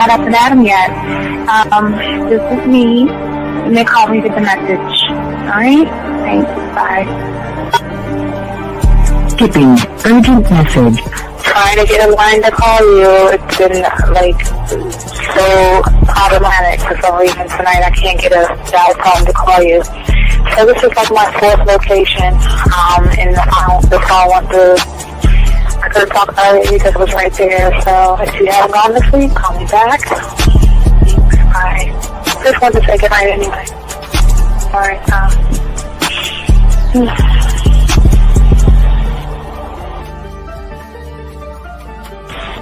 Not up and at him yet. This is me. You may call me with the message. Alright? Thanks. Bye. Skipping. Urgent message. Trying to get a line to call you. It's been, so problematic for some reason tonight. I can't get a dial tone to call you. So this is my 4th location. And the phone went through. I couldn't talk about it because it was right there. So if you haven't gone this week, call me back. Thanks. Bye. Just wanted to say goodnight anyway. Alright,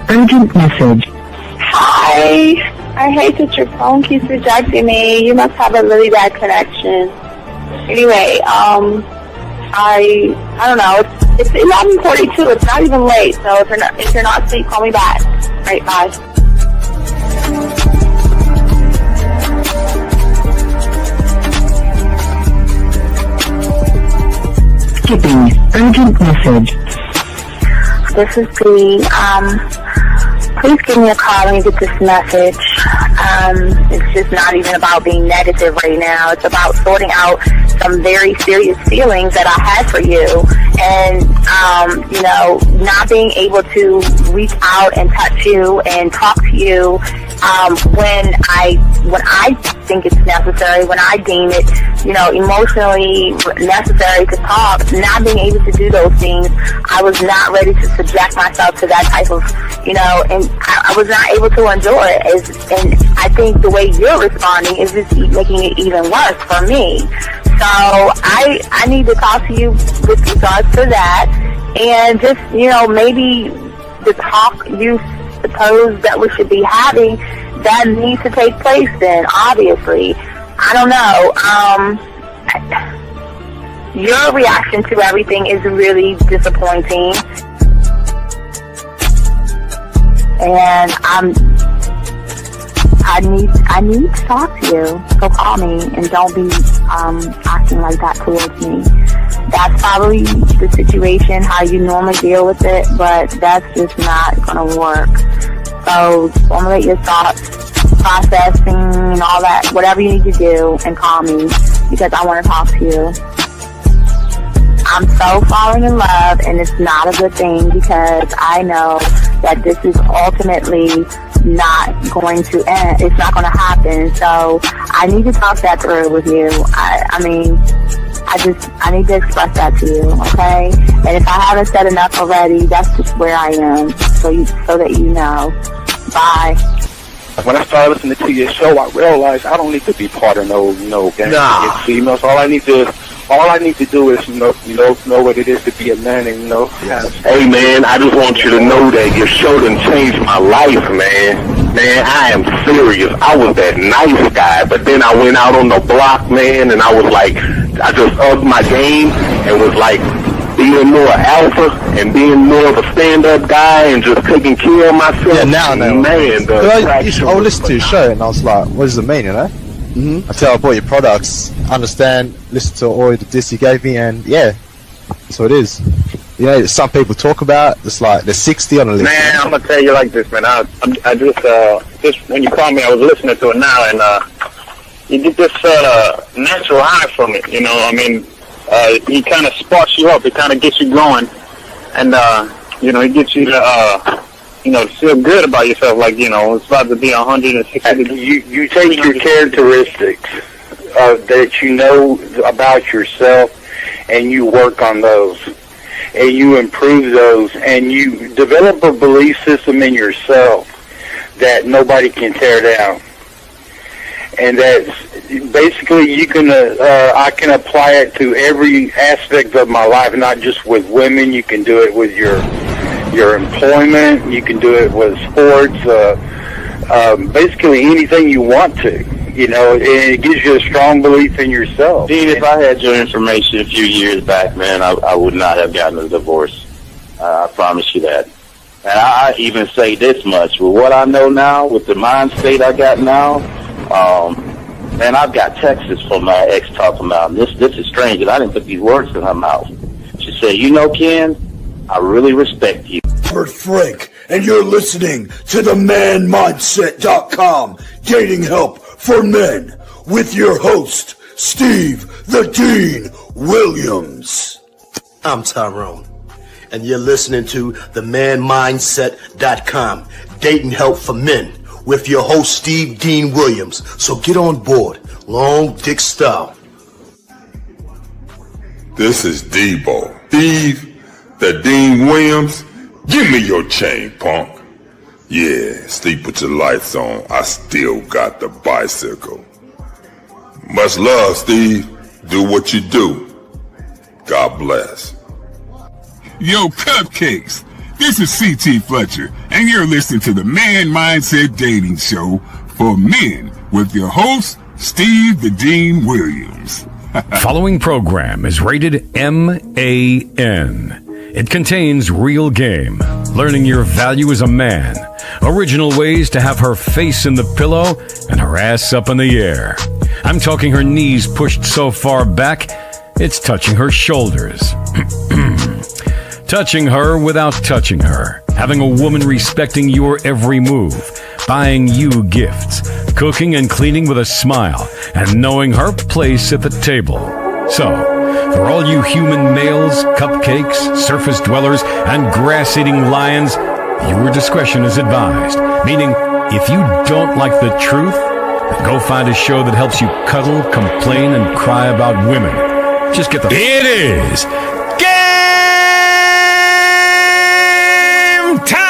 Urgent message. Hi. I hate that your phone keeps rejecting me. You must have a really bad connection. Anyway, I don't know. It's 11:42. It's not even late. So if you're not asleep, call me back. All right, bye. Skipping. Urgent message. This is Dee. Please give me a call when you get this message. It's just not even about being negative right now. It's about sorting out some very serious feelings that I had for you. And, not being able to reach out and touch you and talk to you when I think it's necessary, when I deem it, emotionally necessary to talk. Not being able to do those things, I was not ready to subject myself to that type of, and I was not able to endure it. And I think the way you're responding is just making it even worse for me. So I need to talk to you with regards to that. And just, maybe the talk you suppose that we should be having, that needs to take place then, obviously. I don't know. Your reaction to everything is really disappointing. And I need to talk to you. So call me and don't be acting like that towards me. That's probably the situation, how you normally deal with it, but that's just not going to work. So formulate your thoughts, processing and all that, whatever you need to do, and call me because I want to talk to you. I'm so falling in love, and it's not a good thing because I know that this is ultimately not going to end. It's not going to happen. So I need to talk that through with you. I need to express that to you, okay? And if I haven't said enough already, that's just where I am, so that you know. Bye. When I started listening to your show, I realized I don't need to be part of no gang against females. All I need to do is know what it is to be a man and Hey man, I just want you to know that your show done changed my life, man. Man, I am serious. I was that nice guy, but then I went out on the block, man, and I was like, I just upped my game and was like being more alpha and being more of a stand-up guy and just taking care of myself. Yeah, now. Man, I would listen to your show and I was like, what does it mean, Until I bought your products, understand, listen to all the diss you gave me, and yeah, that's what it is. Some people talk about it's like they're 60 on the list. Man, I'm gonna tell you like this, man. I just when you called me, I was listening to it now, and you get this natural high from it. He kind of sparks you up. It kind of gets you going, and it gets you to feel good about yourself. Like it's about to be 160. You take your characteristics that you know about yourself, and you work on those, and you improve those, and you develop a belief system in yourself that nobody can tear down. And that's basically I can apply it to every aspect of my life, not just with women. You can do it with your employment. You can do it with sports. Basically anything you want to. And it gives you a strong belief in yourself. Dean, if I had your information a few years back, man, I would not have gotten a divorce. I promise you that. And I even say this much. With what I know now, with the mind state I got now, man, I've got texts from my ex talking about, this is strange, and I didn't put these words in her mouth. She said, Ken, I really respect you. Robert Frank and you're listening to the manmindset.com dating help for men with your host, Steve the Dean Williams. I'm Tyrone, and you're listening to the manmindset.com dating help for men with your host, Steve Dean Williams. So get on board, long dick style. This is Debo. Steve the Dean Williams, give me your chain, punk. Yeah, sleep with your lights on. I still got the bicycle. Much love, Steve. Do what you do. God bless. Yo, cupcakes. This is C.T. Fletcher, and you're listening to the Man Mindset Dating Show for men with your host, Steve the Dean Williams. Following program is rated MAN. It contains real game, learning your value as a man, original ways to have her face in the pillow and her ass up in the air. I'm talking her knees pushed so far back, it's touching her shoulders. Touching her without touching her. Having a woman respecting your every move. Buying you gifts. Cooking and cleaning with a smile. And knowing her place at the table. So, for all you human males, cupcakes, surface dwellers, and grass-eating lions, your discretion is advised. Meaning, if you don't like the truth, then go find a show that helps you cuddle, complain, and cry about women. Just get the... It is game time!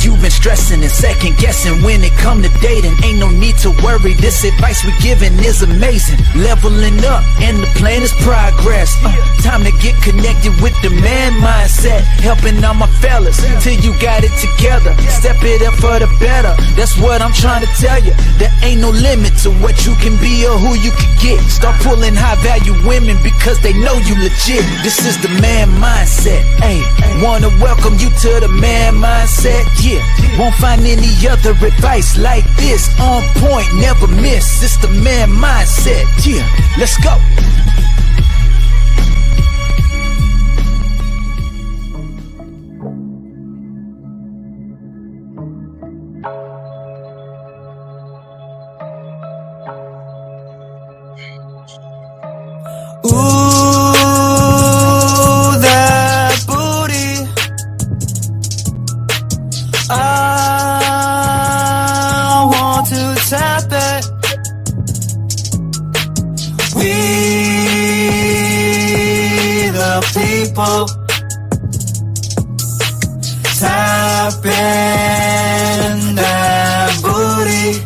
You've been stressing and second guessing when it come to dating. Ain't no need to worry, this advice we giving is amazing. Leveling up and the plan is progress. Time to get connected with the man mindset. Helping all my fellas till you got it together. Step it up for the better, that's what I'm trying to tell you. There ain't no limit to what you can be or who you can get. Start pulling high value women because they know you legit. This is the man mindset, ayy. Wanna welcome you to the man mindset, yeah. Won't find any other advice like this. On point, never miss. It's the man mindset, yeah. Let's go. Ooh, that booty. I want to tap it. We the people tapping that booty.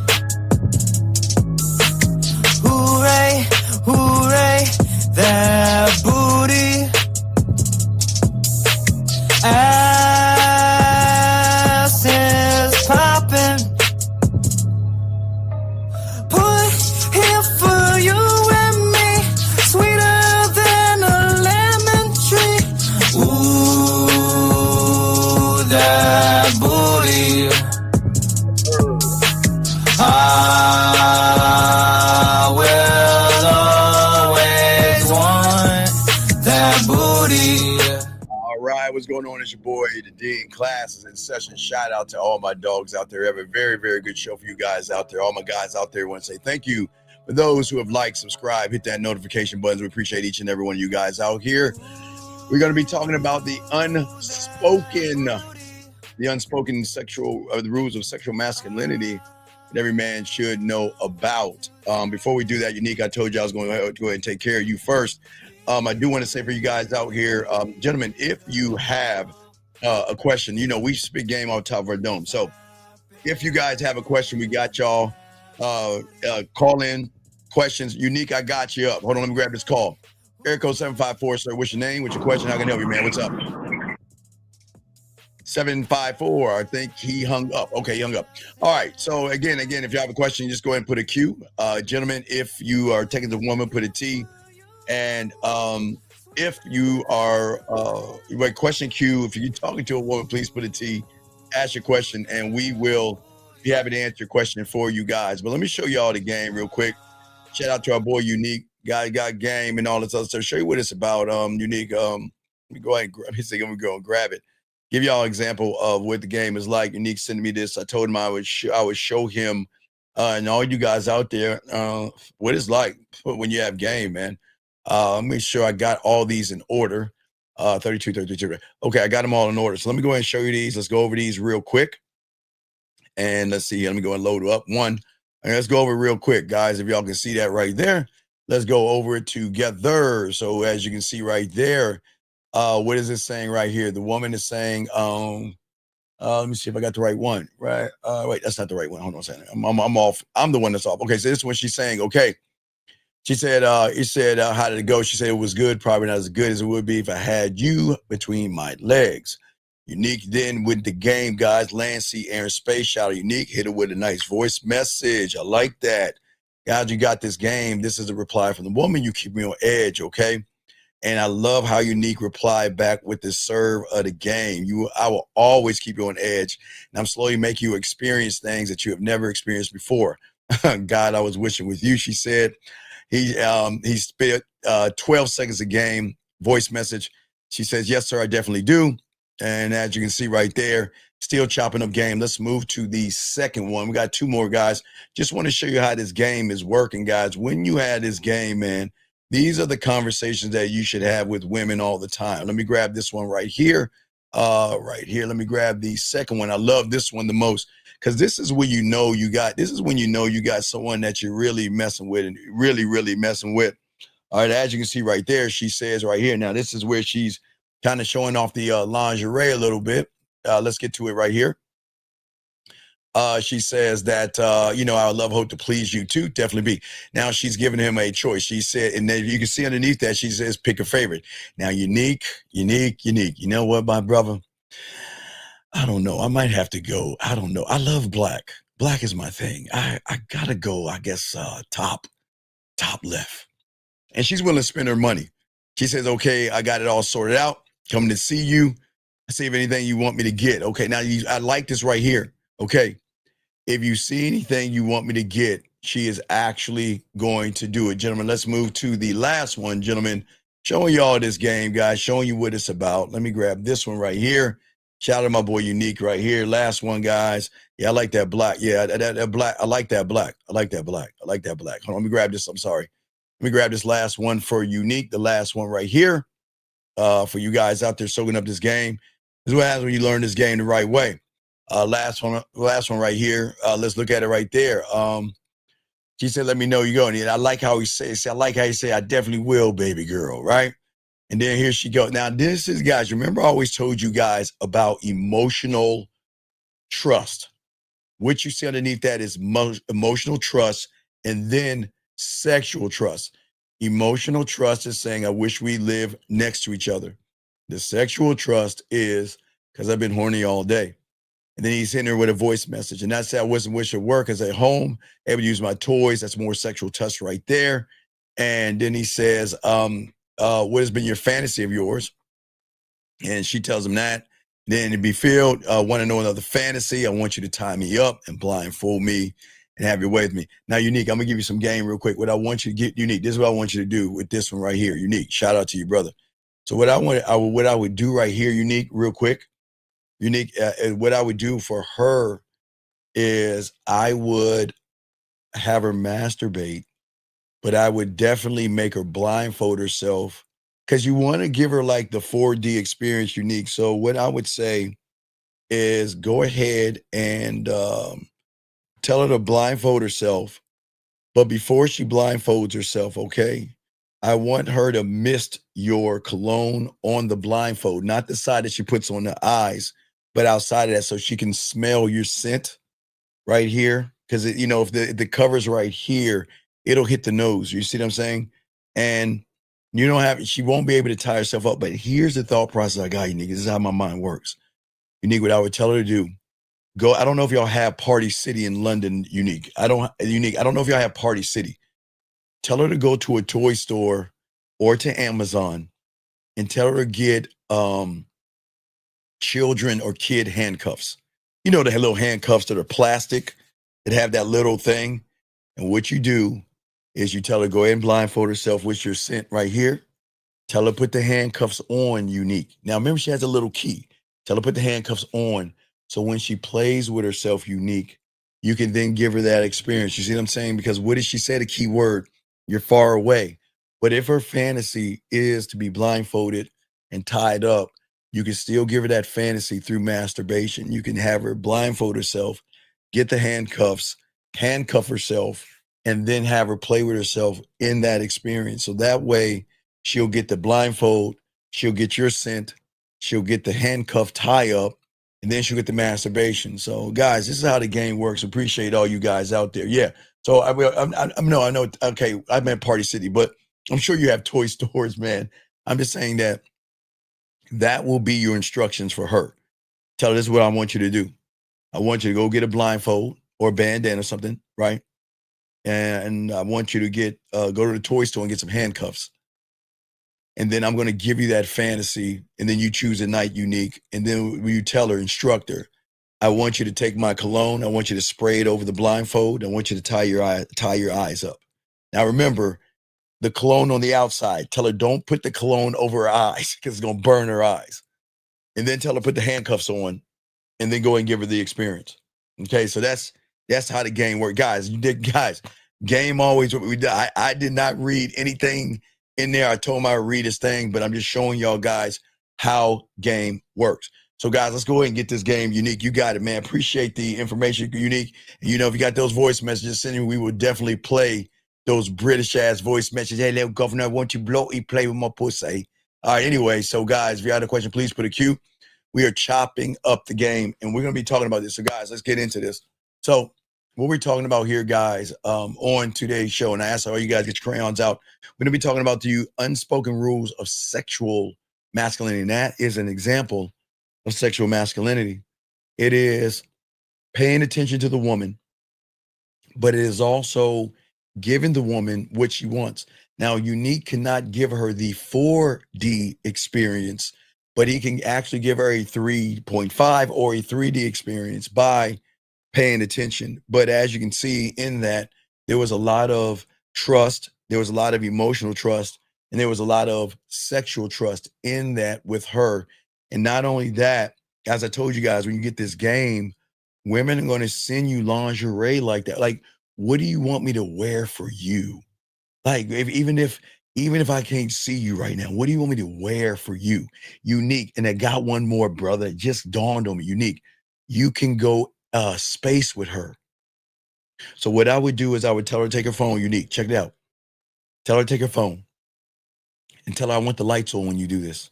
Hooray, hooray, that booty. Ass is popping. Put here for you and me, sweeter than a lemon tree. Ooh, that booty. I will always want that booty. All right, what's going on? It's your boy, the Dean. Class is in session. Shout out to all my dogs out there. I have a very, very good show for you guys out there. All my guys out there want to say thank you for those who have liked, subscribed, hit that notification buttons. We appreciate each and every one of you guys out here. We're going to be talking about the unspoken sexual, the rules of sexual masculinity that every man should know about. Before we do that, Unique, I told you I was going to go ahead and take care of you first. I do want to say for you guys out here, gentlemen, if you have a question, you know, we spit game on top of our dome. So if you guys have a question, we got y'all. Call in questions. Unique, I got you up. Hold on, let me grab this call. Area code 754, sir. What's your name? What's your question? How can I help you, man? What's up? 754. I think he hung up. Okay, he hung up. All right. So again, if you have a question, just go ahead and put a Q. Gentlemen, if you are taking the woman, put a T. And if you are question Q, if you're talking to a woman, please put a T. Ask your question, and we will be happy to answer your question for you guys. But let me show y'all the game real quick. Shout out to our boy Unique. Guy got game and all this other stuff. Show you what it's about. Unique. Let me go ahead and grab it. I'm gonna go and grab it. Give y'all an example of what the game is like. Unique sending me this. I told him I would show him and all you guys out there what it's like when you have game, man. Let me make sure I got all these in order. 32, 33. Okay, I got them all in order. So let me go ahead and show you these. Let's go over these real quick. And let's see. Let me go and load up one. And let's go over it real quick, guys. If y'all can see that right there, let's go over it together. So as you can see right there, what is it saying right here? The woman is saying, let me see if I got the right one. Right. Wait, that's not the right one. Hold on a second. I'm off. I'm the one that's off. Okay, so this is what she's saying. Okay. She said, it said, how did it go? She said it was good, probably not as good as it would be if I had you between my legs. Unique then with the game, guys. Land, sea, air, and space. Shout out Unique. Hit it with a nice voice message. I like that. Guys, you got this game. This is a reply from the woman. You keep me on edge, okay? And I love how Unique replied back with the serve of the game. I will always keep you on edge. And I'm slowly making you experience things that you have never experienced before. God, I was wishing with you, she said. He spit 12 seconds a game, voice message. She says, yes, sir, I definitely do. And as you can see right there, still chopping up game. Let's move to the second one. We got two more, guys. Just want to show you how this game is working, guys. When you have this game, man, these are the conversations that you should have with women all the time. Let me grab this one right here. Right here. Let me grab the second one. I love this one the most because this is when you know you got someone that you're really messing with and really messing with. All right. As you can see right there, she says right here. Now, this is where she's kind of showing off the lingerie a little bit. Let's get to it right here. She says that, I would love, hope to please you too. Definitely be. Now she's giving him a choice. She said, and then you can see underneath that, she says, pick a favorite. Now, unique. You know what, my brother? I don't know. I might have to go. I don't know. I love black. Black is my thing. I gotta go, I guess, top left. And she's willing to spend her money. She says, okay, I got it all sorted out. Coming to see you. See if anything you want me to get. Okay, now I like this right here. Okay, if you see anything you want me to get, she is actually going to do it. Gentlemen, let's move to the last one, gentlemen. Showing y'all this game, guys, showing you what it's about. Let me grab this one right here. Shout out to my boy Unique right here. Last one, guys. Yeah, I like that black. Yeah, that black. I like that black. I like that black. Hold on, let me grab this. I'm sorry. Let me grab this last one for Unique, the last one right here. For you guys out there soaking up this game. This is what happens when you learn this game the right way. Last one right here. Let's look at it right there. She said, let me know you go. And I like how he says, I definitely will, baby girl, right? And then here she goes. Now, this is, guys, remember I always told you guys about emotional trust. What you see underneath that is emotional trust and then sexual trust. Emotional trust is saying, I wish we lived next to each other. The sexual trust is because I've been horny all day. And then he's hitting her with a voice message. And that's I wasn't wish at work as at home, able to use my toys. That's more sexual touch right there. And then he says, what has been your fantasy of yours? And she tells him that. Then to be filled, want to know another fantasy. I want you to tie me up and blindfold me and have your way with me. Now, Unique, I'm going to give you some game real quick. What I want you to get, Unique, this is what I want you to do with this one right here. Unique, shout out to you, brother. So what I would do right here, Unique, real quick, Unique, what I would do for her is I would have her masturbate, but I would definitely make her blindfold herself because you want to give her like the 4D experience, Unique. So what I would say is go ahead and tell her to blindfold herself. But before she blindfolds herself, okay, I want her to mist your cologne on the blindfold, not the side that she puts on the eyes, but outside of that so she can smell your scent right here. Because, if the cover's right here, it'll hit the nose. You see what I'm saying? And she won't be able to tie herself up. But here's the thought process I got, Unique. This is how my mind works. Unique, what I would tell her to do, go. I don't know if y'all have Party City in London, Unique. I don't know if y'all have Party City. Tell her to go to a toy store or to Amazon and tell her to get children or kid handcuffs. The little handcuffs that are plastic that have that little thing. And what you do is you tell her, go ahead and blindfold herself with your scent right here. Tell her put the handcuffs on, Unique. Now remember, she has a little key. Tell her put the handcuffs on. So when she plays with herself, Unique, you can then give her that experience. You see what I'm saying? Because what did she say? The key word, you're far away. But if her fantasy is to be blindfolded and tied up, you can still give her that fantasy through masturbation. You can have her blindfold herself, get the handcuffs, handcuff herself, and then have her play with herself in that experience. So that way she'll get the blindfold, she'll get your scent, she'll get the handcuff tie up, and then she'll get the masturbation. So guys, this is how the game works. Appreciate all you guys out there. Yeah. So I know. Okay, I'm at Party City, but I'm sure you have toy stores, man. I'm just saying that will be your instructions for her. Tell her this is what I want you to do. I want you to go get a blindfold or a bandana or something, right? And I want you to go to the toy store and get some handcuffs. And then I'm going to give you that fantasy, and then you choose a night, Unique. And then you tell her, instruct her, I want you to take my cologne. I want you to spray it over the blindfold. I want you to tie your eyes up. Now remember, the cologne on the outside. Tell her don't put the cologne over her eyes because it's going to burn her eyes. And then tell her put the handcuffs on, and then go and give her the experience. Okay, so that's how the game works. Guys, game always, I did not read anything in there. I told him I would read this thing, but I'm just showing y'all guys how game works. So guys, let's go ahead and get this game. Unique, you got it, man. Appreciate the information, Unique. And if you got those voice messages, sending, we will definitely play those British ass voice messages. Hey, little governor, won't you bloody play with my pussy? All right, anyway, so guys, if you had a question, please put a Q. We are chopping up the game, and we're going to be talking about this. So guys, let's get into this. So what we're talking about here, guys, on today's show, and I asked all you guys get your crayons out. We're going to be talking about the unspoken rules of sexual masculinity. And that is an example of sexual masculinity. It is paying attention to the woman, but it is also giving the woman what she wants. Now, Unique cannot give her the 4D experience, but he can actually give her a 3.5 or a 3D experience by paying attention. But as you can see in that, there was a lot of trust, there was a lot of emotional trust, and there was a lot of sexual trust in that with her. And not only that, as I told you guys, when you get this game, women are going to send you lingerie like that. Like, what do you want me to wear for you? Like, even if I can't see you right now, what do you want me to wear for you? Unique. And I got one more, brother. It just dawned on me. Unique. You can go space with her. So what I would do is I would tell her to take her phone. Unique. Check it out. Tell her to take her phone and tell her I want the lights on when you do this.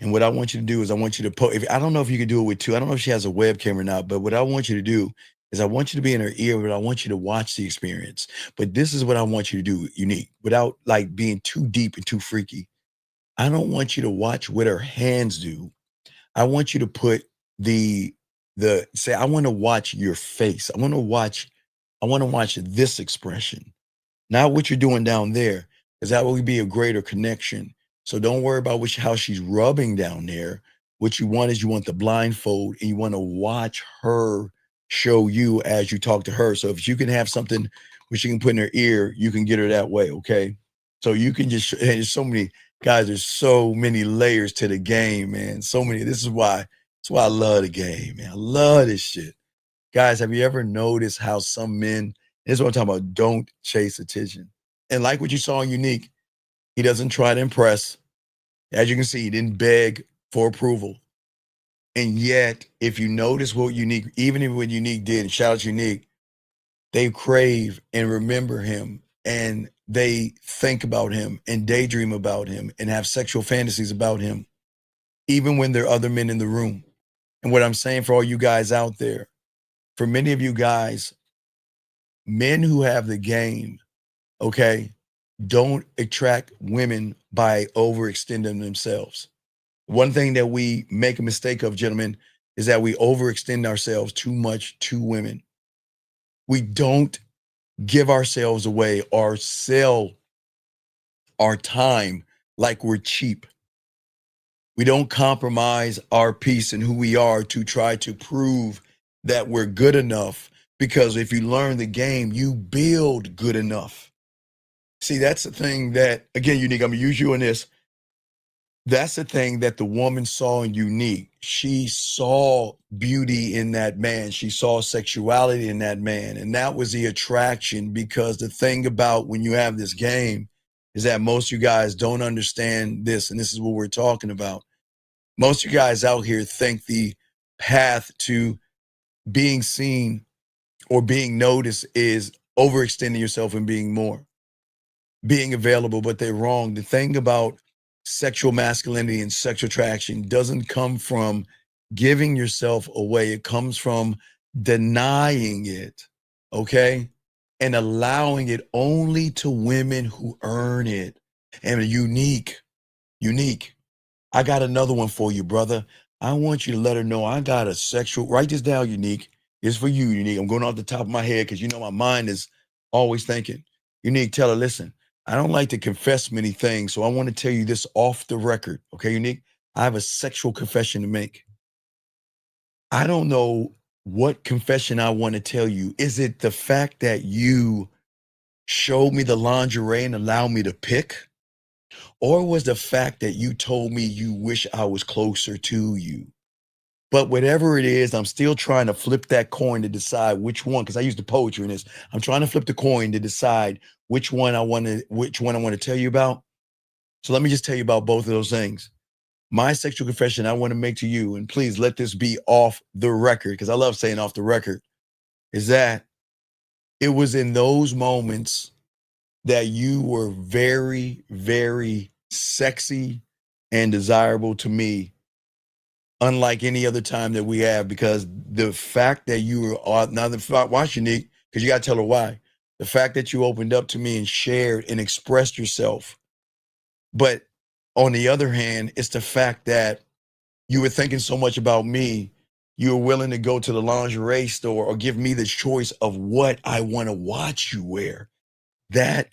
And what I want you to do is I want you to I don't know if you can do it with two. I don't know if she has a webcam or not, but what I want you to do is I want you to be in her ear, but I want you to watch the experience. But this is what I want you to do, Unique, without like being too deep and too freaky. I don't want you to watch what her hands do. I want you to put say, I want to watch your face. I want to watch this expression, not what you're doing down there, because that will be a greater connection. So don't worry about how she's rubbing down there. What you want is you want the blindfold, and you want to watch her show you as you talk to her. So if you can have something which you can put in her ear, you can get her that way, okay? So you can just, there's so many, guys, there's so many layers to the game, man. So many. That's why I love the game, man. I love this shit. Guys, have you ever noticed how some men, this is what I'm talking about, don't chase attention? And like what you saw in Unique, he doesn't try to impress. As you can see, he didn't beg for approval. And yet, if you notice what Unique, even if what Unique did, and shout out Unique, they crave and remember him, and they think about him and daydream about him and have sexual fantasies about him, even when there are other men in the room. And what I'm saying for all you guys out there, for many of you guys, men who have the game, okay, don't attract women by overextending themselves. One thing that we make a mistake of, gentlemen, is that we overextend ourselves too much to women. We don't give ourselves away or sell our time like we're cheap. We don't compromise our peace and who we are to try to prove that we're good enough, because if you learn the game, you build good enough. See, that's the thing that, again, Unique, I'm going to use you in this. That's the thing that the woman saw in Unique. She saw beauty in that man. She saw sexuality in that man. And that was the attraction, because the thing about when you have this game is that most of you guys don't understand this. And this is what we're talking about. Most of you guys out here think the path to being seen or being noticed is overextending yourself and being more, being available, but they're wrong. The thing about sexual masculinity and sexual attraction doesn't come from giving yourself away. It comes from denying it, okay? And allowing it only to women who earn it. And unique. I got another one for you, brother. I want you to let her know I got a sexual, write this down, Unique. It's for you, Unique. I'm going off the top of my head because you know my mind is always thinking. Unique, tell her, listen, I don't like to confess many things, so I want to tell you this off the record. Okay, Unique? I have a sexual confession to make. I don't know what confession I want to tell you. Is it the fact that you showed me the lingerie and allowed me to pick? Or was the fact that you told me you wish I was closer to you? But whatever it is, I'm still trying to flip that coin to decide which one, because I use the poetry in this. I'm trying to flip the coin to decide which one I want to tell you about. So let me just tell you about both of those things. My sexual confession I want to make to you, and please let this be off the record, because I love saying off the record, is that it was in those moments that you were very, very sexy and desirable to me, unlike any other time that we have, because the fact that you were, now the fact, watch Unique, because you got to tell her why. The fact that you opened up to me and shared and expressed yourself. But on the other hand, it's the fact that you were thinking so much about me, you were willing to go to the lingerie store or give me the choice of what I want to watch you wear. That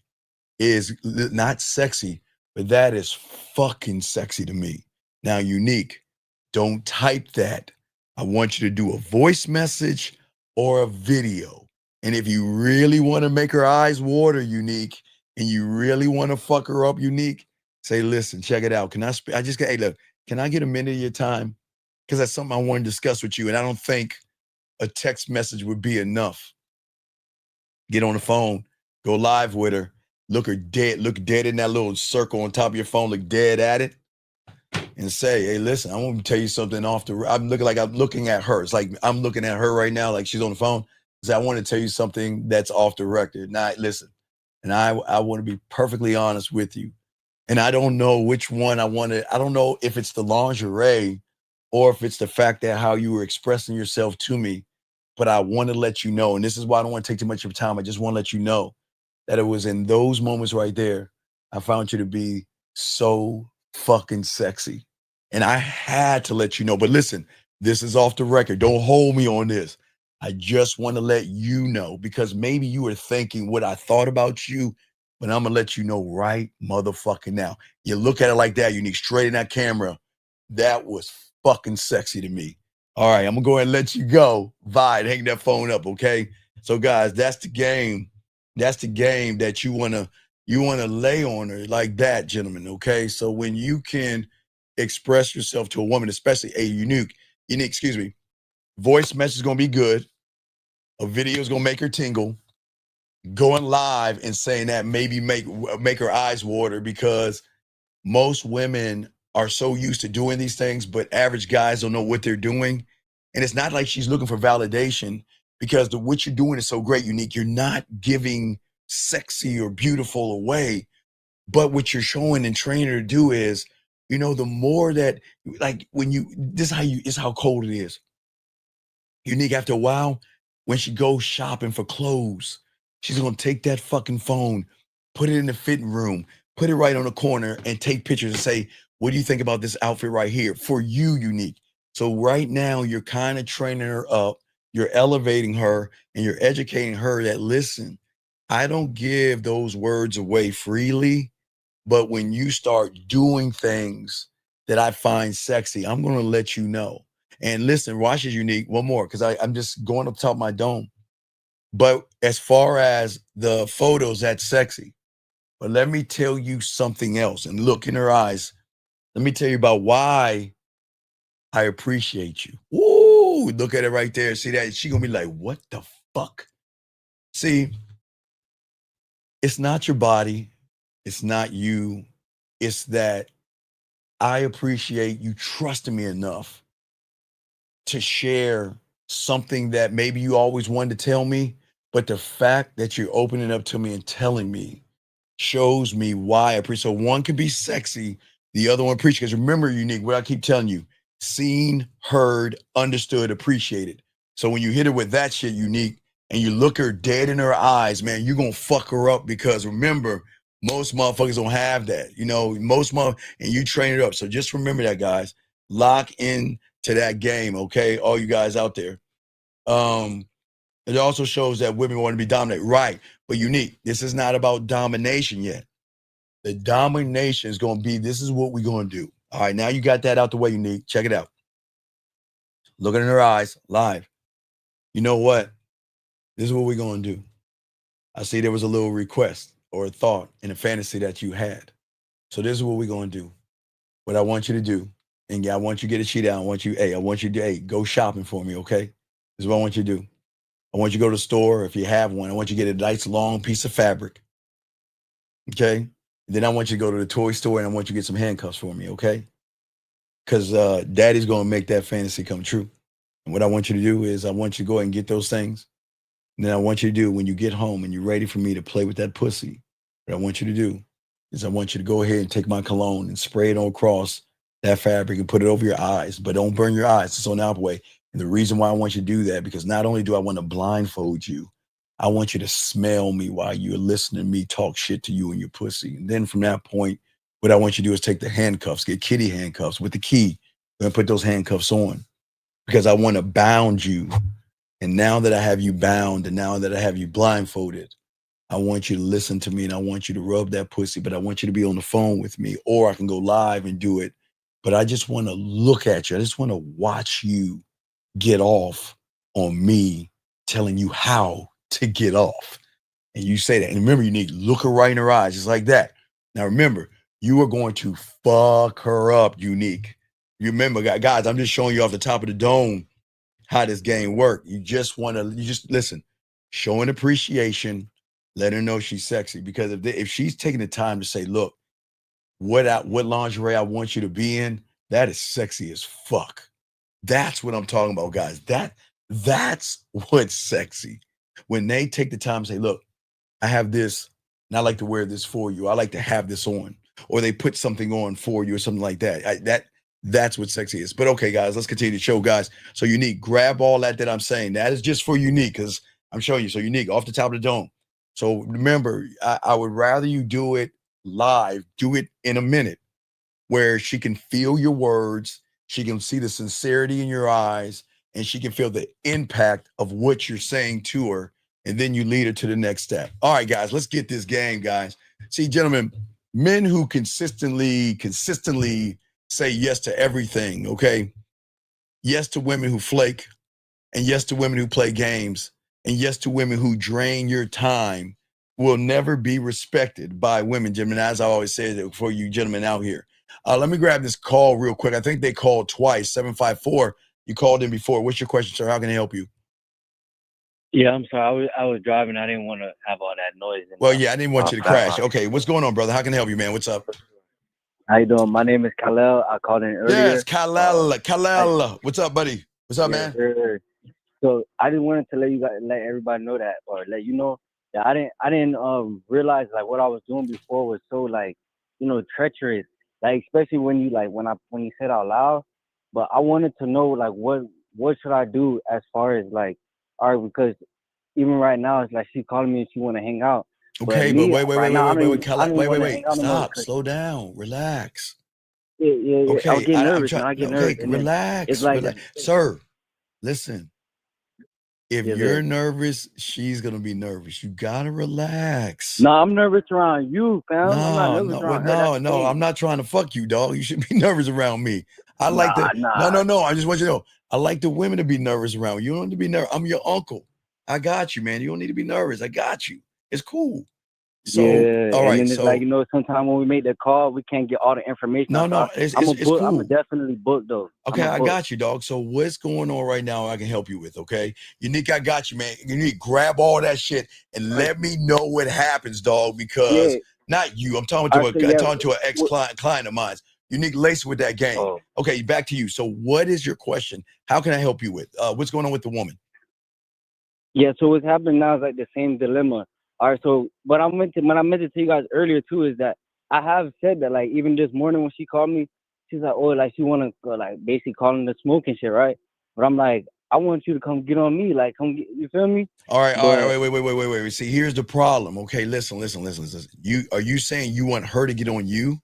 is not sexy, but that is fucking sexy to me. Now, Unique, don't type that. I want you to do a voice message or a video. And if you really want to make her eyes water, Unique, and you really want to fuck her up, Unique, say, listen, check it out. Can I hey, look, can I get a minute of your time? Because that's something I want to discuss with you. And I don't think a text message would be enough. Get on the phone, go live with her, look dead in that little circle on top of your phone, look dead at it, and say, hey, listen, I want to tell you something I'm looking at her. It's like I'm looking at her right now, like she's on the phone. Say, I want to tell you something that's off the record. Now, listen, and I want to be perfectly honest with you. And I don't know which one I don't know if it's the lingerie or if it's the fact that how you were expressing yourself to me, but I want to let you know, and this is why I don't want to take too much of your time. I just want to let you know that it was in those moments right there, I found you to be so fucking sexy. And I had to let you know, but listen, this is off the record. Don't hold me on this. I just want to let you know, because maybe you were thinking what I thought about you, but I'm going to let you know right motherfucking now. You look at it like that, Unique, straight in that camera. That was fucking sexy to me. All right, I'm going to go ahead and let you go. Bye, hang that phone up, okay? So guys, that's the game. That's the game that you want to lay on her like that, gentlemen, okay? So when you can express yourself to a woman, especially a unique, excuse me, voice message is going to be good. A video is going to make her tingle. Going live and saying that maybe make her eyes water, because most women are so used to doing these things, but average guys don't know what they're doing. And it's not like she's looking for validation, because what you're doing is so great, Unique. You're not giving sexy or beautiful away, but what you're showing and training her to do is, you know, the more that, like, when you, this is how cold it is. Unique, after a while, when she goes shopping for clothes, she's going to take that fucking phone, put it in the fitting room, put it right on the corner, and take pictures and say, what do you think about this outfit right here? For you, Unique. So right now, you're kind of training her up. You're elevating her, and you're educating her that, listen, I don't give those words away freely, but when you start doing things that I find sexy, I'm going to let you know. And listen, watch it, Unique. One more, because I'm just going up top of my dome. But as far as the photos, that's sexy. But let me tell you something else. And look in her eyes. Let me tell you about why I appreciate you. Ooh, look at it right there. See that? She gonna be like, what the fuck? See, it's not your body. It's not you. It's that I appreciate you trusting me enough to share something that maybe you always wanted to tell me, but the fact that you're opening up to me and telling me shows me why I appreciate. So one could be sexy, the other one appreciate. Because remember, Unique, what I keep telling you, seen, heard, understood, appreciated. So when you hit her with that shit, Unique, and you look her dead in her eyes, man, you're gonna fuck her up, because remember, most motherfuckers don't have that. You know, and you train it up. So just remember that, guys. Lock in to that game, okay? All you guys out there. It also shows that women want to be dominated. Right. But Unique, this is not about domination yet. The domination is going to be, this is what we're going to do. All right, now you got that out the way, Unique. Check it out. Looking in her eyes, live. You know what? This is what we're going to do. I see there was a little request or a thought in a fantasy that you had. So this is what we're going to do. What I want you to do, and I want you to get a sheet out. I want you to, go shopping for me, okay? This is what I want you to do. I want you to go to the store, if you have one. I want you to get a nice long piece of fabric, okay? And then I want you to go to the toy store, and I want you to get some handcuffs for me, okay? Because daddy's going to make that fantasy come true. And what I want you to do is I want you to go ahead and get those things. And then I want you to do, when you get home and you're ready for me to play with that pussy, what I want you to do is I want you to go ahead and take my cologne and spray it across that fabric and put it over your eyes. But don't burn your eyes. It's on the opposite way. And the reason why I want you to do that, because not only do I want to blindfold you, I want you to smell me while you're listening to me talk shit to you and your pussy. And then from that point, what I want you to do is take the handcuffs, get kitty handcuffs with the key, and put those handcuffs on, because I want to bound you. And now that I have you bound, and now that I have you blindfolded, I want you to listen to me, and I want you to rub that pussy, but I want you to be on the phone with me, or I can go live and do it. But I just want to look at you. I just want to watch you get off on me telling you how to get off. And you say that. And remember, you need to look her right in her eyes, just like that. Now remember, you are going to fuck her up, Unique. You remember, guys, I'm just showing you off the top of the dome how this game works. You just listen, showing appreciation, let her know she's sexy. Because if she's taking the time to say, look, what lingerie I want you to be in, that is sexy as fuck. That's what I'm talking about, guys. That's what's sexy. When they take the time to say, look, I have this, and I like to wear this for you. I like to have this on. Or they put something on for you or something like that. That's what sexy is. But okay, guys, let's continue the show, guys. So Unique, grab all that I'm saying. That is just for Unique, because I'm showing you. So Unique, off the top of the dome. So remember, I would rather you do it live, do it in a minute, where she can feel your words, she can see the sincerity in your eyes, and she can feel the impact of what you're saying to her, and then you lead her to the next step. All right, guys, let's get this game, guys. See, gentlemen, men who consistently say yes to everything, okay? Yes to women who flake, and yes to women who play games, and yes to women who drain your time will never be respected by women, gentlemen. As I always say for you gentlemen out here. Let me grab this call real quick. I think they called twice, 754. You called in before. What's your question, sir? How can I help you? Yeah, I'm sorry. I was driving. I didn't want to have all that noise. Well, yeah, I didn't want you to crash. Okay, what's going on, brother? How can I help you, man? What's up? How you doing? My name is Khalil. I called in earlier. Yes, Khalil. What's up, buddy? What's up, man? So I just wanted to let everybody know that, or let you know that I didn't realize like what I was doing before was so like, treacherous. Like especially when you said out loud. But I wanted to know like what should I do as far as like, all right, because even right now it's like she's calling me and she want to hang out. Okay, but wait. Stop. Slow down. Relax. Yeah. Okay, I get nervous. I get nervous. Relax. It's like, relax. Sir, listen. If you're nervous, she's gonna be nervous. You gotta relax. No, I'm nervous around you, fam. I'm not nervous around her. No. I'm not trying to fuck you, dog. You should be nervous around me. I like No. I just want you to know. I like the women to be nervous around you. You don't need to be nervous. I'm your uncle. I got you, man. You don't need to be nervous. I got you. It's cool. So, yeah, all and right. then it's So, like, you know, sometimes when we make the call, we can't get all the information. no, out. no, I'm a it's book. I'm cool. a definitely book though. Okay, I'm a I book. got you, dog. So what's going on right now I can help you with, okay? Unique, I got you, man. You need to grab all that shit and let me know what happens, dog, because Yeah. not you. I'm talking I to said, yeah. an ex-client of mine. Unique lace with that game. Oh. Okay, back to you. So what is your question? How can I help you with? What's going on with the woman? Yeah, so what's happening now is like the same dilemma. All right, so what I meant to tell you guys earlier too is that I have said that, like, even this morning when she called me, she's like, oh, like she wanna like basically calling the smoking shit, right? But I'm like, I want you to come get on me, like come get, you feel me? All right, But wait. See, here's the problem. Okay, listen. Are you saying you want her to get on you?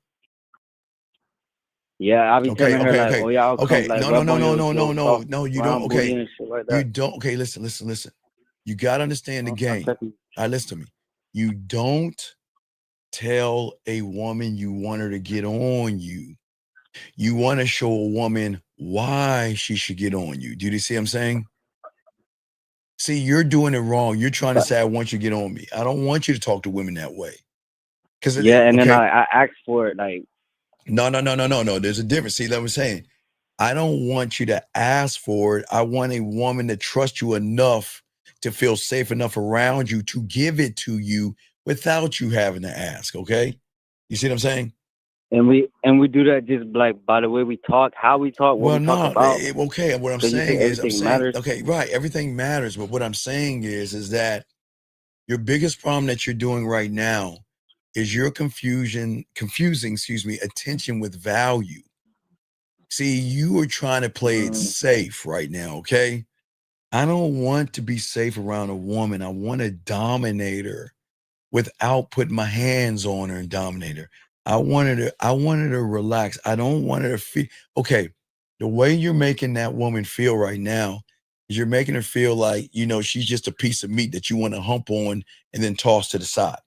yeah, I'll be telling her like, oh yeah, I'll come Okay. like No, rub on your soft no, you brown don't. booty Okay. and shit like You that. don't. Okay, listen. You gotta understand the game. All right, listen to me. You don't tell a woman you want her to get on you. You want to show a woman why she should get on you. Do you see what I'm saying? See, you're doing it wrong. You're trying to say, I want you to get on me. I don't want you to talk to women that way. Yeah, and then I asked for it, like, no. There's a difference. See, like I'm saying, I don't want you to ask for it. I want a woman to trust you enough to feel safe enough around you to give it to you without you having to ask. Okay, you see what I'm saying? and we do that just like by the way we talk, how we talk, what we talk about. Okay. What I'm So you saying say is, everything matters. okay, right, everything matters. But what I'm saying is that your biggest problem that you're doing right now is you're confusing, attention with value. See, you are trying to play it safe right now, okay? I don't want to be safe around a woman. I want to dominate her without putting my hands on her and dominate her. I wanted her to relax. I don't want her to feel, okay, the way you're making that woman feel right now is you're making her feel like, you know, she's just a piece of meat that you want to hump on and then toss to the side.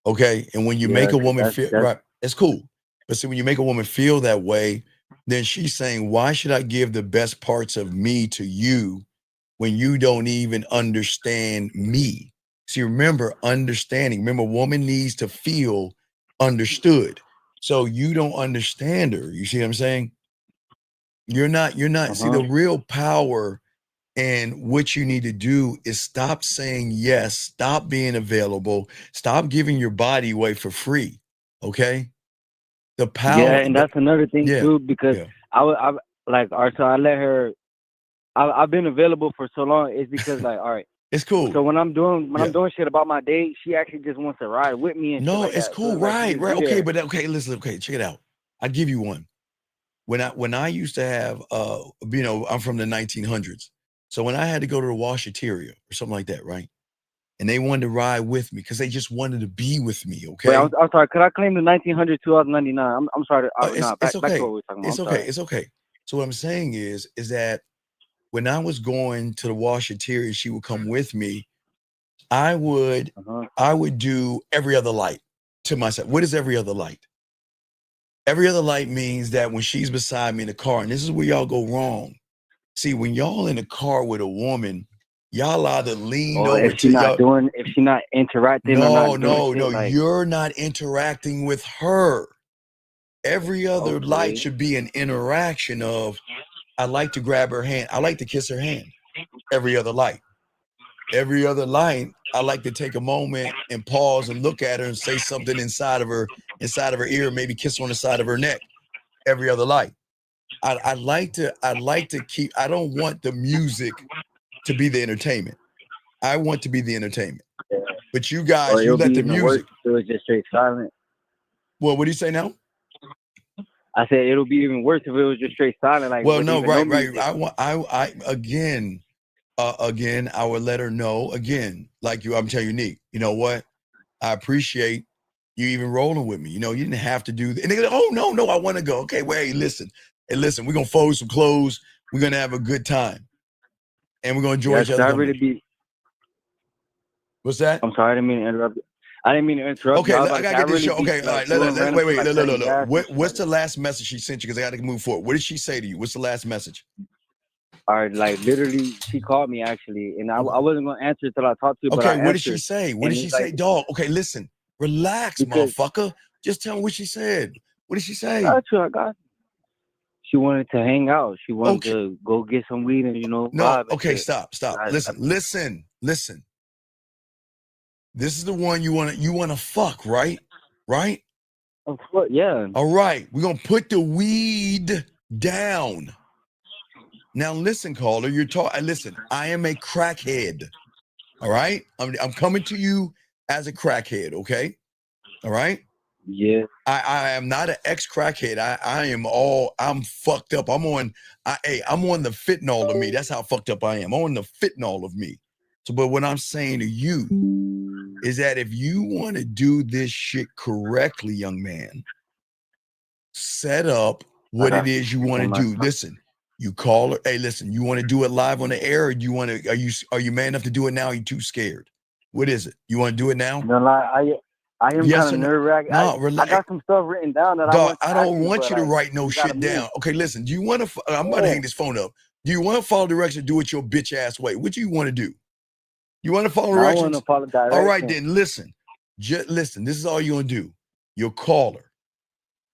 Okay. And when you make a woman feel right, it's cool. But see, when you make a woman feel that way, then she's saying, why should I give the best parts of me to you when you don't even understand me? See, remember, understanding. Remember, a woman needs to feel understood. So you don't understand her. You see what I'm saying? You're not, see, the real power and what you need to do is stop saying yes, stop being available, stop giving your body away for free. Okay? The power. Yeah, and that's another thing too, because I like, all right, so I let her, I've been available for so long. It's because like, all right, it's cool. So when I'm doing shit about my day, she actually just wants to ride with me and no, shit like it's that. cool, So right. Okay, but okay, listen, okay, check it out. I'll give you one. When I used to have, you know, I'm from the 1900s. So when I had to go to the washateria or something like that, right? And they wanted to ride with me because they just wanted to be with me, okay? Wait, I'm sorry. Could I claim the 1900 2099? I'm sorry. It's okay. Back to what we're talking about. It's okay. So what I'm saying is that when I was going to the washateria, she would come with me. I would do every other light to myself. What is every other light? Every other light means that when she's beside me in the car, and this is where y'all go wrong. See, when y'all in the car with a woman, y'all either leaned over if she's not interacting. No, you're not interacting with her. Every other light should be an interaction of, I like to grab her hand. I like to kiss her hand. Every other light. Every other light, I like to take a moment and pause and look at her and say something inside of her ear, maybe kiss her on the side of her neck. Every other light. I like to keep, I don't want the music to be the entertainment. I want to be the entertainment. Yeah. But you guys, you let the music. So it's just straight silent. Well, what do you say now? I said it'll be even worse if it was just straight silent. Like, well, no, right. I again, I would let her know again, like I'm telling you, Nick, you know what? I appreciate you even rolling with me. You know, you didn't have to do that. And they go, oh, no, I want to go. Okay, well, hey, listen, we're going to fold some clothes. We're going to have a good time. And we're going to enjoy each other. What's that? I'm sorry, I didn't mean to interrupt you. I didn't mean to interrupt you. Okay, I got to get this show. Okay, all right, wait. Look. What's the last message she sent you? Because I got to move forward. What did she say to you? What's the last message? are like literally. She called me actually, and I wasn't gonna answer until I talked to you. But Okay, I what did she answered, say? What and did she it's say, like, dog? Okay, listen, relax, because motherfucker. Just tell me what she said. What did she say? I got you. She wanted to hang out. She wanted Okay. to go get some weed and No, vibe and okay, shit. stop. I- Listen. This is the one you wanna fuck, right? Right? Of course, yeah. All right, we're gonna put the weed down. Now listen, caller, you're talking. Listen, I am a crackhead. All right, I'm coming to you as a crackhead. Okay, all right. Yeah. I am not an ex-crackhead. I'm fucked up. I'm on the fentanyl of me. That's how fucked up I am. I'm on the fentanyl of me. So, but what I'm saying to you is that if you want to do this shit correctly, young man, set up what it is you want to do. Listen, you call her. Hey, listen, you want to do it live on the air, or do you want to? Are you man enough to do it now? Or are you too scared? What is it? You want to do it now? No, I am Yes kind or of no? nerve wracking. No, I relax. got some stuff written down that Dog, I I don't want you to write no shit down. Okay, listen. Do you want to? I'm about to hang this phone up. Do you want to follow directions? Do it your bitch ass way. What do you want to do? You want to follow I directions? want to follow directions. All right, then listen. Just listen. This is all you're gonna do. You'll call her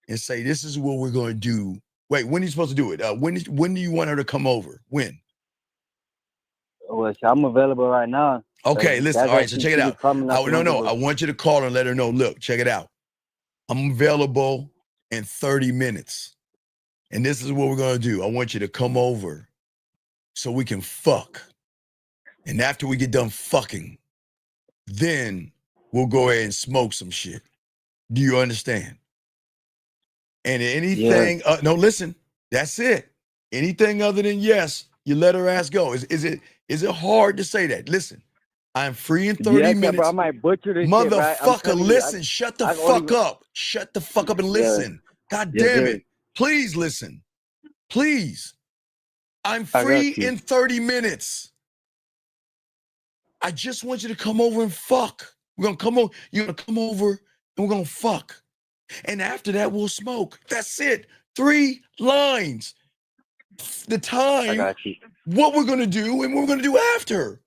and say, "This is what we're gonna do." Wait, when are you supposed to do it? When do you want her to come over? When? Well, I'm available right now. Okay, listen. All right, so check it out. No, I want you to call her and let her know. Look, check it out. I'm available in 30 minutes. And this is what we're going to do. I want you to come over so we can fuck. And after we get done fucking, then we'll go ahead and smoke some shit. Do you understand? And anything, no, listen, that's it. Anything other than yes, you let her ass go. Is it hard to say that? Listen, I'm free in 30 minutes. Bro, I might butcher this Motherfucker, shit, right? listen, shut the fuck up. Shut the fuck up and listen. God damn it. Please listen. Please. I'm free in 30 minutes. I just want you to come over and fuck. We're gonna come over, you're gonna come over and we're gonna fuck. And after that, we'll smoke. That's it. 3 lines. The time, what we're gonna do, and what we're gonna do after.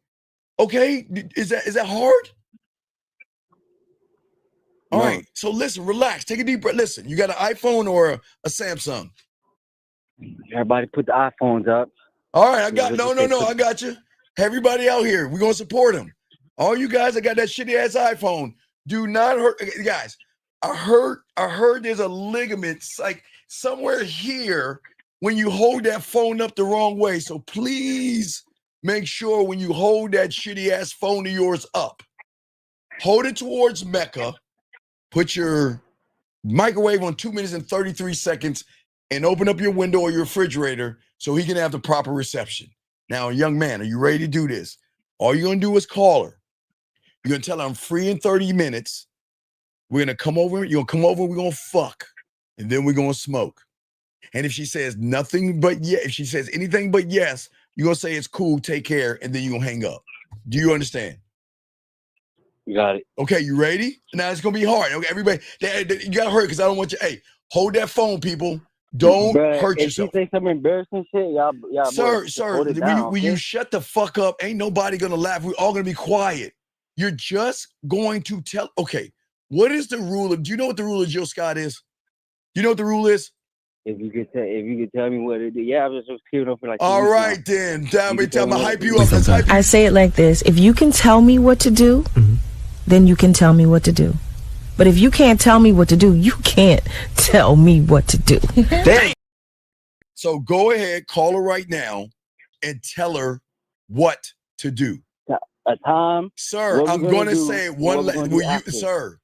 Okay? Is that hard? All right. So listen, relax. Take a deep breath. Listen, you got an iPhone or a Samsung? Everybody put the iPhones up. All right, I got I got you. Everybody out here, we're gonna support them. All you guys that got that shitty ass iPhone, do not hurt, guys. I heard there's a ligament like somewhere here when you hold that phone up the wrong way. So please make sure when you hold that shitty ass phone of yours up, hold it towards Mecca, put your microwave on 2 minutes and 33 seconds, and open up your window or your refrigerator so he can have the proper reception. Now, young man, are you ready to do this? All you're gonna do is call her. You're gonna tell her I'm free in 30 minutes. We're gonna come over, you're gonna come over, we're gonna fuck, and then we're gonna smoke. And if she says nothing but yes, if she says anything but yes, you're gonna say it's cool, take care, and then you're gonna hang up. Do you understand? You got it. Okay, you ready? Now it's gonna be hard. Okay, everybody, you gotta hurry because I don't want you. Hey, hold that phone, people. Don't hurt yourself. If you say some embarrassing shit, y'all Sir, hold it down, will you shut the fuck up? Ain't nobody gonna laugh. We're all gonna be quiet. You're just going to tell. Okay, what is the rule of? Do you know what the rule of Jill Scott is? You know what the rule is? If you could tell me what it is, I was just keeping up for like. All right, then. Tell me, I'm gonna hype you up. Let's hype you. I say it like this: if you can tell me what to do, then you can tell me what to do. But if you can't tell me what to do, you can't tell me what to do. So go ahead, call her right now, and tell her what to do. A time, sir. I'm going to say one. Sir?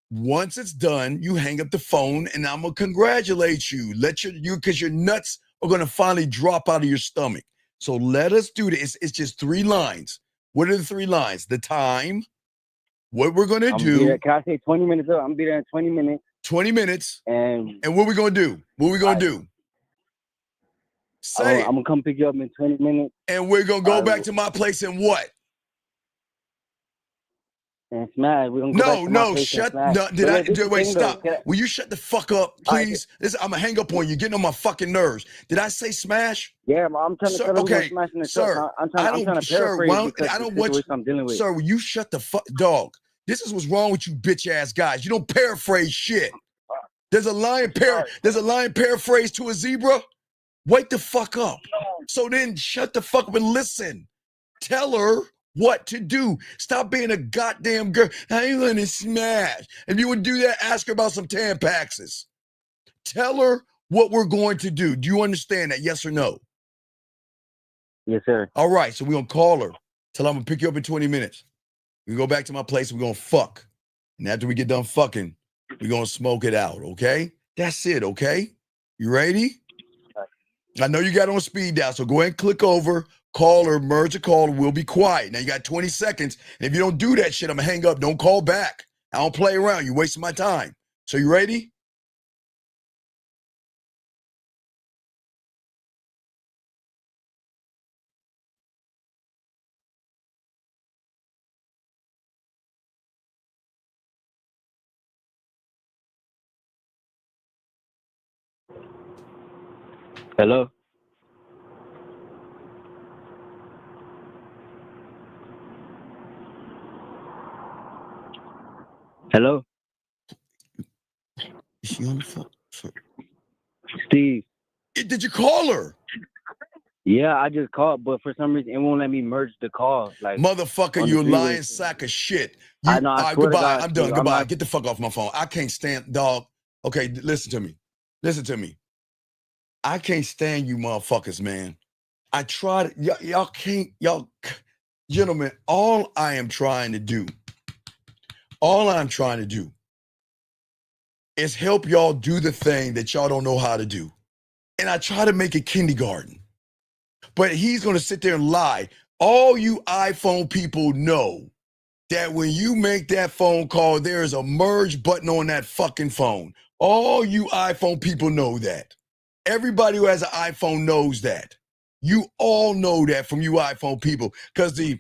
Once it's done, you hang up the phone, and I'm gonna congratulate you. Because your nuts are gonna finally drop out of your stomach. So let us do this. It's just 3 lines. What are the 3 lines? The time. What we're gonna do? Can I say 20 minutes up? I'm gonna be there in 20 minutes. 20 minutes. And what we gonna do? What we gonna do? Say I'm gonna come pick you up in 20 minutes. And we're gonna go back to my place and what? and smash. We're gonna go back to my place and smash. Wait, stop. Will you shut the fuck up, please? I'm gonna hang up on you. Getting on my fucking nerves. Did I say smash? Yeah, I'm trying to tell him to smash in the truck. I'm trying to paraphrase because the situation I'm dealing with. Sir, will you shut the fuck, dog? This is what's wrong with you bitch ass guys. You don't paraphrase shit. There's a lion paraphrase to a zebra. Wake the fuck up. So then shut the fuck up and listen. Tell her what to do. Stop being a goddamn girl. I'm gonna smash. If you would do that, ask her about some Tampaxes. Tell her what we're going to do. Do you understand that? Yes or no? Yes, sir. All right, so we're gonna call her. Tell her I'm gonna pick you up in 20 minutes. We go back to my place, we're gonna fuck. And after we get done fucking, we're gonna smoke it out, okay? That's it, okay? You ready? I know you got on speed dial, so go ahead and click over, call her, merge a call, and we'll be quiet. Now you got 20 seconds. And if you don't do that shit, I'm gonna hang up. Don't call back. I don't play around. You're wasting my time. So you ready? Hello? Hello? Is she on the phone? Steve. Did you call her? Yeah, I just called, but for some reason it won't let me merge the call. Like, motherfucker, you lying sack of shit. I know. I swear to goodbye. God, I'm done. Steve, Goodbye. Get the fuck off my phone. I can't stand, dog. Okay, listen to me. Listen to me. I can't stand you motherfuckers, man. I tried. Y'all can't. Y'all, gentlemen. All I'm trying to do is help y'all do the thing that y'all don't know how to do. And I try to make it kindergarten. But he's going to sit there and lie. All you iPhone people know that when you make that phone call, there is a merge button on that fucking phone. All you iPhone people know that. Everybody who has an iPhone knows that. You all know that from you iPhone people, because the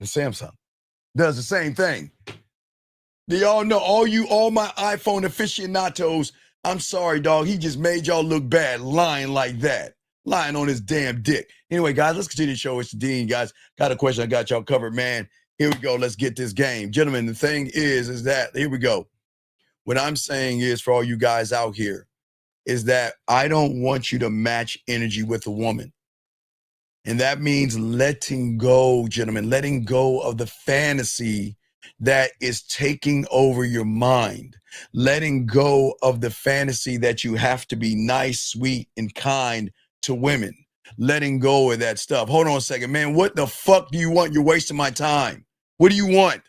Samsung does the same thing. They all know, all my iPhone aficionados, I'm sorry, dog. He just made y'all look bad lying like that. Lying on his damn dick. Anyway, guys, let's continue the show. It's the Dean, guys. Got a question. I got y'all covered, man. Here we go. Let's get this game. Gentlemen, the thing is that, here we go. What I'm saying is, for all you guys out here, is that I don't want you to match energy with a woman. And that means letting go, gentlemen, letting go of the fantasy that is taking over your mind. Letting go of the fantasy that you have to be nice, sweet, and kind to women. Letting go of that stuff. Hold on a second, man. What the fuck do you want? You're wasting my time. What do you want?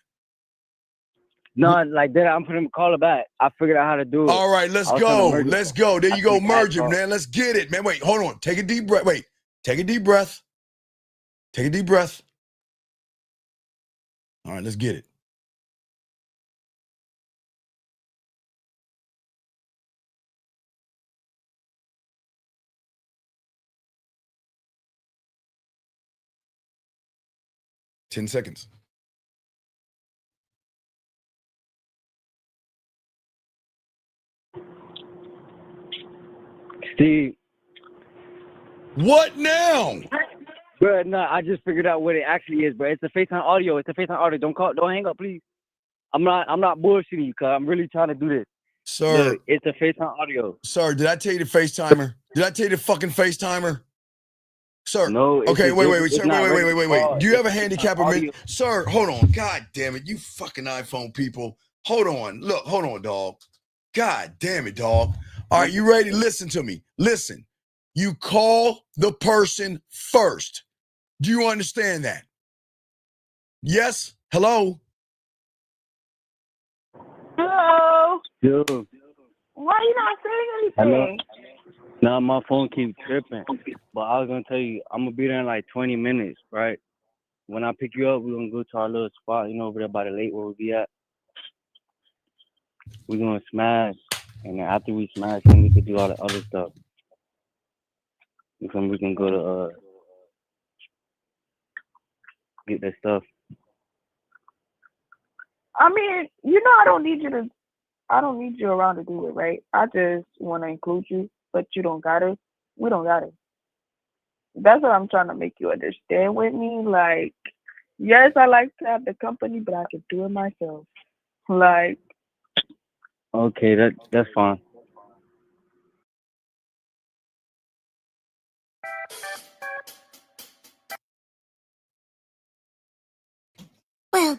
No, like that. I'm putting call her back. I figured out how to do it. All right, let's go. Let's go. There you go. Merge it, man. Let's get it, man. Wait, hold on. Take a deep breath. Wait, take a deep breath. Take a deep breath. All right, let's get it. Ten seconds. Steve. What now? Bro, no, I just figured out what it actually is, bro. It's a FaceTime audio. Don't hang up, please. I'm not bullshitting you, cuz I'm really trying to do this. Sir. Look, it's a FaceTime audio. Sir, did I tell you the FaceTimer? Did I tell you the fucking FaceTimer? Sir. No. Okay, wait. Sir, wait. Do you have a handicap or Sir, hold on. God damn it. You fucking iPhone people. Hold on. Look, hold on, dog. God damn it, dog. All right, you ready? Listen to me. Listen. You call the person first. Do you understand that? Yes? Hello? Hello. Yo. Why are you not saying anything? Nah, my phone keeps tripping. But I was gonna tell you, I'm gonna be there in like 20 minutes, right? When I pick you up, we're gonna go to our little spot, over there by the lake where we'll be at. We're gonna smash. And then after we smash, then we could do all the other stuff. And then we can go to get that stuff. I mean, I don't need you around to do it, right? I just want to include you, but you don't gotta. We don't gotta. That's what I'm trying to make you understand with me. Like, yes, I like to have the company, but I can do it myself. Like, Okay, that's fine. Well,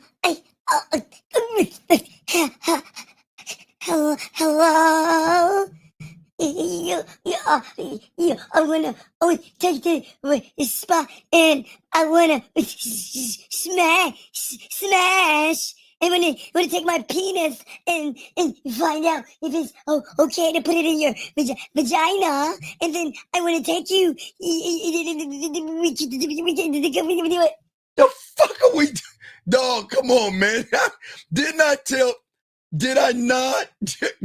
hello. I wanna take the spot and I wanna smash. And wanna take my penis and find out if it's okay to put it in your vagina. And then I wanna take you. The fuck are we? Dog, come on, man. Did I not?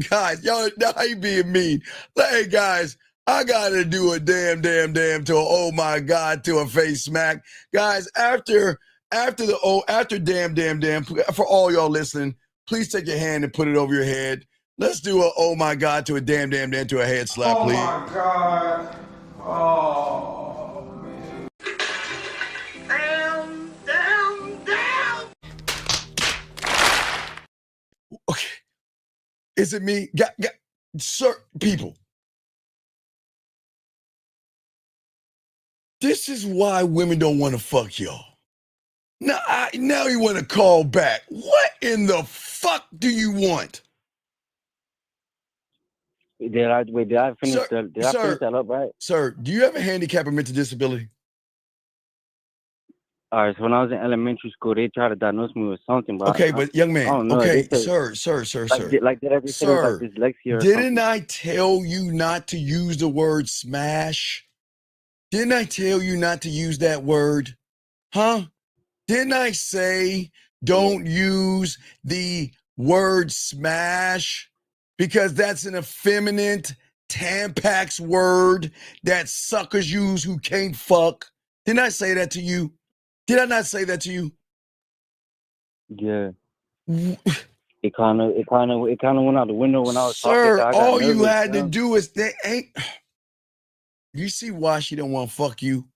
Guys, y'all, now I ain't being mean. Hey, guys, I gotta do a damn to a oh my God to a face smack. Guys, after damn, for all y'all listening, please take your hand and put it over your head. Let's do a oh my God to a damn to a head slap, please. Oh my God. Oh, man. Down. Okay. Is it me? Sir, people. This is why women don't want to fuck y'all. Now you want to call back. What in the fuck do you want? Did I finish that up right? Sir, do you have a handicap or mental disability? All right, so when I was in elementary school, they tried to diagnose me with something, but but young man, I don't know. okay, Said, sir. Like did I just say it was like dyslexia or didn't something? I tell you not to use the word smash? Didn't I tell you not to use that word? Huh? Didn't I say don't use the word smash? Because that's an effeminate Tampax word that suckers use who can't fuck. Didn't I say that to you? Did I not say that to you? Yeah. It kind of went out the window when I was talking. Sir, I got all you nervous, had to do is you see why she don't want to fuck you?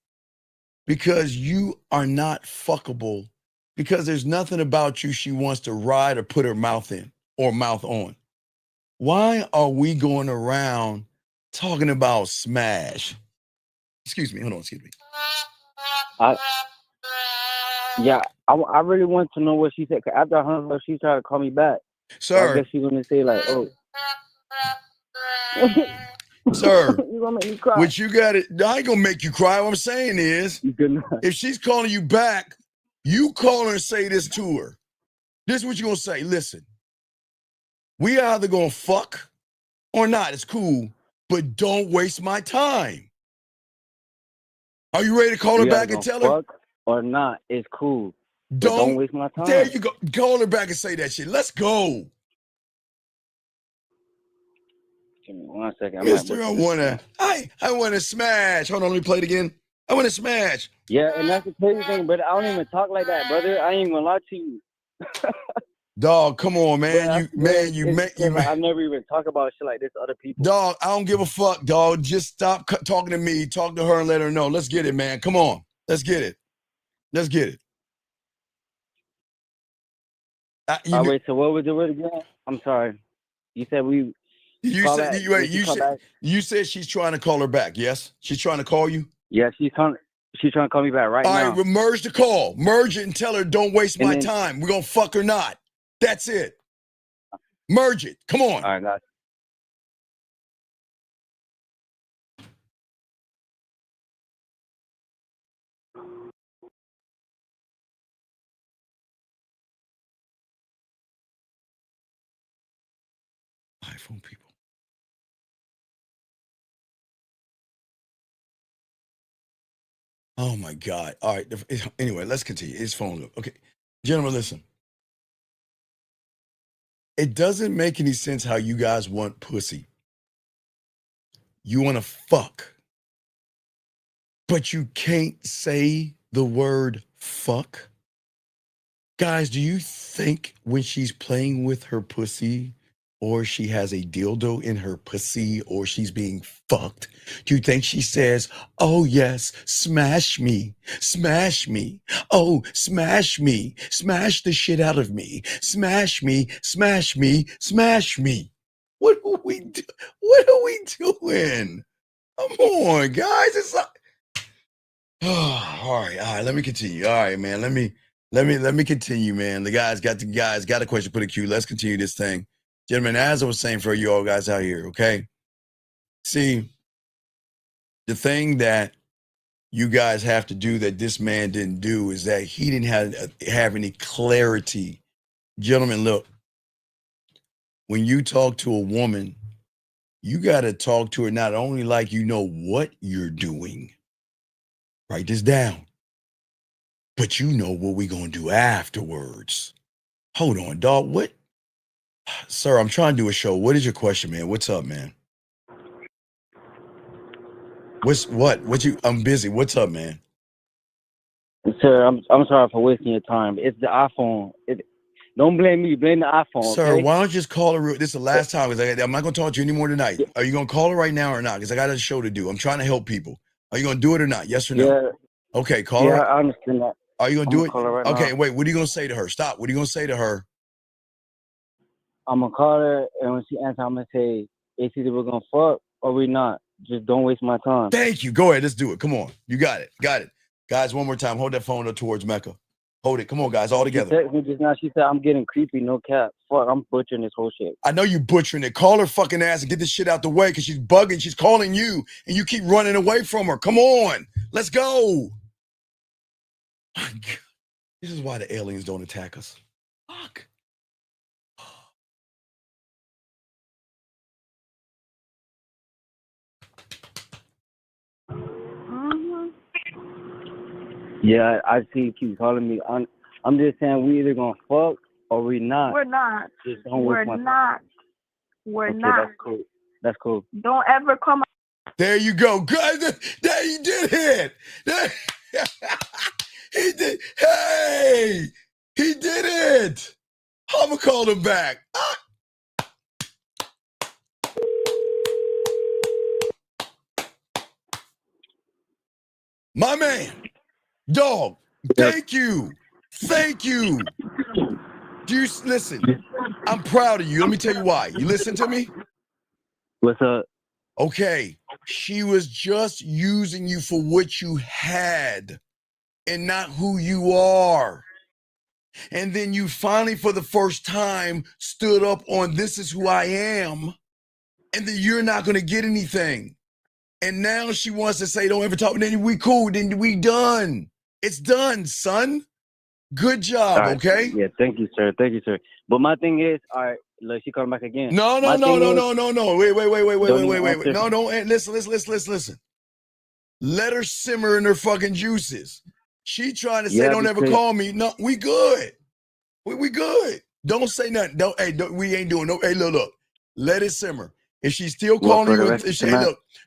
Because you are not fuckable. Because there's nothing about you she wants to ride or put her mouth in or mouth on. Why are we going around talking about smash? Excuse me, hold on, excuse me. I really want to know what she said. 'Cause after I hung up, she tried to call me back. Sir. So I guess she's gonna say like, "Oh, sir, you gonna make me cry." What you got it? I ain't gonna make you cry. What I'm saying is, if she's calling you back, you call her and say this to her. This is what you're gonna say. Listen, we either gonna fuck or not. It's cool, but don't waste my time. Are you ready to call her back and tell her? Fuck or not, it's cool. Don't waste my time. There you go. Call her back and say that shit. Let's go. Give me 1 second. Mister, I wanna smash. Hold on, let me play it again. I wanna smash. Yeah, and that's the crazy thing, brother. I don't even talk like that, brother. I ain't gonna lie to you. Dog, come on, man. I never even talk about shit like this to other people. Dog, I don't give a fuck, dog. Just stop talking to me. Talk to her and let her know. Let's get it, man. Come on. Let's get it. Let's get it. Wait, so what was the word again? I'm sorry. You said we... You said she's trying to call her back, yes? She's trying to call you? Yeah, she's trying to call me back now. All right, merge the call. Merge it and tell her don't waste my time. We're going to fuck or not. That's it. Merge it. Come on. All right, guys. iPhone people. Oh my God. All right. Anyway, let's continue. His phone. Okay. Gentlemen, listen. It doesn't make any sense how you guys want pussy. You want to fuck. But you can't say the word fuck. Guys, do you think when she's playing with her pussy or she has a dildo in her pussy or she's being fucked, do you think she says, oh yes, smash me, oh, smash me, smash the shit out of me, smash me, smash me, smash me? What are we doing? Come on, guys. It's like, all right. Let me continue. All right, man. Let me continue, man. The guys got a question. Put a cue. Let's continue this thing, gentlemen. As I was saying for you all guys out here, okay. See, the thing that you guys have to do that this man didn't do is that he didn't have any clarity, gentlemen. Look, when you talk to a woman, you got to talk to her not only like you know what you're doing. Write this down. But you know what we're going to do afterwards. Hold on, dog. What? Sir, I'm trying to do a show. What is your question, man? What's up, man? I'm busy. What's up, man? Sir, I'm sorry for wasting your time. It's the iPhone. Don't blame me. Blame the iPhone. Sir, okay? why don't you just call her? This is the last time because I'm not going to talk to you anymore tonight. Are you going to call her right now or not? Because I got a show to do. I'm trying to help people. Are you going to do it or not? Yes or no? Yeah. Okay, call her. Yeah, I understand that. Are you going to do it? Call her right Okay, now. wait. What are you going to say to her? Stop. What are you going to say to her? I'm going to call her, and when she answers, I'm going to say, it's either we're going to fuck or we're not. Just don't waste my time. Thank you. Go ahead. Let's do it. Come on. You got it. Guys, one more time. Hold that phone up towards Mecca. Hold it. Come on, guys. All together. She texted me just now. She said, I'm getting creepy. No cap. Fuck, I'm butchering this whole shit. I know you butchering it. Call her fucking ass and get this shit out the way because she's bugging. She's calling you, and you keep running away from her. Come on. Let's go. My God. This is why the aliens don't attack us. Fuck. Yeah, I see you keep calling me. I'm just saying we either going to fuck or we not. We're not. Just don't We're waste my not. time. We're Okay, not. That's cool. Don't ever come. There you go. Guys, there you did it. He did. Hey, he did it. I'm going to call him back. My man, dog, thank you. Thank you. Do you listen? I'm proud of you. Let me tell you why. You listen to me? What's up? Okay. She was just using you for what you had and not who you are. And then you finally, for the first time, stood up on this is who I am, and then you're not going to get anything. And now she wants to say, don't ever talk, then we cool, then we done. It's done, son. Good job, Right. okay? Yeah, thank you, sir. Thank you, sir. But my thing is, all right, look, she coming back again. No. Wait. No, don't. Listen. Let her simmer in her fucking juices. She trying to say, don't ever call me. No, we good. We good. Don't say nothing. We ain't doing no. Hey, look. Let it simmer. If she's still calling you,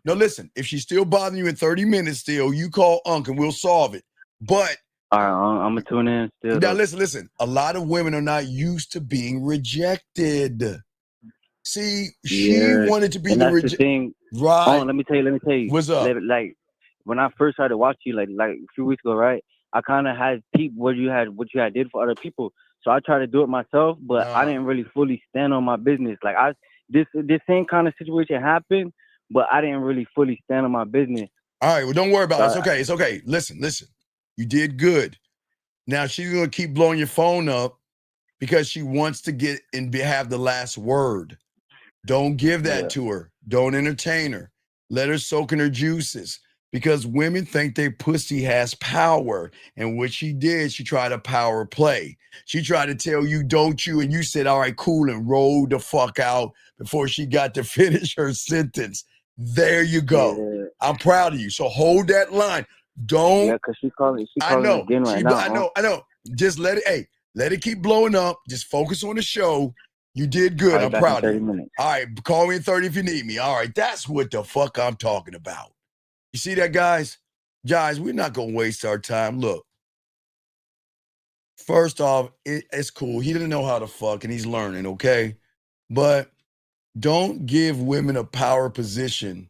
listen. If she's still bothering you in 30 minutes, still, you call Unc and we'll solve it. But all right, I'm gonna tune in still. Now listen. A lot of women are not used to being rejected. See, she wanted to be the thing. Right. Let me tell you. What's up? Like when I first started watching you, like a few weeks ago, right? I kind of had peeped what you had did for other people. So I tried to do it myself, but I didn't really fully stand on my business. Like this same kind of situation happened, but I didn't really fully stand on my business. All right, well, don't worry about it. It's okay. Listen. You did good. Now she's gonna keep blowing your phone up because she wants to get and have the last word. Don't give that to her. Don't entertain her. Let her soak in her juices. Because women think their pussy has power. And what she did, she tried to power play. She tried to tell you, don't you? And you said, all right, cool, and rolled the fuck out before she got to finish her sentence. There you go. Yeah. I'm proud of you. So hold that line. Don't. Yeah, because she calling again right now. I know. Just let it keep blowing up. Just focus on the show. You did good. I'm proud of you. Minutes. All right, call me in 30 if you need me. All right, that's what the fuck I'm talking about. You see that, guys? Guys, we're not going to waste our time. Look, First off, it's cool. He didn't know how to fuck and he's learning, okay? But don't give women a power position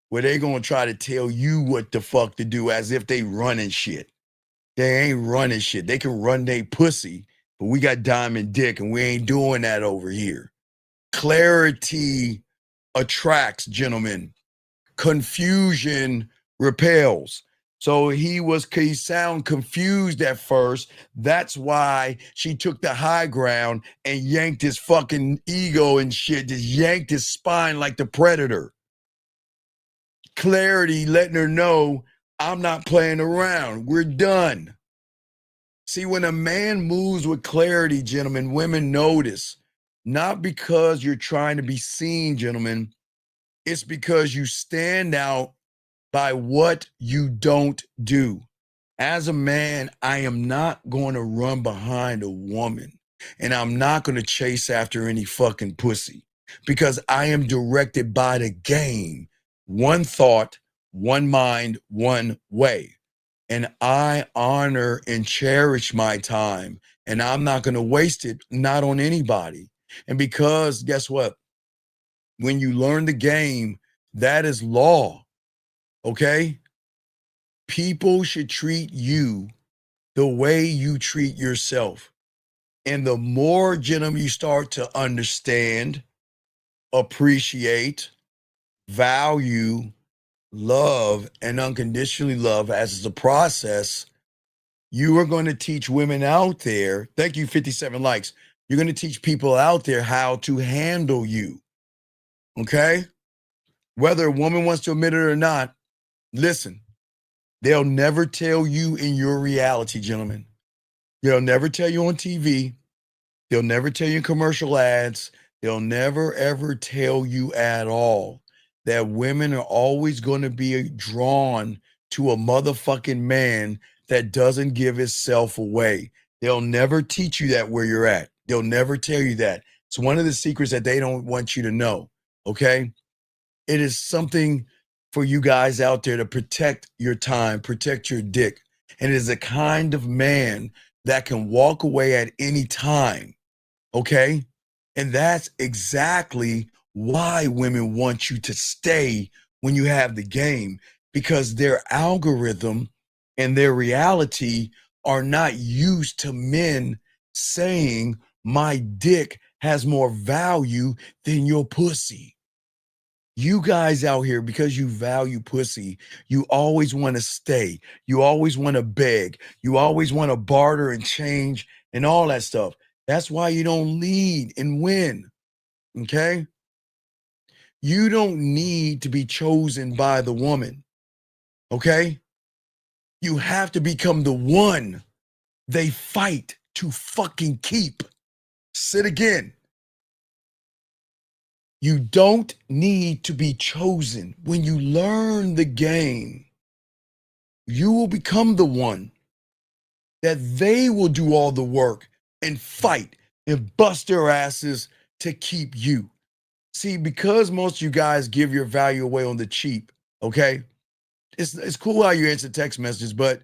where they're going to try to tell you what the fuck to do as if they running shit. They ain't running shit. They can run they pussy, but we got diamond dick and we ain't doing that over here. Clarity attracts, gentlemen. Confusion repels. So he sound confused at first. That's why she took the high ground and yanked his fucking ego and shit, just yanked his spine like the Predator. Clarity letting her know, I'm not playing around. We're done. See, when a man moves with clarity, gentlemen, women notice. Not because you're trying to be seen, gentlemen. It's because you stand out by what you don't do. As a man, I am not going to run behind a woman, and I'm not going to chase after any fucking pussy because I am directed by the game. One thought, one mind, one way. And I honor and cherish my time, and I'm not going to waste it, not on anybody. And because guess what? When you learn the game, that is law. Okay? People should treat you the way you treat yourself. And the more, gentlemen, you start to understand, appreciate, value, love, and unconditionally love as it's a process, you are going to teach women out there, thank you, 57 likes, you're going to teach people out there how to handle you. Okay? Whether a woman wants to admit it or not, listen, they'll never tell you in your reality, gentlemen. They'll never tell you on TV. They'll never tell you in commercial ads. They'll never, ever tell you at all that women are always going to be drawn to a motherfucking man that doesn't give himself away. They'll never teach you that where you're at. They'll never tell you that. It's one of the secrets that they don't want you to know, okay? It is something for you guys out there to protect your time, protect your dick. And it is a kind of man that can walk away at any time, okay? And that's exactly why women want you to stay when you have the game, because their algorithm and their reality are not used to men saying, my dick has more value than your pussy. You guys out here, because you value pussy, you always want to stay. You always want to beg. You always want to barter and change and all that stuff. That's why you don't lead and win, okay? You don't need to be chosen by the woman, okay? You have to become the one they fight to fucking keep. Sit again. You don't need to be chosen. When you learn the game, you will become the one that they will do all the work and fight and bust their asses to keep you. See, because most of you guys give your value away on the cheap, okay? It's cool how you answer text messages, but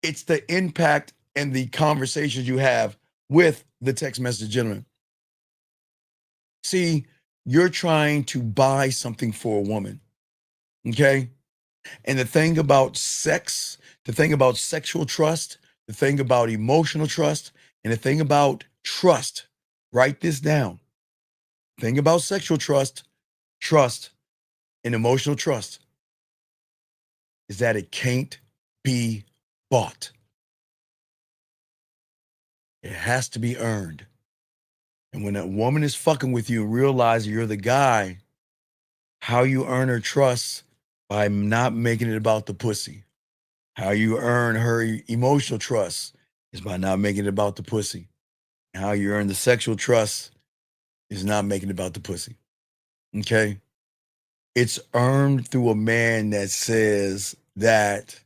it's the impact and the conversations you have with the text message gentleman. See, you're trying to buy something for a woman, okay? And the thing about sex, the thing about sexual trust, the thing about emotional trust, and the thing about trust, write this down. The thing about sexual trust, and emotional trust is that it can't be bought. It has to be earned. And when a woman is fucking with you and realize you're the guy, how you earn her trust by not making it about the pussy. How you earn her emotional trust is by not making it about the pussy. How you earn the sexual trust is not making it about the pussy. Okay? It's earned through a man that says that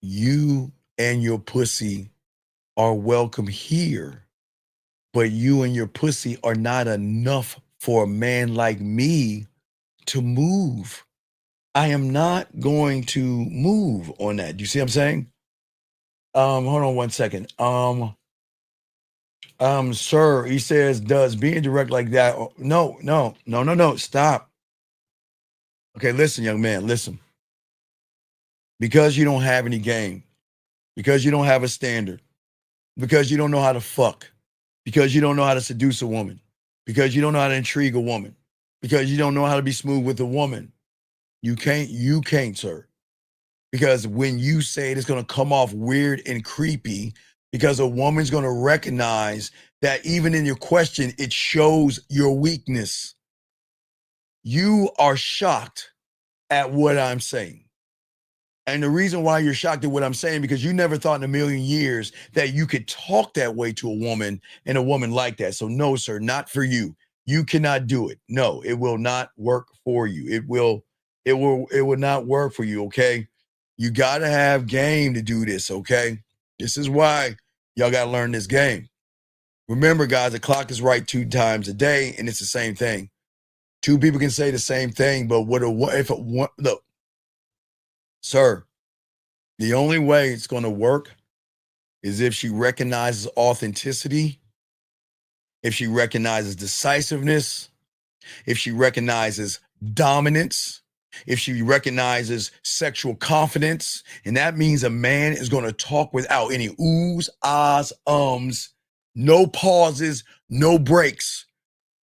you and your pussy are welcome here, but you and your pussy are not enough for a man like me to move. I am not going to move on that. Do you see what I'm saying? Hold on one second. Sir, he says, does being direct like that? No, stop. Okay, listen, young man, listen. Because you don't have any game, because you don't have a standard, because you don't know how to fuck, because you don't know how to seduce a woman, because you don't know how to intrigue a woman, because you don't know how to be smooth with a woman, you can't, sir. Because when you say it, it's going to come off weird and creepy, because a woman's going to recognize that even in your question, it shows your weakness. You are shocked at what I'm saying. And the reason why you're shocked at what I'm saying, because you never thought in a million years that you could talk that way to a woman and a woman like that. So no, sir, not for you. You cannot do it. No, it will not work for you. It will not work for you, okay? You got to have game to do this, okay? This is why y'all got to learn this game. Remember, guys, the clock is right 2 times a day, and it's the same thing. 2 people can say the same thing, but look, sir, the only way it's going to work is if she recognizes authenticity, if she recognizes decisiveness, if she recognizes dominance, if she recognizes sexual confidence. And that means a man is going to talk without any oohs, ahs, ums, no pauses, no breaks.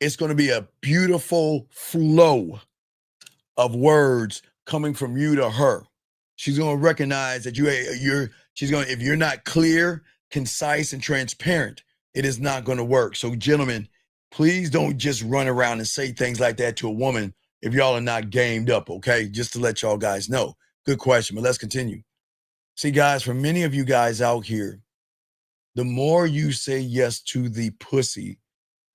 It's going to be a beautiful flow of words coming from you to her. She's going to recognize that if you're not clear, concise, and transparent, it is not going to work. So gentlemen, please don't just run around and say things like that to a woman if y'all are not gamed up, okay? Just to let y'all guys know. Good question, but let's continue. See, guys, for many of you guys out here, the more you say yes to the pussy,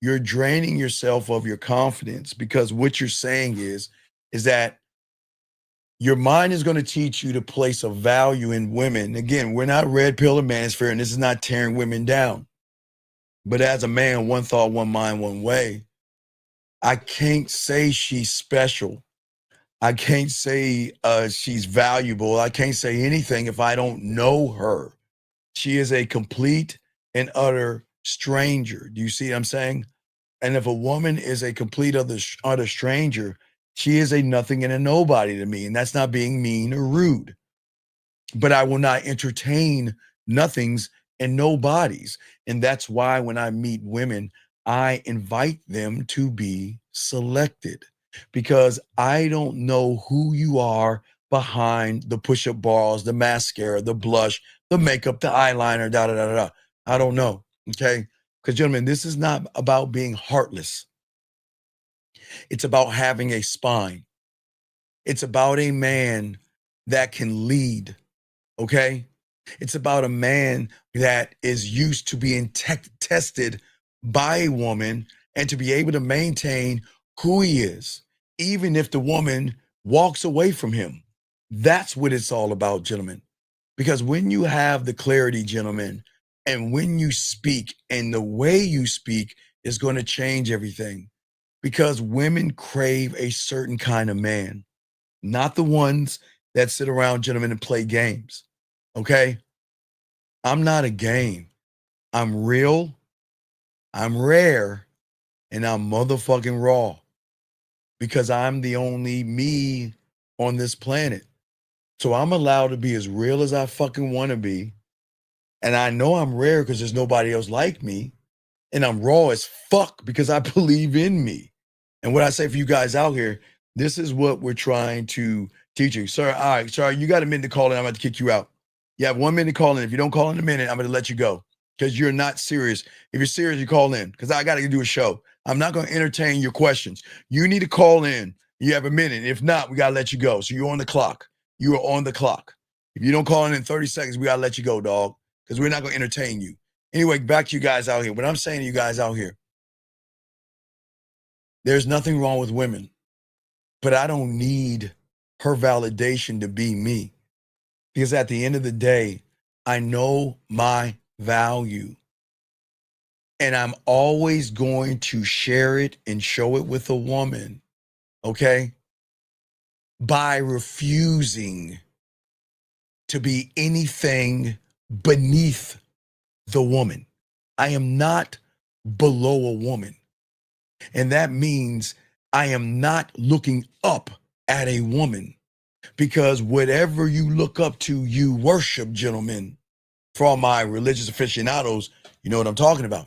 you're draining yourself of your confidence, because what you're saying is that your mind is going to teach you to place a value in women. Again, we're not red pill or manosphere, and this is not tearing women down. But as a man, one thought, one mind, one way. I can't say she's special. I can't say she's valuable. I can't say anything if I don't know her. She is a complete and utter stranger. Do you see what I'm saying? And if a woman is a complete utter stranger, she is a nothing and a nobody to me. And that's not being mean or rude. But I will not entertain nothings and nobodies. And that's why when I meet women, I invite them to be selected, because I don't know who you are behind the push-up bars, the mascara, the blush, the makeup, the eyeliner, da-da-da-da. I don't know, okay? Because, gentlemen, this is not about being heartless. It's about having a spine. It's about a man that can lead, okay? It's about a man that is used to being tested by a woman and to be able to maintain who he is, even if the woman walks away from him. That's what it's all about, gentlemen. Because when you have the clarity, gentlemen, and when you speak, and the way you speak is going to change everything. Because women crave a certain kind of man, not the ones that sit around, gentlemen, and play games. Okay? I'm not a game. I'm real, I'm rare, and I'm motherfucking raw. Because I'm the only me on this planet. So I'm allowed to be as real as I fucking want to be. And I know I'm rare because there's nobody else like me. And I'm raw as fuck because I believe in me. And what I say for you guys out here, this is what we're trying to teach you. Sir, all right, sorry, you got a minute to call in. I'm about to kick you out. You have 1 minute to call in. If you don't call in a minute, I'm going to let you go because you're not serious. If you're serious, you call in because I got to do a show. I'm not going to entertain your questions. You need to call in. You have a minute. If not, we got to let you go. So you're on the clock. You are on the clock. If you don't call in 30 seconds, we got to let you go, dog, because we're not going to entertain you. Anyway, back to you guys out here. What I'm saying to you guys out here, there's nothing wrong with women, but I don't need her validation to be me, because at the end of the day, I know my value, and I'm always going to share it and show it with a woman, okay, by refusing to be anything beneath the woman. I am not below a woman. And that means I am not looking up at a woman, because whatever you look up to, you worship, gentlemen. For all my religious aficionados, you know what I'm talking about.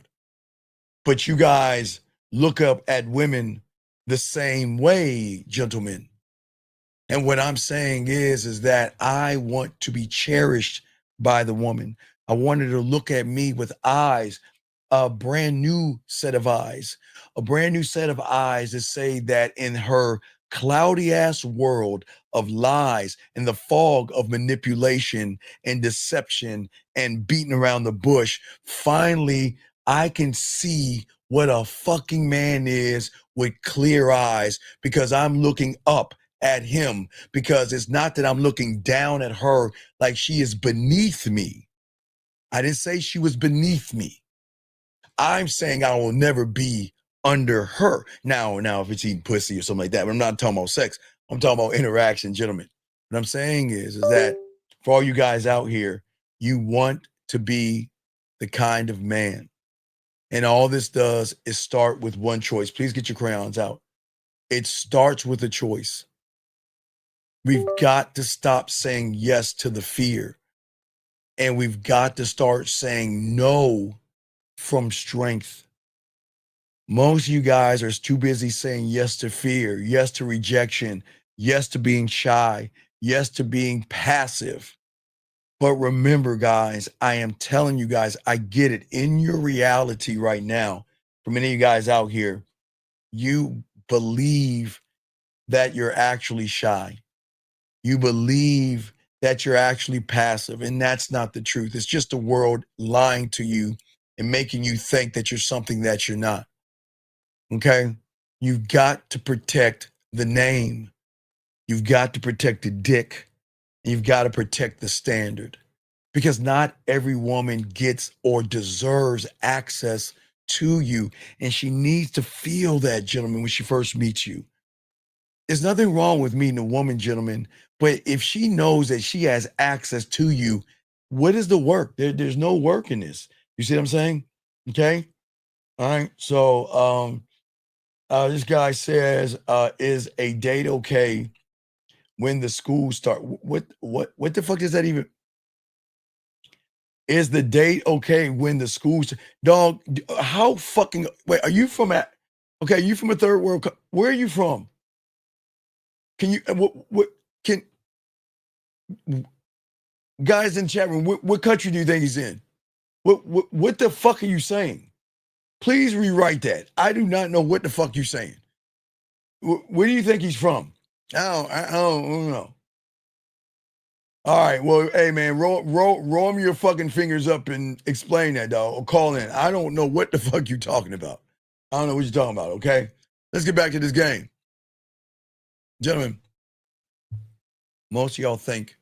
But you guys look up at women the same way, gentlemen. And what I'm saying is that I want to be cherished by the woman. I want her to look at me with eyes, a brand new set of eyes, to say that in her cloudy ass world of lies and the fog of manipulation and deception and beating around the bush, finally I can see what a fucking man is with clear eyes, because I'm looking up at him, because it's not that I'm looking down at her like she is beneath me. I didn't say she was beneath me. I'm saying I will never be under her. Now, if it's eating pussy or something like that, but I'm not talking about sex. I'm talking about interaction, gentlemen. What I'm saying is that for all you guys out here, you want to be the kind of man. And all this does is start with one choice. Please get your crayons out. It starts with a choice. We've got to stop saying yes to the fear. And we've got to start saying no from strength. Most of you guys are too busy saying yes to fear, yes to rejection, yes to being shy, yes to being passive. But remember, guys, I am telling you guys, I get it. In your reality right now, for many of you guys out here, you believe that you're actually shy. You believe that you're actually passive, and that's not the truth. It's just the world lying to you and making you think that you're something that you're not. Okay? You've got to protect the name. You've got to protect the dick. And you've got to protect the standard. Because not every woman gets or deserves access to you. And she needs to feel that, gentlemen, when she first meets you. There's nothing wrong with meeting a woman, gentlemen, but if she knows that she has access to you, what is the work? There's no work in this. You see what I'm saying? Okay? All right. So this guy says, is a date okay when the school start? What the fuck is that even? Is the date okay when the schools? Dog, how fucking, wait, are you from okay, you from a third world, where are you from? Can you, can, guys in the chat room, what country do you think he's in? What the fuck are you saying? Please rewrite that. I do not know what the fuck you're saying. Where do you think he's from? I don't know. All right, well, hey man, roll me your fucking fingers up and explain that, dog, or call in. I don't know what the fuck you're talking about. I don't know what you're talking about, okay? Let's get back to this game. Gentlemen, most of y'all think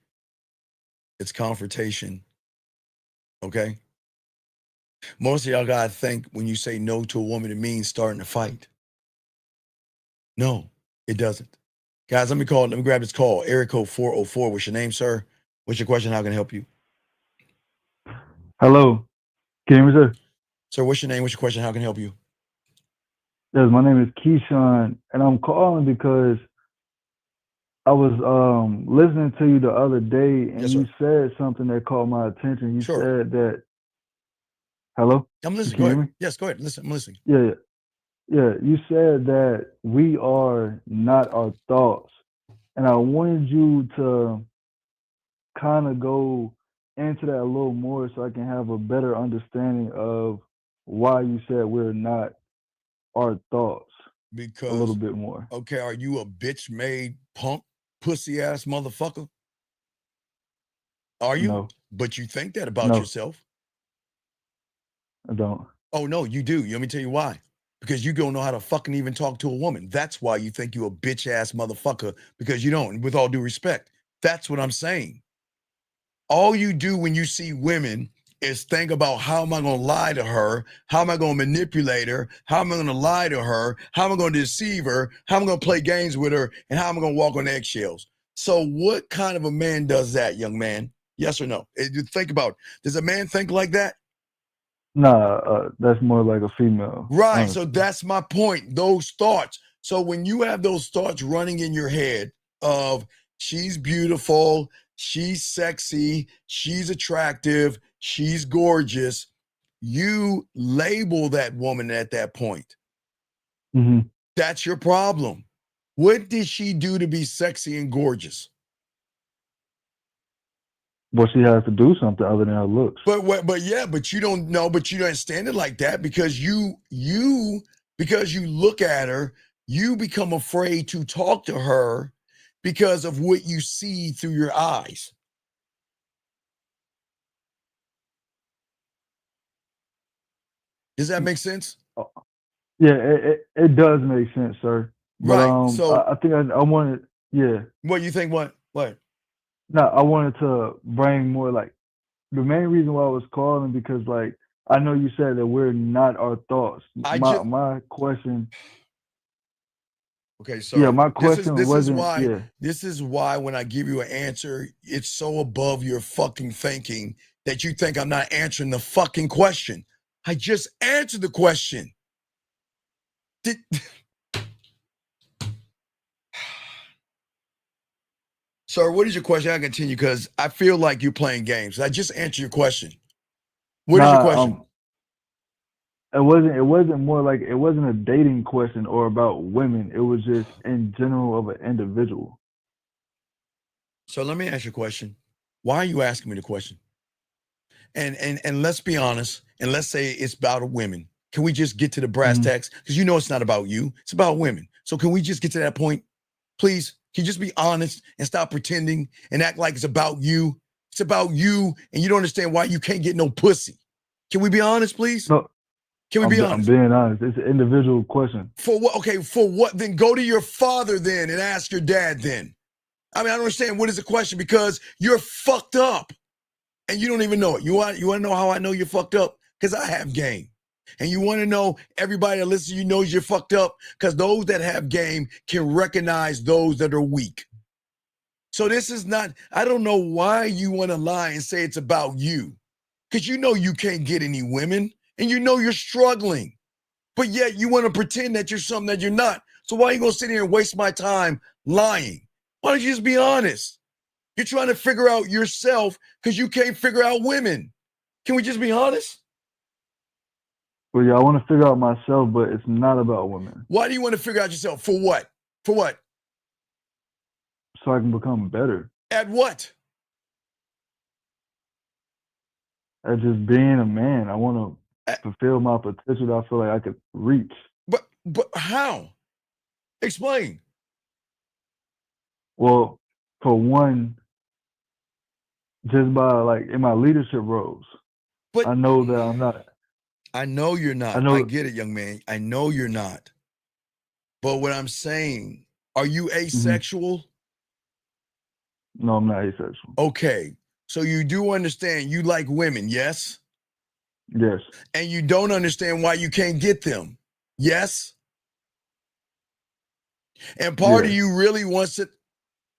it's confrontation, okay? Most of y'all gotta think when you say no to a woman, it means starting a fight. No, it doesn't. Guys, let me grab this call. Area code 404. What's your name, sir? What's your question? How can I help you? Hello. Can you hear me, sir? Sir, what's your name? What's your question? How can I help you? Yes, my name is Keyshawn, and I'm calling because I was listening to you the other day, and you said something that caught my attention. You said that. Hello? I'm listening. Can you Go hear ahead. me? Yes, go ahead. Listen, I'm listening. Yeah. You said that we are not our thoughts, and I wanted you to kind of go into that a little more so I can have a better understanding of why you said we're not our thoughts. Because a little bit more. Okay, are you a bitch made punk pussy ass motherfucker? Are you? No. But you think that about yourself? I don't. Oh no, you do. Let me tell you why. Because you don't know how to fucking even talk to a woman. That's why you think you a bitch ass motherfucker, because you don't, with all due respect. That's what I'm saying. All you do when you see women is think about, how am I going to lie to her? How am I going to manipulate her? How am I going to lie to her? How am I going to deceive her? How am I going to play games with her? And how am I going to walk on eggshells? So what kind of a man does that, young man? Yes or no? You think about it. Does a man think like that? Nah, that's more like a female. Right. Honestly. So that's my point. Those thoughts. So when you have those thoughts running in your head of she's beautiful, she's sexy, she's attractive, she's gorgeous, you label that woman at that point. Mm-hmm. That's your problem. What did she do to be sexy and gorgeous? Well, she has to do something other than her looks. But you don't know, but you don't understand it like that because because you look at her, you become afraid to talk to her because of what you see through your eyes. Does that make sense? Yeah, it does make sense, sir. But Right. So I think I wanted, yeah. What you think? What? No, I wanted to bring more like the main reason why I was calling because like I know you said that we're not our thoughts. My question. Okay, so yeah, my question wasn't. This is why when I give you an answer, it's so above your fucking thinking that you think I'm not answering the fucking question. I just answered the question. Sir, what is your question? I continue because I feel like you're playing games. I just answered your question. What is your question? It wasn't more like it wasn't a dating question or about women. It was just in general of an individual. So let me ask you a question. Why are you asking me the question? And let's be honest, and let's say it's about women. Can we just get to the brass tacks? Because you know it's not about you, it's about women. So can we just get to that point? Please, can you just be honest and stop pretending and act like it's about you? It's about you, and you don't understand why you can't get no pussy. Can we be honest, please? No, can we be honest? I'm being honest. It's an individual question. For what? Okay, for what? Then go to your father then and ask your dad then. I mean, I don't understand. What is the question? Because you're fucked up and you don't even know it. You want to know how I know you're fucked up? Because I have game. And you want to know everybody that listens to you knows you're fucked up? Because those that have game can recognize those that are weak. So this is not, I don't know why you want to lie and say it's about you. Because you know you can't get any women and you know you're struggling. But yet you want to pretend that you're something that you're not. So why are you going to sit here and waste my time lying? Why don't you just be honest? You're trying to figure out yourself because you can't figure out women. Can we just be honest? Well, yeah, I want to figure out myself, but it's not about women. Why do you want to figure out yourself? For what? For what? So I can become better. At what? At just being a man. I want to fulfill my potential that I feel like I could reach. But how? Explain. Well, for one, just by like in my leadership roles. But I know that I'm not. I know you're not. I get it, young man. I know you're not. But what I'm saying, are you asexual? No, I'm not asexual. Okay. So you do understand you like women, yes? Yes. And you don't understand why you can't get them, yes? And part of you really wants to,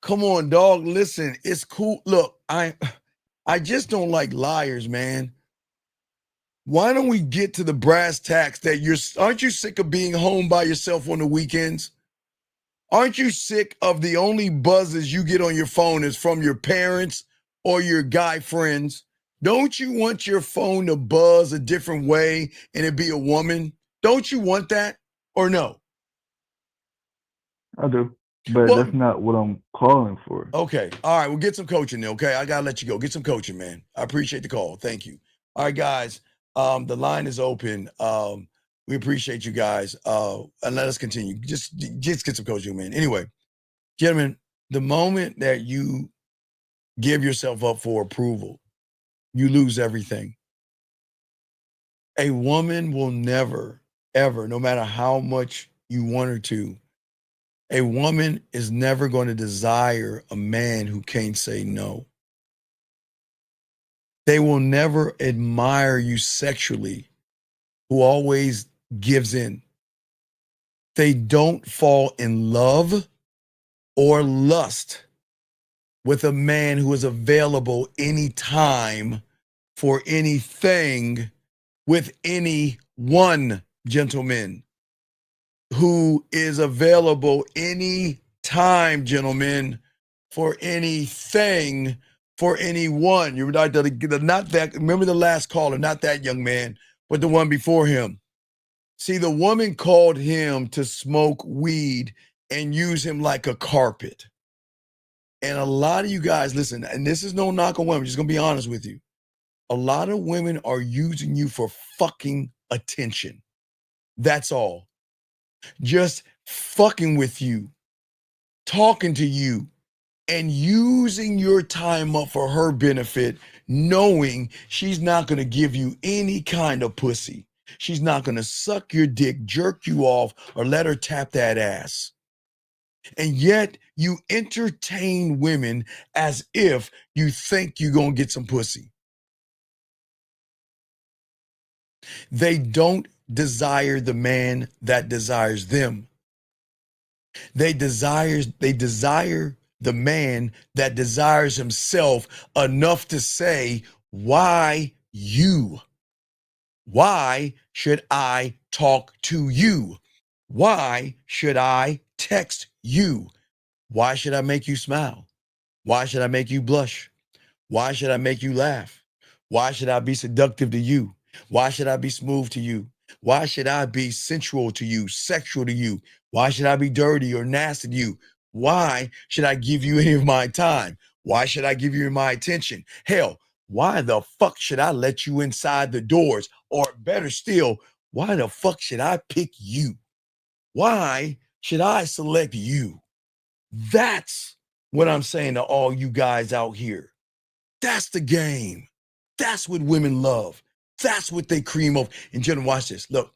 come on, dog, listen, it's cool. Look, I just don't like liars, man. Why don't we get to the brass tacks that aren't you sick of being home by yourself on the weekends? Aren't you sick of the only buzzes you get on your phone is from your parents or your guy friends? Don't you want your phone to buzz a different way and it be a woman? Don't you want that or no? I do, but that's not what I'm calling for. Okay. All right. Well, get some coaching then, okay? I got to let you go. Get some coaching, man. I appreciate the call. Thank you. All right, guys. The line is open. We appreciate you guys. And let us continue. Just get some coaching, man. Anyway, gentlemen, the moment that you give yourself up for approval, you lose everything. A woman will never, ever, no matter how much you want her to, a woman is never going to desire a man who can't say no. They will never admire you sexually, who always gives in. They don't fall in love or lust with a man who is available anytime for anything with any one gentleman who is available any time, gentlemen, for anything, for anyone. You're not that. Remember the last caller, not that young man, but the one before him. See, the woman called him to smoke weed and use him like a carpet. And a lot of you guys, listen, and this is no knock on women, I'm just gonna be honest with you. A lot of women are using you for fucking attention. That's all. Just fucking with you, talking to you, and using your time up for her benefit, knowing she's not gonna give you any kind of pussy. She's not gonna suck your dick, jerk you off, or let her tap that ass. And yet you entertain women as if you think you're gonna get some pussy. They don't desire the man that desires them. They desire the man that desires himself enough to say, why you? Why should I talk to you? Why should I text you? Why should I make you smile? Why should I make you blush? Why should I make you laugh? Why should I be seductive to you? Why should I be smooth to you? Why should I be sensual to you, sexual to you? Why should I be dirty or nasty to you? Why should I give you any of my time? Why should I give you my attention? Hell, why the fuck should I let you inside the doors? Or better still, why the fuck should I pick you? Why should I select you? That's what I'm saying to all you guys out here. That's the game. That's what women love. That's what they cream of. And gentlemen, watch this. Look,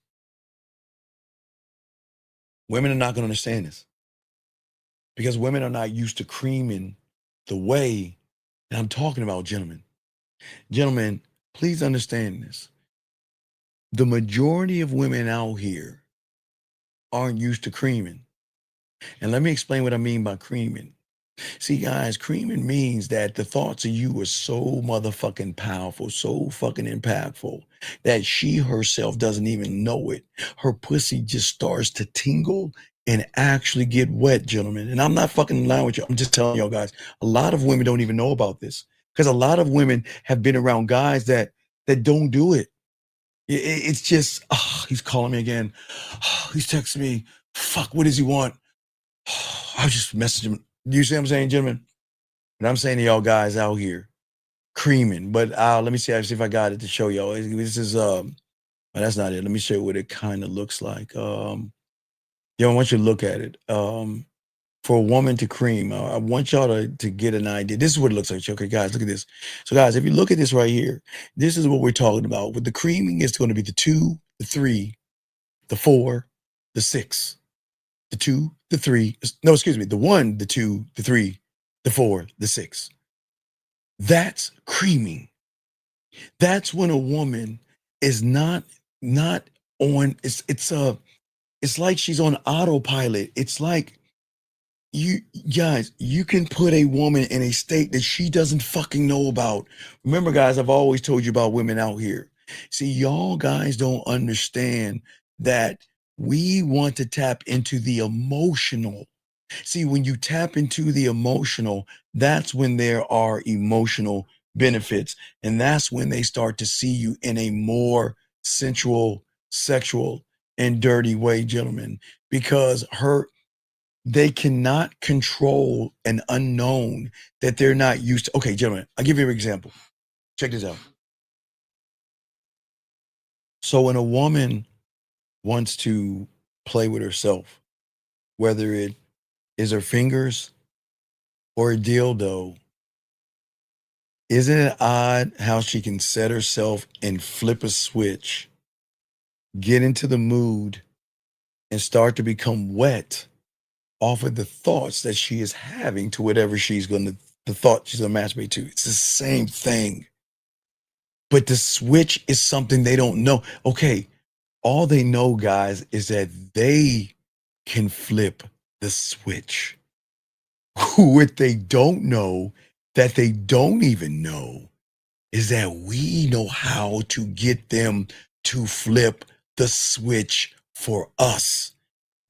women are not going to understand this because women are not used to creaming the way that I'm talking about, gentlemen. Gentlemen, please understand this. The majority of women out here aren't used to creaming. And let me explain what I mean by creaming. See, guys, creaming means that the thoughts of you are so motherfucking powerful, so fucking impactful, that she herself doesn't even know it. Her pussy just starts to tingle and actually get wet, gentlemen. And I'm not fucking lying with you. I'm just telling y'all guys, a lot of women don't even know about this because a lot of women have been around guys that don't do it. It's just, he's calling me again. He's texting me. Fuck, what does he want? I'll just message him. You see what I'm saying, gentlemen? And I'm saying to y'all guys out here, creaming. But let me see if I got it to show y'all. This is that's not it. Let me show you what it kind of looks like. I want you to look at it. For a woman to cream, I want y'all to get an idea. This is what it looks like. Okay, guys, look at this. So, guys, if you look at this right here, this is what we're talking about. With the creaming, it's going to be the 2, the 3, the 4, the 6. The 2, the 3, no, excuse me, the 1, the 2, the 3, the 4, the 6. That's creaming. That's when a woman is not on, it's like she's on autopilot. It's like you guys, you can put a woman in a state that she doesn't fucking know about. Remember, guys, I've always told you about women out here. See, y'all guys don't understand that we want to tap into the emotional. See, when you tap into the emotional, that's when there are emotional benefits. And that's when they start to see you in a more sensual, sexual, and dirty way, gentlemen, because they cannot control an unknown that they're not used to. Okay, gentlemen, I'll give you an example. Check this out. So when a woman wants to play with herself, whether it is her fingers or a dildo, isn't it odd how she can set herself and flip a switch, get into the mood, and start to become wet off of the thoughts that she is having to whatever the thought she's going to masturbate to? It's the same thing. But the switch is something they don't know. Okay, all they know, guys, is that they can flip the switch. What they don't know, that they don't even know, is that we know how to get them to flip the switch for us.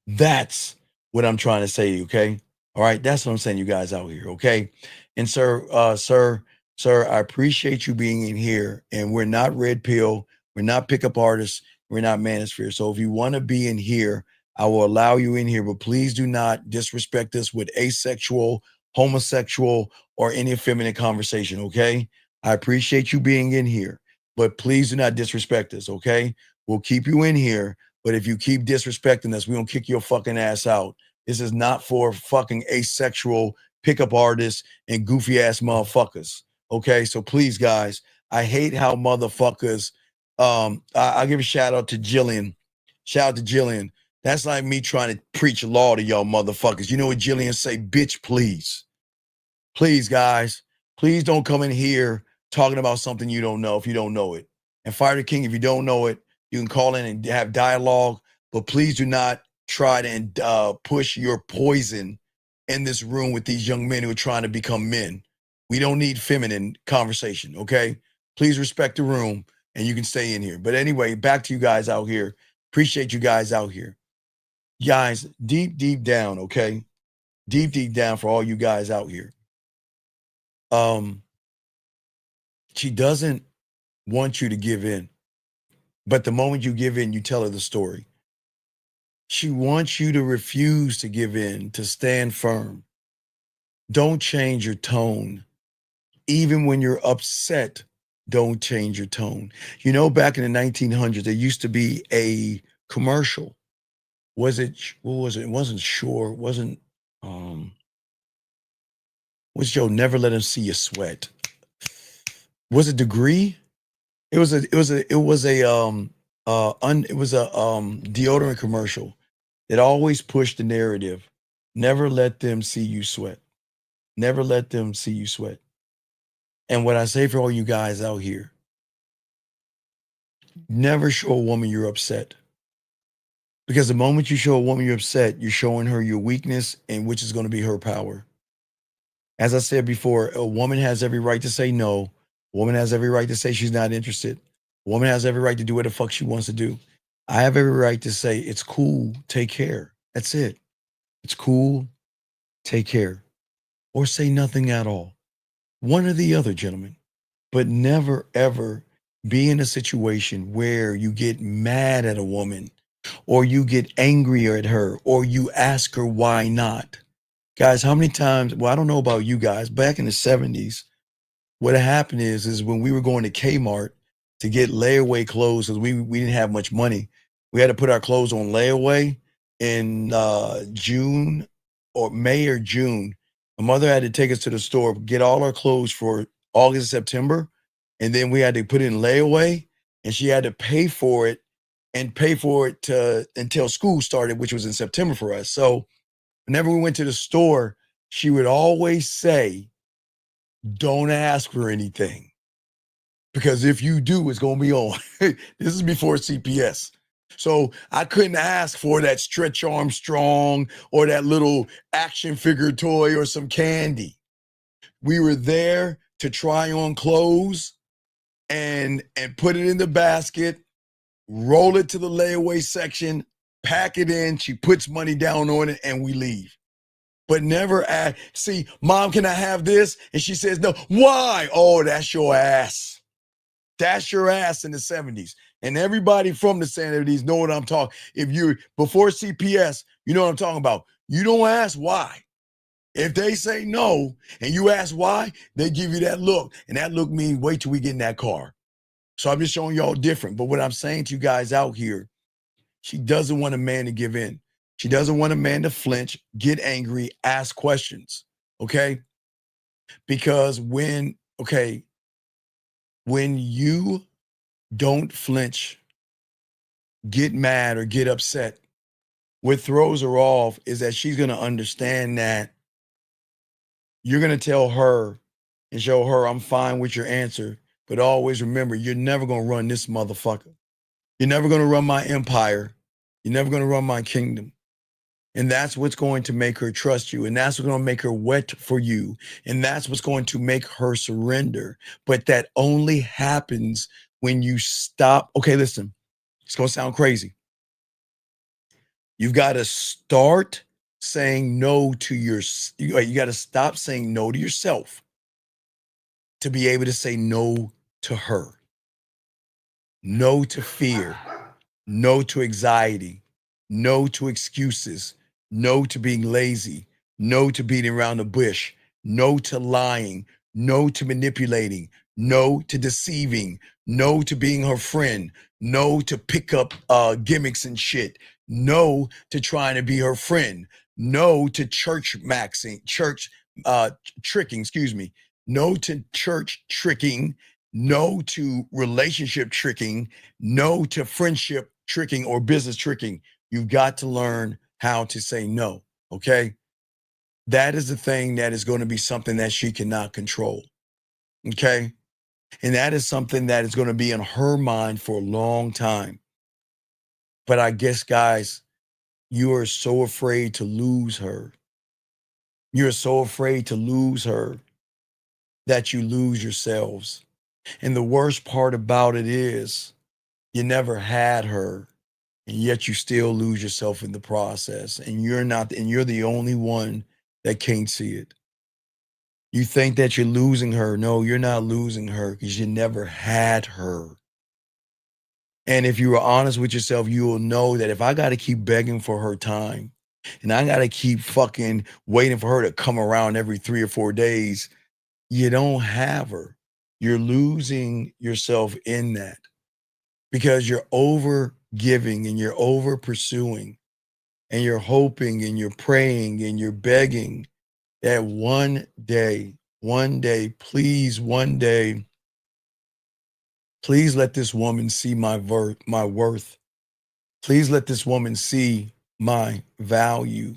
That's what I'm trying to say, okay? All right, that's what I'm saying, you guys out here, okay? And sir, I appreciate you being in here. And we're not red pill, we're not pickup artists, we're not manosphere. So if you want to be in here, I will allow you in here, but please do not disrespect us with asexual, homosexual, or any effeminate conversation, okay? I appreciate you being in here, but please do not disrespect us, okay? We'll keep you in here, but if you keep disrespecting us, we're gonna kick your fucking ass out. This is not for fucking asexual pickup artists and goofy ass motherfuckers. Okay, so please, guys, I hate how motherfuckers. I give a shout out to Jillian. Shout out to Jillian. That's like me trying to preach law to y'all motherfuckers. You know what Jillian say? Bitch, please. Please, guys, please don't come in here talking about something you don't know if you don't know it. And Fire the King, if you don't know it, you can call in and have dialogue, but please do not try to push your poison in this room with these young men who are trying to become men. We don't need feminine conversation, okay? Please respect the room and you can stay in here. But anyway, back to you guys out here. Appreciate you guys out here. Guys, deep down, okay? Deep down for all you guys out here. She doesn't want you to give in. But the moment you give in, you tell her the story. She wants you to refuse to give in, to stand firm. Don't change your tone. Even when you're upset, don't change your tone. You know, back in the 1900s, there used to be a commercial. What was it? It wasn't Sure. It wasn't, what's Joe? Never let him see you sweat. Was it Degree? It was a deodorant commercial that always pushed the narrative. Never let them see you sweat. Never let them see you sweat. And what I say for all you guys out here, never show a woman you're upset. Because the moment you show a woman you're upset, you're showing her your weakness, and which is going to be her power. As I said before, a woman has every right to say no. A woman has every right to say she's not interested. A woman has every right to do what the fuck she wants to do. I have every right to say, it's cool, take care. That's it. It's cool, take care. Or say nothing at all. One or the other, gentlemen. But never, ever be in a situation where you get mad at a woman, or you get angry at her, or you ask her why not. Guys, how many times, well, I don't know about you guys, back in the 70s, what happened is when we were going to Kmart to get layaway clothes, because we didn't have much money, we had to put our clothes on layaway in June or May or June. My mother had to take us to the store, get all our clothes for August, September, and then we had to put it in layaway, and she had to pay for it until school started, which was in September for us. So whenever we went to the store, she would always say, don't ask for anything, because if you do, it's going to be on. This is before CPS. So I couldn't ask for that Stretch Armstrong or that little action figure toy or some candy. We were there to try on clothes and put it in the basket, roll it to the layaway section, pack it in. She puts money down on it and we leave. But never ask, see, Mom, can I have this? And she says, no. Why? Oh, that's your ass. That's your ass in the 70s. And everybody from the 70s know what I'm talking. If you're before CPS, you know what I'm talking about. You don't ask why. If they say no and you ask why, they give you that look. And that look means wait till we get in that car. So I'm just showing y'all different. But what I'm saying to you guys out here, she doesn't want a man to give in. She doesn't want a man to flinch, get angry, ask questions. Okay? Because when you don't flinch, get mad or get upset, what throws her off is that she's going to understand that you're going to tell her and show her, I'm fine with your answer, but always remember, you're never going to run this motherfucker. You're never going to run my empire. You're never going to run my kingdom. And that's what's going to make her trust you. And that's what's going to make her wet for you. And that's what's going to make her surrender. But that only happens when you stop. Okay, listen, It's going to sound crazy. You've got to start saying no to you got to stop saying no to yourself to be able to say no to her. No to fear. No to anxiety. No to excuses. No to being lazy. No to beating around the bush. No to lying. No to manipulating. No to deceiving. No to being her friend. No to pick up gimmicks and shit. No to trying to be her friend. No to tricking, excuse me. No to church tricking. No to relationship tricking. No to friendship tricking or business tricking. You've got to learn how to say no, okay? That is the thing that is going to be something that she cannot control, okay? And that is something that is going to be in her mind for a long time. But I guess, guys, you are so afraid to lose her. You're so afraid to lose her that you lose yourselves. And the worst part about it is you never had her, and yet you still lose yourself in the process. And you're the only one that can't see it. You think that you're losing her. No, you're not losing her because you never had her. And if you are honest with yourself, you will know that if I got to keep begging for her time and I got to keep fucking waiting for her to come around every 3 or 4 days, you don't have her. You're losing yourself in that because you're over giving and you're over pursuing and you're hoping and you're praying and you're begging that one day, please, one day, please let this woman see my worth. Please let this woman see my value.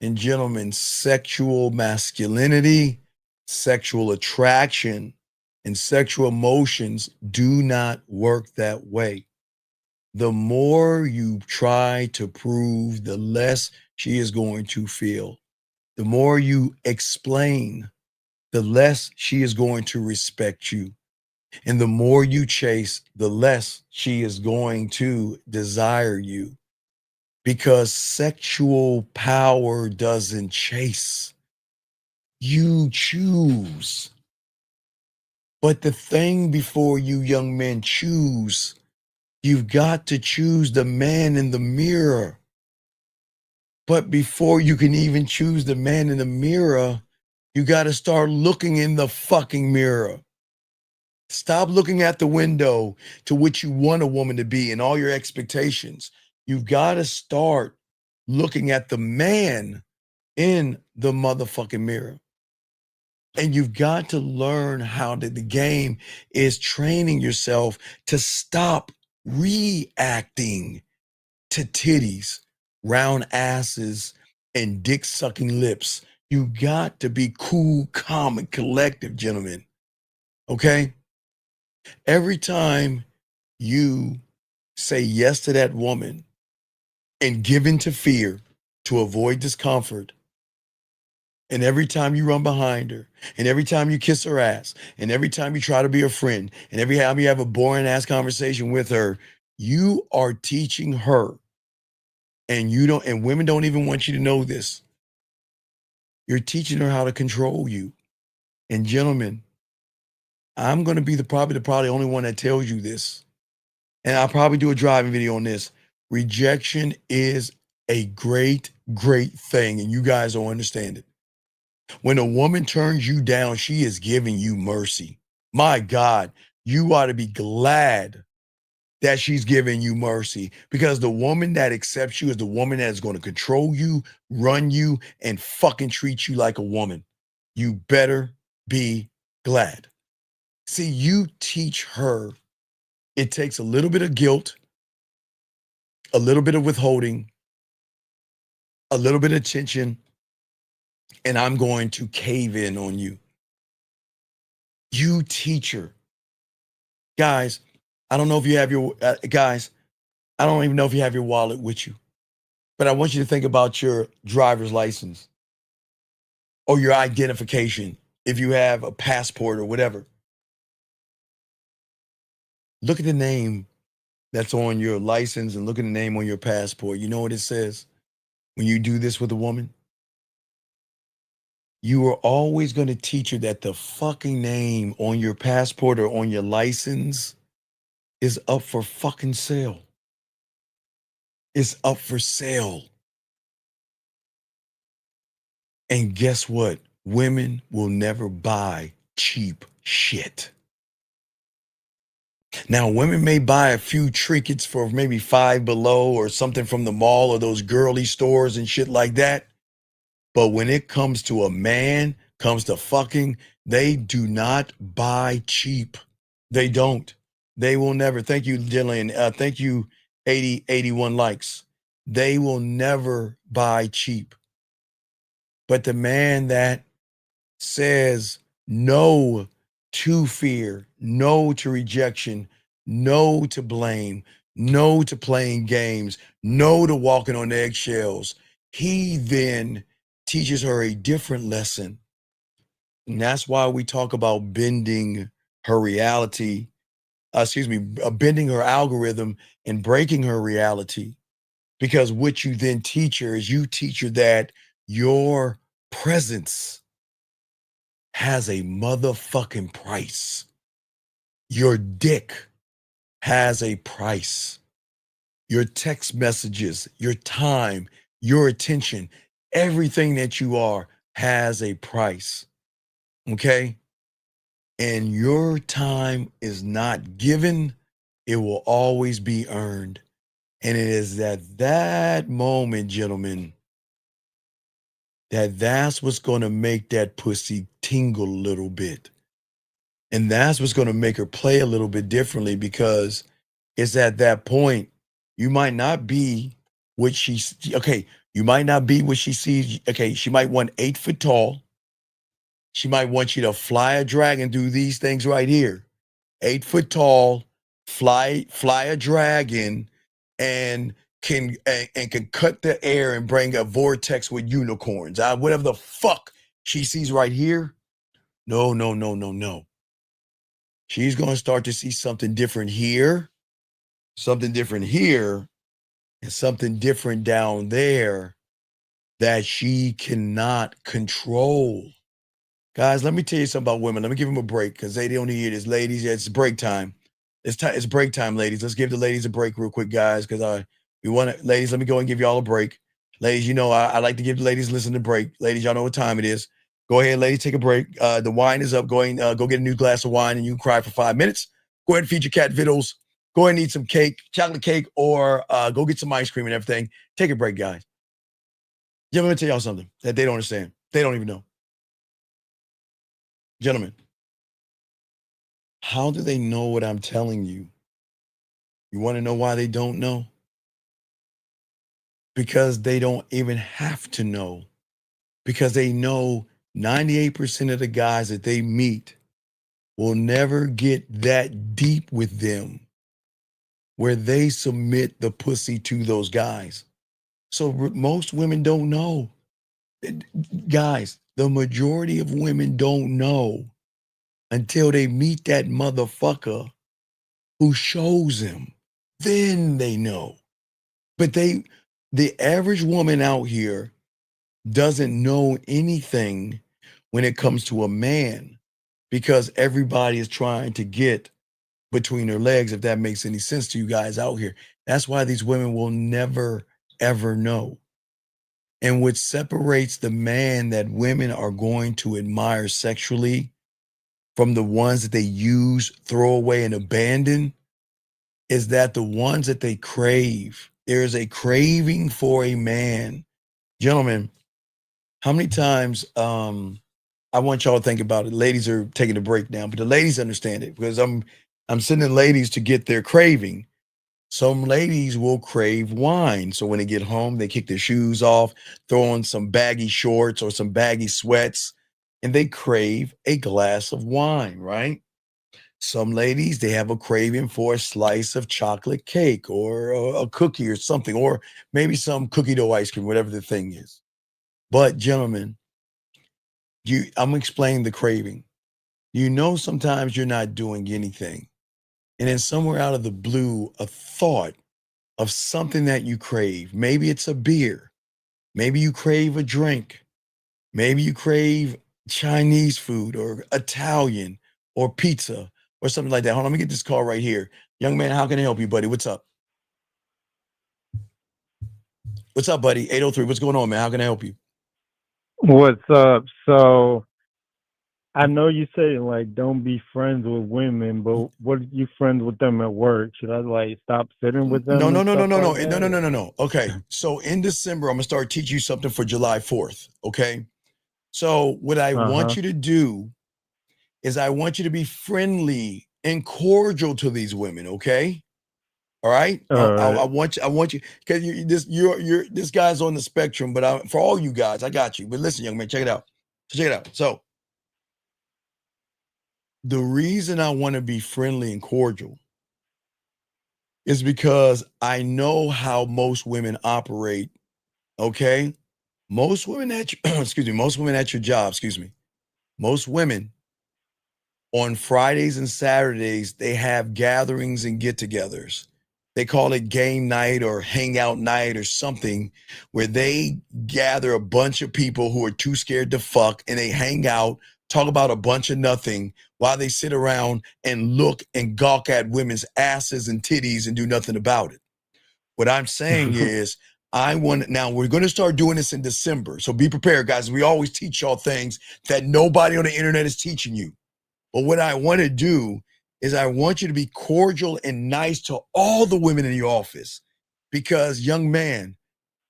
And gentlemen, sexual masculinity, sexual attraction, and sexual emotions do not work that way. The more you try to prove, the less she is going to feel. The more you explain, the less she is going to respect you. And the more you chase, the less she is going to desire you. Because sexual power doesn't chase. You choose. But the thing before you young men choose, you've got to choose the man in the mirror. But before you can even choose the man in the mirror, you got to start looking in the fucking mirror. Stop looking at the window to which you want a woman to be and all your expectations. You've got to start looking at the man in the motherfucking mirror. And you've got to learn how the game is training yourself to stop reacting to titties, round asses, and dick-sucking lips. You got to be cool, calm, and collective, gentlemen. Okay? Every time you say yes to that woman and give in to fear to avoid discomfort, and every time you run behind her, and every time you kiss her ass, and every time you try to be a friend, and every time you have a boring ass conversation with her, you are teaching her. And women don't even want you to know this. You're teaching her how to control you. And gentlemen, I'm going to be probably the only one that tells you this. And I'll probably do a driving video on this. Rejection is a great, great thing. And you guys don't understand it. When a woman turns you down, she is giving you mercy. My God, you ought to be glad that she's giving you mercy, because the woman that accepts you is the woman that is going to control you, run you, and fucking treat you like a woman. You better be glad. See, you teach her. It takes a little bit of guilt, a little bit of withholding, a little bit of tension, and I'm going to cave in on you. You teach her. Guys, I don't know if you have your, guys, I don't even know if you have your wallet with you, but I want you to think about your driver's license or your identification, if you have a passport or whatever. Look at the name that's on your license and look at the name on your passport. You know what it says when you do this with a woman? You are always going to teach her that the fucking name on your passport or on your license is up for fucking sale. It's up for sale. And guess what? Women will never buy cheap shit. Now, women may buy a few trinkets for maybe $5 below or something from the mall or those girly stores and shit like that. But when it comes to a man, comes to fucking, they do not buy cheap. They don't. They will never. Thank you, Jillian. Thank you, 81 likes. They will never buy cheap. But the man that says no to fear, no to rejection, no to blame, no to playing games, no to walking on eggshells, he then teaches her a different lesson. And that's why we talk about bending her reality, bending her algorithm and breaking her reality. Because what you then teach her is you teach her that your presence has a motherfucking price. Your dick has a price. Your text messages, your time, your attention, everything that you are has a price. Okay? And your time is not given, it will always be earned. And it is at that moment, gentlemen, that's what's going to make that pussy tingle a little bit. And that's what's going to make her play a little bit differently, because it's at that point, you might not be what you might not be what she sees. Okay, she might want 8 foot tall. She might want you to fly a dragon, do these things right here. 8 foot tall, fly a dragon, and can cut the air and bring a vortex with unicorns. Whatever the fuck she sees right here. No. She's going to start to see something different here, and something different down there that she cannot control. Guys, let me tell you something about women. Let me give them a break, because they don't hear this. Ladies, it's break time. It's break time, ladies. Let's give the ladies a break real quick, guys, because ladies, let me go and give y'all a break. Ladies, you know, I like to give the ladies listen to break. Ladies, y'all know what time it is. Go ahead, ladies, take a break. The wine is up. Go get a new glass of wine, and you can cry for 5 minutes. Go ahead and feed your cat vittles. Go ahead and eat some cake, chocolate cake, or go get some ice cream and everything. Take a break, guys. Yeah, let me tell y'all something that they don't understand. They don't even know. Gentlemen, how do they know what I'm telling you? You want to know why they don't know? Because they don't even have to know. Because they know 98% of the guys that they meet will never get that deep with them where they submit the pussy to those guys. So most women don't know. Guys, the majority of women don't know until they meet that motherfucker who shows them. Then they know. But the average woman out here doesn't know anything when it comes to a man, because everybody is trying to get between their legs, if that makes any sense to you guys out here. That's why these women will never, ever know. And what separates the man that women are going to admire sexually from the ones that they use, throw away, and abandon is that the ones that they crave, there is a craving for a man. Gentlemen, how many times, I want y'all to think about it. Ladies are taking a break now, but the ladies understand it, because I'm sending ladies to get their craving. Some ladies will crave wine. So when they get home, they kick their shoes off, throw on some baggy shorts or some baggy sweats, and they crave a glass of wine, right? Some ladies, they have a craving for a slice of chocolate cake or a cookie or something, or maybe some cookie dough ice cream, whatever the thing is. But gentlemen, I'm explaining the craving. You know, sometimes you're not doing anything and then somewhere out of the blue, a thought of something that you crave. Maybe it's a beer. Maybe you crave a drink. Maybe you crave Chinese food or Italian or pizza or something like that. Hold on, let me get this call right here. Young man, how can I help you, buddy? What's up? What's up, buddy? 803, what's going on, man? How can I help you? What's up? So I know you say like don't be friends with women, but what are you friends with them at work? Should I like stop sitting with them? No. Like No. Okay. So in December, I'm gonna start teaching you something for July 4th. Okay. So what I want you to do is I want you to be friendly and cordial to these women. Okay. All right. I want you because this guy's on the spectrum, but for all you guys, I got you. But listen, young man, check it out. So the reason I want to be friendly and cordial is because I know how most women operate. Okay. Most women at your, most women at your job, most women on Fridays and Saturdays, they have gatherings and get-togethers. They call it game night or hangout night or something, where they gather a bunch of people who are too scared to fuck and they hang out, talk about a bunch of nothing while they sit around and look and gawk at women's asses and titties and do nothing about it. What I'm saying is, now we're going to start doing this in December. So be prepared, guys. We always teach y'all things that nobody on the internet is teaching you. But what I want to do is I want you to be cordial and nice to all the women in your office, because, young man,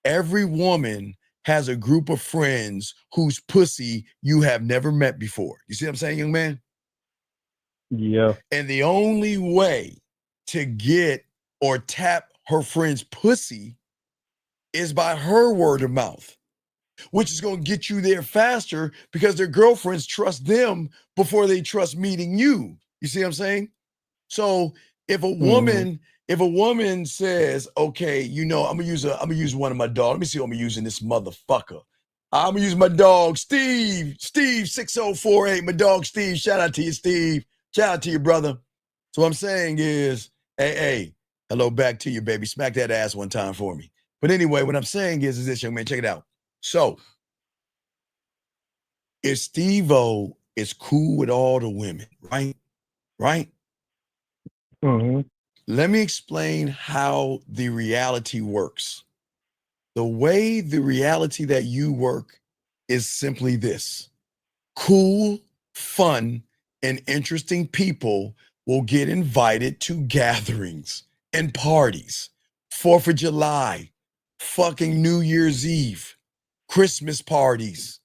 every woman has a group of friends whose pussy you have never met before. You see what I'm saying, young man? Yeah. And the only way to get or tap her friend's pussy is by her word of mouth, which is going to get you there faster because their girlfriends trust them before they trust meeting you. You see what I'm saying? So if a woman says, okay, I'm gonna use one of my dogs. Let me see who I'm using this motherfucker. I'm gonna use my dog, Steve 6048. My dog, Steve. Shout out to you, Steve. Shout out to you, brother. So what I'm saying is, hey, hello back to you, baby. Smack that ass one time for me. But anyway, what I'm saying is this, young man, check it out. So if Steve-O is cool with all the women, right? Let me explain how the reality works. The way the reality that you work is simply this: cool, fun, and interesting people will get invited to gatherings and parties, 4th of July, fucking New Year's Eve, Christmas parties,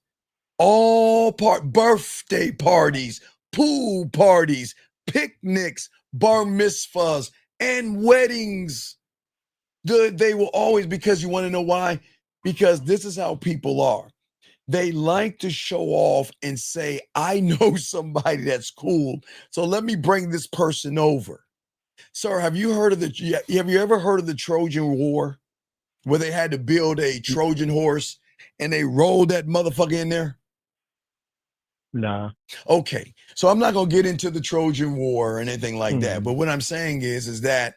birthday parties, pool parties, picnics, bar mitzvahs, and weddings. They will always, because you want to know why? Because this is how people are. They like to show off and say, I know somebody that's cool, so let me bring this person over. Sir, have you ever heard of the Trojan War, where they had to build a Trojan horse and they rolled that motherfucker in there? Nah. Okay, so I'm not gonna get into the Trojan War or anything like that, but what I'm saying is that,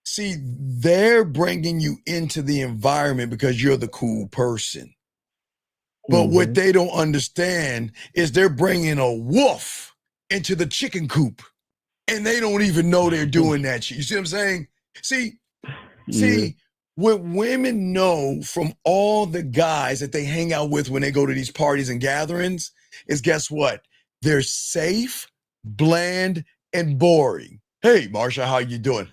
see, they're bringing you into the environment because you're the cool person. But what they don't understand is they're bringing a wolf into the chicken coop, and they don't even know they're doing that shit. You see what I'm saying? See, what women know from all the guys that they hang out with when they go to these parties and gatherings is, guess what? They're safe, bland, and boring. Hey, Marsha, how you doing?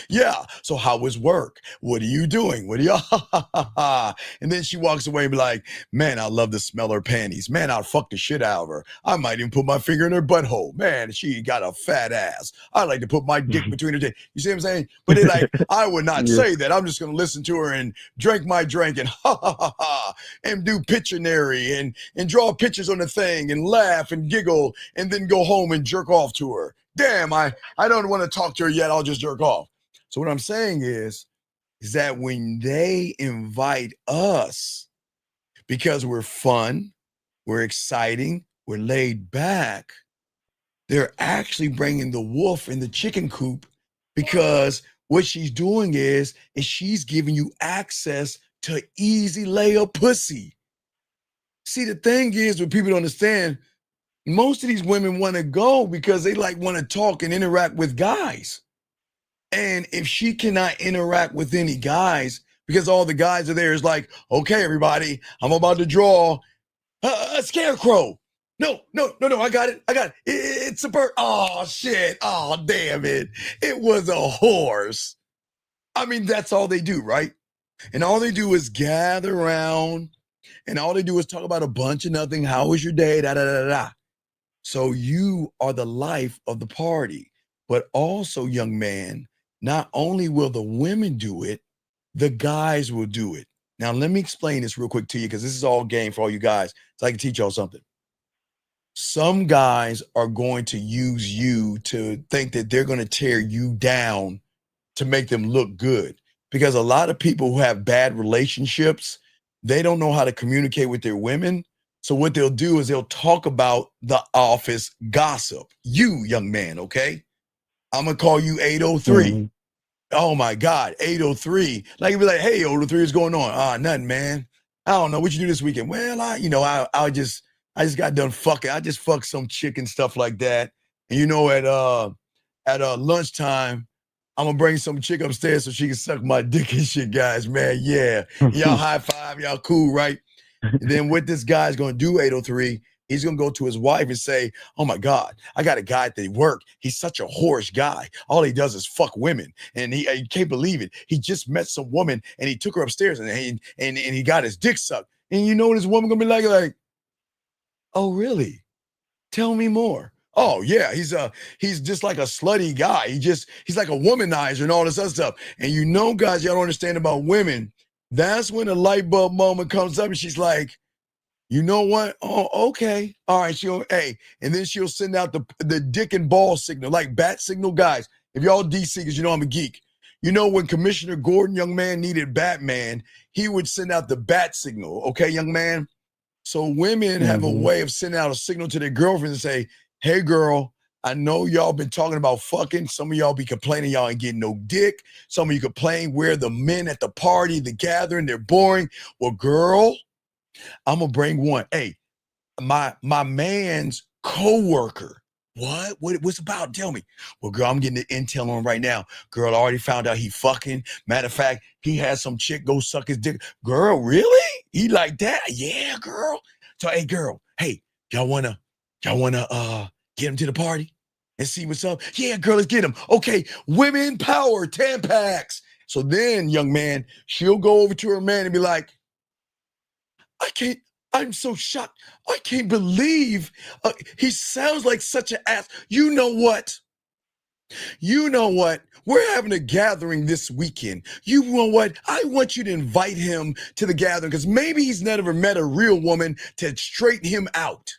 Yeah. So how was work? What are you doing? What are you? And then she walks away and be like, man, I love to smell her panties. Man, I'll fuck the shit out of her. I might even put my finger in her butthole. Man, she got a fat ass. I like to put my dick between her dick. You see what I'm saying? But they're like, I would not say that. I'm just going to listen to her and drink my drink and and do Pictionary and draw pictures on the thing and laugh and giggle and then go home and jerk off to her. Damn, I don't want to talk to her yet. I'll just jerk off. So what I'm saying is that when they invite us, because we're fun, we're exciting, we're laid back, they're actually bringing the wolf in the chicken coop, because what she's doing is she's giving you access to easy layup pussy. See, the thing is, what people don't understand, most of these women want to go because they like want to talk and interact with guys. And if she cannot interact with any guys, because all the guys are there, is like, okay, everybody, I'm about to draw a scarecrow. No, I got it. It's a bird. Oh, shit. Oh, damn it. It was a horse. I mean, that's all they do, right? And all they do is gather around, and all they do is talk about a bunch of nothing. How was your day? Da, da, da, da. So you are the life of the party. But also, young man, not only will the women do it, the guys will do it. Now, let me explain this real quick to you, because this is all game for all you guys, so I can teach y'all something. Some guys are going to use you to think that they're going to tear you down to make them look good. Because a lot of people who have bad relationships, they don't know how to communicate with their women. So what they'll do is they'll talk about the office gossip. You, young man, okay? I'm going to call you 803. Mm-hmm. Oh my God, 803. Like, you'd be like, hey, 803, what's going on? Nothing, man. I don't know what you do this weekend. Well, I just got done fucking. I just fucked some chick and stuff like that. And at lunchtime, I'm gonna bring some chick upstairs so she can suck my dick and shit, guys, man. Yeah. Y'all high five, y'all cool, right? And then what this guy's gonna do, 803, he's gonna go to his wife and say, oh my God, I got a guy at the work. He's such a whorish guy. All he does is fuck women. And he can't believe it. He just met some woman and he took her upstairs and he got his dick sucked. And you know what this woman gonna be like, oh really? Tell me more. Oh yeah, he's just like a slutty guy. He's like a womanizer and all this other stuff. And you know, guys, y'all don't understand about women. That's when a light bulb moment comes up and she's like, you know what? Oh, okay. All right. And then she'll send out the dick and ball signal, like bat signal. Guys, if y'all DC, because you know I'm a geek. You know, when Commissioner Gordon, young man, needed Batman, he would send out the bat signal. Okay, young man? So women have a way of sending out a signal to their girlfriends and say, hey, girl, I know y'all been talking about fucking. Some of y'all be complaining y'all ain't getting no dick. Some of you complain where the men at the party, the gathering, they're boring. Well, girl, I'm going to bring one. Hey, my man's coworker. What's about? Tell me. Well, girl, I'm getting the intel on right now. Girl, I already found out he fucking. Matter of fact, he had some chick go suck his dick. Girl, really? He like that? Yeah, girl. So, hey, girl, hey, y'all wanna get him to the party and see what's up? Yeah, girl, let's get him. Okay, women power, Tampax. So then, young man, she'll go over to her man and be like, I'm so shocked. I can't believe he sounds like such an ass. You know what? We're having a gathering this weekend. You know what? I want you to invite him to the gathering because maybe he's never met a real woman to straighten him out.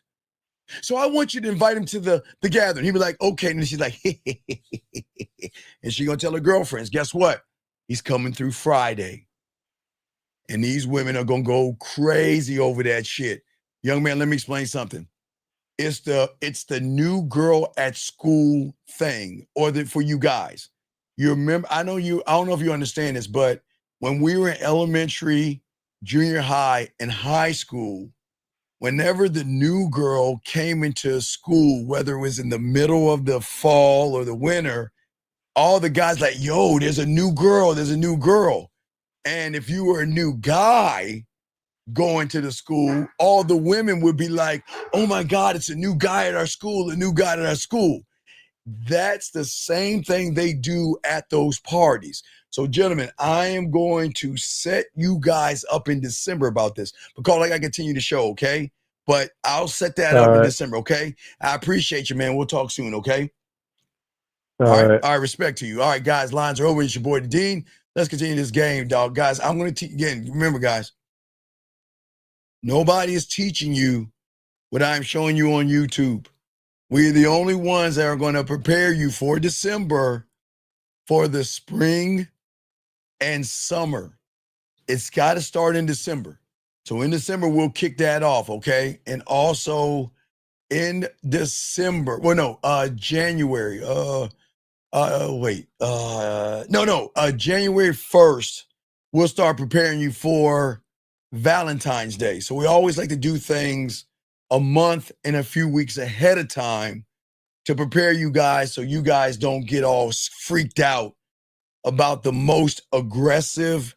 So I want you to invite him to the gathering. He'd be like, okay. And then she's like, and she's going to tell her girlfriends, guess what? He's coming through Friday. And these women are going to go crazy over that shit. Young man, let me explain something. It's the new girl at school thing, or for you guys. You remember, I don't know if you understand this, but when we were in elementary, junior high, and high school, whenever the new girl came into school, whether it was in the middle of the fall or the winter, all the guys like, yo, there's a new girl. And if you were a new guy going to the school, all the women would be like, oh my God, it's a new guy at our school, That's the same thing they do at those parties. So gentlemen, I am going to set you guys up in December about this, because I continue the show, okay? But I'll set that up in December, okay? I appreciate you, man. We'll talk soon, okay? All right, respect to you. All right, guys, lines are over. It's your boy, the Dean. Let's continue this game, dog. Guys, I'm going to again, remember, guys, nobody is teaching you what I'm showing you on YouTube. We're the only ones that are going to prepare you for December, for the spring and summer. It's got to start in December. So in December, we'll kick that off, okay? And also, in December. Well, no, January. January 1st, we'll start preparing you for Valentine's Day. So we always like to do things a month and a few weeks ahead of time to prepare you guys so you guys don't get all freaked out about the most aggressive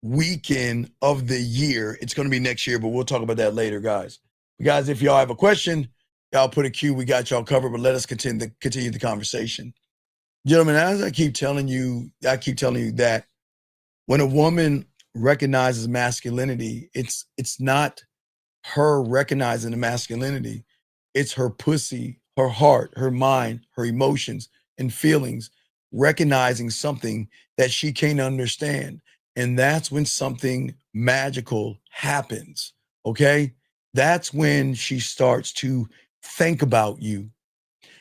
weekend of the year. It's going to be next year, but we'll talk about that later, guys. Guys, if y'all have a question, y'all put a Q. We got y'all covered, but let us continue the conversation. Gentlemen, as I keep telling you that when a woman recognizes masculinity, it's not her recognizing the masculinity. It's her pussy, her heart, her mind, her emotions and feelings recognizing something that she can't understand. And that's when something magical happens, okay? That's when she starts to think about you.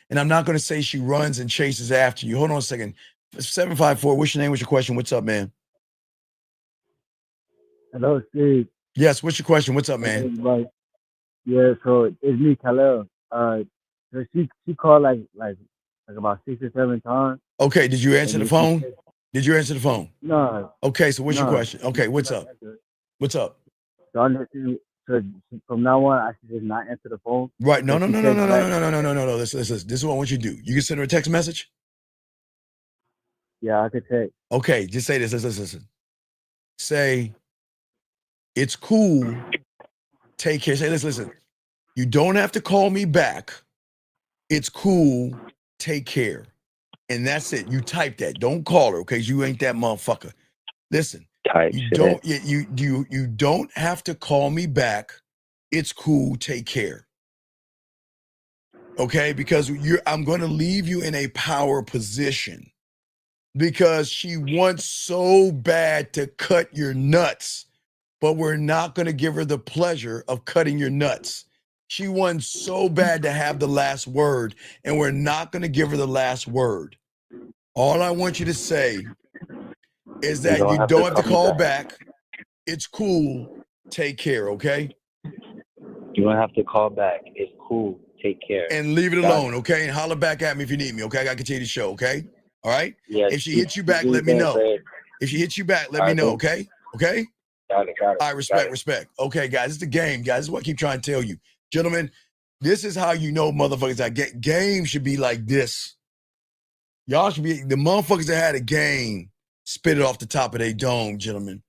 And I'm not going to say she runs and chases after you. Hold on a second. 754, what's your name? What's your question? What's up, man? Hello, Steve. Yes, what's your question? What's up, man? Right. Yeah, so it's me, Khalil. So she called like about 6 or 7 times. Okay, did you answer the phone? Did you answer the phone? No. Okay, so what's your question? Okay, what's up? What's up? So from now on, I should just not answer the phone. Right. No. This is what I want you to do. You can send her a text message? Yeah, I could text. Okay, just say this. Listen. Say, it's cool. Take care. Say, listen. You don't have to call me back. It's cool. Take care. And that's it. You type that. Don't call her, okay? You ain't that motherfucker. Listen. You don't have to call me back. It's cool. Take care. Okay? Because I'm going to leave you in a power position because she wants so bad to cut your nuts, but we're not going to give her the pleasure of cutting your nuts. She wants so bad to have the last word, and we're not going to give her the last word. All I want you to say is that you don't have to call back. It's cool. Take care, okay? You don't have to call back. It's cool. Take care. And leave it alone, okay? And holler back at me if you need me, okay? I got to continue the show, okay? All right? Yeah, if she hits you back, let me know. If she hits you back, let me know, okay? Okay? Got it. All right, respect. Okay, guys, it's the game, guys. This is what I keep trying to tell you. Gentlemen, this is how you know motherfuckers that game should be like this. Y'all should be, the motherfuckers that had a game, spit it off the top of their dome, gentlemen.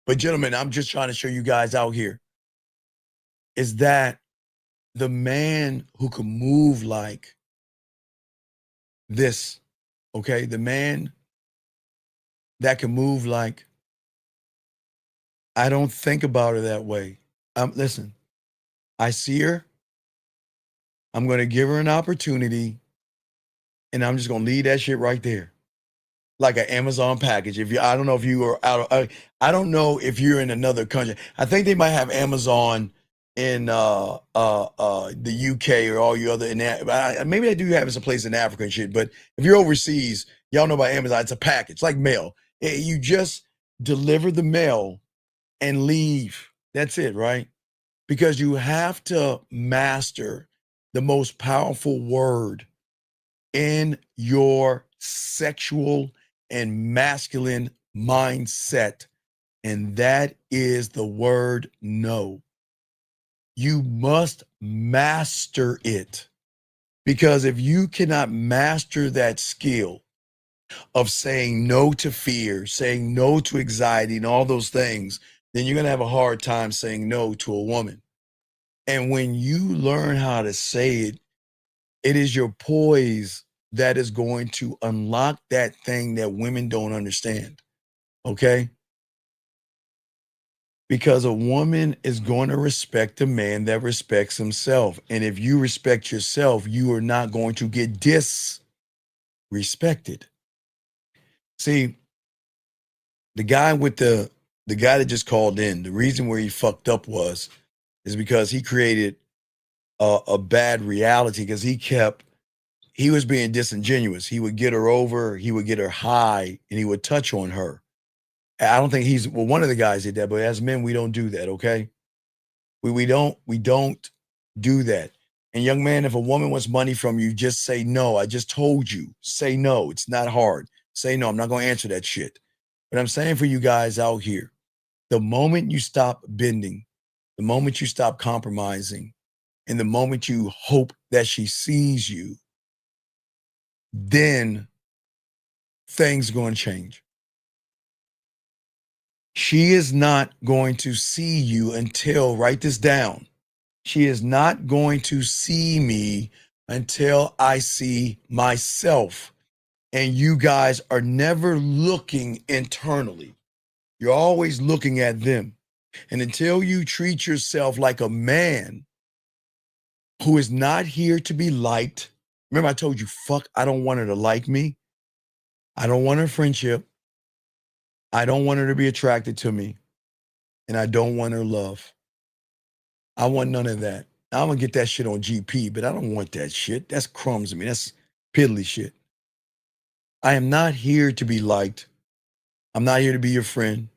But gentlemen, I'm just trying to show you guys out here is that the man who can move like this, okay? The man that can move like, I don't think about her that way. Listen, I see her. I'm going to give her an opportunity, and I'm just going to leave that shit right there. Like an Amazon package. I don't know if you are out. I don't know if you're in another country. I think they might have Amazon in the UK or all you other. Maybe they do have some place in Africa and shit. But if you're overseas, y'all know about Amazon. It's a package, like mail. You just deliver the mail and leave. That's it, right? Because you have to master the most powerful word in your sexual and masculine mindset, and that is the word no. You must master it, because if you cannot master that skill of saying no to fear, saying no to anxiety and all those things, then you're going to have a hard time saying no to a woman. And when you learn how to say it, it is your poise that is going to unlock that thing that women don't understand, okay? Because a woman is going to respect a man that respects himself. And if you respect yourself, you are not going to get disrespected. See, the guy that just called in, the reason where he fucked up is because he created a bad reality, because he was being disingenuous. He would get her over, he would get her high, and he would touch on her. I don't think one of the guys did that, but as men, we don't do that, okay? We don't do that. And young man, if a woman wants money from you, just say no. I just told you, say no. It's not hard. Say no. I'm not going to answer that shit. But I'm saying for you guys out here, the moment you stop bending, the moment you stop compromising, and the moment you hope that she sees you, then things are going to change. She is not going to see you until, write this down, she is not going to see me until I see myself. And you guys are never looking internally. You're always looking at them. And until you treat yourself like a man who is not here to be liked, remember I told you, fuck, I don't want her to like me. I don't want her friendship. I don't want her to be attracted to me. And I don't want her love. I want none of that. I'm going to get that shit on GP, but I don't want that shit. That's crumbs to me. That's piddly shit. I am not here to be liked. I'm not here to be your friend.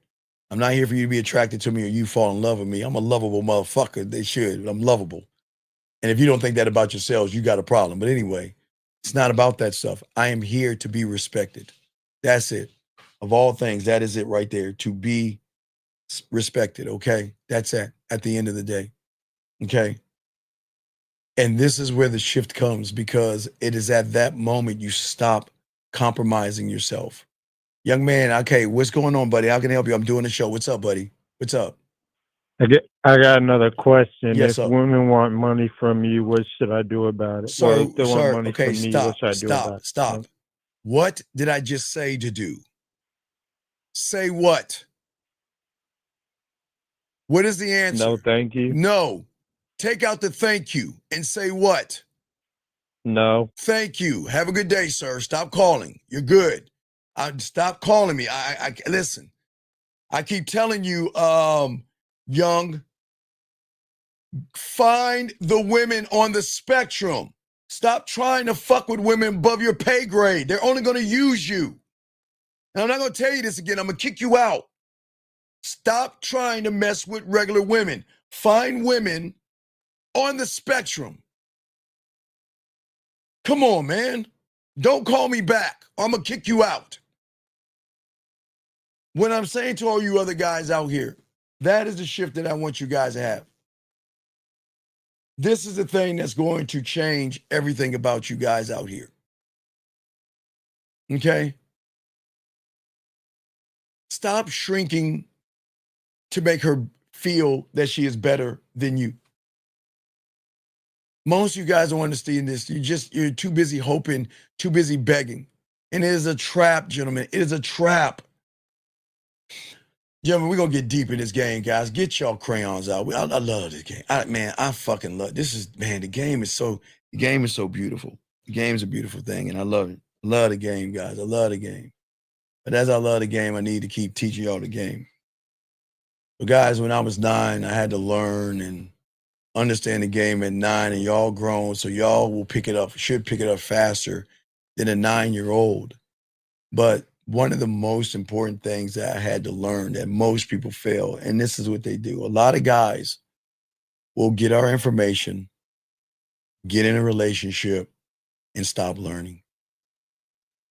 I'm not here for you to be attracted to me or you fall in love with me. I'm a lovable motherfucker. They should. I'm lovable. And if you don't think that about yourselves, you got a problem. But anyway, it's not about that stuff. I am here to be respected. That's it. Of all things, that is it right there. To be respected, okay? That's it at the end of the day, okay? And this is where the shift comes, because it is at that moment you stop compromising yourself. Young man, okay, what's going on, buddy? How can I help you? I'm doing the show. What's up, buddy? What's up? I got another question. Yes, if sir. women want money from you, what should I do about it? Or if they want money okay, from me, what should I do about it? stop. What did I just say to do? Say what? What is the answer? No, thank you. No. Take out the thank you and say what? No. Thank you. Have a good day, sir. Stop calling. You're good. Stop calling me. I listen. I keep telling you, young, find the women on the spectrum. Stop trying to fuck with women above your pay grade. They're only going to use you. And I'm not going to tell you this again. I'm going to kick you out. Stop trying to mess with regular women. Find women on the spectrum. Come on, man. Don't call me back. I'm going to kick you out. What I'm saying to all you other guys out here, that is the shift that I want you guys to have. This is the thing that's going to change everything about you guys out here. Okay? Stop shrinking to make her feel that she is better than you. Most of you guys don't understand this. You're too busy hoping, too busy begging. And it is a trap, gentlemen. It is a trap. Gentlemen, we're going to get deep in this game, guys. Get y'all crayons out. I love this game. I fucking love this. The game is so beautiful. The game is a beautiful thing, and I love it. I love the game, guys. I love the game. But as I love the game, I need to keep teaching y'all the game. But guys, when I was 9, I had to learn and understand the game at 9, and y'all grown, so y'all will should pick it up faster than a 9-year-old. But one of the most important things that I had to learn that most people fail, and this is what they do. A lot of guys will get our information, get in a relationship, and stop learning.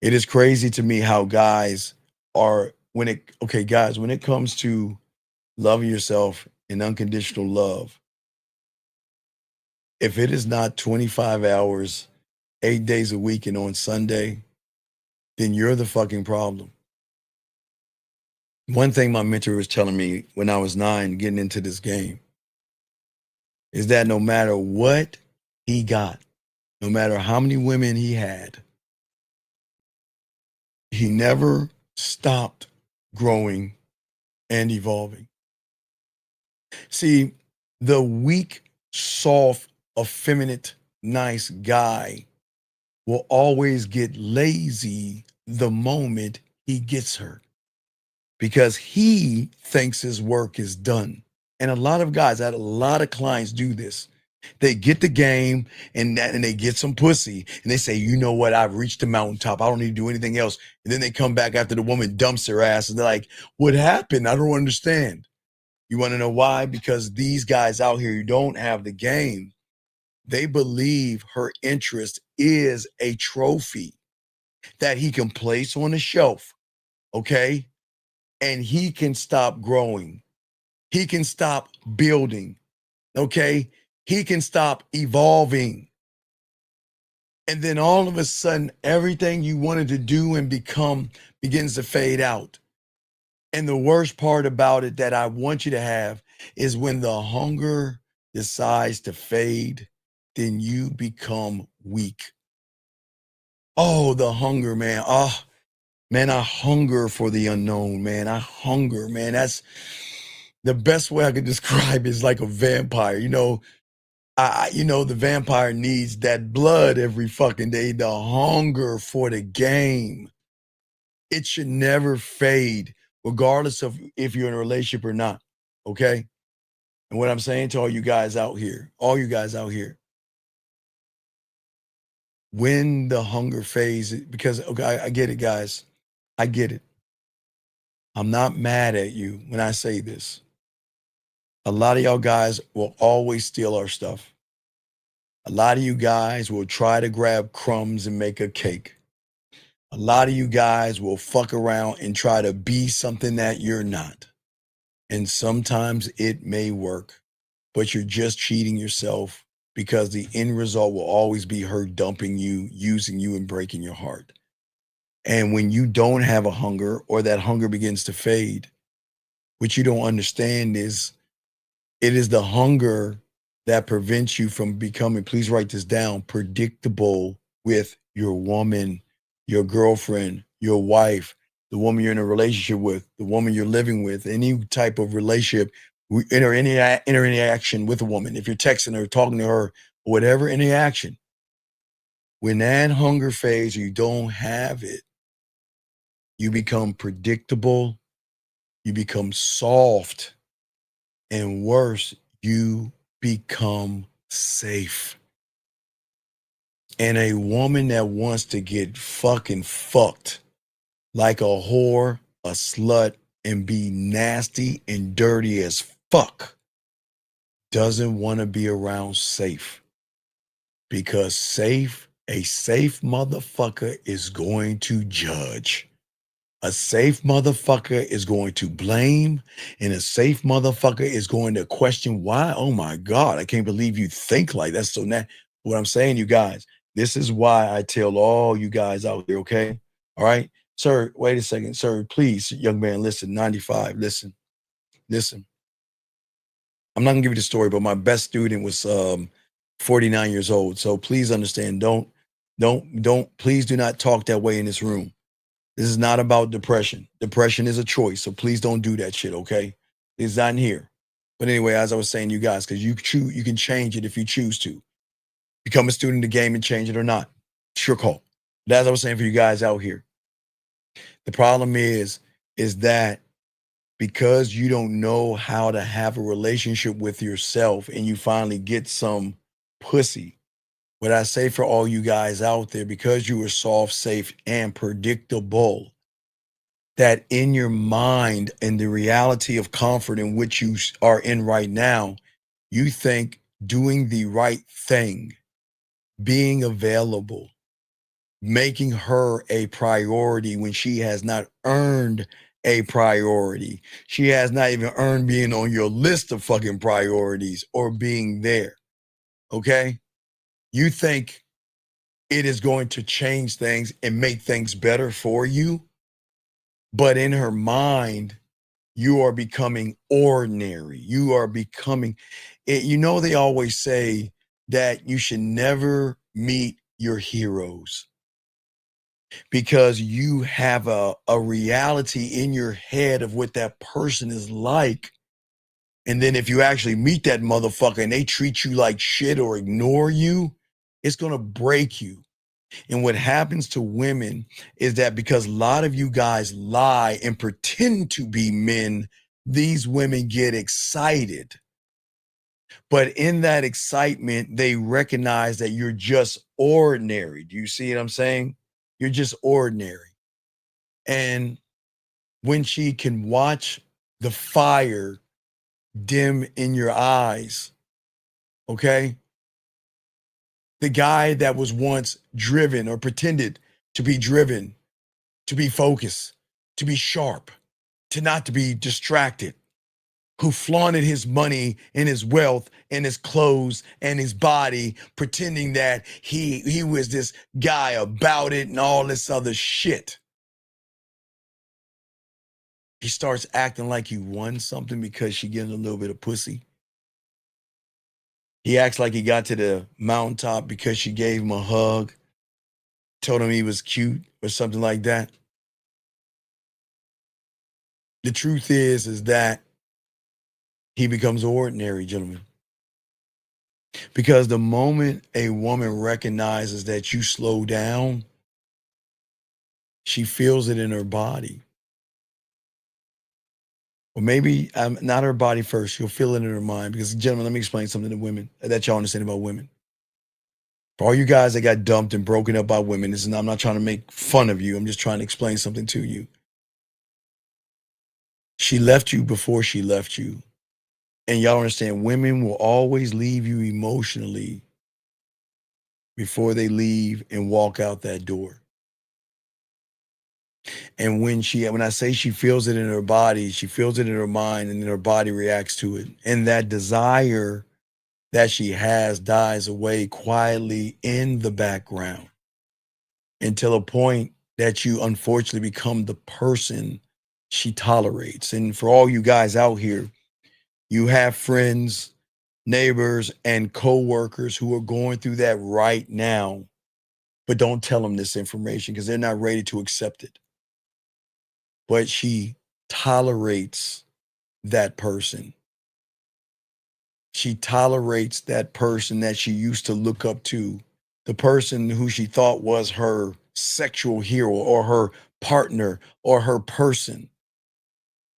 It is crazy to me how guys are, when it comes to loving yourself and unconditional love, if it is not 25 hours, 8 days a week and on Sunday, then you're the fucking problem. One thing my mentor was telling me when I was 9, getting into this game, is that no matter what he got, no matter how many women he had, he never stopped growing and evolving. See, the weak, soft, effeminate, nice guy will always get lazy the moment he gets her, because he thinks his work is done. And a lot of guys, I had a lot of clients do this. They get the game and they get some pussy and they say, you know what, I've reached the mountaintop. I don't need to do anything else. And then they come back after the woman dumps their ass and they're like, what happened? I don't understand. You want to know why? Because these guys out here who don't have the game, They believe her interest is a trophy that he can place on a shelf, okay? And he can stop growing. He can stop building, okay? He can stop evolving. And then all of a sudden, everything you wanted to do and become begins to fade out. And the worst part about it that I want you to have is when the hunger decides to fade, then you become weak. Oh, the hunger, man. Oh, man, I hunger for the unknown, man. I hunger, man. That's the best way I could describe it is like a vampire. You know, the vampire needs that blood every fucking day, the hunger for the game. It should never fade, regardless of if you're in a relationship or not, okay? And what I'm saying to all you guys out here, when the hunger fades, because, okay, I get it, guys. I get it. I'm not mad at you when I say this. A lot of y'all guys will always steal our stuff. A lot of you guys will try to grab crumbs and make a cake. A lot of you guys will fuck around and try to be something that you're not. And sometimes it may work, but you're just cheating yourself because the end result will always be her dumping you, using you, and breaking your heart. And when you don't have a hunger or that hunger begins to fade, what you don't understand is it is the hunger that prevents you from becoming, please write this down, predictable with your woman, your girlfriend, your wife, the woman you're in a relationship with, the woman you're living with, any type of relationship, interaction with a woman. If you're texting her, talking to her, or whatever interaction, when that hunger fades, you don't have it. You become predictable, you become soft, and worse, you become safe. And a woman that wants to get fucking fucked like a whore, a slut, and be nasty and dirty as fuck doesn't want to be around safe. Because a safe motherfucker is going to judge. A safe motherfucker is going to blame, and a safe motherfucker is going to question why. Oh my God, I can't believe you think like that. So now, what I'm saying, you guys, this is why I tell all you guys out there, okay? All right? Sir, wait a second. Sir, please, young man, listen, 95, listen. I'm not gonna give you the story, but my best student was 49 years old. So please understand, please do not talk that way in this room. This is not about depression. Depression is a choice, so please don't do that shit, okay? It's not in here. But anyway, as I was saying, you guys, because you can change it if you choose to. Become a student of the game and change it or not. It's your call. But as I was saying for you guys out here, the problem is that because you don't know how to have a relationship with yourself and you finally get some pussy, what I say for all you guys out there, because you were soft, safe, and predictable, that in your mind and the reality of comfort in which you are in right now, you think doing the right thing, being available, making her a priority when she has not earned a priority. She has not even earned being on your list of fucking priorities or being there. Okay? You think it is going to change things and make things better for you. But in her mind, you are becoming ordinary. You are becoming, you know, they always say that you should never meet your heroes because you have a reality in your head of what that person is like. And then if you actually meet that motherfucker and they treat you like shit or ignore you, it's going to break you. And what happens to women is that because a lot of you guys lie and pretend to be men, these women get excited. But in that excitement, they recognize that you're just ordinary. Do you see what I'm saying? You're just ordinary. And when she can watch the fire dim in your eyes, okay? The guy that was once driven or pretended to be driven, to be focused, to be sharp, to not to be distracted, who flaunted his money and his wealth and his clothes and his body, pretending that he was this guy about it and all this other shit. He starts acting like he won something because she gives him a little bit of pussy. He acts like he got to the mountaintop because she gave him a hug, told him he was cute or something like that. The truth is that he becomes ordinary, gentlemen. Because the moment a woman recognizes that you slow down, she feels it in her body. Or maybe not her body first, she'll feel it in her mind. Because, gentlemen, let me explain something to women that y'all understand about women. For all you guys that got dumped and broken up by women, I'm not trying to make fun of you. I'm just trying to explain something to you. She left you before she left you. And y'all understand, women will always leave you emotionally before they leave and walk out that door. And when I say she feels it in her body, she feels it in her mind, and then her body reacts to it. And that desire that she has dies away quietly in the background until a point that you unfortunately become the person she tolerates. And for all you guys out here, you have friends, neighbors, and co-workers who are going through that right now, but don't tell them this information because they're not ready to accept it. But she tolerates that person. She tolerates that person that she used to look up to, the person who she thought was her sexual hero or her partner or her person,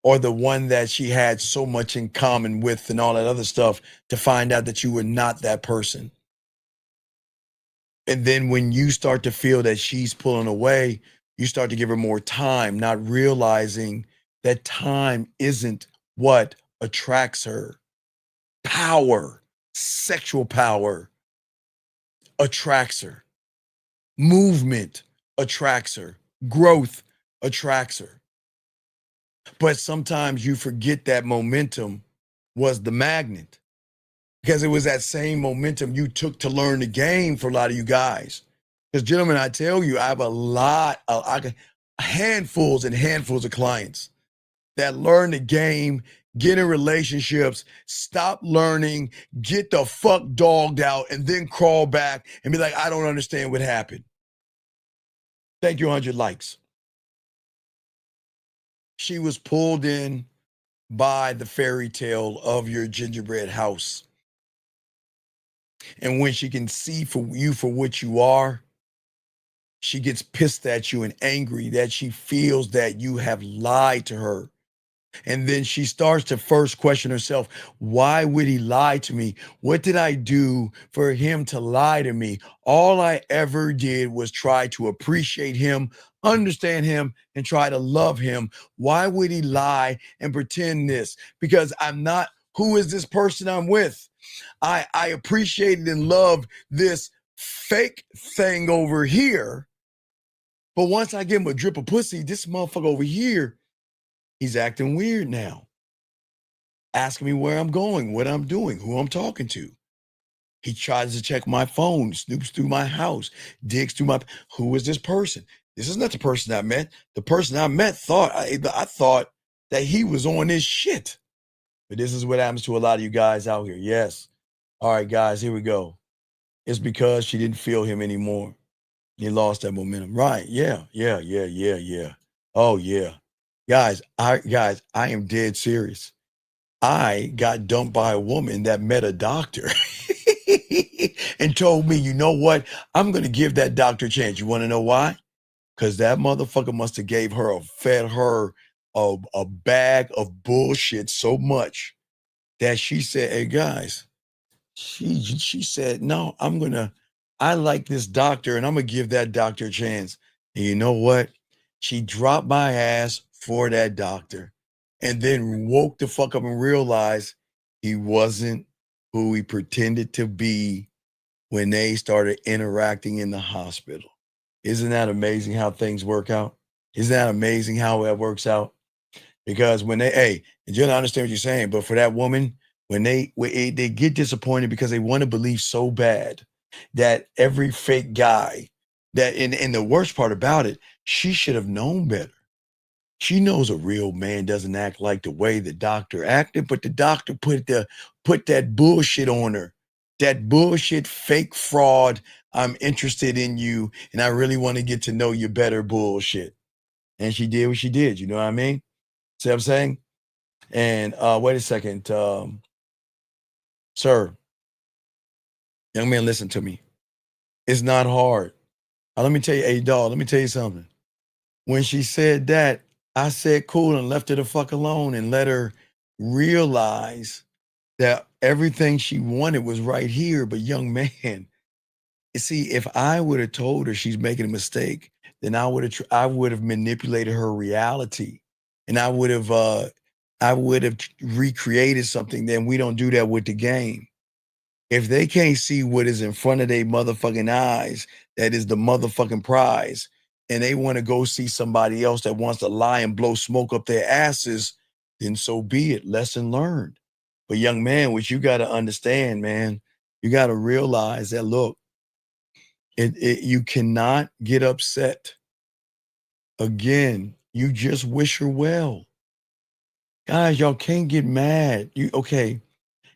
or the one that she had so much in common with and all that other stuff, to find out that you were not that person. And then when you start to feel that she's pulling away, you start to give her more time, not realizing that time isn't what attracts her. Power, sexual power attracts her. Movement attracts her. Growth attracts her. But sometimes you forget that momentum was the magnet, because it was that same momentum you took to learn the game for a lot of you guys. Because, gentlemen, I tell you, I have handfuls and handfuls of clients that learn the game, get in relationships, stop learning, get the fuck dogged out, and then crawl back and be like, I don't understand what happened. Thank you, 100 likes. She was pulled in by the fairy tale of your gingerbread house. And when she can see you for what you are, she gets pissed at you and angry that she feels that you have lied to her. And then she starts to first question herself, why would he lie to me? What did I do for him to lie to me? All I ever did was try to appreciate him, understand him, and try to love him. Why would he lie and pretend this? Because I'm not, who is this person I'm with? I appreciated and loved this fake thing over here. But once I give him a drip of pussy, this motherfucker over here, he's acting weird now. Asking me where I'm going, what I'm doing, who I'm talking to. He tries to check my phone, snoops through my house, digs through who is this person? This is not the person I met. The person I met I thought that he was on this shit. But this is what happens to a lot of you guys out here. Yes. All right, guys, here we go. It's because she didn't feel him anymore. He lost that momentum. Right. Yeah. Oh, yeah. Guys, I am dead serious. I got dumped by a woman that met a doctor and told me, you know what? I'm going to give that doctor a chance. You want to know why? Because that motherfucker must have fed her a bag of bullshit so much that she said, hey, guys, she said, no, I like this doctor and I'm going to give that doctor a chance. And you know what? She dropped my ass for that doctor and then woke the fuck up and realized he wasn't who he pretended to be when they started interacting in the hospital. Isn't that amazing how things work out? Isn't that amazing how it works out? Because when and you don't understand what you're saying, but for that woman, when they get disappointed because they want to believe so bad that every fake guy and the worst part about it, she should have known better. She knows a real man doesn't act like the way the doctor acted, but the doctor put that bullshit on her. That bullshit fake fraud. I'm interested in you and I really want to get to know you better bullshit. And she did what she did. You know what I mean? See what I'm saying? And wait a second. Sir, young man, listen to me. It's not hard. Let me tell you, hey dog, let me tell you something. When she said that, I said cool and left her the fuck alone and let her realize that everything she wanted was right here. But young man, you see, if I would have told her she's making a mistake, then I would have manipulated her reality, and I would have recreated something. Then we don't do that with the game. If they can't see what is in front of their motherfucking eyes, that is the motherfucking prize, and they want to go see somebody else that wants to lie and blow smoke up their asses, then so be it. Lesson learned. But young man, what you got to understand, man, you got to realize that, look, you cannot get upset. Again, you just wish her well. Guys, y'all can't get mad.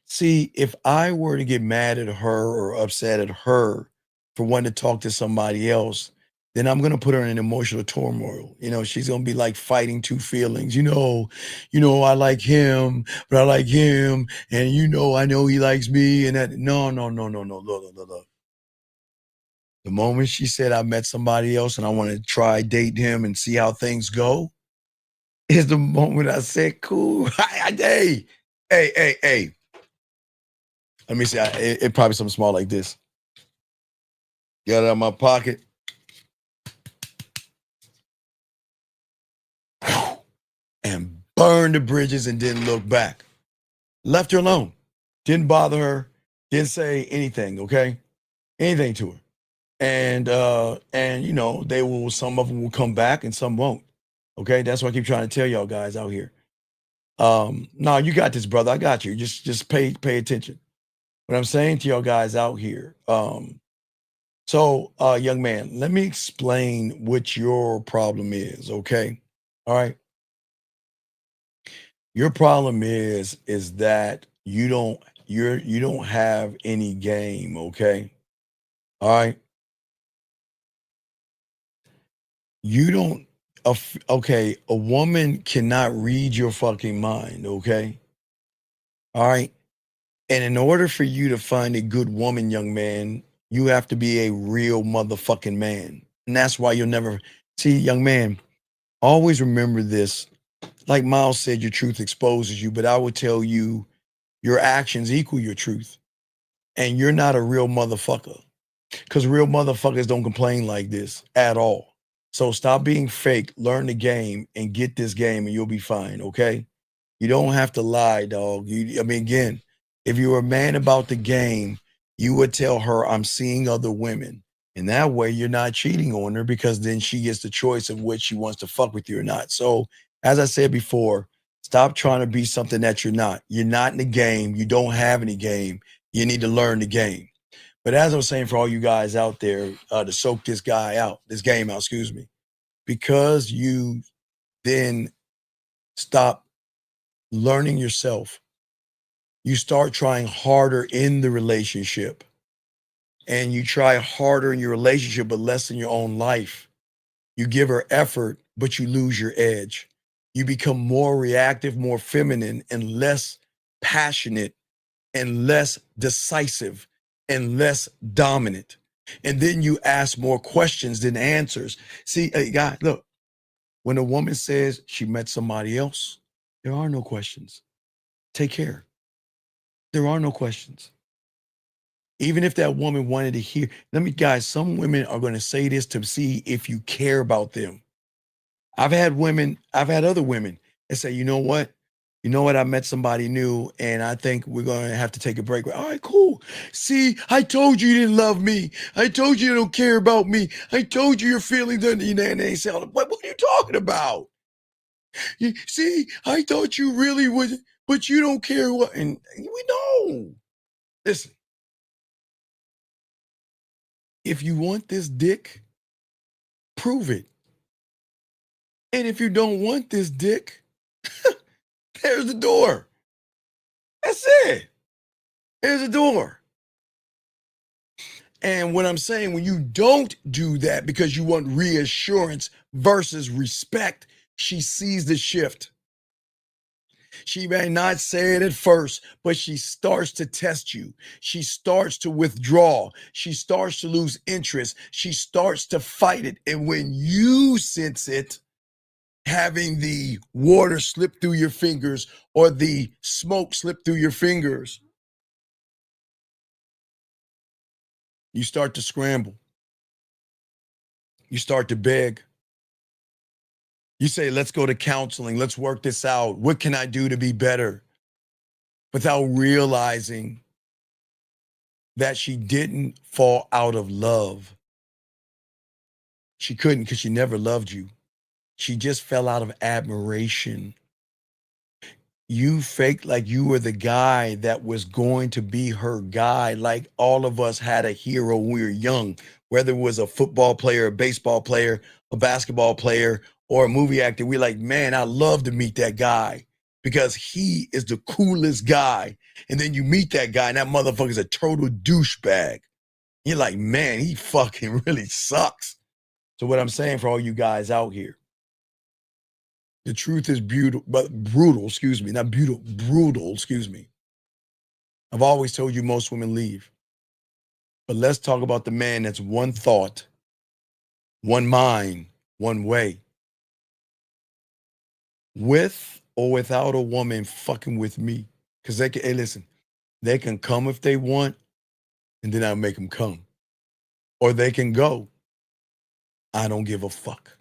See, if I were to get mad at her or upset at her for wanting to talk to somebody else, then I'm going to put her in an emotional turmoil. She's going to be like fighting two feelings. I like him, but I like him. And I know he likes me. And that, no. Look. The moment she said, I met somebody else and I want to try date him and see how things go, is the moment I said, cool. Hey. Let me see. It probably something small like this. Got it out of my pocket. And burned the bridges and didn't look back. Left her alone. Didn't bother her. Didn't say anything, okay? Anything to her. And some of them will come back and some won't. Okay? That's what I keep trying to tell y'all guys out here. No, you got this, brother. I got you. Just pay attention. What I'm saying to y'all guys out here. So, young man, let me explain what your problem is, okay? All right. Your problem is that you don't have any game, okay? All right. You don't. Okay, a woman cannot read your fucking mind, okay? All right. And in order for you to find a good woman, young man, you have to be a real motherfucking man. And that's why you'll never see, young man, always remember this. Like Miles said, your truth exposes you, but I would tell you your actions equal your truth. And you're not a real motherfucker, because real motherfuckers don't complain like this at all. So stop being fake, learn the game, and get this game, and you'll be fine, okay? You don't have to lie, dog. Again, if you were a man about the game, you would tell her, I'm seeing other women. And that way you're not cheating on her, because then she gets the choice of which she wants to fuck with you or not. So as I said before, stop trying to be something that you're not. You're not in the game. You don't have any game. You need to learn the game. But as I was saying, for all you guys out there, to soak this game out, because you then stop learning yourself, you start trying harder in the relationship, and you try harder in your relationship, but less in your own life. You give her effort, but you lose your edge. You become more reactive, more feminine, and less passionate, and less decisive, and less dominant. And then you ask more questions than answers. See, hey, guy, look, when a woman says she met somebody else, there are no questions. Take care. There are no questions. Even if that woman wanted to hear, guys, some women are going to say this to see if you care about them. I've had other women that say, you know what? You know what? I met somebody new, and I think we're going to have to take a break. All right, cool. See, I told you didn't love me. I told you don't care about me. I told you your feelings are, and they say, what are you talking about? See, I thought you really would, but you don't care what. And we know. Listen, if you want this dick, prove it. And if you don't want this dick, there's the door. That's it. There's a door. And what I'm saying, when you don't do that because you want reassurance versus respect, she sees the shift. She may not say it at first, but she starts to test you. She starts to withdraw. She starts to lose interest. She starts to fight it. And when you sense it, having the water slip through your fingers or the smoke slip through your fingers, you start to scramble. You start to beg. You say, let's go to counseling. Let's work this out. What can I do to be better? Without realizing that she didn't fall out of love. She couldn't because she never loved you. She just fell out of admiration. You faked like you were the guy that was going to be her guy, like all of us had a hero when we were young, whether it was a football player, a baseball player, a basketball player, or a movie actor. We're like, man, I'd love to meet that guy because he is the coolest guy. And then you meet that guy and that motherfucker's a total douchebag. You're like, man, he fucking really sucks. So what I'm saying for all you guys out here, the truth is brutal, excuse me. I've always told you most women leave. But let's talk about the man that's one thought, one mind, one way. With or without a woman fucking with me. Because they can, hey, listen, they can come if they want, and then I'll make them come. Or they can go. I don't give a fuck.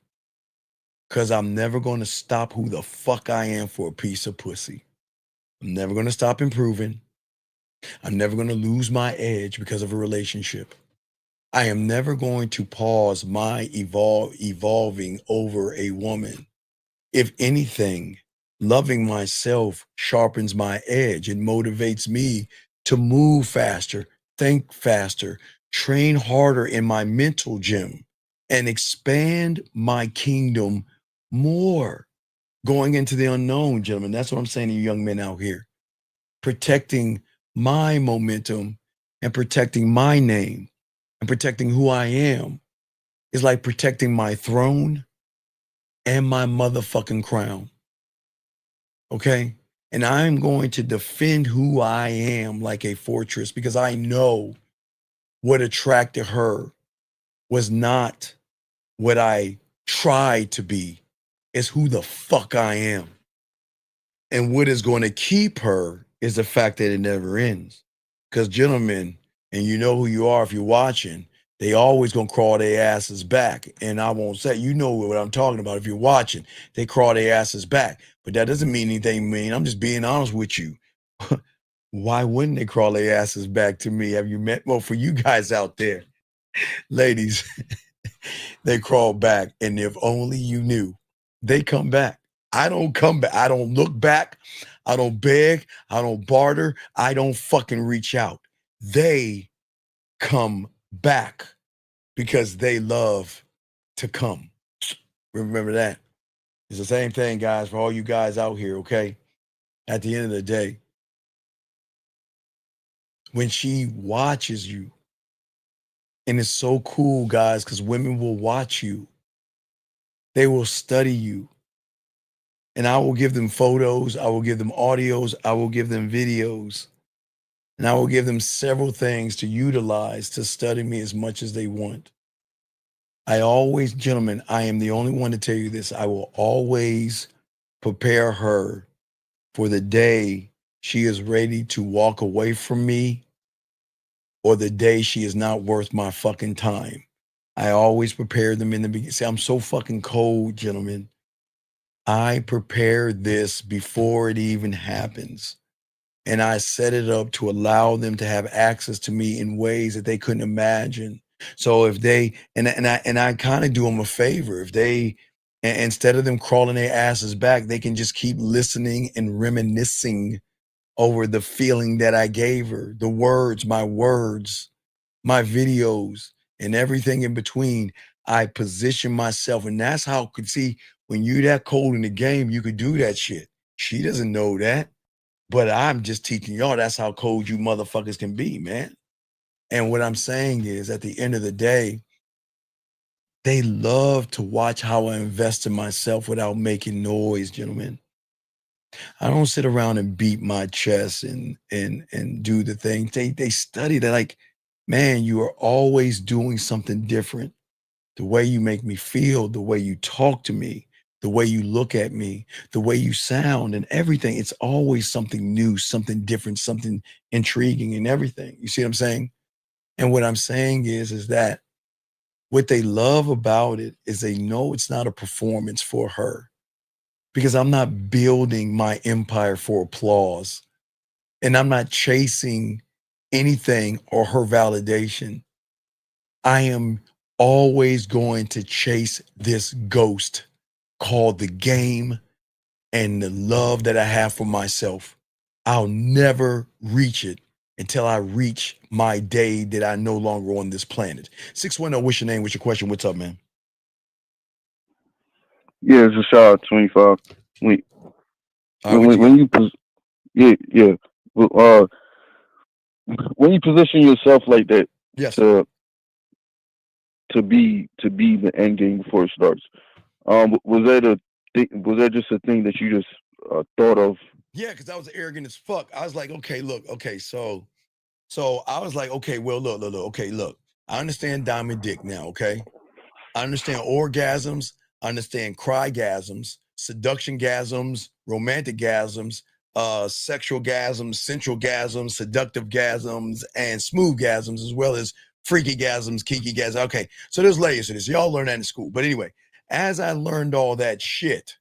Because I'm never going to stop who the fuck I am for a piece of pussy. I'm never going to stop improving. I'm never going to lose my edge because of a relationship. I am never going to pause my evolving over a woman. If anything, loving myself sharpens my edge. It motivates me to move faster, think faster, train harder in my mental gym, and expand my kingdom more. Going into the unknown, gentlemen. That's what I'm saying to you young men out here. Protecting my momentum and protecting my name and protecting who I am is like protecting my throne and my motherfucking crown. Okay? And I'm going to defend who I am like a fortress because I know what attracted her was not what I tried to be. It's who the fuck I am. And what is going to keep her is the fact that it never ends. Because gentlemen, and you know who you are if you're watching, they always gonna crawl their asses back. And I won't say, you know what I'm talking about. If you're watching, they crawl their asses back. But that doesn't mean anything mean. I'm just being honest with you. Why wouldn't they crawl their asses back to me? Have you met? Well, for you guys out there, ladies, they crawl back. And if only you knew, they come back. I don't come back. I don't look back. I don't beg. I don't barter. I don't fucking reach out. They come back because they love to come. Remember that. It's the same thing, guys, for all you guys out here, okay? At the end of the day, when she watches you, and it's so cool, guys, because women will watch you. They will study you. And I will give them photos. I will give them audios. I will give them videos. And I will give them several things to utilize to study me as much as they want. I always, gentlemen, I am the only one to tell you this. I will always prepare her for the day she is ready to walk away from me or the day she is not worth my fucking time. I always prepare them in the beginning. See, I'm so fucking cold, gentlemen. I prepared this before it even happens. And I set it up to allow them to have access to me in ways that they couldn't imagine. So if they, and I kind of do them a favor, if they, instead of them crawling their asses back, they can just keep listening and reminiscing over the feeling that I gave her, the words, my videos, and everything in between. I position myself, and that's how I could see when you that cold in the game, you could do that shit. She doesn't know that, but I'm just teaching y'all that's how cold you motherfuckers can be, man. And what I'm saying is, at the end of the day, they love to watch how I invest in myself without making noise, gentlemen. I don't sit around and beat my chest and do the thing. They study that, like, man, you are always doing something different. The way you make me feel, the way you talk to me, the way you look at me, the way you sound and everything. It's always something new, something different, something intriguing and everything. You see what I'm saying? And what I'm saying is that what they love about it is they know it's not a performance for her, because I'm not building my empire for applause, and I'm not chasing anything or her validation. I am always going to chase this ghost called the game and the love that I have for myself. I'll never reach it until I reach my day that I no longer on this planet. 610, what's your name? What's your question? What's up, man? Yeah, it's a shot 25. When you well, when you position yourself like that, yes, to be the end game before it starts, was that just a thing that you just thought of? Yeah, because I was arrogant as fuck. I was like, okay, look, okay, so I was like, okay, well, look, okay, look. I understand diamond dick now, okay? I understand orgasms, I understand crygasms, seduction gasms, romantic gasms, sexual gasms, sensual gasms, seductive gasms, and smooth gasms, as well as freaky gasms, kinky gasms. Okay, so there's layers to this. Y'all learn that in school. But anyway, as I learned all that shit,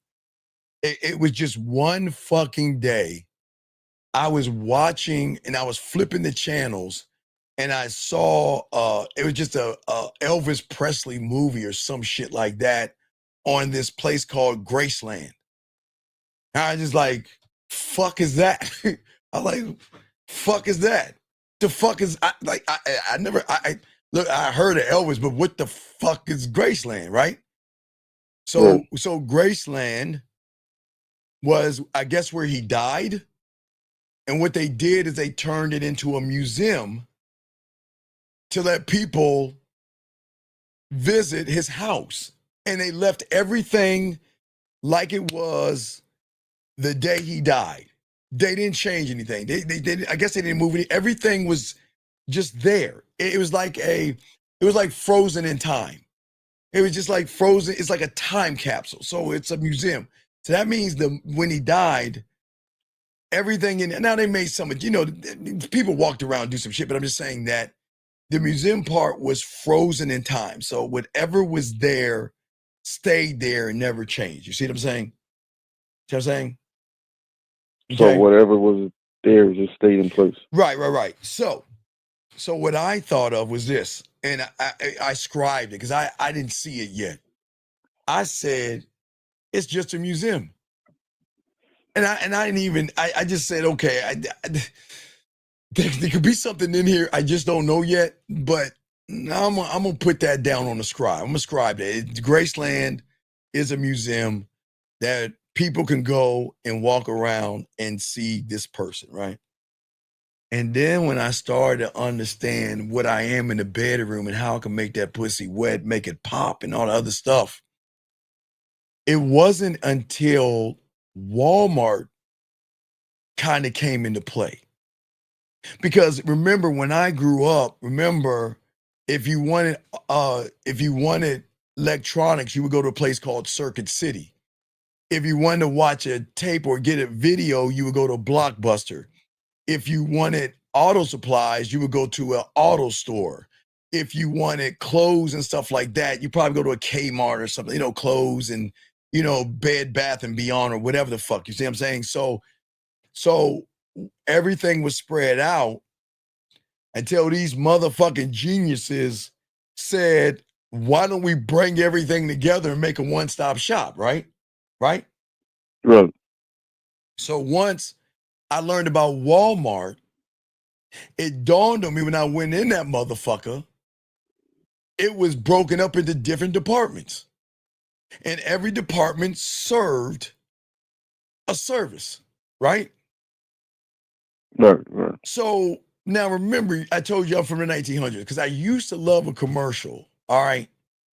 it was just one fucking day. I was watching and I was flipping the channels, and I saw it was just a Elvis Presley movie or some shit like that on this place called Graceland. And I just like, fuck is that? I'm like, fuck is that? The fuck is I look, I heard of Elvis, but what the fuck is Graceland, right? So Graceland was, I guess, where he died. And what they did is they turned it into a museum to let people visit his house. And they left everything like it was the day he died. They didn't change anything. They I guess they didn't move any. Everything was just there. It was like frozen in time. It was just like frozen. It's like a time capsule. So it's a museum. So that means when he died, everything in, now they made some, people walked around and do some shit, but I'm just saying that the museum part was frozen in time. So whatever was there stayed there and never changed. You see what I'm saying? See what I'm saying? So whatever was there just stayed in place. Right. So what I thought of was this, and I scribed it because I didn't see it yet. I said, it's just a museum. And I didn't even, I just said, okay, there could be something in here I just don't know yet, but I'm going to put that down on the scribe. I'm going to scribe that. Graceland is a museum that people can go and walk around and see this person, right? And then when I started to understand what I am in the bedroom and how I can make that pussy wet, make it pop and all the other stuff, it wasn't until Walmart kind of came into play. Because remember, when I grew up, if you wanted electronics, you would go to a place called Circuit City. If you wanted to watch a tape or get a video, you would go to a Blockbuster. If you wanted auto supplies, you would go to an auto store. If you wanted clothes and stuff like that, you probably go to a Kmart or something, clothes and Bed Bath and Beyond or whatever the fuck. You see what I'm saying? So everything was spread out until these motherfucking geniuses said, why don't we bring everything together and make a one-stop shop, right? Right? Right. So once I learned about Walmart, it dawned on me when I went in that motherfucker, it was broken up into different departments. And every department served a service, right? Right. So now remember, I told you I'm from the 1900s because I used to love a commercial, all right,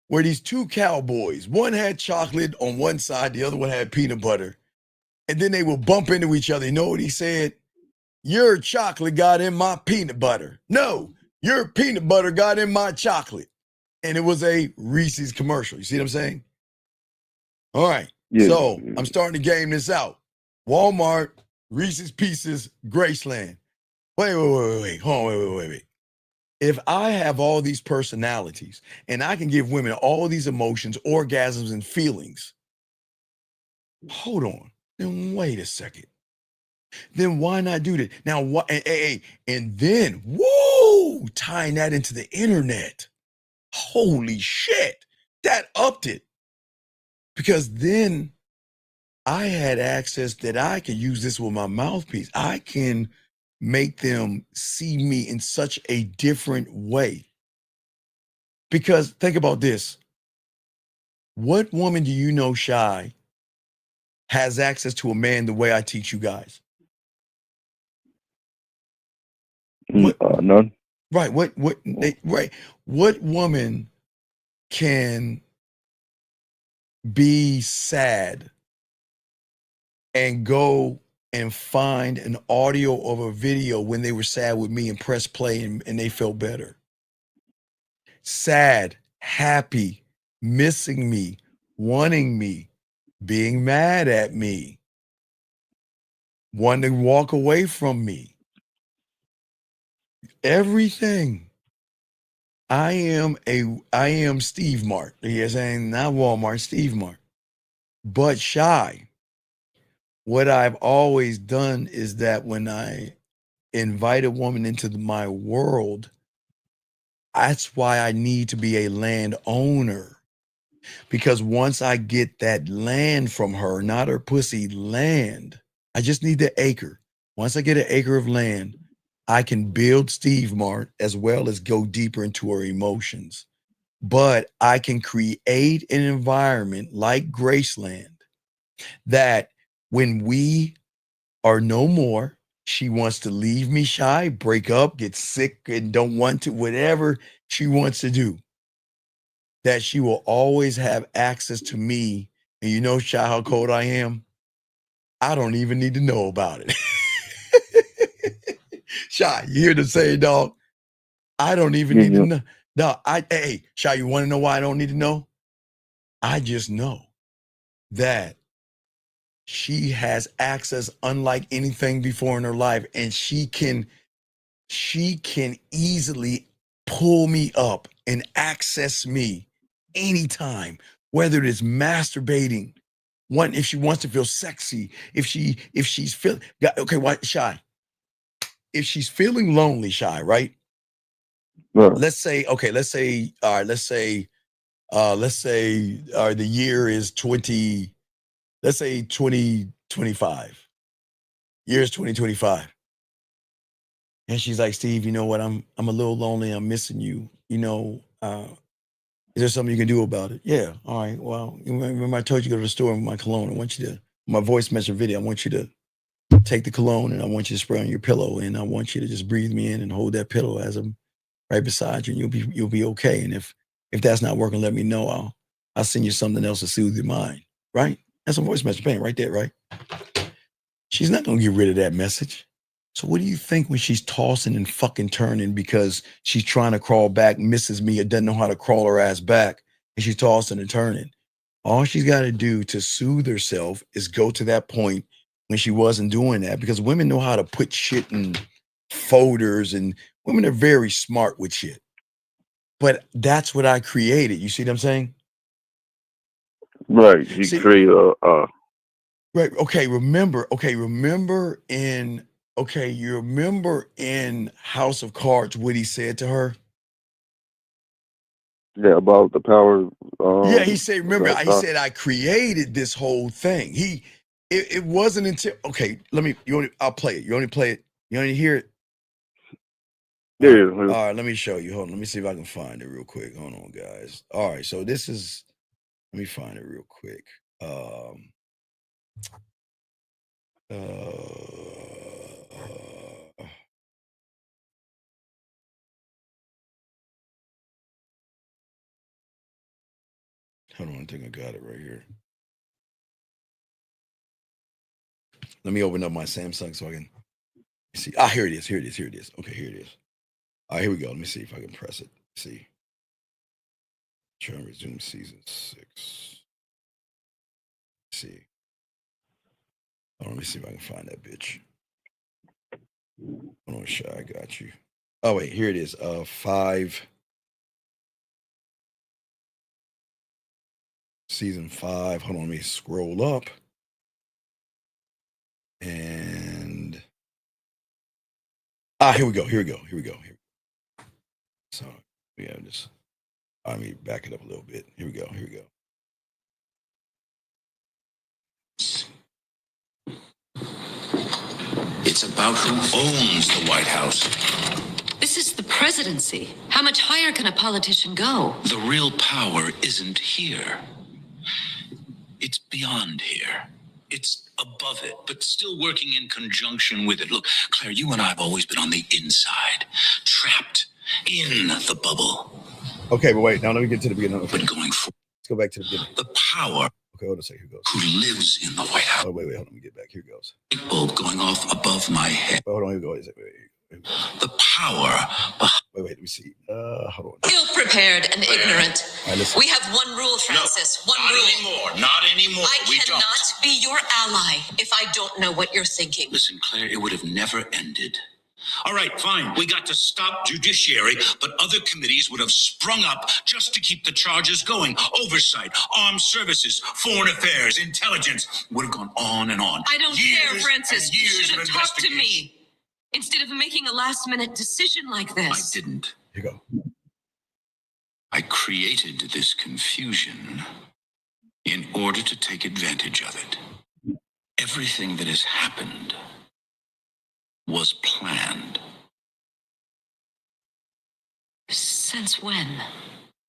where these two cowboys, one had chocolate on one side, the other one had peanut butter. And then they would bump into each other. You know what he said? Your chocolate got in my peanut butter. No, your peanut butter got in my chocolate. And it was a Reese's commercial. You see what I'm saying? All right. Yeah. So I'm starting to game this out. Walmart, Reese's Pieces, Graceland. Wait. Hold on, wait. If I have all these personalities and I can give women all these emotions, orgasms, and feelings, hold on. Then wait a second. Then why not do that? Now, what? And then, woo, tying that into the internet. Holy shit, that upped it. Because then I had access that I could use this with my mouthpiece. I can make them see me in such a different way. Because think about this. What woman do you know, Shy, has access to a man the way I teach you guys? None. Right. What woman can be sad and go and find an audio of a video when they were sad with me and press play and they felt better? Sad, happy, missing me, wanting me, being mad at me, wanting to walk away from me. Everything. I am Steve Mart. You're saying not Walmart, Steve Mart. But Shy, what I've always done is that when I invite a woman into my world, that's why I need to be a landowner. Because once I get that land from her, not her pussy, land, I just need the acre. Once I get an acre of land, I can build Steve Mart as well as go deeper into her emotions. But I can create an environment like Graceland that when we are no more, she wants to leave me, Shy, break up, get sick and don't want to, whatever she wants to do, that she will always have access to me. And you know, Shy, how cold I am? I don't even need to know about it. Shy, you hear the say, dog? I don't even need to know. No, hey, Shy, you want to know why I don't need to know? I just know that she has access unlike anything before in her life, and she can easily pull me up and access me anytime, whether it is masturbating, if she wants to feel sexy, if she's feeling, okay, what, Shy? If she's feeling lonely, Shy, right? Let's say the year is 2025. Year is 2025. And she's like, Steve, you know what? I'm a little lonely. I'm missing you. Is there something you can do about it? Yeah. All right. Well, remember I told you to go to the store with my cologne. I want you to, my voice message video, I want you to take the cologne and I want you to spray on your pillow and I want you to just breathe me in and hold that pillow as I'm right beside you and you'll be okay. And if that's not working, let me know. I'll send you something else to soothe your mind. Right? That's a voice message pain right there, right? She's not gonna get rid of that message. So what do you think when she's tossing and fucking turning because she's trying to crawl back, misses me, or doesn't know how to crawl her ass back, and she's tossing and turning? All she's got to do to soothe herself is go to that point when she wasn't doing that, because women know how to put shit in folders and women are very smart with shit. But that's what I created. You see what I'm saying? Right. He created a Right. Okay. Remember in you remember in House of Cards what he said to her? yeah, about the power. Yeah, he said, remember, that he said, I created this whole thing. It wasn't until, okay, I'll play it. You only play it. You only hear it. Yeah. All right, let me show you. Hold on. Let me see if I can find it real quick. Hold on, guys. All right. So let me find it real quick. Hold on, I think I got it right here. Let me open up my Samsung so I can see. Here it is. Okay, here it is. All right, here we go. Let me see if I can press it. See. Try and resume season 6. See. Let me see if I can find that bitch. Hold on, Shy, I got you. Oh, wait, here it is. 5. Season 5. Hold on, let me scroll up. And here we go. So we have this. Let me back it up a little bit. Here we go. It's about who owns the White House. This is the presidency. How much higher can a politician go? The real power isn't here. It's beyond here. It's above it, but still working in conjunction with it. Look, Claire, you and I have always been on the inside, trapped in the bubble. Okay, but wait, now let me get to the beginning. But going forward, let's go back to the beginning. The power. Okay, hold on a second. Here goes. Who lives in the White House? Oh, wait, hold on. Let me get back. Here goes. Light bulb going off above my head. Hold on, here goes. The power. Wait, let me see. Hold on. Ill-prepared and ignorant. All right, listen. We have one rule, Francis. No, one not rule. Not anymore. I cannot be your ally if I don't know what you're thinking. Listen, Claire, it would have never ended. All right, fine. We got to stop judiciary, but other committees would have sprung up just to keep the charges going. Oversight, armed services, foreign affairs, intelligence. Would have gone on and on. I don't care, Francis. You should have talked to investigation. me instead of making a last-minute decision like this. I didn't. Here you go. I created this confusion in order to take advantage of it. Everything that has happened was planned. Since when?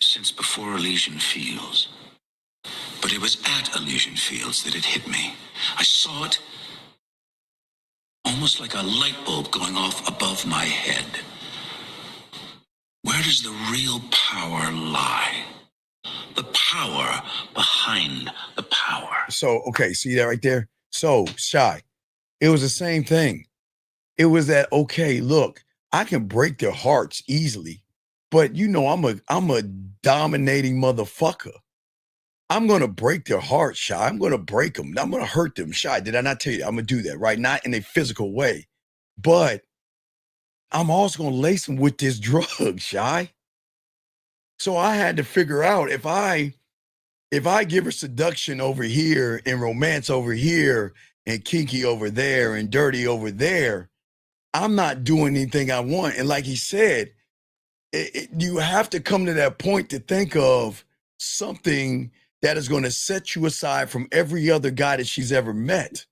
Since before Elysian Fields. But it was at Elysian Fields that it hit me. I saw it almost like a light bulb going off above my head. Where does the real power lie? The power behind the power. So, okay, see that right there? So, Shy, it was the same thing. It was that, okay, look, I can break their hearts easily, but you know I'm a dominating motherfucker. I'm going to break their hearts, Shy. I'm going to break them. I'm going to hurt them, Shy. Did I not tell you? I'm going to do that, right? Not in a physical way, but I'm also going to lace them with this drug, Shy. So I had to figure out if I give her seduction over here and romance over here and kinky over there and dirty over there, I'm not doing anything I want. And like he said, you have to come to that point to think of something that is going to set you aside from every other guy that she's ever met.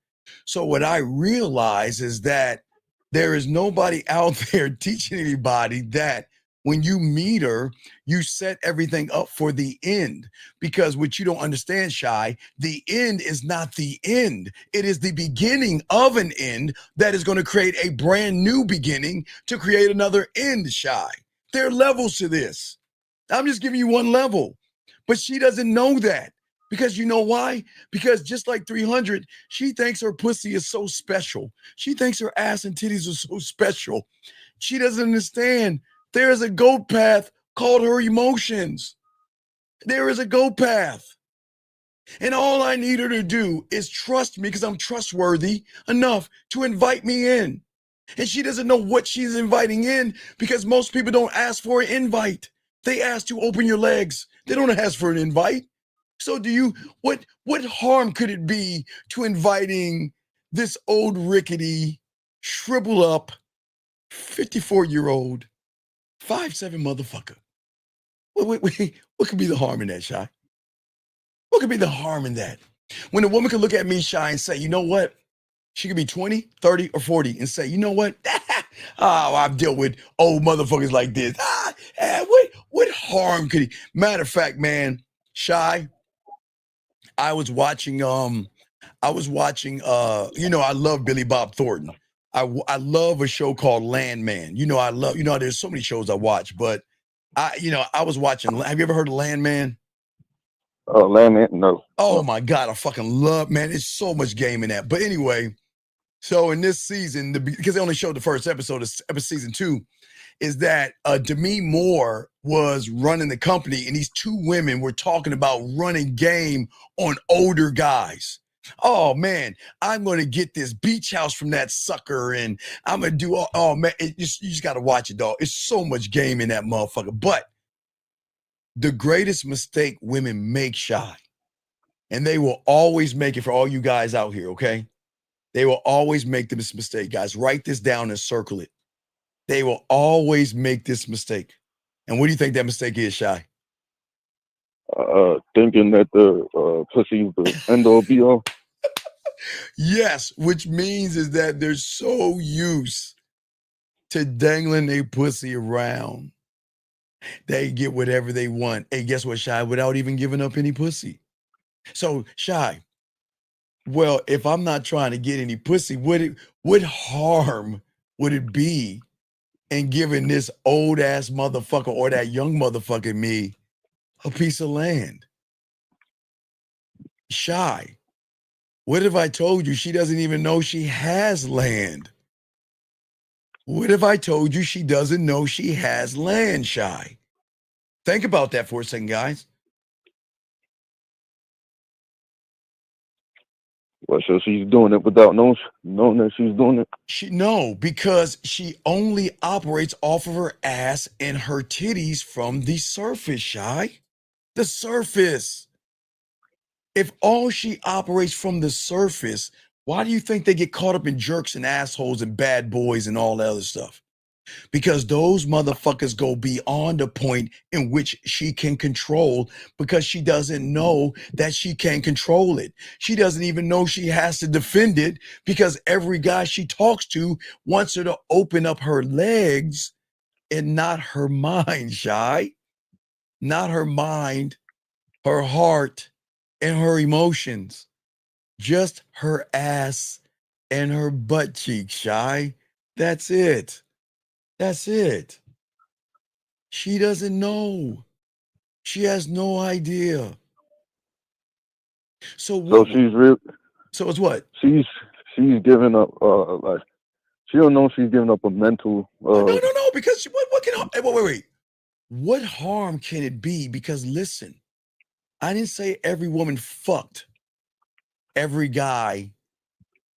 So what I realize is that there is nobody out there teaching anybody that when you meet her, you set everything up for the end. Because what you don't understand, Shy, the end is not the end. It is the beginning of an end that is going to create a brand new beginning to create another end, Shy. There are levels to this. I'm just giving you one level. But she doesn't know that. Because you know why? Because just like 300, she thinks her pussy is so special. She thinks her ass and titties are so special. She doesn't understand. There is a goat path called her emotions. There is a goat path. And all I need her to do is trust me because I'm trustworthy enough to invite me in. And she doesn't know what she's inviting in because most people don't ask for an invite. They ask to open your legs. They don't ask for an invite. So what harm could it be to inviting this old rickety, shrivel up, 54-year-old, 5'7" motherfucker? What could be the harm in that, Shy? What could be the harm in that? When a woman could look at me, Shy, and say, you know what? She could be 20, 30, or 40 and say, you know what? Oh, I've dealt with old motherfuckers like this. What harm could he? Matter of fact, man, Shy, I was watching, I love Billy Bob Thornton. I love a show called Landman. There's so many shows I watch, but I was watching, have you ever heard of Landman? Landman, no. Oh my God, I fucking love, man. It's so much game in that. But anyway, so in this season, because they only showed the first episode of season 2, is that Demi Moore was running the company, and these two women were talking about running game on older guys. Oh man, I'm gonna get this beach house from that sucker, and I'm gonna do oh man, you just gotta watch it, dog. It's so much game in that motherfucker. But the greatest mistake women make, Shy, and they will always make it for all you guys out here, okay? They will always make this mistake, guys. Write this down and circle it. They will always make this mistake. And what do you think that mistake is, Shy? Thinking that the pussy is the end all be all. Yes, which means is that they're so used to dangling a pussy around. They get whatever they want. Hey, guess what, Shy? Without even giving up any pussy. So, Shy, well, if I'm not trying to get any pussy, what harm would it be in giving this old ass motherfucker or that young motherfucker me a piece of land? Shy, what if I told you she doesn't even know she has land? What if I told you she doesn't know she has land, Shy? Think about that for a second, guys. Well, so she's doing it without knowing that she's doing it? Because she only operates off of her ass and her titties from the surface, Shy. The surface. If all she operates from the surface, why do you think they get caught up in jerks and assholes and bad boys and all that other stuff? Because those motherfuckers go beyond the point in which she can control, because she doesn't know that she can control it. She doesn't even know she has to defend it, because every guy she talks to wants her to open up her legs and not her mind, Shy. Not her mind, her heart, and her emotions. Just her ass and her butt cheeks, Shy. That's it. That's it. She doesn't know. She has no idea. So she's real. So it's what? She's giving up. Like she don't know she's giving up a mental. No, because what can wait. What harm can it be? Because listen, I didn't say every woman fucked every guy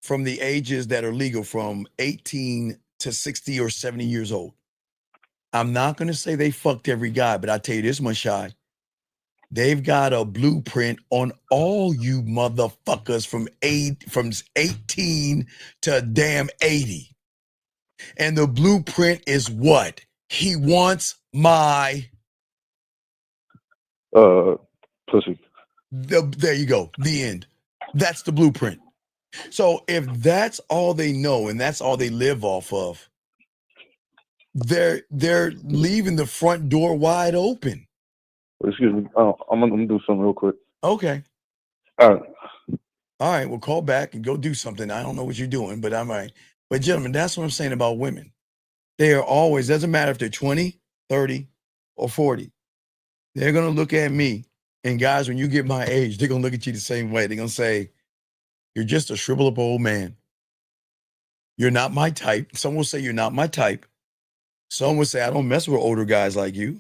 from the ages that are legal from 18 to 60 or 70 years old. I'm not going to say they fucked every guy, but I tell you this much, Shy. They've got a blueprint on all you motherfuckers from 18 to damn 80. And the blueprint is what? He wants my pussy. There you go. The end. That's the blueprint. So if that's all they know and that's all they live off of, they're leaving the front door wide open. Excuse me. I'm gonna do something real quick. Okay. All right. Well, call back and go do something. I don't know what you're doing, but I'm all right. But gentlemen, that's what I'm saying about women. They are always, doesn't matter if they're 20, 30, or 40. They're going to look at me. And guys, when you get my age, they're going to look at you the same way. They're going to say, you're just a shrivel up old man. You're not my type. Some will say you're not my type. Some will say, I don't mess with older guys like you.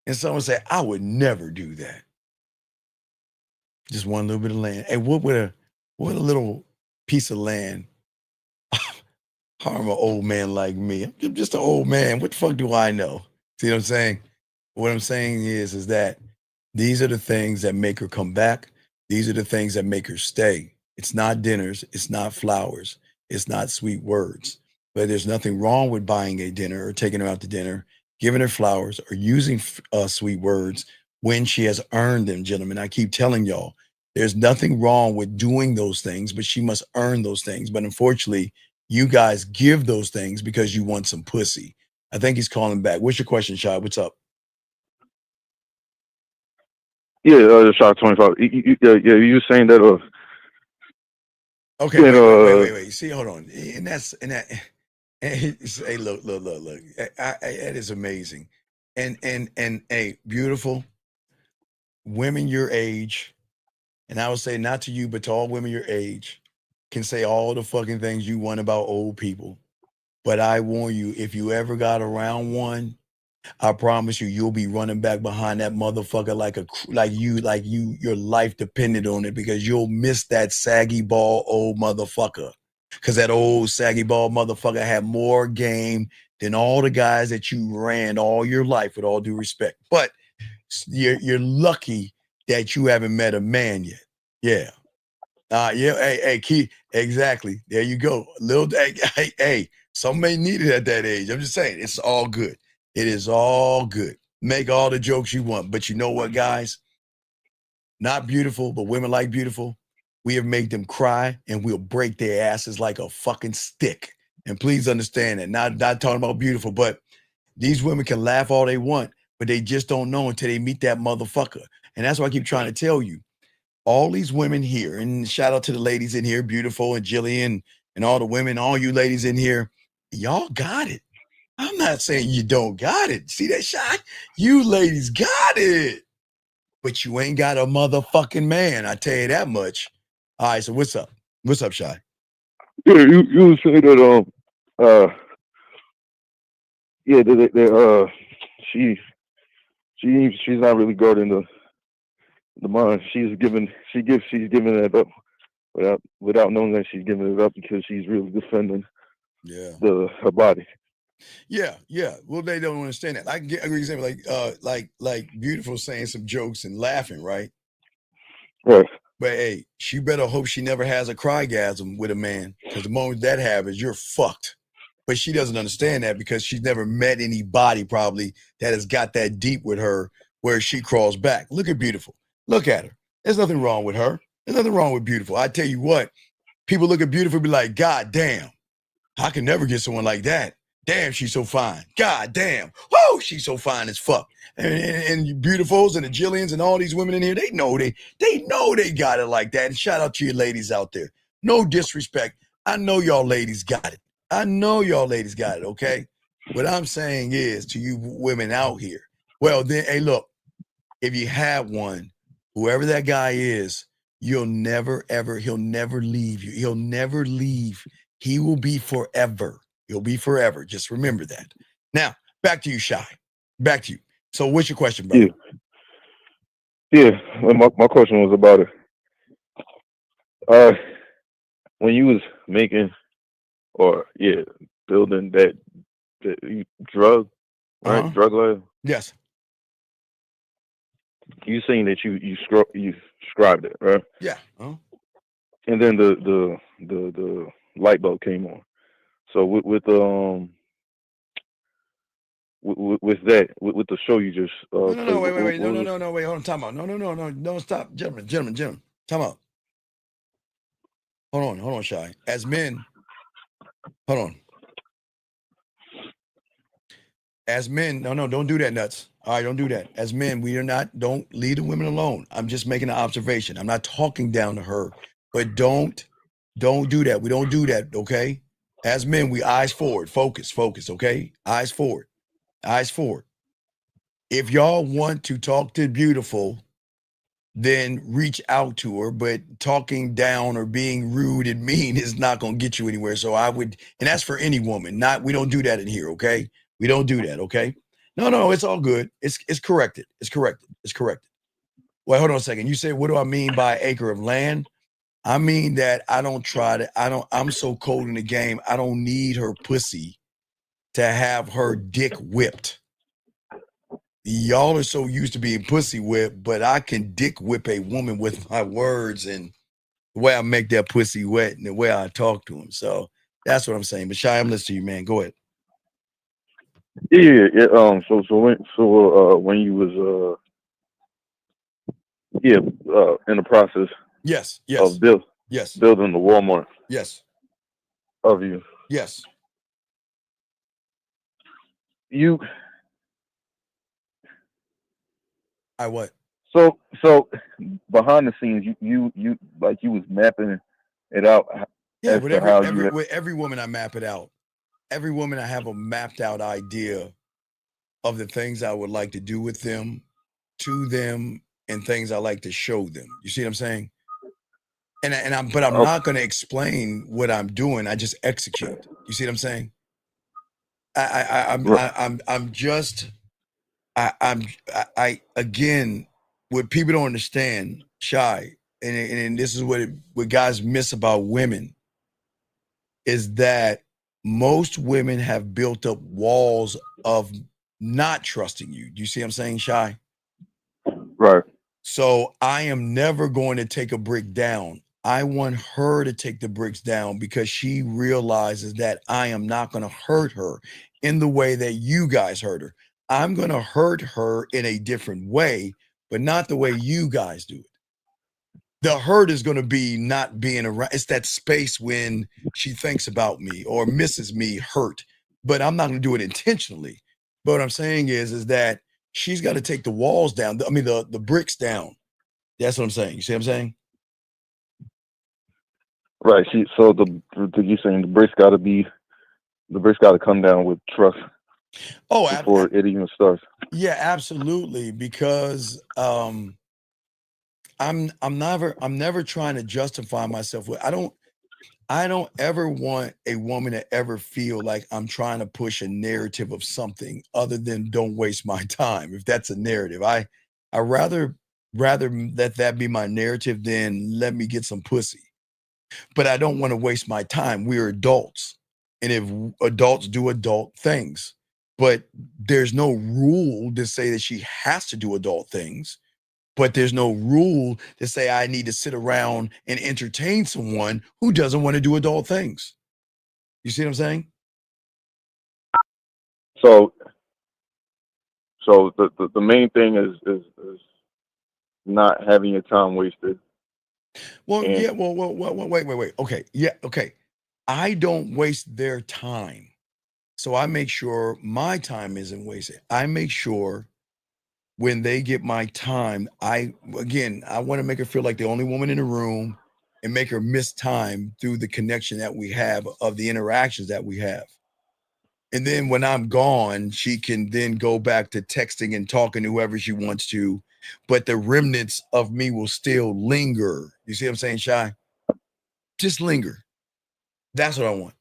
And some will say, I would never do that. Just one little bit of land. And what a little piece of land harm an old man like me? I'm just an old man. What the fuck do I know? See what I'm saying? What I'm saying is that These are the things that make her come back. These are the things that make her stay. It's not dinners. It's not flowers. It's not sweet words. But there's nothing wrong with buying a dinner or taking her out to dinner, giving her flowers or using sweet words when she has earned them, gentlemen. I keep telling y'all, there's nothing wrong with doing those things, but she must earn those things. But unfortunately, you guys give those things because you want some pussy. I think he's calling back. What's your question, Shai? What's up? Yeah, shot 25. You were saying that. Okay, wait. See, hold on. And hey, look. That is amazing. And hey, beautiful women your age, and I would say not to you, but to all women your age, can say all the fucking things you want about old people. But I warn you, if you ever got around one, I promise you, you'll be running back behind that motherfucker like your life depended on it, because you'll miss that saggy ball old motherfucker. Because that old saggy ball motherfucker had more game than all the guys that you ran all your life, with all due respect. But you're lucky that you haven't met a man yet. Yeah. Hey, Key, exactly. There you go. Hey, some may need it at that age. I'm just saying, it's all good. It is all good. Make all the jokes you want. But you know what, guys? Not beautiful, but women like beautiful. We have made them cry, and we'll break their asses like a fucking stick. And please understand that. Not talking about beautiful, but these women can laugh all they want, but they just don't know until they meet that motherfucker. And that's why I keep trying to tell you. All these women here, and shout out to the ladies in here, beautiful, and Jillian, and all the women, all you ladies in here, y'all got it. I'm not saying you don't got it. See that shot? You ladies got it. But you ain't got a motherfucking man, I tell you that much. All right, so what's up? What's up, Shy? Yeah, you would say that she's not really guarding the mind. She's giving it up without knowing that she's giving it up, because she's really defending her body. Yeah. Well, they don't understand that. I can get an example, like beautiful saying some jokes and laughing, right? Right. But hey, she better hope she never has a crygasm with a man, because the moment that happens, you're fucked. But she doesn't understand that, because she's never met anybody probably that has got that deep with her where she crawls back. Look at beautiful. Look at her. There's nothing wrong with her. There's nothing wrong with beautiful. I tell you what, people look at beautiful and be like, God damn, I can never get someone like that. Damn, she's so fine. God damn. Whoa, she's so fine as fuck. And beautifuls and the Jillians and all these women in here, they know they got it like that. And shout out to your ladies out there. No disrespect. I know y'all ladies got it. Okay? What I'm saying is, to you women out here, well then, hey, look, if you have one, whoever that guy is, he'll never leave you. He'll never leave. He will be forever. He'll be forever. Just remember that. Now, back to you, Shy. Back to you. So what's your question, brother? Yeah. Well, my question was about it. When you was making building that drug, right? Drug lab? Yes. You saying that you scribed it, right? Yeah. And then the light bulb came on. So with the show you just No, wait. No, wait, hold on, time out. No, stop. Gentlemen, time out. Hold on, Shy. As men, hold on. As men, no, don't do that, nuts. All right, don't do that. As men, don't leave the women alone. I'm just making an observation. I'm not talking down to her, but don't do that. We don't do that, okay? As men, we eyes forward, focus, okay? Eyes forward. If y'all want to talk to beautiful, then reach out to her, but talking down or being rude and mean is not going to get you anywhere. So I would, and that's for any woman, we don't do that in here, okay? We don't do that, okay? No, it's all good. It's corrected. Wait, hold on a second. You say, what do I mean by acre of land? I mean that I'm so cold in the game, I don't need her pussy to have her dick whipped. y'all are so used to being pussy whipped, but I can dick whip a woman with my words and the way I make that pussy wet and the way I talk to him. So that's what I'm saying. But Shy, I'm listening to you, man. Go ahead. Yeah. When you was in the process Yes. of Yes. building the Walmart Yes. of you, Yes. I what? So behind the scenes, you like you was mapping it out Yeah, as with to how you. with every woman I map it out. Every woman I have a mapped out idea of the things I would like to do with them, to them, and things I like to show them. You see what I'm saying? I'm not going to explain what I'm doing. I just execute. You see what I'm saying? I again, what people don't understand, Shy, and this is what guys miss about women, is that most women have built up walls of not trusting you. Do you see what I'm saying, Shy? Right. So I am never going to take a brick down. I want her to take the bricks down because she realizes that I am not going to hurt her in the way that you guys hurt her. I'm going to hurt her in a different way, but not the way you guys do it. The hurt is going to be not being around. It's that space when she thinks about me or misses me hurt, but I'm not going to do it intentionally. But what I'm saying is that she's got to take the walls down. I mean, the bricks down. That's what I'm saying. You see what I'm saying? Right. You saying the bricks got to come down with trust. Before it even starts. Yeah, absolutely. Because I'm never trying to justify myself. I don't ever want a woman to ever feel like I'm trying to push a narrative of something other than don't waste my time. If that's a narrative, I rather let that be my narrative than let me get some pussy. But I don't want to waste my time. We're adults. And if adults do adult things, but there's no rule to say that she has to do adult things. But there's no rule to say I need to sit around and entertain someone who doesn't want to do adult things. You see what I'm saying? So the main thing is not having your time wasted. Well, yeah. Well, wait. Okay. Yeah. Okay. I don't waste their time. So I make sure my time isn't wasted. I make sure when they get my time, I want to make her feel like the only woman in the room and make her miss time through the connection that we have of the interactions that we have. And then when I'm gone, she can then go back to texting and talking to whoever she wants to, but the remnants of me will still linger. You see what I'm saying, Shy? Just linger. That's what I want.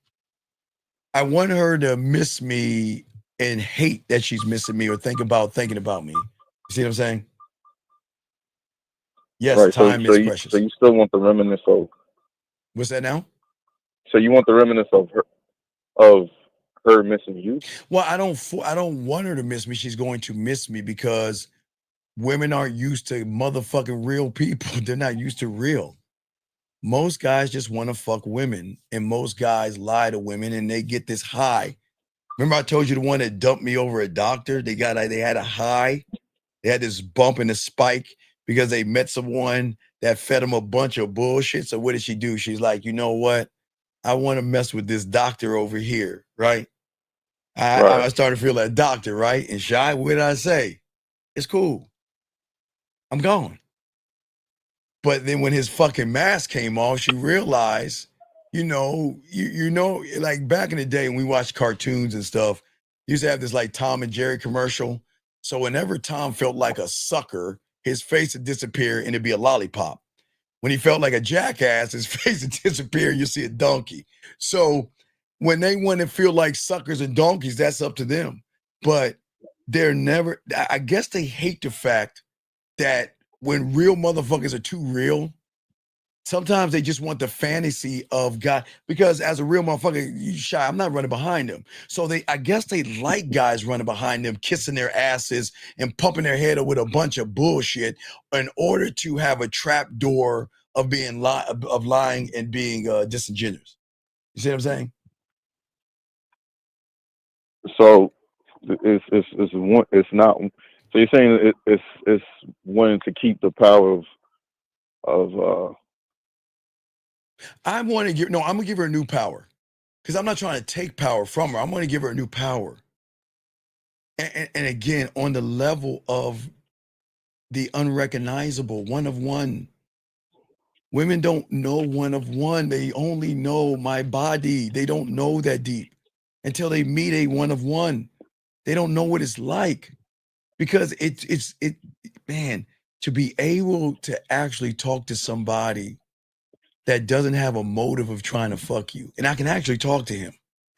I want her to miss me and hate that she's missing me or thinking about me. You see what I'm saying? Yes, right. time is precious. So you still want the remnants of. What's that now? So you want the remnants of her missing you? Well, I don't want her to miss me. She's going to miss me because women aren't used to motherfucking real people. They're not used to real. Most guys just want to fuck women, and most guys lie to women, and they get this high. Remember I told you the one that dumped me over a doctor? They had a high. They had this bump and a spike because they met someone that fed them a bunch of bullshit. So what did she do? She's like, you know what? I want to mess with this doctor over here, right? I started to feel that doctor, right? And Shy, what did I say? It's cool. I'm gone. But then when his fucking mask came off, she realized, you know, like back in the day when we watched cartoons and stuff, used to have this like Tom and Jerry commercial. So whenever Tom felt like a sucker, his face would disappear and it'd be a lollipop. When he felt like a jackass, his face would disappear and you see a donkey. So when they want to feel like suckers and donkeys, that's up to them. But I guess they hate the fact that when real motherfuckers are too real, Sometimes they just want the fantasy of God, because as a real motherfucker, you shy, I'm not running behind them. So I guess they like guys running behind them, kissing their asses and pumping their head up with a bunch of bullshit in order to have a trap door of being lying and being disingenuous. You see what I'm saying? So it's not. So you're saying it's wanting to keep the power of. I'm gonna give her a new power, because I'm not trying to take power from her. I'm going to give her a new power. And again, on the level of the unrecognizable, one of one. Women don't know one of one. They only know my body. They don't know that deep until they meet a one of one. They don't know what it's like, because man, to be able to actually talk to somebody that doesn't have a motive of trying to fuck you. And I can actually talk to him.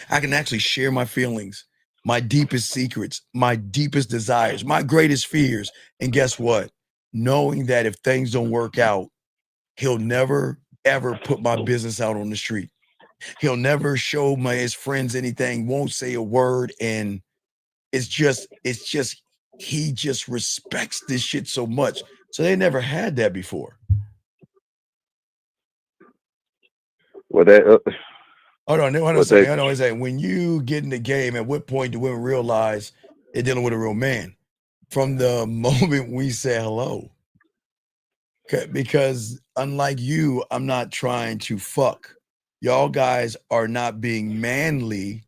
I can actually share my feelings, my deepest secrets, my deepest desires, my greatest fears. And guess what? Knowing that if things don't work out, he'll never, ever put my business out on the street. He'll never show his friends anything, won't say a word. And it's just, he just respects this shit so much. So they never had that before. Well, that. Hold on a second. When you get in the game, at what point do women realize they're dealing with a real man? From the moment we say hello. Okay, because unlike you, I'm not trying to fuck. Y'all guys are not being manly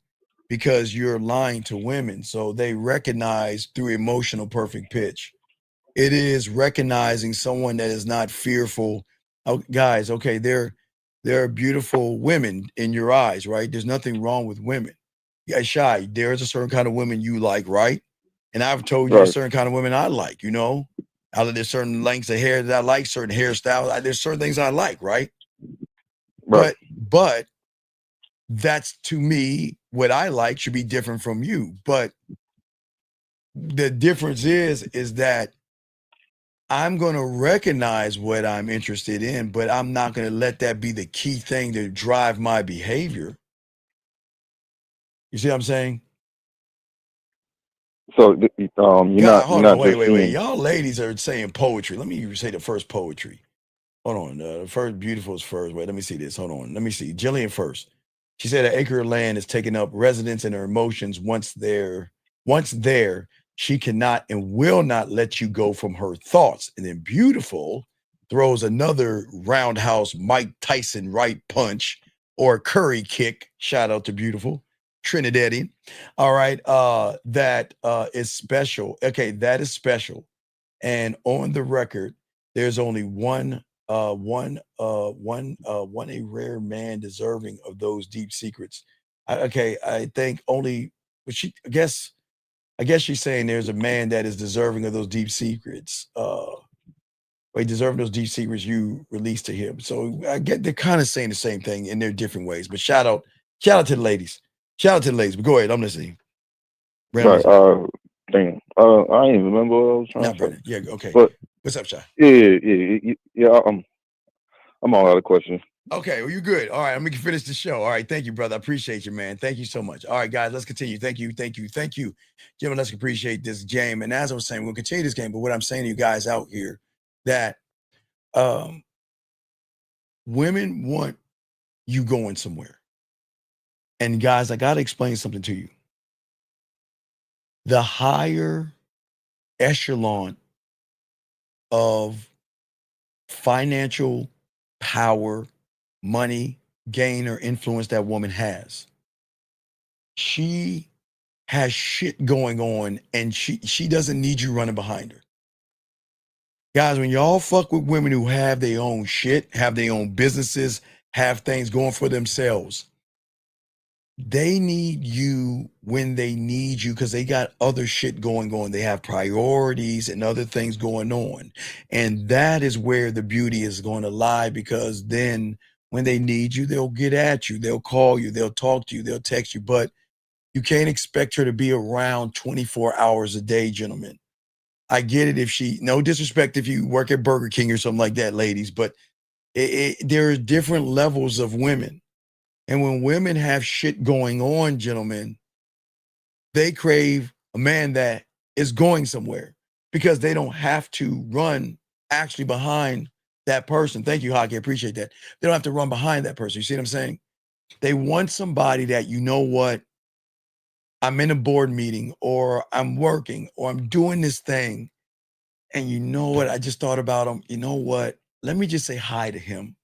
because you're lying to women. So they recognize through emotional perfect pitch. It is recognizing someone that is not fearful. Oh, guys, okay, there are beautiful women in your eyes, right? There's nothing wrong with women. Yeah, Shy, there's a certain kind of women you like, right? And I've told you a certain kind of women I like, you know? There's certain lengths of hair that I like, certain hairstyles. There's certain things I like, right? But that's, to me, what I like should be different from you. But the difference is that I'm going to recognize what I'm interested in, but I'm not going to let that be the key thing to drive my behavior. You see what I'm saying? So wait. Y'all ladies are saying poetry. Let me say the first poetry. Hold on. The first beautiful is first. Wait, let me see this. Hold on. Let me see. Jillian first. She said an acre of land is taking up residence in her emotions. Once there, she cannot and will not let you go from her thoughts. And then beautiful throws another roundhouse Mike Tyson right punch or curry kick. Shout out to beautiful. Trinidadian. All right. That is special. Okay, that is special. And on the record, there's only one a rare man deserving of those deep secrets. I think only, but I guess she's saying there's a man that is deserving of those deep secrets. Deserving those deep secrets you released to him. So I get they're kind of saying the same thing in their different ways. But shout out to the ladies. But go ahead, I'm listening. Right. Damn. I didn't even remember what I was trying to say. Yeah. Okay. But what's up, Shy? Yeah. I'm all out of questions. Okay, well, you're good. All right, I'm gonna finish the show. All right, thank you, brother. I appreciate you, man. Thank you so much. All right, guys, let's continue. Thank you. Jim, let's appreciate this game. And as I was saying, we'll continue this game. But what I'm saying to you guys out here, that women want you going somewhere. And guys, I gotta explain something to you. The higher echelon of financial power, money, gain, or influence that woman has, she has shit going on, and she doesn't need you running behind her. Guys, when y'all fuck with women who have their own shit, have their own businesses, have things going for themselves, they need you when they need you because they got other shit going on. They have priorities and other things going on. And that is where the beauty is going to lie, because then when they need you, they'll get at you. They'll call you. They'll talk to you. They'll text you. But you can't expect her to be around 24 hours a day, gentlemen. I get it if no disrespect if you work at Burger King or something like that, ladies, but There are different levels of women. And when women have shit going on, gentlemen, they crave a man that is going somewhere because they don't have to run actually behind that person. Thank you, Hockey. I appreciate that. They don't have to run behind that person. You see what I'm saying? They want somebody that, you know what, I'm in a board meeting or I'm working or I'm doing this thing. And you know what? I just thought about him. You know what? Let me just say hi to him.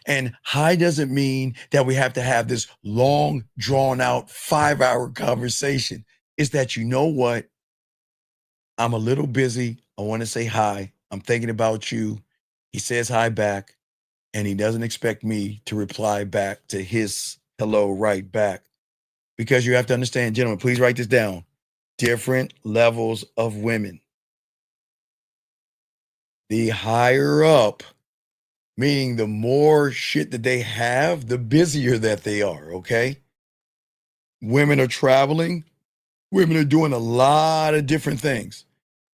And hi doesn't mean that we have to have this long, drawn out 5-hour conversation. It's that, you know what? I'm a little busy. I want to say hi. I'm thinking about you. He says hi back, and he doesn't expect me to reply back to his hello right back. Because you have to understand, gentlemen, please write this down. Different levels of women. The higher up, meaning the more shit that they have, the busier that they are, okay? Women are traveling. Women are doing a lot of different things.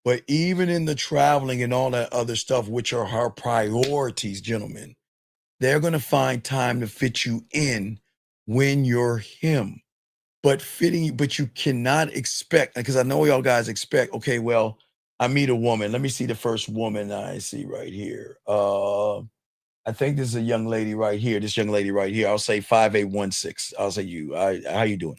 But even in the traveling and all that other stuff, which are her priorities, gentlemen, they're going to find time to fit you in when you're him. But you cannot expect, because I know y'all guys expect, okay, well, I meet a woman. Let me see the first woman I see right here. I think this is a young lady right here. This young lady right here. I'll say 5816. I'll say you. How you doing?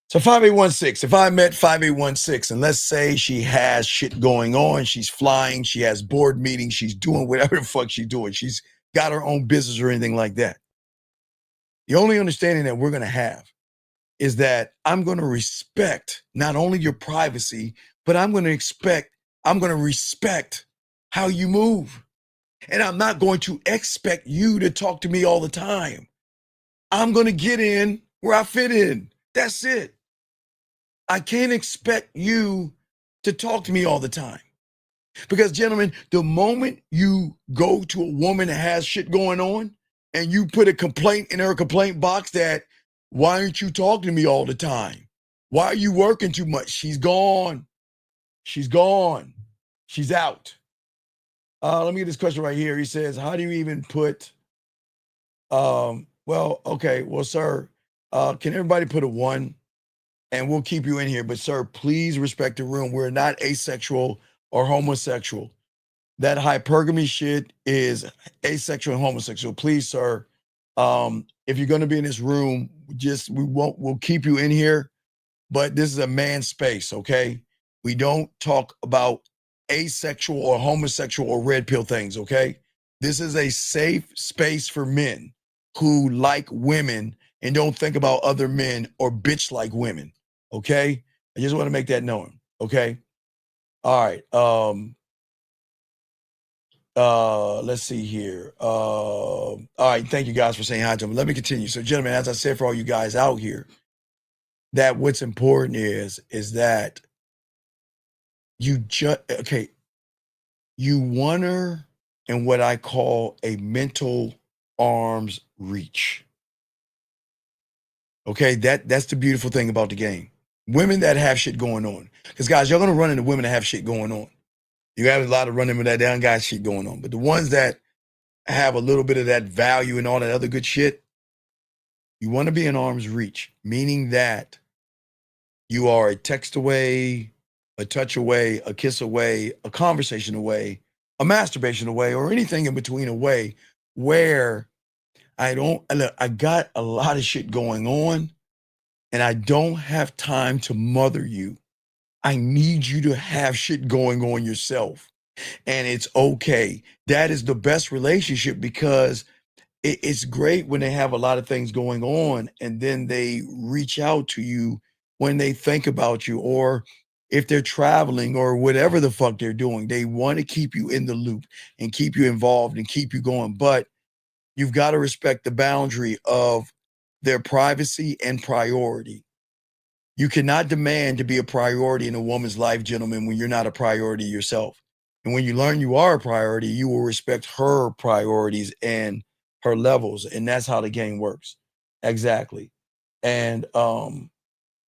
So 5816. If I met 5816, and let's say she has shit going on, she's flying, she has board meetings, she's doing whatever the fuck she's doing. She's got her own business or anything like that. The only understanding that we're going to have is that I'm going to respect not only your privacy, but I'm going to respect how you move. And I'm not going to expect you to talk to me all the time. I'm going to get in where I fit in. That's it. I can't expect you to talk to me all the time. Because, gentlemen, the moment you go to a woman that has shit going on and you put a complaint in her complaint box that, why aren't you talking to me all the time? Why are you working too much? She's gone. She's gone. She's out. Let me get this question right here. He says, how do you even put, sir, can everybody put a 1? And we'll keep you in here. But, sir, please respect the room. We're not asexual or homosexual. That hypergamy shit is asexual and homosexual. Please, sir, if you're going to be in this room, we'll keep you in here. But this is a man space, okay? We don't talk about asexual or homosexual or red pill things, okay? This is a safe space for men who like women and don't think about other men or bitch like women, okay? I just want to make that known, okay? All right. Let's see here. All right, thank you guys for saying hi to me. Let me continue. So, gentlemen, as I said for all you guys out here, that what's important is that you want her in what I call a mental arm's reach. Okay, that's the beautiful thing about the game. Women that have shit going on. Because, guys, you're going to run into women that have shit going on. You have a lot of running with that down guy shit going on. But the ones that have a little bit of that value and all that other good shit, you want to be in arm's reach, meaning that you are a text away, a touch away, a kiss away, a conversation away, a masturbation away, or anything in between away, where I got a lot of shit going on and I don't have time to mother you. I need you to have shit going on yourself. And it's okay. That is the best relationship, because it's great when they have a lot of things going on and then they reach out to you when they think about you, or if they're traveling or whatever the fuck they're doing. They want to keep you in the loop and keep you involved and keep you going. But you've got to respect the boundary of their privacy and priority. You cannot demand to be a priority in a woman's life, gentlemen, when you're not a priority yourself. And when you learn you are a priority, you will respect her priorities and her levels. And that's how the game works. Exactly. And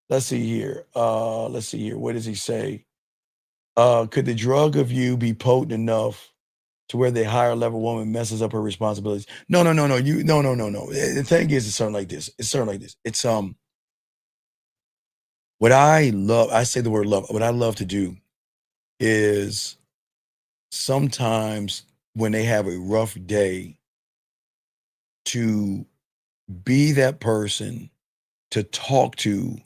let's see here. What does he say? Could the drug of you be potent enough to where the higher level woman messes up her responsibilities. No. No. The thing is, it's something like this. It's what I love. I say the word love. What I love to do is sometimes when they have a rough day, to be that person to talk to,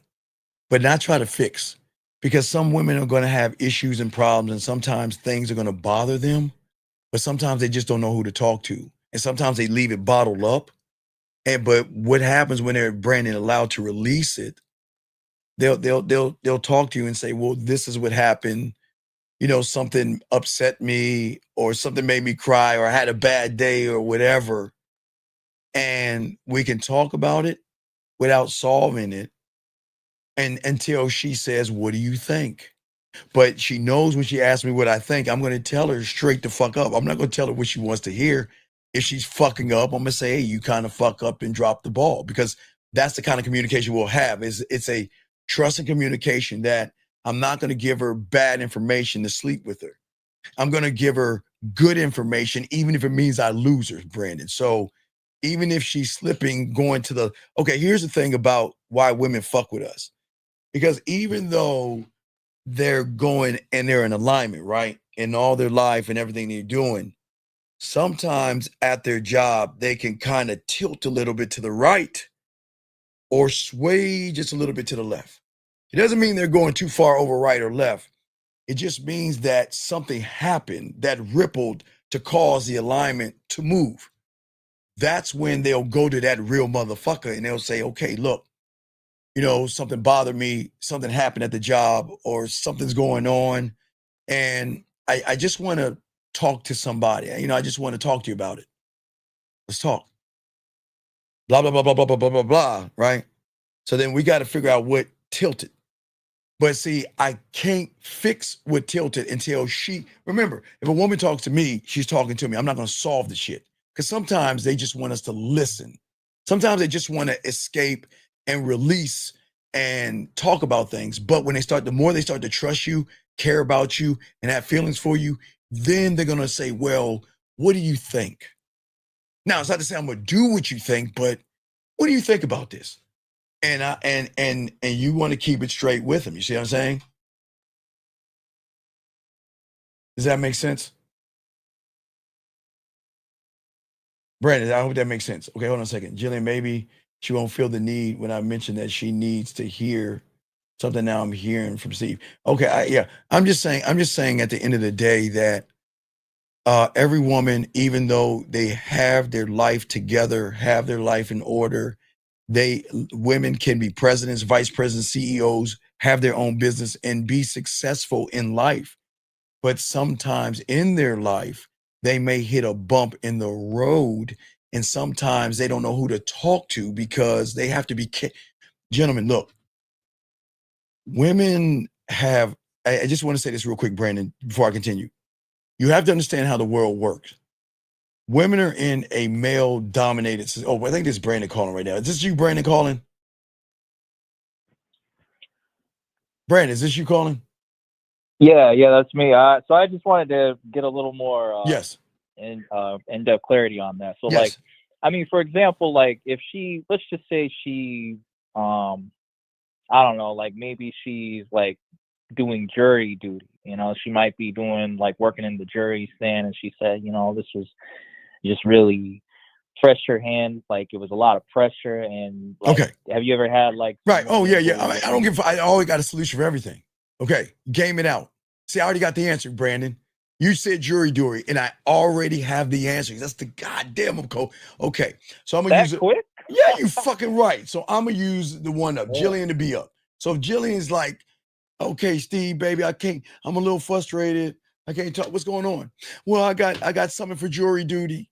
but not try to fix. Because some women are going to have issues and problems, and sometimes things are going to bother them, but sometimes they just don't know who to talk to. And sometimes they leave it bottled up. But what happens when they're branded allowed to release it, they'll talk to you and say, well, this is what happened. You know, something upset me, or something made me cry, or I had a bad day, or whatever. And we can talk about it without solving it, and until she says, what do you think? But she knows when she asks me what I think, I'm going to tell her straight the fuck up. I'm not going to tell her what she wants to hear. If she's fucking up, I'm going to say, hey, you kind of fuck up and drop the ball, because that's the kind of communication we'll have. It's a trust and communication that I'm not going to give her bad information to sleep with her. I'm going to give her good information, even if it means I lose her, Brandon. So even if she's slipping, going to the, okay, here's the thing about why women fuck with us. Because even though they're going and they're in alignment, right? In all their life and everything they're doing, sometimes at their job, they can kind of tilt a little bit to the right or sway just a little bit to the left. It doesn't mean they're going too far over right or left. It just means that something happened that rippled to cause the alignment to move. That's when they'll go to that real motherfucker and they'll say, okay, look, you know, something bothered me, something happened at the job, or something's going on, and I just want to talk to somebody. You know, I just want to talk to you about it. Let's talk. Blah, blah, blah, blah, blah, blah, blah, blah, blah, right? So then we got to figure out what tilted. But see, I can't fix what tilted until remember, if a woman talks to me, she's talking to me. I'm not going to solve the shit. Because sometimes they just want us to listen. Sometimes they just want to escape and release and talk about things. But when the more they start to trust you, care about you, and have feelings for you, then they're going to say, well, what do you think? Now, it's not to say I'm going to do what you think, but what do you think about this? And you want to keep it straight with them. You see what I'm saying? Does that make sense? Brandon, I hope that makes sense. Okay, hold on a second. Jillian, maybe she won't feel the need when I mention that she needs to hear something now I'm hearing from Steve. Okay, I'm just saying at the end of the day that every woman, even though they have their life together, have their life in order, women can be presidents, vice presidents, CEOs, have their own business and be successful in life. But sometimes in their life, they may hit a bump in the road, and sometimes they don't know who to talk to because they have to be gentlemen, look, women have, I just want to say this real quick, Brandon, before I continue. You have to understand how the world works. Women are in a male-dominated, I think this is Brandon calling right now. Is this you, Brandon, calling? Brandon, is this you calling? Yeah, that's me. So I just wanted to get a little more yes, in-depth clarity on that. So, yes. like, I mean, for example, like if she, let's just say she, I don't know, like maybe she's like doing jury duty. You know, she might be doing like working in the jury stand, and she said, you know, this was just really pressed her hand, like it was a lot of pressure. And like, okay, have you ever had like right? Oh yeah. I always got a solution for everything. Okay, game it out. See, I already got the answer, Brandon. You said jury duty, and I already have the answer. That's the goddamn code. Okay, so I'm gonna use it. Quick? Yeah, you fucking right. So I'm gonna use the one up, Jillian to be up. So if Jillian's like, okay, Steve, baby, I can't. I'm a little frustrated. I can't talk. What's going on? Well, I got something for jury duty,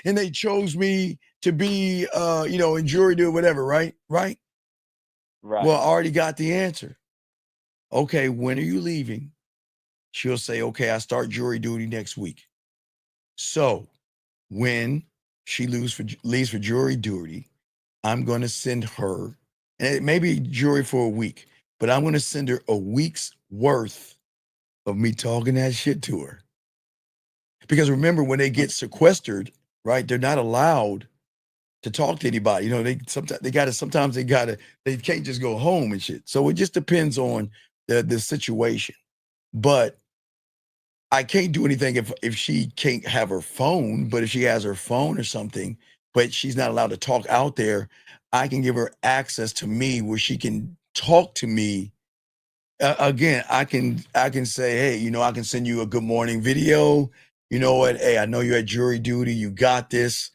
and they chose me to be, in jury duty, whatever. Right. Right. Well, I already got the answer. Okay, when are you leaving? She'll say, okay, I start jury duty next week. So when she leaves for jury duty, I'm going to send her, and it may be jury for a week, but I'm going to send her a week's worth of me talking that shit to her. Because remember, when they get sequestered, right, they're not allowed to talk to anybody. You know, sometimes they can't just go home and shit. So it just depends on the situation. But I can't do anything if she can't have her phone. But if she has her phone or something, but she's not allowed to talk out there, I can give her access to me where she can talk to me. Again, I can say, hey, you know, I can send you a good morning video. You know what? Hey, I know you're at jury duty. You got this.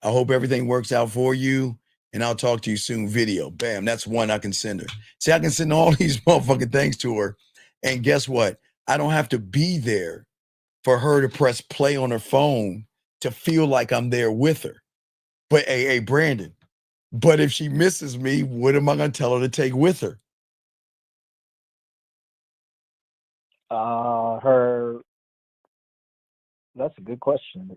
I hope everything works out for you. And I'll talk to you soon. Video. Bam. That's one I can send her. See, I can send all these motherfucking things to her. And guess what? I don't have to be there for her to press play on her phone to feel like I'm there with her. But hey, Brandon, but if she misses me, what am I going to tell her to take with her? That's a good question.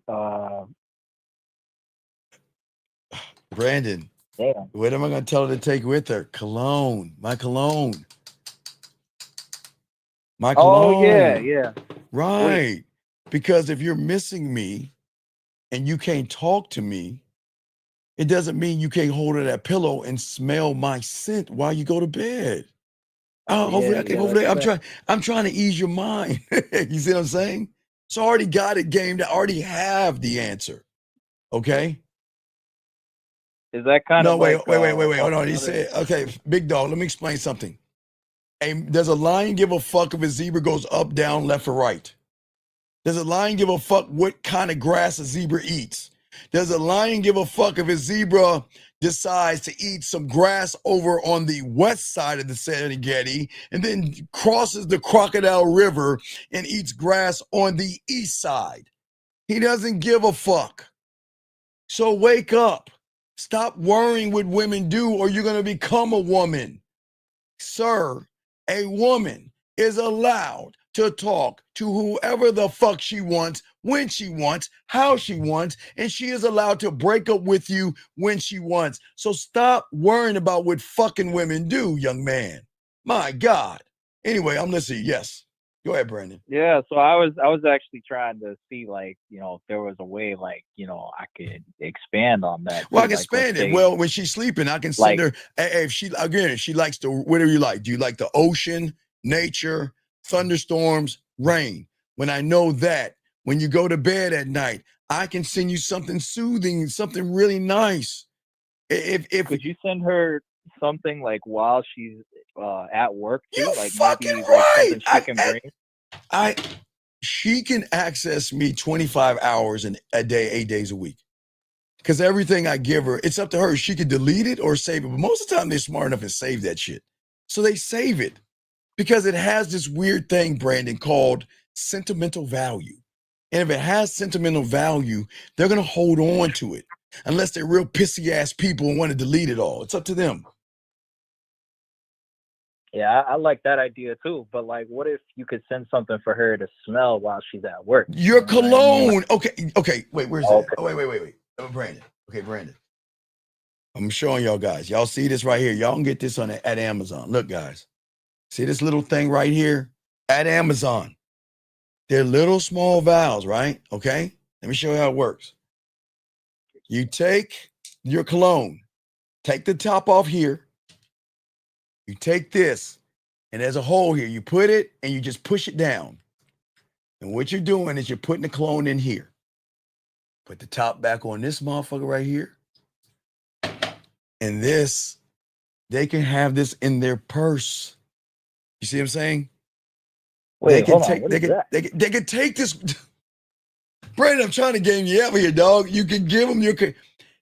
Brandon, damn. What am I going to tell her to take with her? Cologne, my cologne. My cologne. Oh, yeah. Right. Because if you're missing me and you can't talk to me, it doesn't mean you can't hold her that pillow and smell my scent while you go to bed. Hopefully, I'm trying to ease your mind. You see what I'm saying? So I already got it gamed. I already have the answer. Okay. Is that kind of wait, like... hold on. He said, okay, big dog, let me explain something. Does a lion give a fuck if a zebra goes up, down, left, or right? Does a lion give a fuck what kind of grass a zebra eats? Does a lion give a fuck if a zebra decides to eat some grass over on the west side of the Serengeti and then crosses the Crocodile River and eats grass on the east side? He doesn't give a fuck. So wake up. Stop worrying what women do or you're going to become a woman. Sir, a woman is allowed to talk to whoever the fuck she wants, when she wants, how she wants, and she is allowed to break up with you when she wants. So stop worrying about what fucking women do, young man. My God. Anyway, I'm listening. Yes. Go ahead, Brandon. Yeah, so I was actually trying to see, like, you know, if there was a way, like, you know, I could expand on that. Well, I can expand it. Well, when she's sleeping, I can send her. If she likes the, whatever you like. Do you like the ocean, nature, thunderstorms, rain? When I know that, when you go to bed at night, I can send you something soothing, something really nice. Could you send her something like while she's at work too? You're like fucking maybe right. Like something she can bring? She can access me 25 hours a day, 8 days a week. Because everything I give her, it's up to her. She could delete it or save it. But most of the time, they're smart enough to save that shit. So they save it because it has this weird thing, Brandon, called sentimental value. And if it has sentimental value, they're going to hold on to it unless they're real pissy ass people and want to delete it all. It's up to them. Yeah, I like that idea too. But like, what if you could send something for her to smell while she's at work? Your cologne. Okay. Wait, where's that? Oh, wait. Oh, Brandon. Okay, Brandon. I'm showing y'all guys. Y'all see this right here. Y'all can get this at Amazon. Look, guys. See this little thing right here? At Amazon. They're little small vials, right? Okay. Let me show you how it works. You take your cologne. Take the top off here. You take this, and there's a hole here. You put it, and you just push it down. And what you're doing is you're putting the cologne in here. Put the top back on this motherfucker right here. And this, they can have this in their purse. You see what I'm saying? Wait, hold on. What is that? They can take this. Brandon, I'm trying to game you out here, dog. You can give them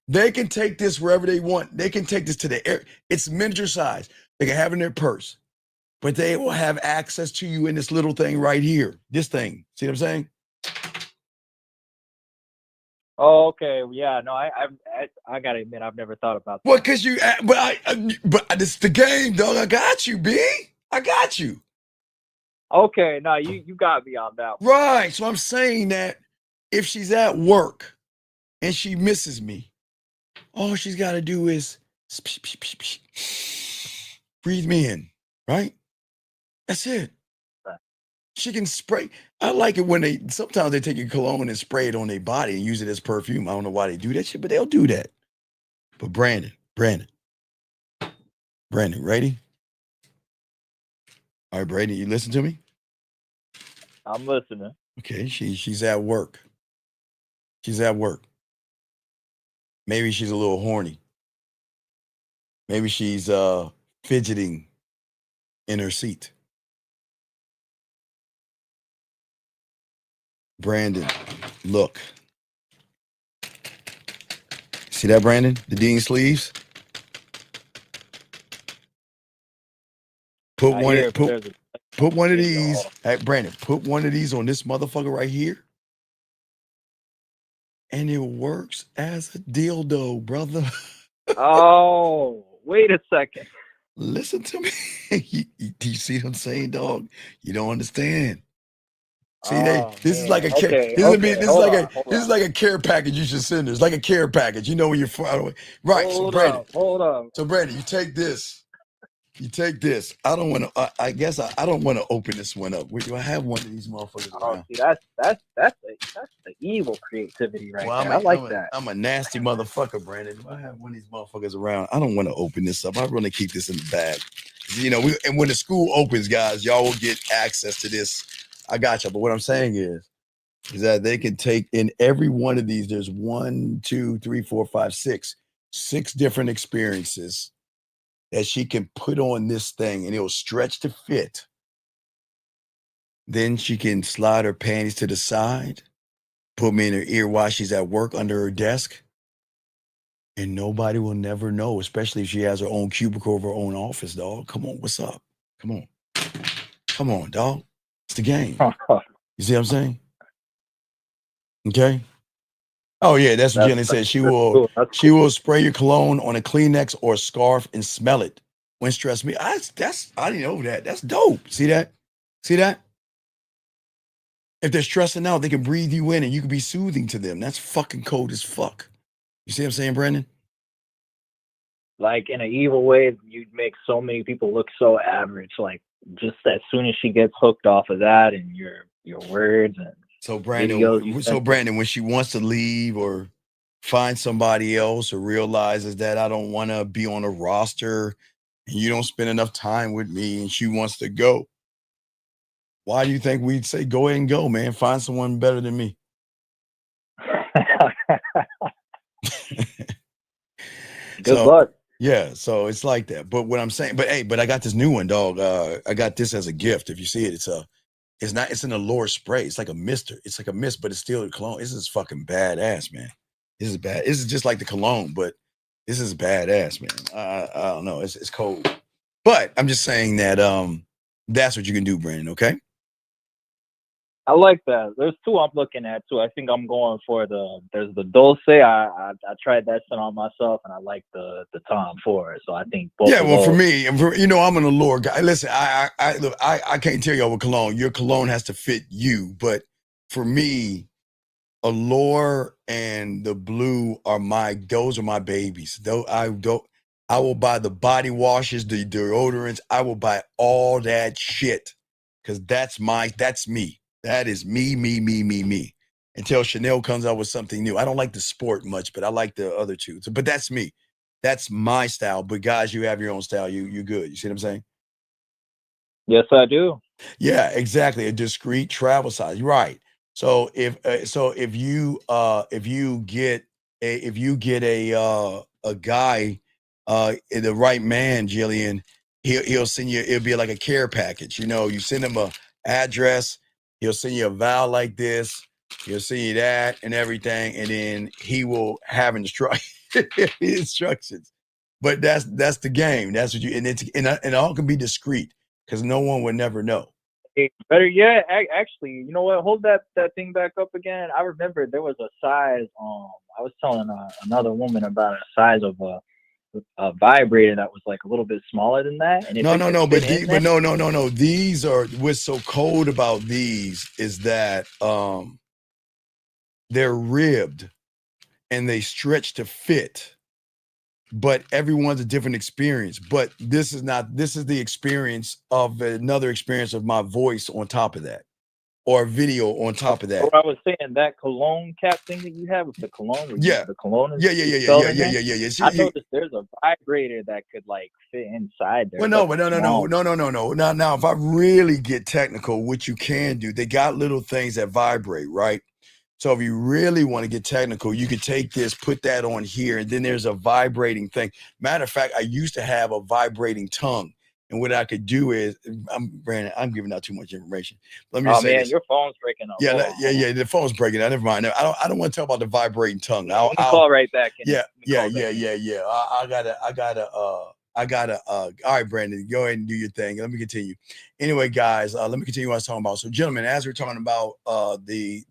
they can take this wherever they want. They can take this to the air. It's miniature size. They can have it in their purse. But they will have access to you in this little thing right here. This thing. See what I'm saying? Oh, okay. Yeah, no, I gotta admit, I've never thought about that. Well, because but this is the game, dog. I got you, B. I got you. Okay, no, you got me on that one. Right. So I'm saying that if she's at work and she misses me, all she's got to do is breathe me in, right? That's it. She can spray. I like it when sometimes they take your cologne and spray it on their body and use it as perfume. I don't know why they do that shit, but they'll do that. But Brandon, ready? All right, Brandon, you listen to me? I'm listening. Okay, she's at work. She's at work. Maybe she's a little horny. Maybe she's fidgeting in her seat. Brandon, look. See that, Brandon? The Dean sleeves? Put one of these. Hey, Brandon, put one of these on this motherfucker right here. And it works as a dildo, brother. Oh, wait a second. Listen to me. You see what I'm saying, dog? You don't understand. See, this is like a care. This is like a care package you should send her. It's like a care package. You know when you're far away. Right. Hold so up. So Brandon, you take this. I don't want to. I guess I don't want to open this one up. Do I have one of these motherfuckers around? See, that's the evil creativity right there. I like that. I'm a nasty motherfucker, Brandon. Do I have one of these motherfuckers around? I don't want to open this up. I really keep this in the bag. You know, and when the school opens, guys, y'all will get access to this. I got you. But what I'm saying is that they can take in every one of these. There's 1, 2, 3, 4, 5, 6 different experiences that she can put on this thing, and it'll stretch to fit. Then she can slide her panties to the side, put them in her ear while she's at work under her desk, and nobody will never know, especially if she has her own cubicle of her own office, dog. Come on, what's up? Come on, dog. It's the game. You see what I'm saying? Okay. Oh yeah, that's what Jenny said. She will spray your cologne on a Kleenex or a scarf and smell it when stressed. I didn't know that. That's dope. See that? If they're stressing out, they can breathe you in and you can be soothing to them. That's fucking cold as fuck. You see what I'm saying, Brandon? Like in an evil way, you'd make so many people look so average. Like just as soon as she gets hooked off of that and your words and So Brandon, when she wants to leave or find somebody else or realizes that I don't want to be on a roster and you don't spend enough time with me and she wants to go, why do you think we'd say go ahead and go, man? Find someone better than me. Good luck. Yeah, so it's like that. But what I'm saying, but I got this new one, dog. I got this as a gift. If you see it, it's an allure spray. It's like a mister. It's like a mist, but it's still a cologne. This is fucking badass, man. This is bad. This is just like the cologne, but this is badass, man. I don't know. It's cold. But I'm just saying that that's what you can do, Brandon, okay? I like that. There's 2 I'm looking at too. I think I'm going for there's the Dulce. I tried that shit on myself and I like the Tom Ford. So I think both. Yeah, well, for me, I'm an allure guy. Listen, I can't tell y'all what cologne. Your cologne has to fit you, but for me, allure and the blue those are my babies. Though I will buy the body washes, the deodorants. I will buy all that shit because that's me. That is me. Until Chanel comes out with something new. I don't like the sport much, but I like the other 2. But that's me. That's my style. But guys, you have your own style. You good. You see what I'm saying? Yes, I do. Yeah, exactly. A discreet travel size. Right. So if you get a guy, the right man, Jillian, he'll send you. It'll be like a care package. You know, you send him a address. He'll send you a vial like this. He'll send you that and everything, and then he will have instructions. But that's the game. That's what and it all can be discreet because no one would never know. Hey, better yet, actually, you know what? Hold that thing back up again. I remember there was a size. I was telling another woman about a size of a vibrator that was like a little bit smaller than that. And No. These are what's so cold about these is that they're ribbed and they stretch to fit. But everyone's a different experience. But this is the experience of another experience of my voice on top of that. or a video on top of that. What I was saying, that cologne cap thing that you have with the cologne, where Yeah. the cologne is Yeah. spelled in there, See, I noticed there's a vibrator that could like fit inside there. Well, no. Now, if I really get technical, what you can do, they got little things that vibrate, right? So if you really want to get technical, you could take this, put that on here, and then there's a vibrating thing. Matter of fact, I used to have a vibrating tongue. And what I could do is, Brandon, I'm giving out too much information. Let me just say this. Your phone's breaking up. Yeah. The phone's breaking out. Never mind. I don't want to talk about the vibrating tongue. I'll call right back. Yeah. I gotta. All right, Brandon, go ahead and do your thing. Let me continue. Anyway, guys, let me continue what I was talking about. So, gentlemen, as we're talking about the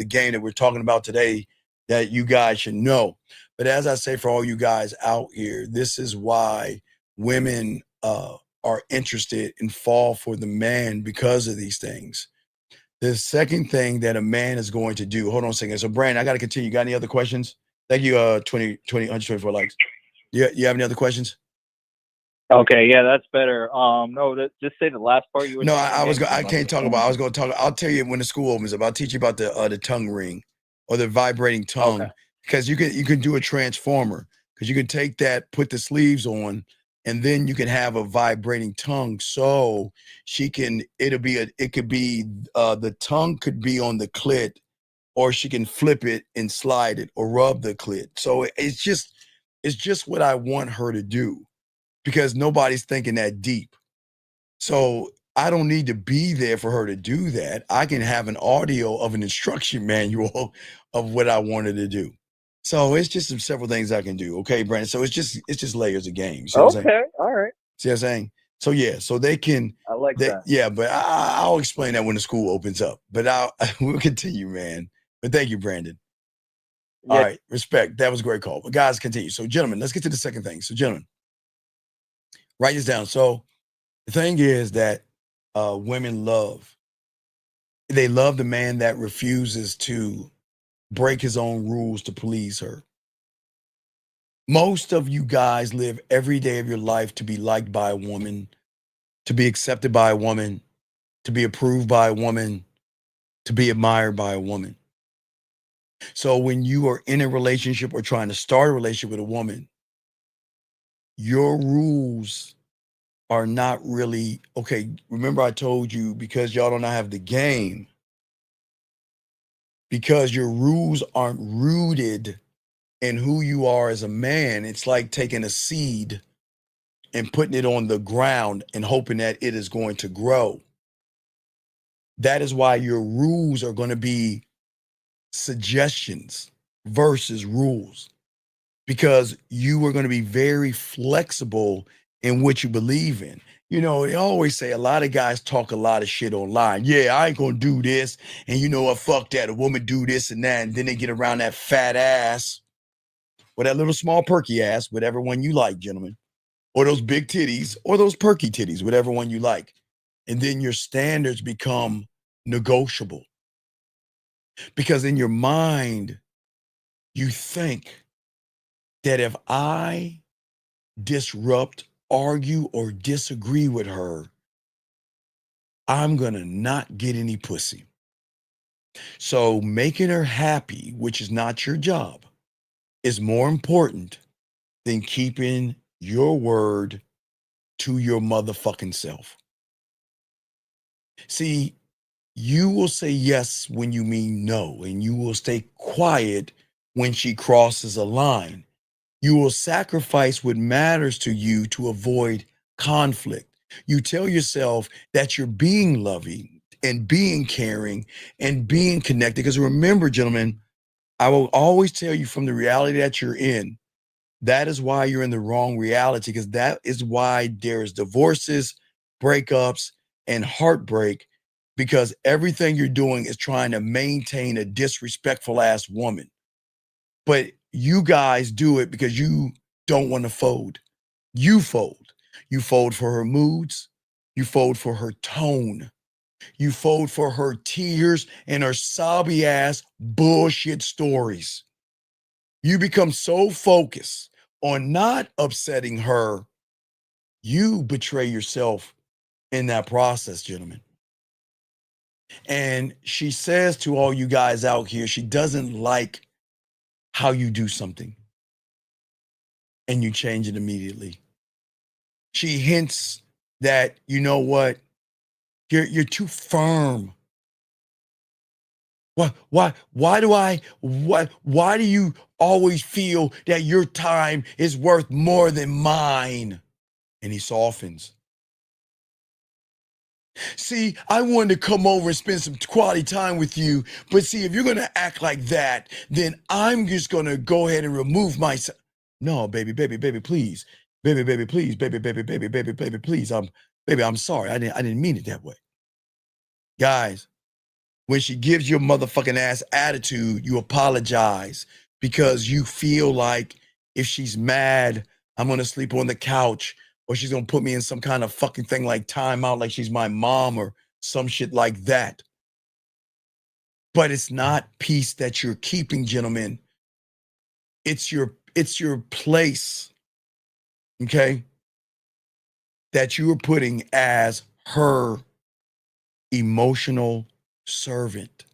game that we're talking about today, that you guys should know. But as I say, for all you guys out here, this is why women are interested and fall for the man because of these things. The second thing that a man is going to do, hold on a second. So, Brandon, I got to continue. You got any other questions? Thank you, 124 likes. You have any other questions? Okay, yeah, that's better. No, just say the last part you were. No, I can't talk about. I was going to talk. I'll tell you when the school opens up. I'll teach you about the tongue ring or the vibrating tongue, because you can do a transformer, because you can take that, put the sleeves on, and then you can have a vibrating tongue. So it could be the tongue could be on the clit, or she can flip it and slide it or rub the clit. So it's just what I want her to do, because nobody's thinking that deep. So I don't need to be there for her to do that. I can have an audio of an instruction manual of what I wanted to do. So it's just several things I can do. Okay, Brandon. So it's just layers of games. Okay, all right. See what I'm saying? So yeah, so they can. I like that. Yeah, but I'll explain that when the school opens up. But we'll continue, man. But thank you, Brandon. All right, respect. That was a great call. But guys, continue. So, gentlemen, let's get to the second thing. So, gentlemen, write this down. So, the thing is that women love the man that refuses to break his own rules to please her. Most of you guys live every day of your life to be liked by a woman, to be accepted by a woman, to be approved by a woman, to be admired by a woman. So when you are in a relationship or trying to start a relationship with a woman, your rules are not really, okay, remember I told you, because y'all don't have the game, because your rules aren't rooted in who you are as a man, it's like taking a seed and putting it on the ground and hoping that it is going to grow. That is why your rules are going to be suggestions versus rules, because you are going to be very flexible in what you believe in. You know, they always say a lot of guys talk a lot of shit online. Yeah, I ain't going to do this. And you know what? Fuck that. A woman do this and that. And then they get around that fat ass or that little small perky ass, whatever one you like, gentlemen, or those big titties or those perky titties, whatever one you like. And then your standards become negotiable, because in your mind, you think that if I disrupt, argue, or disagree with her, I'm going to not get any pussy. So making her happy, which is not your job, is more important than keeping your word to your motherfucking self. See, you will say yes when you mean no, and you will stay quiet when she crosses a line. You will sacrifice what matters to you to avoid conflict. You tell yourself that you're being loving and being caring and being connected. Because remember, gentlemen, I will always tell you, from the reality that you're in, that is why you're in the wrong reality, because that is why there's divorces, breakups, and heartbreak, because everything you're doing is trying to maintain a disrespectful ass woman. But you guys do it because you don't want to fold. You fold. You fold for her moods. You fold for her tone. You fold for her tears and her sobby ass bullshit stories. You become so focused on not upsetting her, you betray yourself in that process, gentlemen. And she says to all you guys out here, she doesn't like how you do something and you change it immediately. She hints that, you know what, you're too firm. Why do you always feel that your time is worth more than mine? And he softens. See, I wanted to come over and spend some quality time with you, but see, if you're going to act like that, then I'm just going to go ahead and remove myself. No, baby, please. Baby, please. Baby, please. Baby, I'm sorry. I didn't mean it that way. Guys, when she gives you a motherfucking ass attitude, you apologize because you feel like if she's mad, I'm going to sleep on the couch, or she's going to put me in some kind of fucking thing like timeout, like she's my mom or some shit like that. But it's not peace that you're keeping, gentlemen. It's your place, okay, that you are putting as her emotional servant.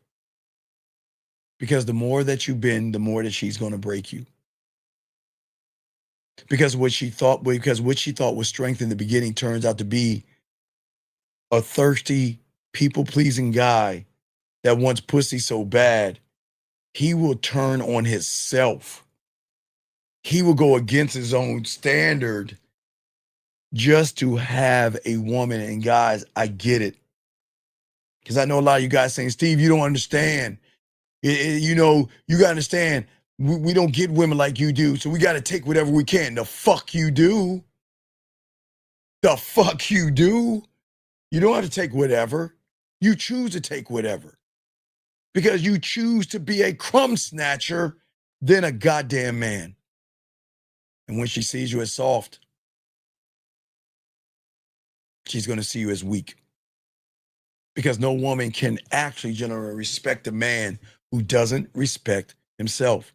Because the more that you bend, the more that she's going to break you. Because what she thought was strength in the beginning turns out to be a thirsty, people-pleasing guy that wants pussy so bad, he will turn on himself. He will go against his own standard just to have a woman. And guys, I get it. Because I know a lot of you guys saying, Steve, you don't understand. You know, you got to understand, we don't get women like you do, so we got to take whatever we can. The fuck you do. The fuck you do. You don't have to take whatever. You choose to take whatever. Because you choose to be a crumb snatcher than a goddamn man. And when she sees you as soft, she's going to see you as weak. Because no woman can actually generally respect a man who doesn't respect himself.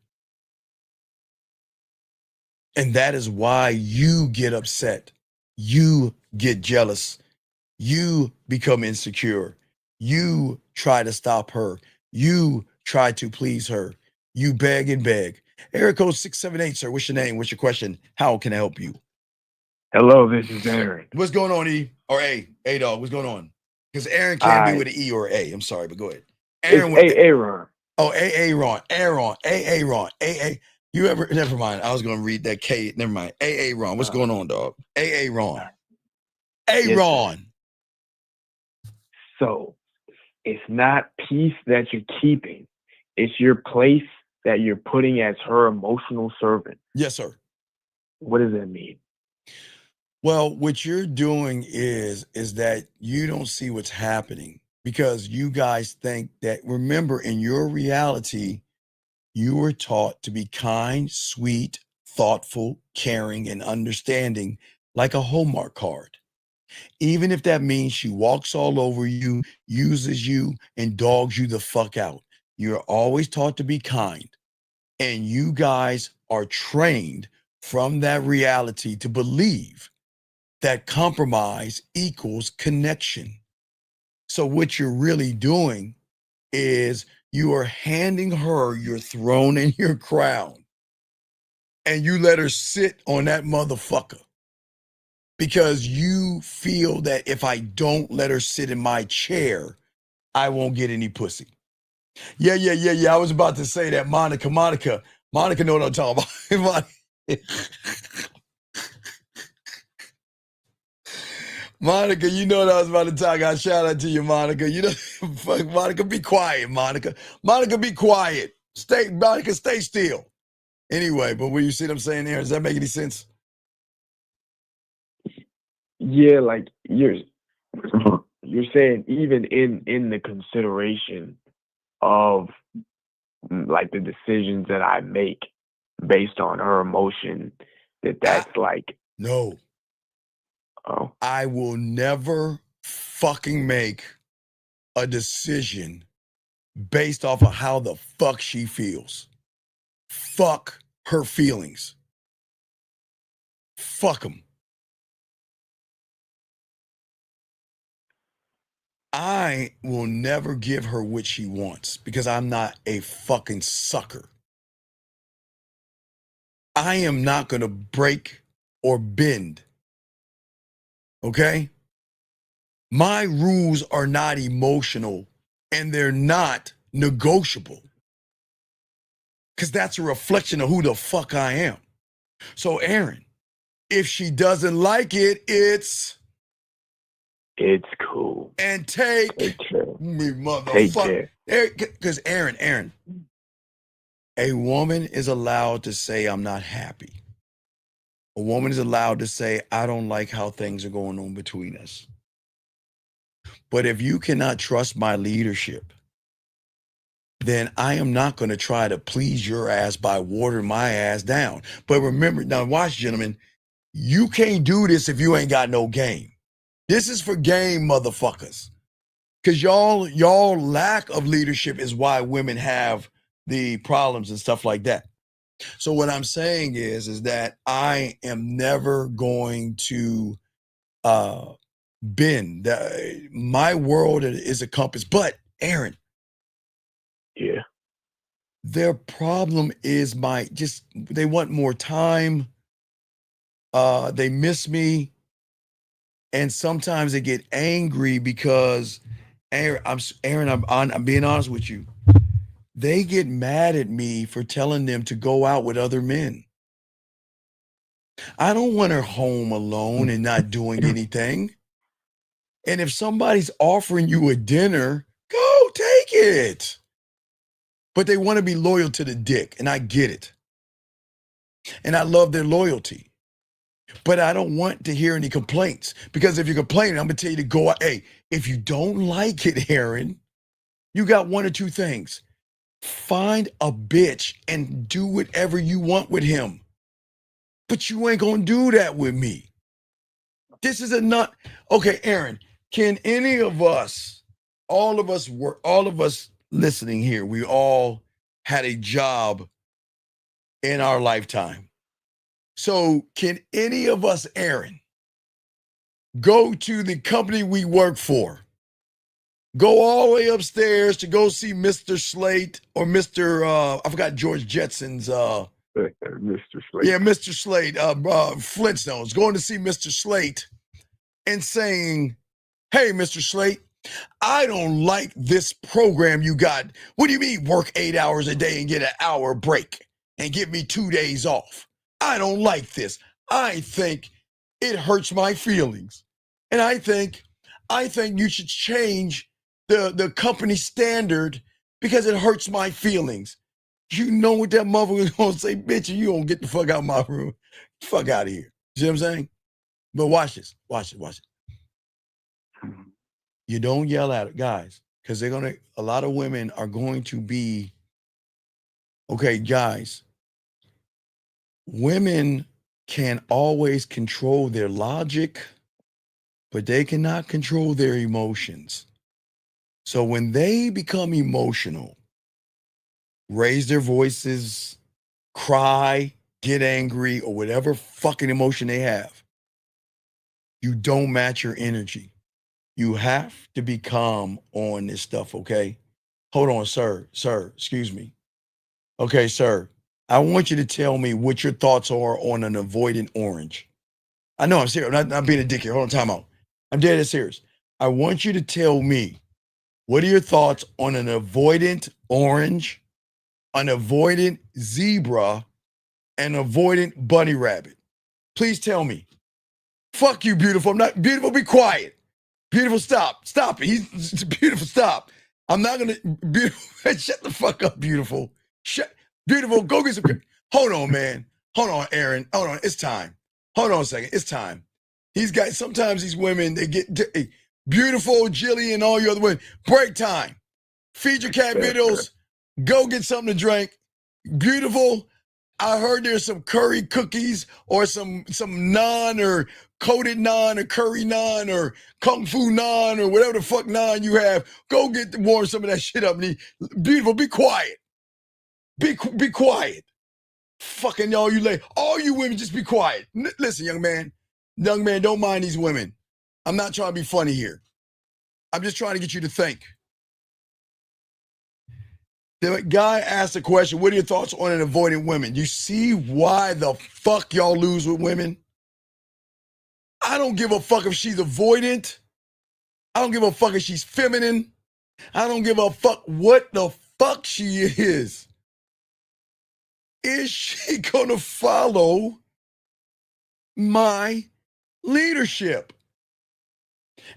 And that is why you get upset. You get jealous. You become insecure. You try to stop her. You try to please her. You beg and beg. Area code 678, sir. What's your name? What's your question? How can I help you? Hello, this is Aaron. What's going on, E? Or A? A-Dog, what's going on? Because Aaron can't be with an E or an A. I'm sorry, but go ahead. Aaron it's Aaron. Oh, Aaron. Aaron. You ever, never mind. I was going to read that K. Never mind. Aaron. What's going on, dog? Aaron. Aaron. So it's not peace that you're keeping. It's your place that you're putting as her emotional servant. Yes, sir. What does that mean? Well, what you're doing is that you don't see what's happening because you guys think that, remember, in your reality, you were taught to be kind, sweet, thoughtful, caring, and understanding like a Hallmark card. Even if that means she walks all over you, uses you, and dogs you the fuck out. You're always taught to be kind. And you guys are trained from that reality to believe that compromise equals connection. So what you're really doing is you are handing her your throne and your crown, and you let her sit on that motherfucker because you feel that if I don't let her sit in my chair, I won't get any pussy. Yeah. I was about to say that. Monica know what I'm talking about. Monica, you know what I was about to talk about. Shout out to you, Monica. You know, fuck, Monica, be quiet, Monica. Monica, be quiet. Monica, stay still. Anyway, but when you see what I'm saying there, does that make any sense? Yeah, like you're saying even in the consideration of like the decisions that I make based on her emotion, that's like no. Oh. I will never fucking make a decision based off of how the fuck she feels. Fuck her feelings. Fuck them. I will never give her what she wants because I'm not a fucking sucker. I am not going to break or bend. Okay? My rules are not emotional and they're not negotiable because that's a reflection of who the fuck I am. So, Aaron, if she doesn't like it, it's cool. And take me, Take motherfucker. care. Because Aaron, a woman is allowed to say, I'm not happy. A woman is allowed to say, I don't like how things are going on between us. But if you cannot trust my leadership, then I am not going to try to please your ass by watering my ass down. But remember, now watch, gentlemen, you can't do this if you ain't got no game. This is for game, motherfuckers. Because y'all lack of leadership is why women have the problems and stuff like that. So what I'm saying is that I am never going to bend. My world is a compass. But Aaron, yeah, their problem is they want more time. They miss me. And sometimes they get angry because I'm being honest with you. They get mad at me for telling them to go out with other men. I don't want her home alone and not doing anything. And if somebody's offering you a dinner, go take it. But they want to be loyal to the dick, and I get it. And I love their loyalty. But I don't want to hear any complaints, because if you're complaining, I'm going to tell you to go out. Hey, if you don't like it, Aaron, you got one or two things. Find a bitch and do whatever you want with him. But you ain't going to do that with me. This is okay, Aaron, can any of us, all of us listening here, we all had a job in our lifetime. So can any of us, Aaron, go to the company we work for, go all the way upstairs to go see Mr. Slate or Mr. I forgot George Jetson's Mr. Slate. Yeah, Mr. Slate, Flintstones, going to see Mr. Slate and saying, hey, Mr. Slate, I don't like this program you got. What do you mean work 8 hours a day and get an hour break and give me 2 days off? I don't like this. I think it hurts my feelings. And I think you should change the company standard because it hurts my feelings. You know what that motherfucker is going to say? Bitch, you don't get the fuck out of my room. Fuck out of here. You see what I'm saying? But watch this. Watch it. You don't yell at it, guys, because a lot of women are going to be, okay, guys, women can always control their logic, but they cannot control their emotions. So when they become emotional, raise their voices, cry, get angry, or whatever fucking emotion they have, you don't match your energy. You have to be calm on this stuff, okay? Hold on, sir, excuse me. Okay, sir, I want you to tell me what your thoughts are on an avoidant orange. I know I'm serious. I'm not being a dick here. Hold on, time out. I'm dead serious. I want you to tell me, what are your thoughts on an avoidant orange, an avoidant zebra, and avoidant bunny rabbit? Please tell me. Fuck you, beautiful. I'm not beautiful. Be quiet. Beautiful, stop it. He's beautiful, stop. I'm not gonna, beautiful, shut the fuck up, beautiful. Beautiful, go get some, hold on, man. Hold on, Aaron, hold on, it's time. Hold on a second, it's time. Sometimes these women, they get, beautiful, Jillian, all you other women, break time. Feed your cat videos, go get something to drink. Beautiful, I heard there's some curry cookies or some naan or coated naan or curry naan or kung fu naan or whatever the fuck naan you have. Go warm some of that shit up. Beautiful, be quiet. Be quiet. Fucking y'all, all you women, just be quiet. Listen, young man, don't mind these women. I'm not trying to be funny here. I'm just trying to get you to think. The guy asked a question, what are your thoughts on avoiding women? You see why the fuck y'all lose with women? I don't give a fuck if she's avoidant. I don't give a fuck if she's feminine. I don't give a fuck what the fuck she is. Is she gonna follow my leadership?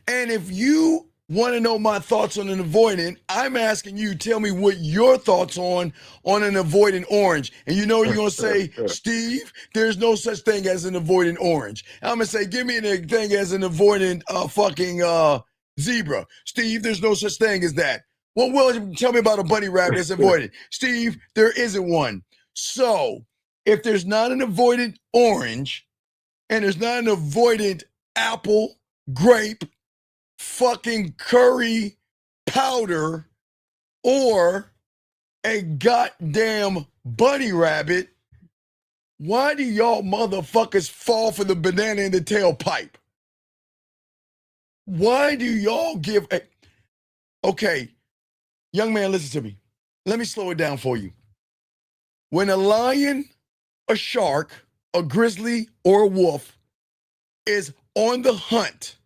And if you want to know my thoughts on an avoidant, I'm asking you, tell me what your thoughts on an avoidant orange. And you know you're going to say, Steve, there's no such thing as an avoidant orange. I'm going to say, give me the thing as an avoidant zebra. Steve, there's no such thing as that. Well, tell me about a bunny rabbit that's avoidant. Steve, there isn't one. So if there's not an avoidant orange and there's not an avoidant apple, grape, fucking curry powder, or a goddamn bunny rabbit, why do y'all motherfuckers fall for the banana in the tailpipe? Why do y'all give a... Okay, young man, listen to me. Let me slow it down for you. When a lion, a shark, a grizzly, or a wolf is on the hunt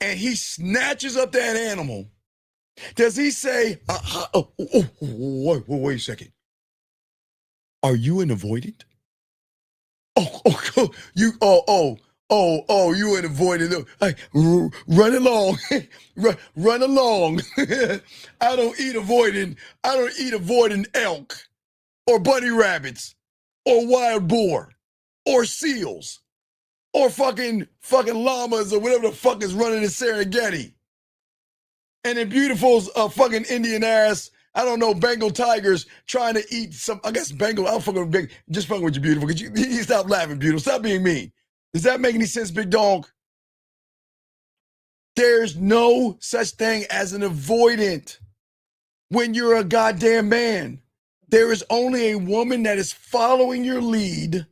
and he snatches up that animal, does he say, wait a second. Are you an avoidant? You an avoidant. Hey, run along. run along. I don't eat avoidant elk or bunny rabbits or wild boar or seals or fucking llamas or whatever the fuck is running in Serengeti. And then beautiful's fucking Indian ass, I don't know, Bengal tigers trying to eat some, I guess Bengal, I'm fucking big, just fucking with you, beautiful. Could you stop laughing, beautiful? Stop being mean. Does that make any sense, big dog? There's no such thing as an avoidant when you're a goddamn man. There is only a woman that is following your lead,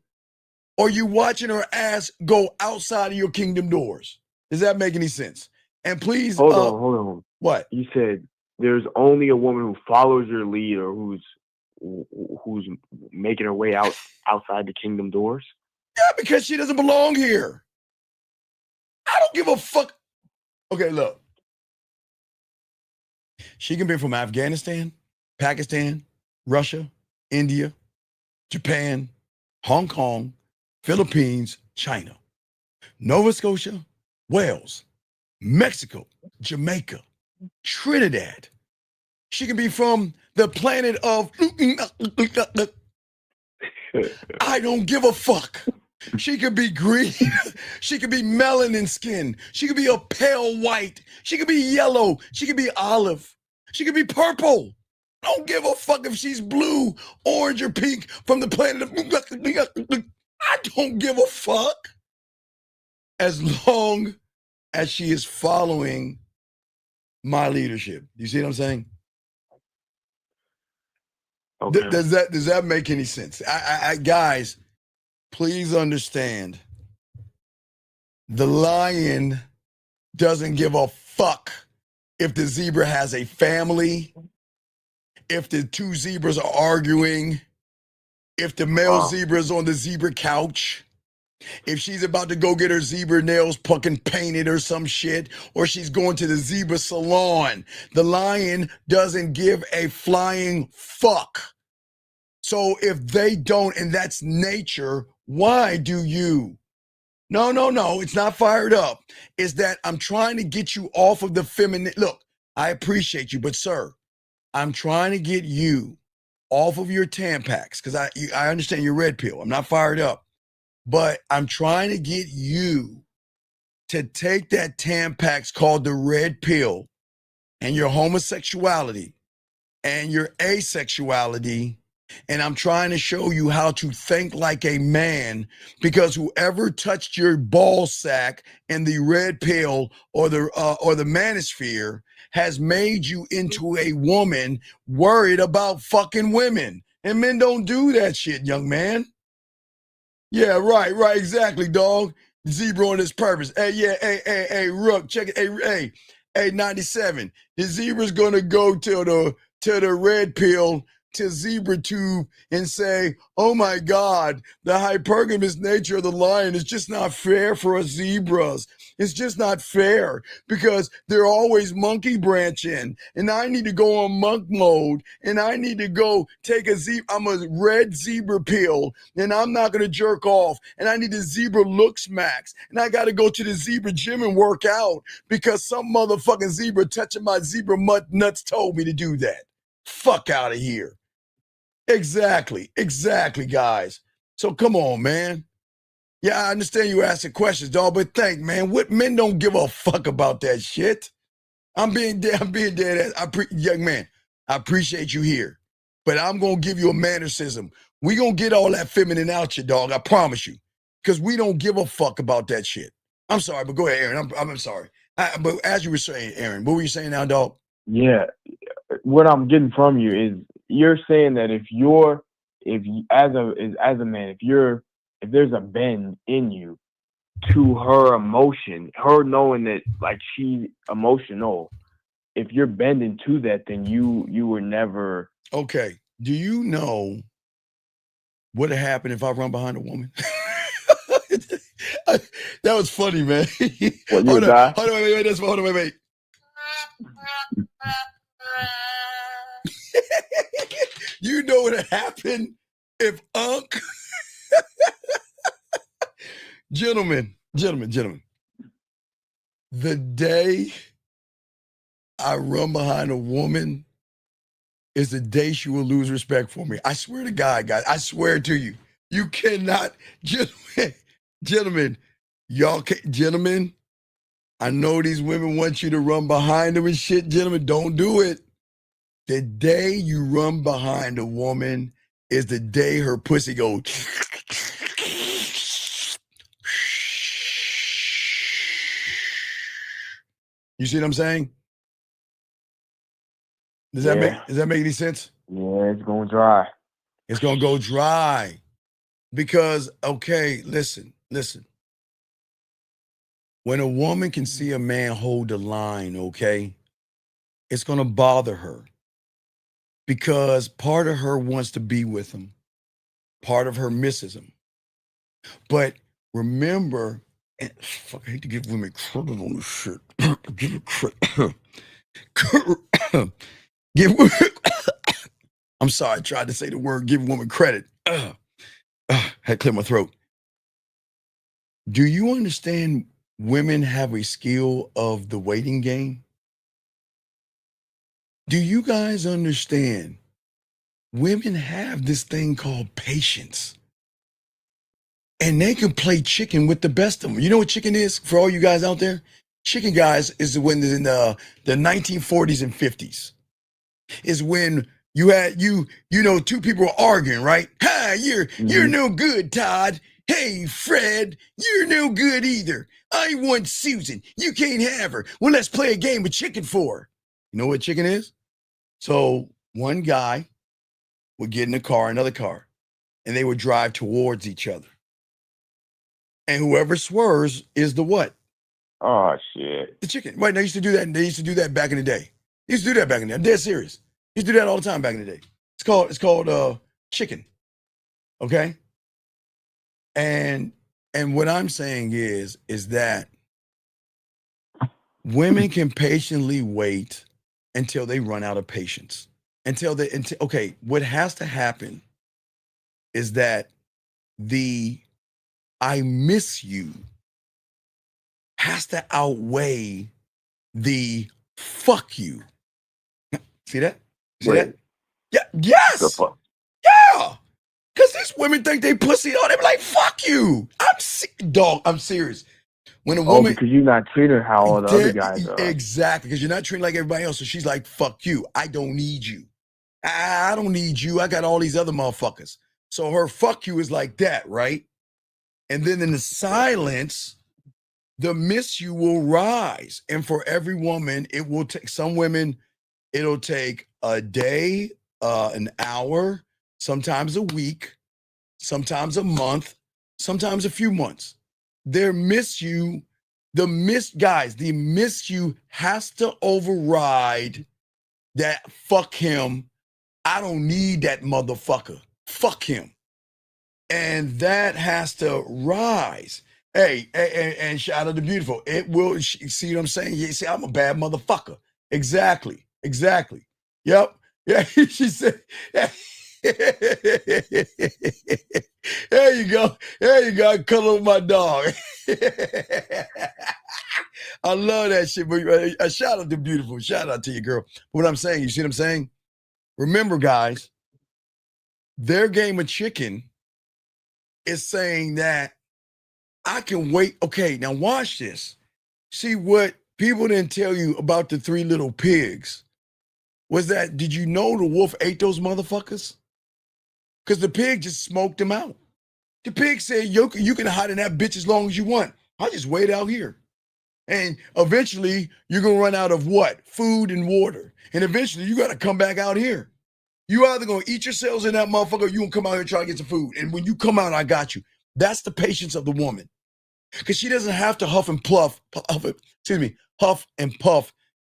or you watching her ass go outside of your kingdom doors. Does that make any sense? And please, hold on. What? You said there's only a woman who follows your lead or who's making her way outside the kingdom doors? Yeah, because she doesn't belong here. I don't give a fuck. Okay, look. She can be from Afghanistan, Pakistan, Russia, India, Japan, Hong Kong, Philippines, China, Nova Scotia, Wales, Mexico, Jamaica, Trinidad. She can be from the planet of... I don't give a fuck. She could be green. She could be melanin skin. She could be a pale white. She could be yellow. She could be olive. She could be purple. I don't give a fuck if she's blue, orange, or pink from the planet of... I don't give a fuck. As long as she is following my leadership. You see what I'm saying? Okay. Does that make any sense? I guys, please understand. The lion doesn't give a fuck if the zebra has a family, if the two zebras are arguing, if the male zebra is on the zebra couch, if she's about to go get her zebra nails fucking painted or some shit, or she's going to the zebra salon. The lion doesn't give a flying fuck. So if they don't, and that's nature, why do you? No, it's not fired up. It's that I'm trying to get you off of the feminine. Look, I appreciate you, but sir, I'm trying to get you off of your Tampax because I understand your red pill. I'm not fired up. But I'm trying to get you to take that Tampax called the red pill and your homosexuality and your asexuality, and I'm trying to show you how to think like a man, because whoever touched your ball sack and the red pill or the manosphere has made you into a woman worried about fucking women. And men don't do that shit, young man. Yeah, right, exactly, dog. Zebra on his purpose. Hey, yeah, hey, Rook, check it. Hey, Hey, 97. The zebra's gonna go to the red pill, to zebra tube, and say, oh my God, the hypergamous nature of the lion is just not fair for us zebras. It's just not fair because they're always monkey branching, and I need to go on monk mode, and I need to go take I'm a red zebra pill, and I'm not gonna jerk off, and I need the zebra looks max, and I gotta go to the zebra gym and work out because some motherfucking zebra touching my zebra nuts told me to do that. Fuck out of here. Exactly, guys. So come on, man. Yeah, I understand you asking questions, dog, but man, what men don't give a fuck about that shit. I'm being dead. Young man, I appreciate you here, but I'm gonna give you a mannerism. We gonna get all that feminine out you, dog. I promise you, because we don't give a fuck about that shit. I'm sorry, but go ahead, Aaron. I'm sorry. But as you were saying, Aaron, what were you saying now, dog? Yeah, what I'm getting from you is you're saying that if you as a man, if there's a bend in you to her emotion, her knowing that like she's emotional, if you're bending to that, then you were never. Okay. Do you know what would happen if I run behind a woman? That was funny, man. What, you would die? Hold on, wait. You know what would happen if Unc? Gentlemen, the day I run behind a woman is the day she will lose respect for me. I swear to God, guys. I swear to you. You cannot, gentlemen, gentlemen, I know these women want you to run behind them and shit. Gentlemen, don't do it. The day you run behind a woman is the day her pussy goes. You see what I'm saying? Does that make any sense? Yeah, it's going dry. It's going to go dry. Because, okay, listen. When a woman can see a man hold the line, okay, it's going to bother her. Because part of her wants to be with him. Part of her misses him. But remember, and fuck, I hate to give women credit on this shit. Give it credit. I'm sorry, I tried to say the word give woman credit. Had to clear my throat. Do you understand women have a skill of the waiting game? Do you guys understand? Women have this thing called patience. And they can play chicken with the best of them. You know what chicken is for all you guys out there? Chicken, guys, is when in the 1940s and 50s. Is when you had two people were arguing, right? Hi, you're no good, Todd. Hey, Fred, you're no good either. I want Susan. You can't have her. Well, let's play a game of chicken for her. You know what chicken is? So one guy would get in a car, another car, and they would drive towards each other. And whoever swerves is the what? Oh, shit. The chicken. Right, they used to do that. They used to do that back in the day. They used to do that back in the day. I'm dead serious. They used to do that all the time back in the day. It's called chicken. Okay? And what I'm saying is that women can patiently wait until they run out of patience. Okay, what has to happen is that the I miss you has to outweigh the fuck you. See that? See that? Yeah. Yes. Yeah. Because these women think they pussy on. They be like, fuck you. I'm serious. When a woman, because you're not treating her how all the other guys are. Exactly, because you're not treating like everybody else. So she's like, fuck you. I don't need you. I don't need you. I got all these other motherfuckers. So her fuck you is like that, right? And then in the silence, the miss you will rise. And for every woman, it will take, some women, it'll take a day, an hour, sometimes a week, sometimes a month, sometimes a few months. Their miss you The miss you has to override that fuck him. I don't need that motherfucker. Fuck him. And that has to rise. Hey, and shout out to Beautiful. It will, see what I'm saying? You see, I'm a bad motherfucker. Exactly. Yep. Yeah, she said, there you go. I cuddle with my dog. I love that shit. But a shout out to Beautiful. Shout out to you, girl. What I'm saying, you see what I'm saying? Remember, guys, their game of chicken is saying that I can wait. Okay, now watch this. See, what people didn't tell you about the 3 little pigs was that, did you know the wolf ate those motherfuckers? Because the pig just smoked them out. The pig said, you can hide in that bitch as long as you want. I'll just wait out here. And eventually, you're going to run out of what? Food and water. And eventually, you got to come back out here. You either going to eat yourselves in that motherfucker, or you going to come out here and try to get some food. And when you come out, I got you. That's the patience of the woman. Because she doesn't have to huff and puff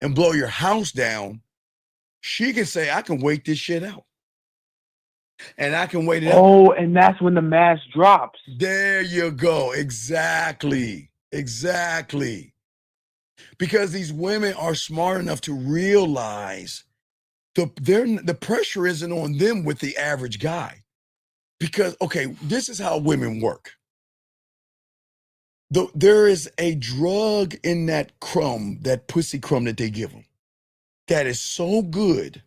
and blow your house down. She can say, I can wait this shit out. And I can wait it out. Oh, and that's when the mask drops. There you go. Exactly. Because these women are smart enough to realize the pressure isn't on them with the average guy. Because, okay, this is how women work. There is a drug in that crumb, that pussy crumb that they give them, that is so good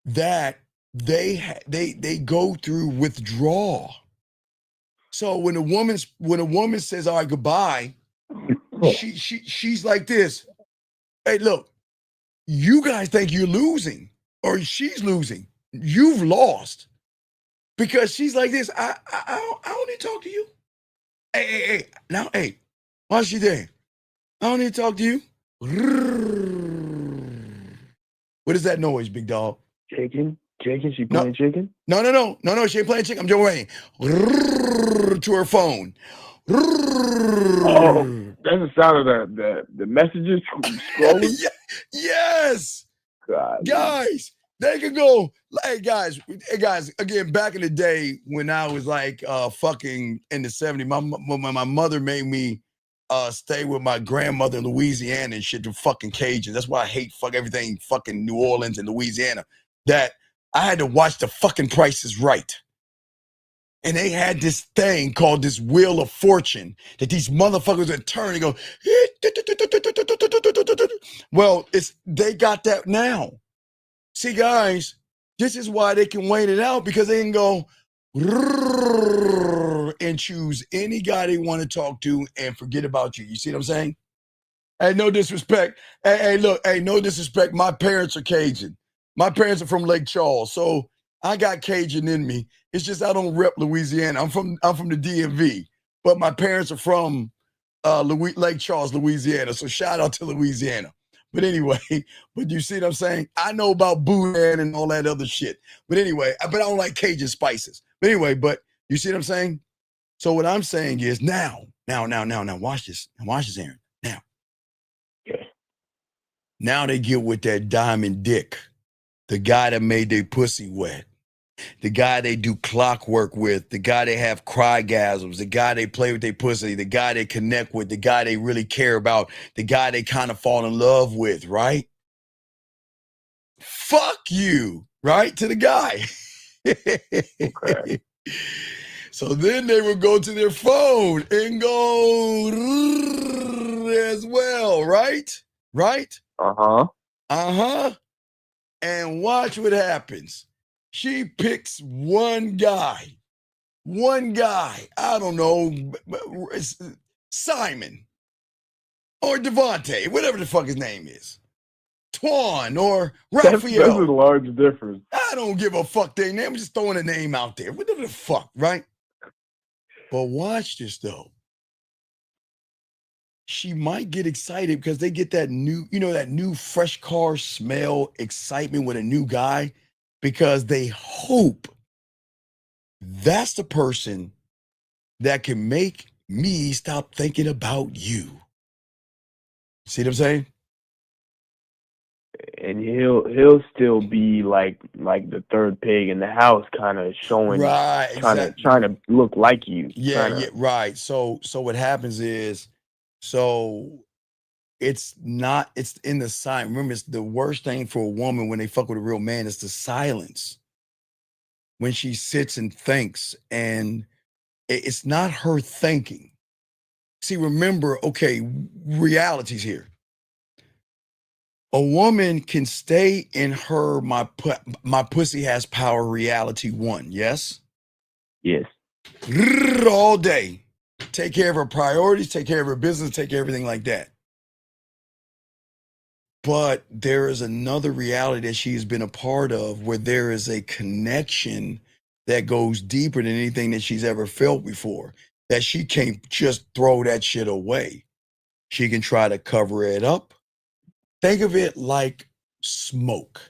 that they go through withdrawal. So when a woman says, all right, goodbye, she's like this. Hey, look, you guys think you're losing, or she's losing. You've lost. Because she's like this. I don't need to talk to you. Hey. Now, hey, why's she there? I don't need to talk to you. What is that noise, big dog? Chicken? She playing chicken? No, she ain't playing chicken. I'm just waiting. To her phone. Oh, that's the sound of the messages scrolling? Yes. God, guys, they can go. Hey guys, again, back in the day when I was like fucking in the 70s, my mother made me stay with my grandmother in Louisiana and shit, to fucking Cajuns. That's why I hate everything fucking New Orleans and Louisiana. That I had to watch the fucking Price is Right. And they had this thing called this Wheel of Fortune that these motherfuckers would turn and go. Well, they got that now. See, guys, this is why they can wait it out, because they can go and choose any guy they want to talk to and forget about you. You see what I'm saying? Hey, no disrespect. Hey, look, no disrespect. My parents are Cajun. My parents are from Lake Charles, so I got Cajun in me. It's just I don't rep Louisiana. I'm from the DMV, but my parents are from Lake Charles, Louisiana. So shout out to Louisiana. But anyway, but you see what I'm saying? I know about boudin and all that other shit. But anyway, but I don't like Cajun spices. But anyway, but you see what I'm saying? So what I'm saying is now, watch this. Watch this, Aaron. Now. Okay. Now they get with that diamond dick. The guy that made their pussy wet. The guy they do clockwork with, the guy they have crygasms, the guy they play with their pussy, the guy they connect with, the guy they really care about, the guy they kind of fall in love with, right? Fuck you, right? To the guy. Okay. So then they would go to their phone and go as well, right? Right? Uh-huh. Uh-huh. And watch what happens. She picks one guy, I don't know, Simon or Devontae, whatever the fuck his name is, Twan or Raphael. That's a large difference. I don't give a fuck their name. I'm just throwing a name out there. Whatever the fuck, right? But watch this though. She might get excited because they get that new fresh car smell, excitement with a new guy. Because they hope that's the person that can make me stop thinking about you. See what I'm saying? And he'll still be like the third pig in the house, kind of showing, Right, trying to look like you. Yeah, right. So what happens is, so it's in the silence. Remember, it's the worst thing for a woman when they fuck with a real man is the silence. When she sits and thinks, and it's not her thinking. See, remember, okay, realities here. A woman can stay in her my pussy has power reality 1, yes? Yes. All day. Take care of her priorities, take care of her business, take care of everything like that. But there is another reality that she's been a part of where there is a connection that goes deeper than anything that she's ever felt before, that she can't just throw that shit away. She can try to cover it up. Think of it like smoke.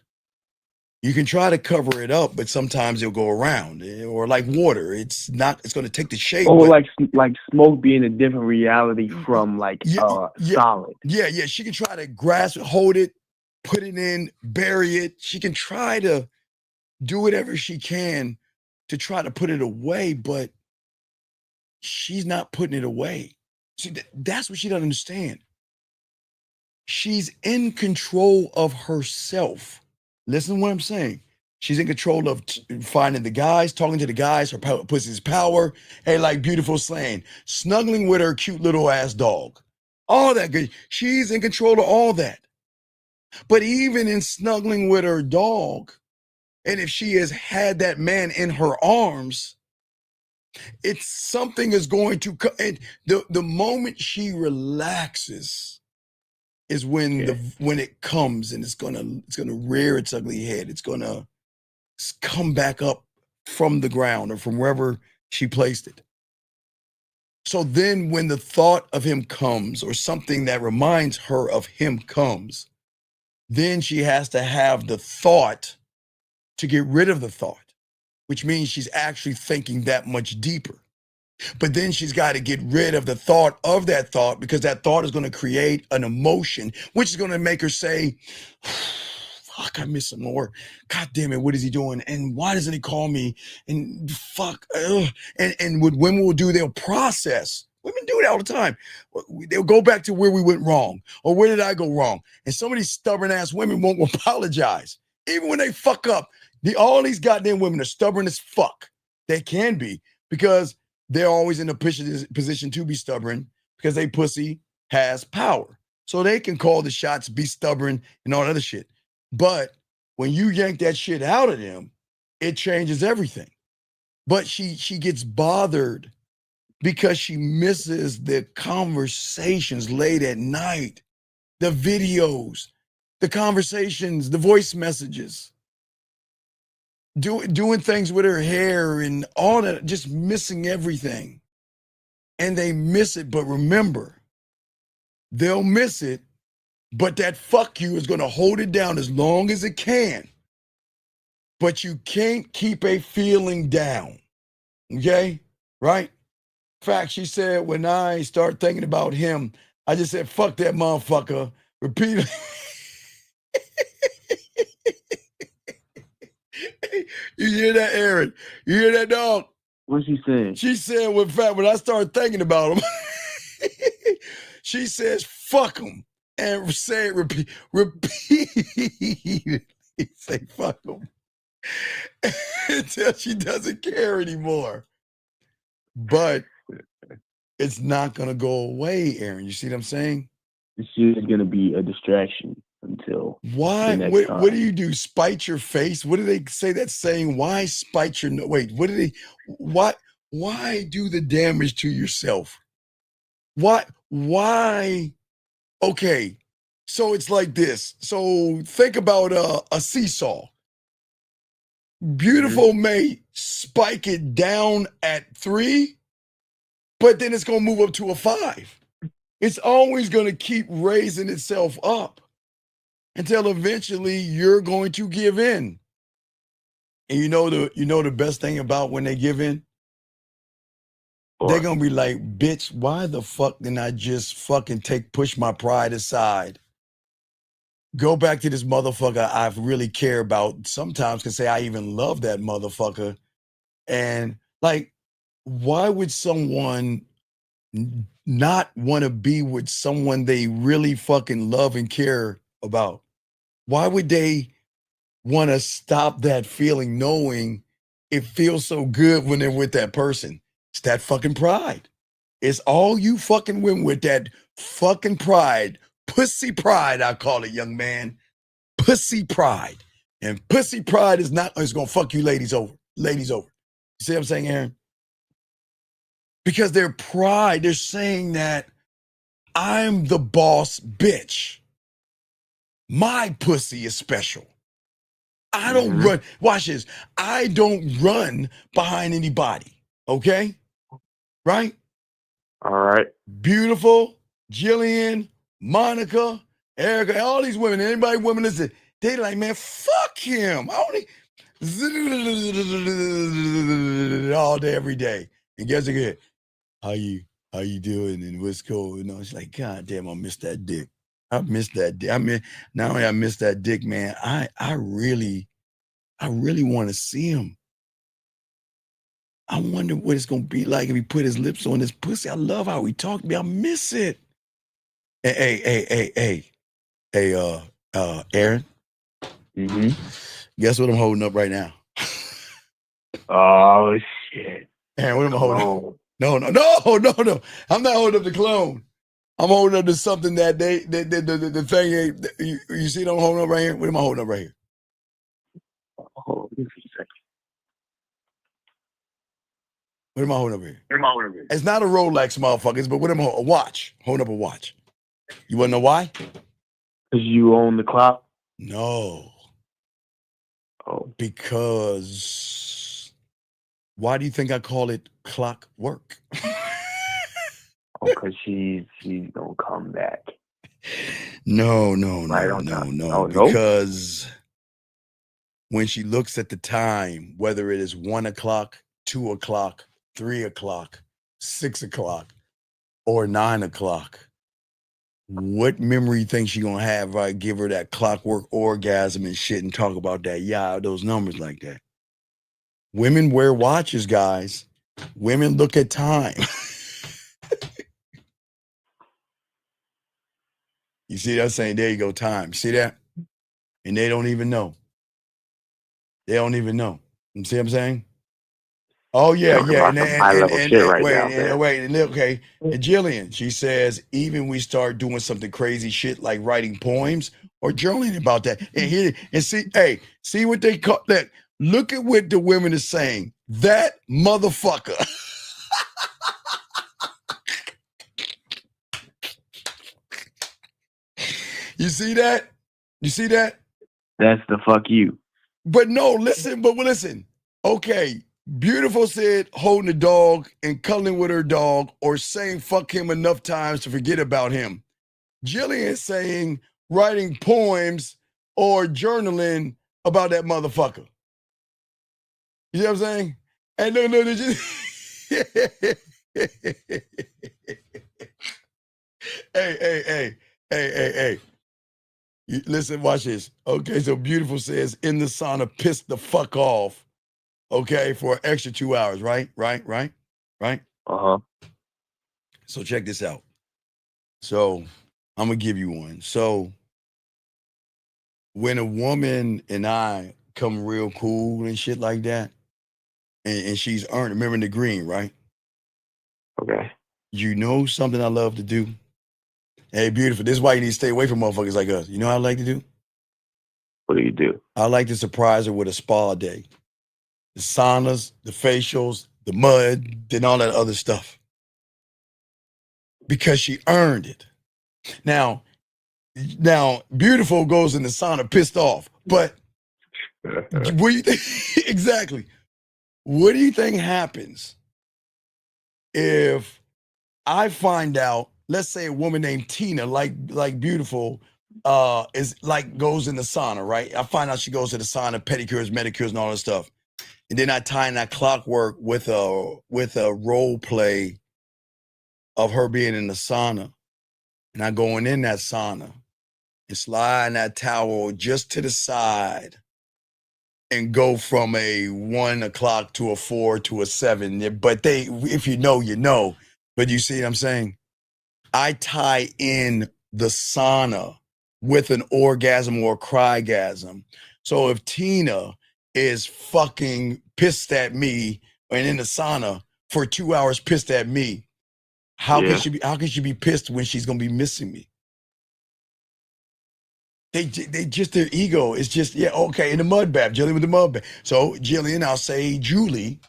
You can try to cover it up, but sometimes it'll go around. Or like water, it's going to take the shape. Or like smoke being a different reality from solid. Yeah. She can try to grasp it, hold it, put it in, bury it. She can try to do whatever she can to try to put it away, but she's not putting it away. See, that's what she doesn't understand. She's in control of herself. Listen to what I'm saying. She's in control of finding the guys, talking to the guys, her pussy's power. Hey, like Beautiful saying, snuggling with her cute little ass dog. All that good. She's in control of all that. But even in snuggling with her dog, and if she has had that man in her arms, it's something is going to come. And the moment she relaxes is when when it comes, and it's gonna rear its ugly head. It's gonna come back up from the ground or from wherever she placed it. So then when the thought of him comes, or something that reminds her of him comes, then she has to have the thought to get rid of the thought, which means she's actually thinking that much deeper. But then she's got to get rid of the thought of that thought, because that thought is going to create an emotion, which is going to make her say, fuck, I miss him more. God damn it, what is he doing? And why doesn't he call me? And fuck. And what women will do, they'll process. Women do it all the time. They'll go back to where we went wrong, or where did I go wrong? And some of these stubborn ass women won't apologize. Even when they fuck up, all these goddamn women are stubborn as fuck. They can be, because they're always in a position to be stubborn, because they pussy has power. So they can call the shots, be stubborn, and all that other shit. But when you yank that shit out of them, it changes everything. But she gets bothered because she misses the conversations late at night, the videos, the conversations, the voice messages, doing things with her hair and all that, just missing everything. And they miss it, but remember, they'll miss it, but that fuck you is going to hold it down as long as it can. But you can't keep a feeling down, okay? Right? In fact, she said, when I start thinking about him, I just said, fuck that motherfucker. Repeatedly. You hear that, Aaron? You hear that, dog? What's she saying? She said, in fact, when I started thinking about him, she says, fuck him. And say it repeatedly. Say, fuck him. Until she doesn't care anymore. But it's not going to go away, Aaron. You see what I'm saying? It's just going to be a distraction until why? the next time. What do you do? Spite your face? What do they say that saying? Why spite your wait? What do they? Why do the damage to yourself? Why? Okay, so it's like this. So think about a seesaw. Beautiful may spike it down at 3, but then it's going to move up to a 5. It's always going to keep raising itself up until eventually you're going to give in. And you know the best thing about when they give in? they're gonna be like, bitch, why the fuck didn't I just fucking push my pride aside? Go back to this motherfucker I really care about. Sometimes can say I even love that motherfucker. And like, why would someone not want to be with someone they really fucking love and care about? Why would they want to stop that feeling knowing it feels so good when they're with that person? It's that fucking pride. It's all you fucking went with, that fucking pride. Pussy pride, I call it, young man. Pussy pride. And pussy pride is gonna fuck you ladies over. Ladies over. You see what I'm saying, Aaron? Because their pride, they're saying that I'm the boss bitch. My pussy is special. I don't run. Watch this. I don't run behind anybody. Okay? Right? All right. Beautiful, Jillian, Monica, Erica, all these women, anybody women listen, they like, man, fuck him. All day, every day. And guess again, how you doing? And what's cool? You know, it's like, God damn, I miss that dick. I miss that dick. I mean, not only I miss that dick, man, I really want to see him. I wonder what it's gonna be like if he put his lips on his pussy. I love how he talked to me. I miss it. Hey, Aaron. Guess what I'm holding up right now? Oh shit. Aaron, what am I holding up? No. I'm not holding up the clone. I'm holding up to something that the thing ain't. You see what I'm holding up right here? What am I holding up right here? Oh, this is a second. What am I holding up here? It's not a Rolex, motherfuckers, but what am I holding? A watch. Holding up a watch. You wanna know why? Because you own the clock? No. Oh. Because why do you think I call it clockwork? Because she's gonna come back. No. No. Because when she looks at the time, whether it is 1 o'clock, 2 o'clock, 3 o'clock, 6 o'clock, or 9 o'clock, what memory you think she gonna have if I give her that clockwork orgasm and shit and talk about that? Yeah, those numbers like that. Women wear watches, guys. Women look at time. You see that saying? There you go, time. See that? And they don't even know. They don't even know. You see what I'm saying? Oh yeah. And okay. And Jillian, she says, even we start doing something crazy shit like writing poems or journaling about that. And see what they call that. Look at what the women are saying. That motherfucker. You see that? You see that? That's the fuck you. But listen. Okay. Beautiful said holding a dog and cuddling with her dog or saying fuck him enough times to forget about him. Jillian saying writing poems or journaling about that motherfucker. You know what I'm saying? And no, just hey. Listen, watch this. Okay, so Beautiful says in the sauna, piss the fuck off. Okay, for an extra 2 hours, right? Uh-huh. So check this out. So I'm gonna give you one. So when a woman and I come real cool and shit like that, and she's earned, remember the green, right? Okay. You know something I love to do? Hey, Beautiful, this is why you need to stay away from motherfuckers like us. You know what I like to do? What do you do? I like to surprise her with a spa day. The saunas, the facials, the mud, and all that other stuff. Because she earned it. Now, Beautiful goes in the sauna pissed off. But what do you think? Exactly. What do you think happens if I find out, let's say a woman named Tina, like Beautiful, is like goes in the sauna, right? I find out she goes to the sauna, pedicures, manicures, and all that stuff. And then I tie in that clockwork with a role play of her being in the sauna. And I going in that sauna and sliding that towel just to the side and go from a 1 o'clock to a 4 to a 7. But if you know, you know. But you see what I'm saying? I tie in the sauna with an orgasm or a crygasm. So if Tina is fucking pissed at me and in the sauna for 2 hours pissed at me, how can she be pissed when she's gonna be missing me? They just, their ego is just, yeah, okay, in the mud bath, Jillian with the mud bath. So Jillian, I'll say Julie,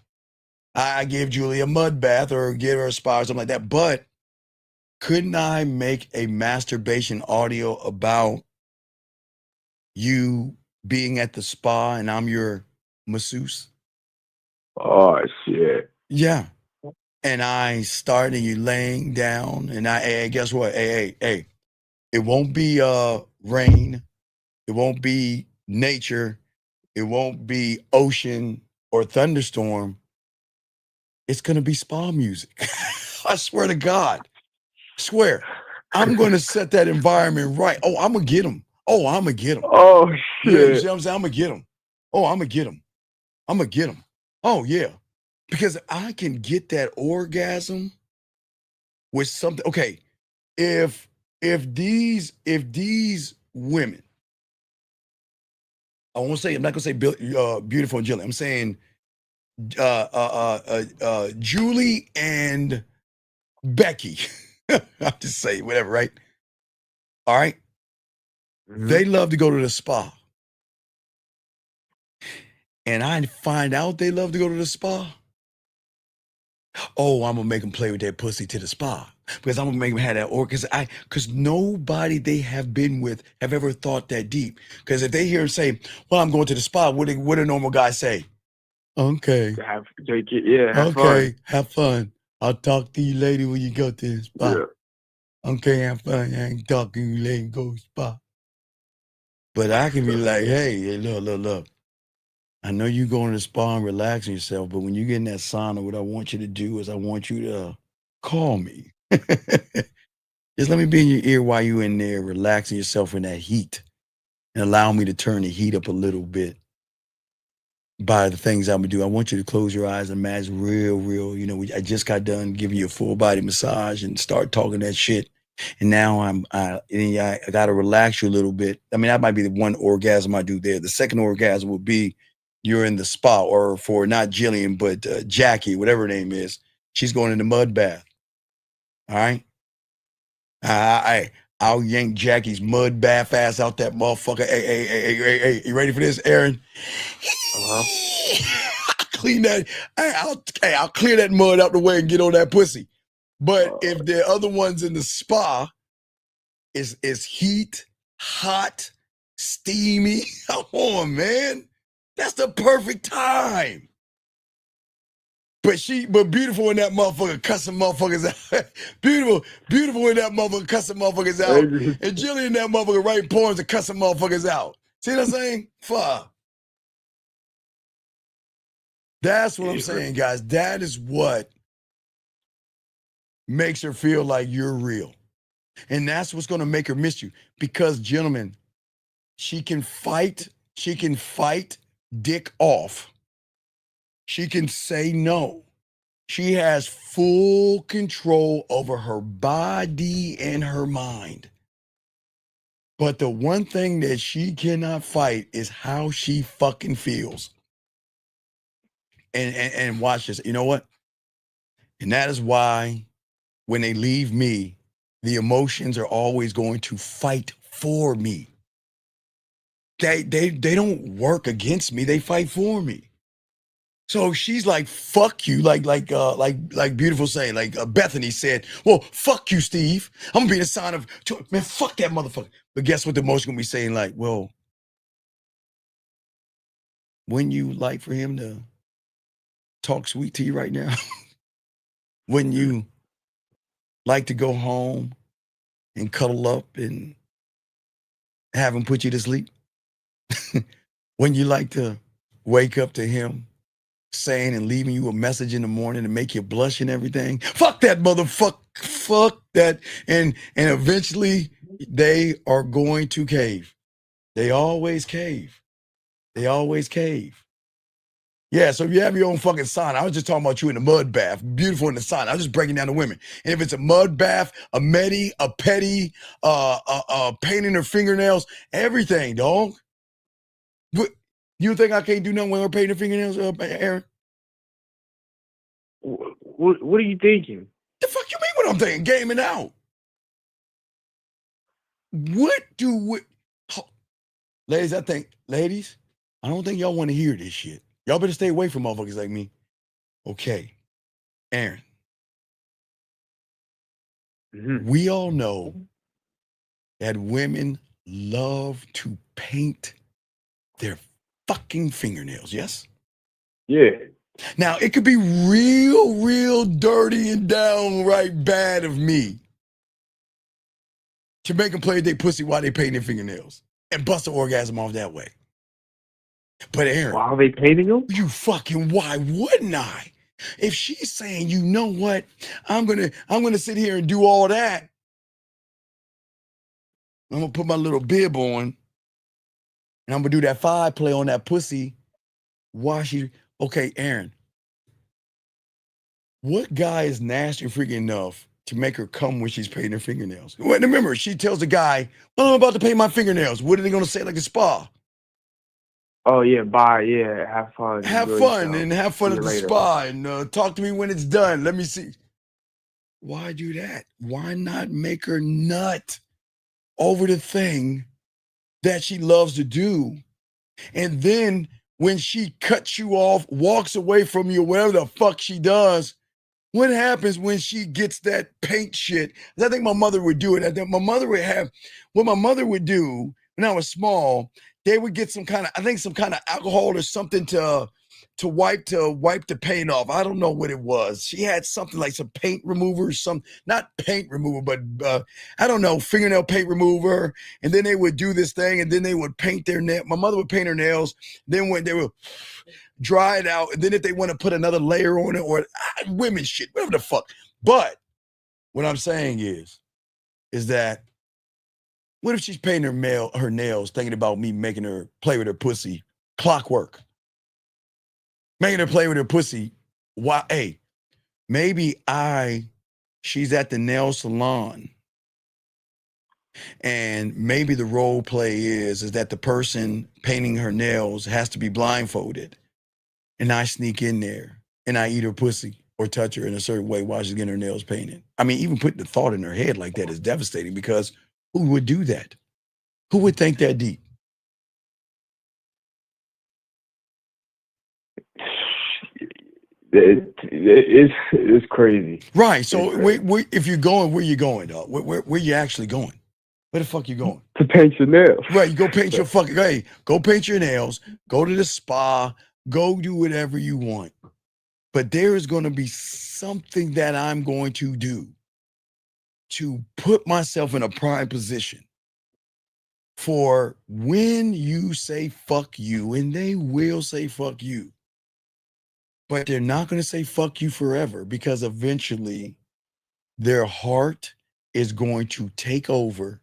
I give Julie a mud bath or give her a spa or something like that. But couldn't I make a masturbation audio about you being at the spa and I'm your masseuse? Oh shit. Yeah. And I start and you laying down and hey, guess what? Hey, it won't be rain. It won't be nature. It won't be ocean or thunderstorm. It's going to be spa music. I swear to God. Swear. I'm going to set that environment right. Oh, I'm going to get him. Oh, I'm going to get him. Oh, shit. Yeah, you see what I'm saying? I'm going to get him. Oh, I'm going to get him. I'm going to get him. Oh, yeah. Because I can get that orgasm with something. Okay. If these women, I won't say, I'm not going to say beautiful and Jillian. I'm saying Julie and Becky. I'll just say whatever, right? All right. They love to go to the spa. And I find out they love to go to the spa. Oh, I'm going to make them play with their pussy to the spa. Because I'm going to make them have that because nobody they have been with have ever thought that deep. Because if they hear them say, well, I'm going to the spa, what a normal guy say? Okay. Have Okay, fun. have fun. I'll talk to you later when you go to the spa. Yeah. Okay, have fun. I ain't talking to you later, go to the spa. But I can be like, hey, look. I know you going to the spa and relaxing yourself, but when you get in that sauna, what I want you to do is I want you to call me. Just let me be in your ear while you in there relaxing yourself in that heat and allow me to turn the heat up a little bit by the things I'm gonna do. I want you to close your eyes and imagine real, I just got done giving you a full body massage and start talking that shit. And now I gotta relax you a little bit. I mean, that might be the one orgasm I do there. The second orgasm would be you're in the spa, or for not Jillian, but Jackie, whatever her name is, she's going in the mud bath. All right. I'll yank Jackie's mud bath ass out that motherfucker. Hey, you ready for this, Aaron? Clean that. I'll clear that mud out the way and get on that pussy. But if the other ones in the spa is heat, hot, steamy, come on, man. That's the perfect time. But beautiful in that motherfucker cussing motherfuckers out. beautiful in that motherfucker cussing motherfuckers out. And Jillian in that motherfucker writing poems and cussing motherfuckers out. See what I'm saying? Fuck. That's what I'm saying, guys. That is what makes her feel like you're real. And that's what's going to make her miss you. Because, gentlemen, she can fight dick off. She can say no. She has full control over her body and her mind. But the one thing that she cannot fight is how she fucking feels. And watch this. You know what? And that is why when they leave me, the emotions are always going to fight for me. They don't work against me. They fight for me. So she's like, fuck you, like Beautiful saying, like Bethany said, well, fuck you, Steve. I'm gonna be the sign of, man, fuck that motherfucker. But guess what the emotion gonna be saying? Like, well, wouldn't you like for him to talk sweet to you right now? Wouldn't you like to go home and cuddle up and have him put you to sleep? Wouldn't you like to wake up to him saying and leaving you a message in the morning to make you blush and everything. Fuck that motherfucker. Fuck that. And eventually they are going to cave. They always cave. They always cave. Yeah, so if you have your own fucking sauna, I was just talking about you in the mud bath, beautiful in the sauna. I was just breaking down the women. And if it's a mud bath, a medi, a petty, painting her fingernails, everything, dog. But you think I can't do nothing when we're painting her fingernails, Aaron? What are you thinking? The fuck you mean what I'm thinking? Gaming out. What do we... Ladies, I don't think y'all want to hear this shit. Y'all better stay away from motherfuckers like me. Okay. Aaron. We all know that women love to paint their fucking fingernails, yes? Yeah. Now, it could be real dirty and downright bad of me to make them play with their pussy while they paint their fingernails and bust an orgasm off that way. But Aaron, why are they painting them? You fucking, why wouldn't I? If she's saying, you know what, I'm gonna sit here and do all that. I'm gonna put my little bib on, and I'm gonna do that 5 play on that pussy. Why she? Okay, Aaron. What guy is nasty freaking enough to make her come when she's painting her fingernails? Well, remember, she tells the guy, well, I'm about to paint my fingernails. What are they gonna say, like a spa? Oh yeah, bye. Yeah, have fun. Have fun and have fun at the spa and talk to me when it's done. Let me see. Why do that? Why not make her nut over the thing that she loves to do? And then when she cuts you off, walks away from you, whatever the fuck she does, what happens when she gets that paint shit? I think my mother would do it. I think my mother would have, what my mother would do when I was small, they would get some kind of alcohol or something to wipe the paint off. I don't know what it was. She had something like some paint remover, not paint remover, but I don't know, fingernail paint remover. And then they would do this thing, and then they would paint their nail. My mother would paint her nails. Then when they would dry it out, and then if they want to put another layer on it, or women shit, whatever the fuck. But what I'm saying is that, what if she's painting her nails thinking about me making her play with her pussy? Clockwork. Making her play with her pussy. Why? Hey, maybe she's at the nail salon, and maybe the role play is that the person painting her nails has to be blindfolded, and I sneak in there and I eat her pussy or touch her in a certain way while she's getting her nails painted. I mean, even putting the thought in her head like that is devastating, because who would do that? Who would think that deep? It's crazy. Right. So if you're going, where you going, dog? Where you actually going? Where the fuck you going? To paint your nails. Right. You go paint your fucking, hey, go paint your nails. Go to the spa. Go do whatever you want. But there is going to be something that I'm going to do to put myself in a prime position for when you say fuck you, and they will say fuck you, but they're not going to say fuck you forever, because eventually their heart is going to take over.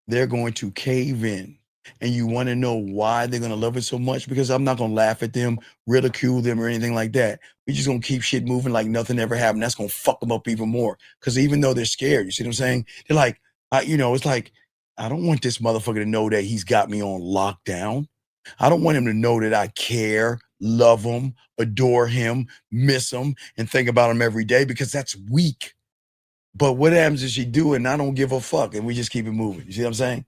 They're going to cave in. And you want to know why they're going to love it so much? Because I'm not going to laugh at them, ridicule them, or anything like that. We're just going to keep shit moving like nothing ever happened. That's going to fuck them up even more. Because even though they're scared, you see what I'm saying? They're like, it's like, I don't want this motherfucker to know that he's got me on lockdown. I don't want him to know that I care, love him, adore him, miss him, and think about him every day, because that's weak. But what happens if she do it and I don't give a fuck and we just keep it moving? You see what I'm saying?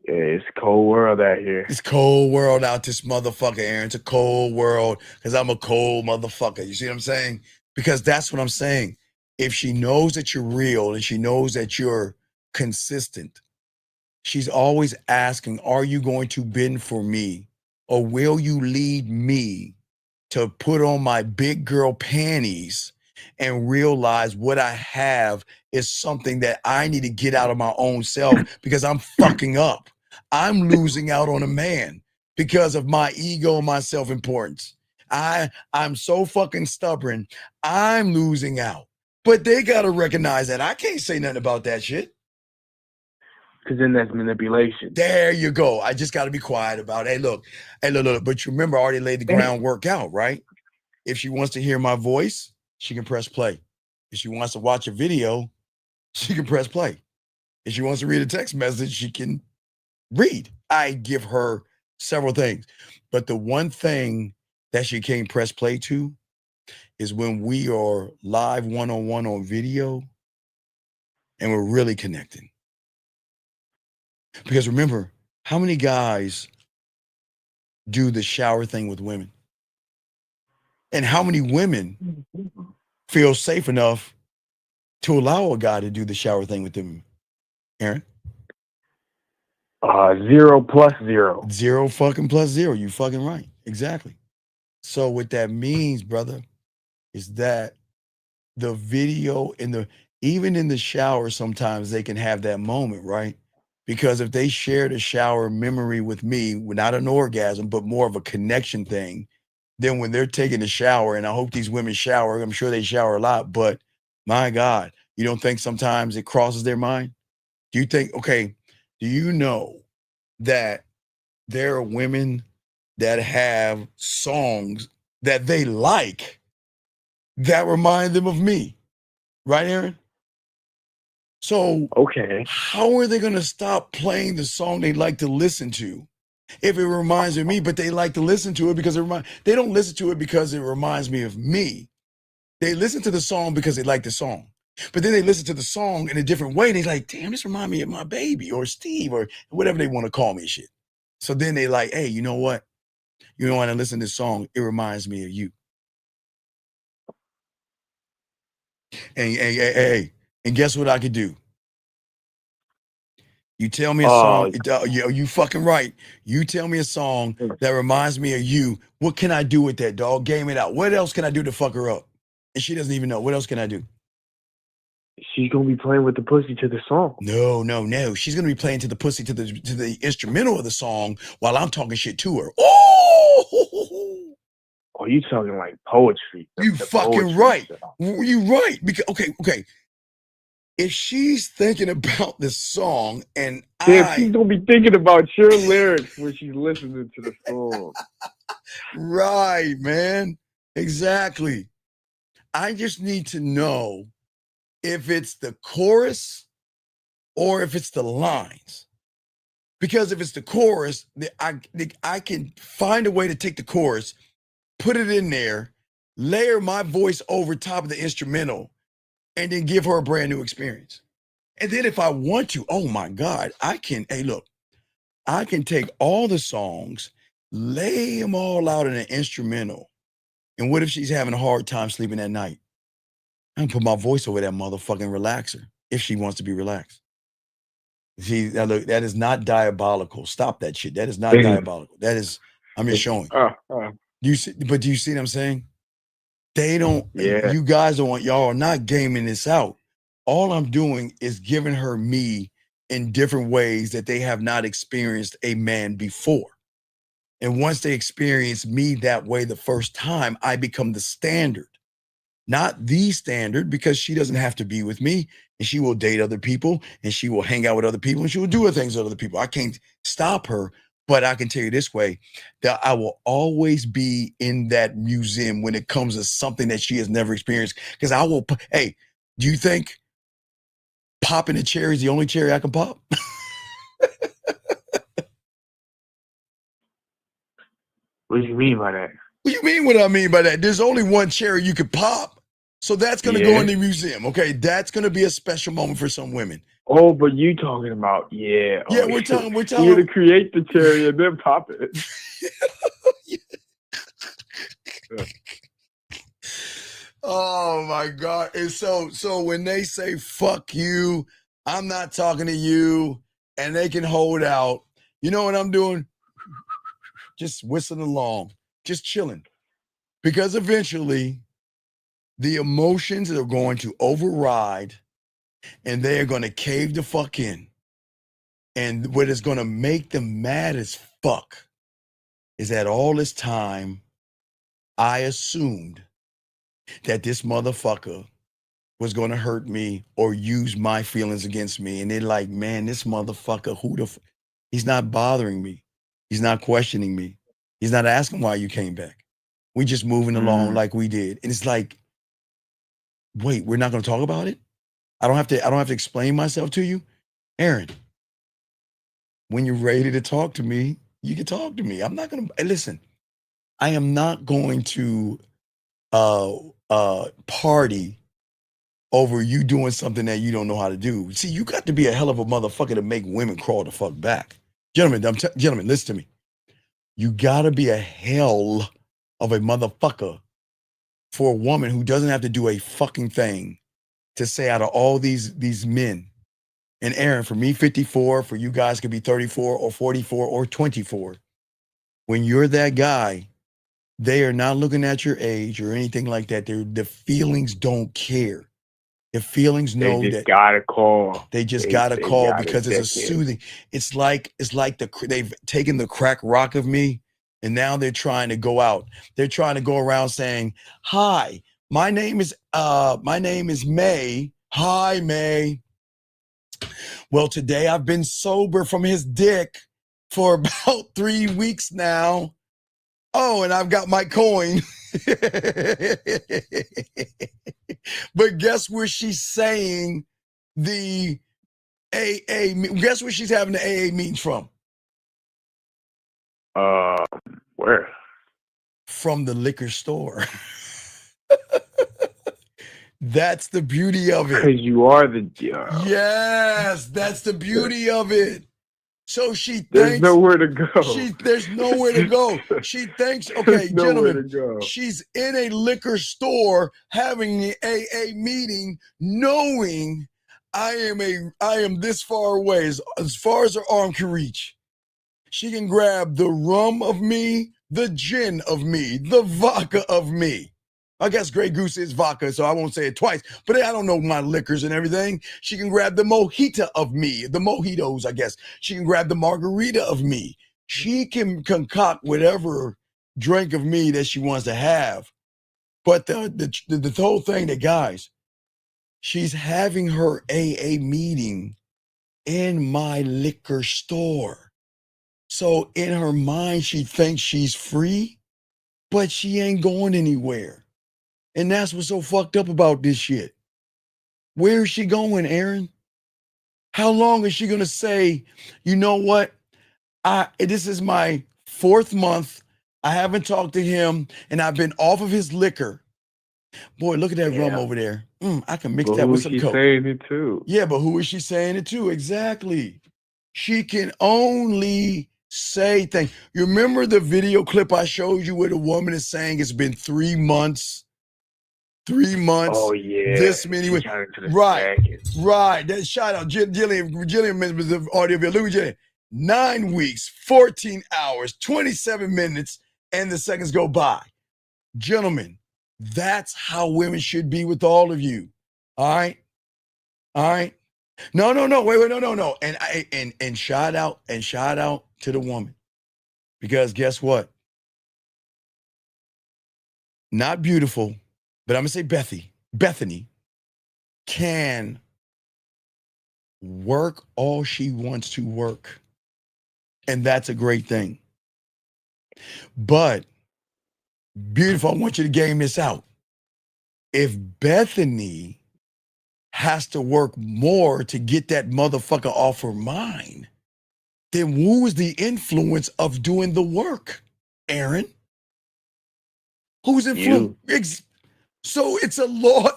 Yeah, it's a cold world out here. It's cold world out this motherfucker, Aaron. It's a cold world, because I'm a cold motherfucker. You see what I'm saying? Because that's what I'm saying. If she knows that you're real and she knows that you're consistent, she's always asking, are you going to bend for me, or will you lead me to put on my big girl panties and realize what I have is something that I need to get out of my own self, because I'm fucking up. I'm losing out on a man because of my ego and my self-importance. I'm so fucking stubborn. I'm losing out. But they got to recognize that. I can't say nothing about that shit. Because then that's manipulation. There you go. I just got to be quiet about it. Hey, look. But you remember, I already laid the groundwork out, right? If she wants to hear my voice, she can press play. If she wants to watch a video, she can press play. If she wants to read a text message, she can read. I give her several things. But the one thing that she can't press play to is when we are live one-on-one on video and we're really connecting. Because remember, how many guys do the shower thing with women? And how many women feel safe enough to allow a guy to do the shower thing with them? Aaron? 0 plus 0. 0 fucking plus 0. You fucking right. Exactly. So what that means, brother, is that the video even in the shower, sometimes they can have that moment, right? Because if they share the shower memory with me, not an orgasm, but more of a connection thing, then when they're taking a shower, and I hope these women shower, I'm sure they shower a lot, but my God, you don't think sometimes it crosses their mind? Do you know that there are women that have songs that they like that remind them of me? Right, Aaron? So, okay, how are they going to stop playing the song they like to listen to if it reminds them of me, but they like to listen to it because they don't listen to it because it reminds me of me. They listen to the song because they like the song. But then they listen to the song in a different way. They're like, damn, this reminds me of my baby or Steve or whatever they want to call me shit. So then they like, hey, you know what? You know, when I listen to this song, it reminds me of you. And guess what I could do? You tell me a song. You fucking right. You tell me a song that reminds me of you. What can I do with that, dog? Game it out. What else can I do to fuck her up? And she doesn't even know. What else can I do? She's gonna be playing with the pussy to the song. No. She's gonna be playing to the pussy to the instrumental of the song while I'm talking shit to her. Oh, you talking like poetry? You fucking right. You right. Because okay. If she's thinking about this song and she's gonna be thinking about your lyrics when she's listening to the song. Right, man. Exactly. I just need to know if it's the chorus or if it's the lines. Because if it's the chorus, I can find a way to take the chorus, put it in there, layer my voice over top of the instrumental, and then give her a brand new experience. And then if I want to, oh my God, I can take all the songs, lay them all out in an instrumental. And what if she's having a hard time sleeping at night? I can put my voice over that motherfucking relaxer if she wants to be relaxed. See, now look, that is not diabolical. Stop that shit. That is not diabolical. That is, I'm just showing. Do you see what I'm saying? They don't, you guys y'all are not gaming this out. All I'm doing is giving her me in different ways that they have not experienced a man before. And once they experience me that way the first time, I become the standard. Not the standard, because she doesn't have to be with me, and she will date other people, and she will hang out with other people, and she will do things with other people. I can't stop her, but I can tell you this way, that I will always be in that museum when it comes to something that she has never experienced. Because I will, hey, do you think popping a cherry is the only cherry I can pop? What do you mean by that? What do you mean what I mean by that? There's only one cherry you could pop. So that's going to go in the museum. Okay, that's going to be a special moment for some women. Oh, but you talking about, we're talking. You're going to create the cherry and then pop it. Oh my God. And so when they say fuck you, I'm not talking to you, and they can hold out, you know what I'm doing? Just whistling along, just chilling. Because eventually the emotions are going to override, and they're going to cave the fuck in. And what is going to make them mad as fuck is that all this time I assumed that this motherfucker was going to hurt me or use my feelings against me. And they're like, man, this motherfucker, he's not bothering me. He's not questioning me. He's not asking why you came back. We just moving along like we did. And it's like, wait, we're not going to talk about it? I don't have to explain myself to you. Aaron, when you're ready to talk to me, you can talk to me. I'm not going to listen. I am not going to party over you doing something that you don't know how to do. See, you got to be a hell of a motherfucker to make women crawl the fuck back. Gentlemen, gentlemen, listen to me. You got to be a hell of a motherfucker for a woman who doesn't have to do a fucking thing to say out of all these men. And Aaron, for me, 54, for you guys could be 34 or 44 or 24. When you're that guy, they are not looking at your age or anything like that. The feelings don't care. The feelings know they just that gotta call. They just gotta call because it's a check in. soothing. It's like they've taken the crack rock of me, and now they're trying to go out. They're trying to go around saying, "Hi, my name is May. Hi, May. Well, today I've been sober from his dick for about 3 weeks now. Oh, and I've got my coin." But guess where she's saying the AA? Guess where she's having the AA meetings from? Where? From the liquor store. That's the beauty of it. Because you are the. Yes, that's the beauty of it. So she thinks there's nowhere to go. There's nowhere to go. She thinks, okay, gentlemen, she's in a liquor store having the AA meeting, knowing I am this far away, as far as her arm can reach. She can grab the rum of me, the gin of me, the vodka of me. I guess Grey Goose is vodka, so I won't say it twice, but I don't know my liquors and everything. She can grab the mojito of me, the mojitos, I guess. She can grab the margarita of me. She can concoct whatever drink of me that she wants to have. But the whole thing that, guys, she's having her AA meeting in my liquor store. So in her mind, she thinks she's free, but she ain't going anywhere. And that's what's so fucked up about this shit. Where is she going, Aaron? How long is she going to say, you know what? This is my 4th month. I haven't talked to him, and I've been off of his liquor. Boy, look at that rum over there. I can mix that with some Coke. Who is she saying it to? Yeah, but who is she saying it to? Exactly. She can only say things. You remember the video clip I showed you where the woman is saying it's been 3 months? 3 months. Oh yeah. This many weeks. Right. That shout out Jillian was the audio video. Look at 9 weeks, 14 hours, 27 minutes, and the seconds go by. Gentlemen, that's how women should be with all of you. All right. No. Wait, no. And shout out to the woman. Because guess what? Not beautiful, but I'm gonna say Bethany can work all she wants to work. And that's a great thing. But beautiful, I want you to game this out. If Bethany has to work more to get that motherfucker off her mind, then who is the influence of doing the work, Aaron? Who's influence? So it's a law.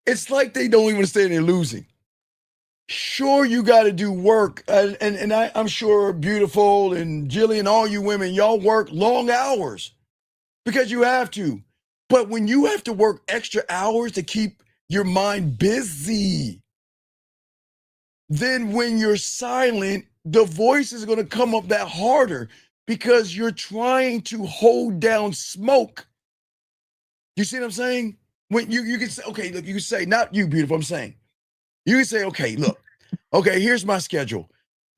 It's like they don't even understand they're losing. Sure, you got to do work, and I'm sure Beautiful and Jillian, all you women, y'all work long hours because you have to. But when you have to work extra hours to keep your mind busy, then when you're silent, the voice is going to come up that harder because you're trying to hold down smoke. You see what I'm saying? When you can say, okay, look, you can say, not you, Beautiful, I'm saying. You can say, okay, look, okay, here's my schedule.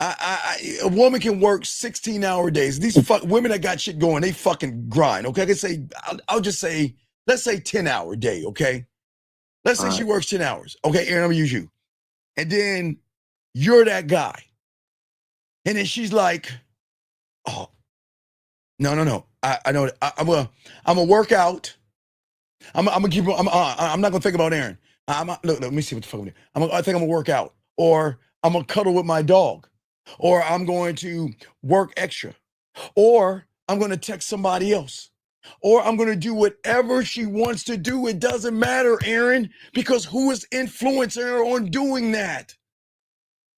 A woman can work 16-hour days. These women that got shit going, they fucking grind. Okay, I can say, I'll just say, let's say 10-hour day. Okay, let's say she works 10 hours. Okay, Aaron, I'm gonna use you, and then you're that guy, and then she's like, oh, no, I know. I'm gonna work out. I'm gonna keep. I'm not gonna think about Aaron. Look, let me see what the fuck I'm doing. I think I'm gonna work out, or I'm gonna cuddle with my dog, or I'm going to work extra, or I'm gonna text somebody else, or I'm gonna do whatever she wants to do. It doesn't matter, Aaron, because who is influencing her on doing that?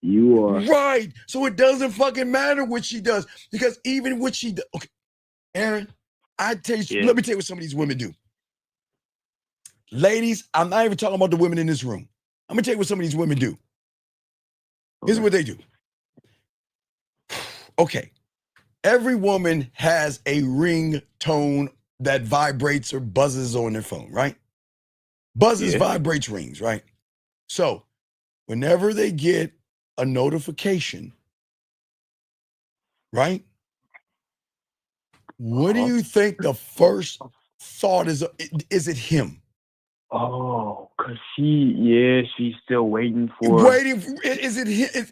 You are. Right. So it doesn't fucking matter what she does, because even what she does. Okay, Aaron, let me tell you what some of these women do. Ladies, I'm not even talking about the women in this room. I'm gonna tell you what some of these women do. Here's what they do. Okay. Every woman has a ringtone that vibrates or buzzes on their phone, right? Buzzes, vibrates, rings, right? So whenever they get a notification, right? What do you think the first thought is? Is it him? Oh, cause she's still waiting for. Is it him?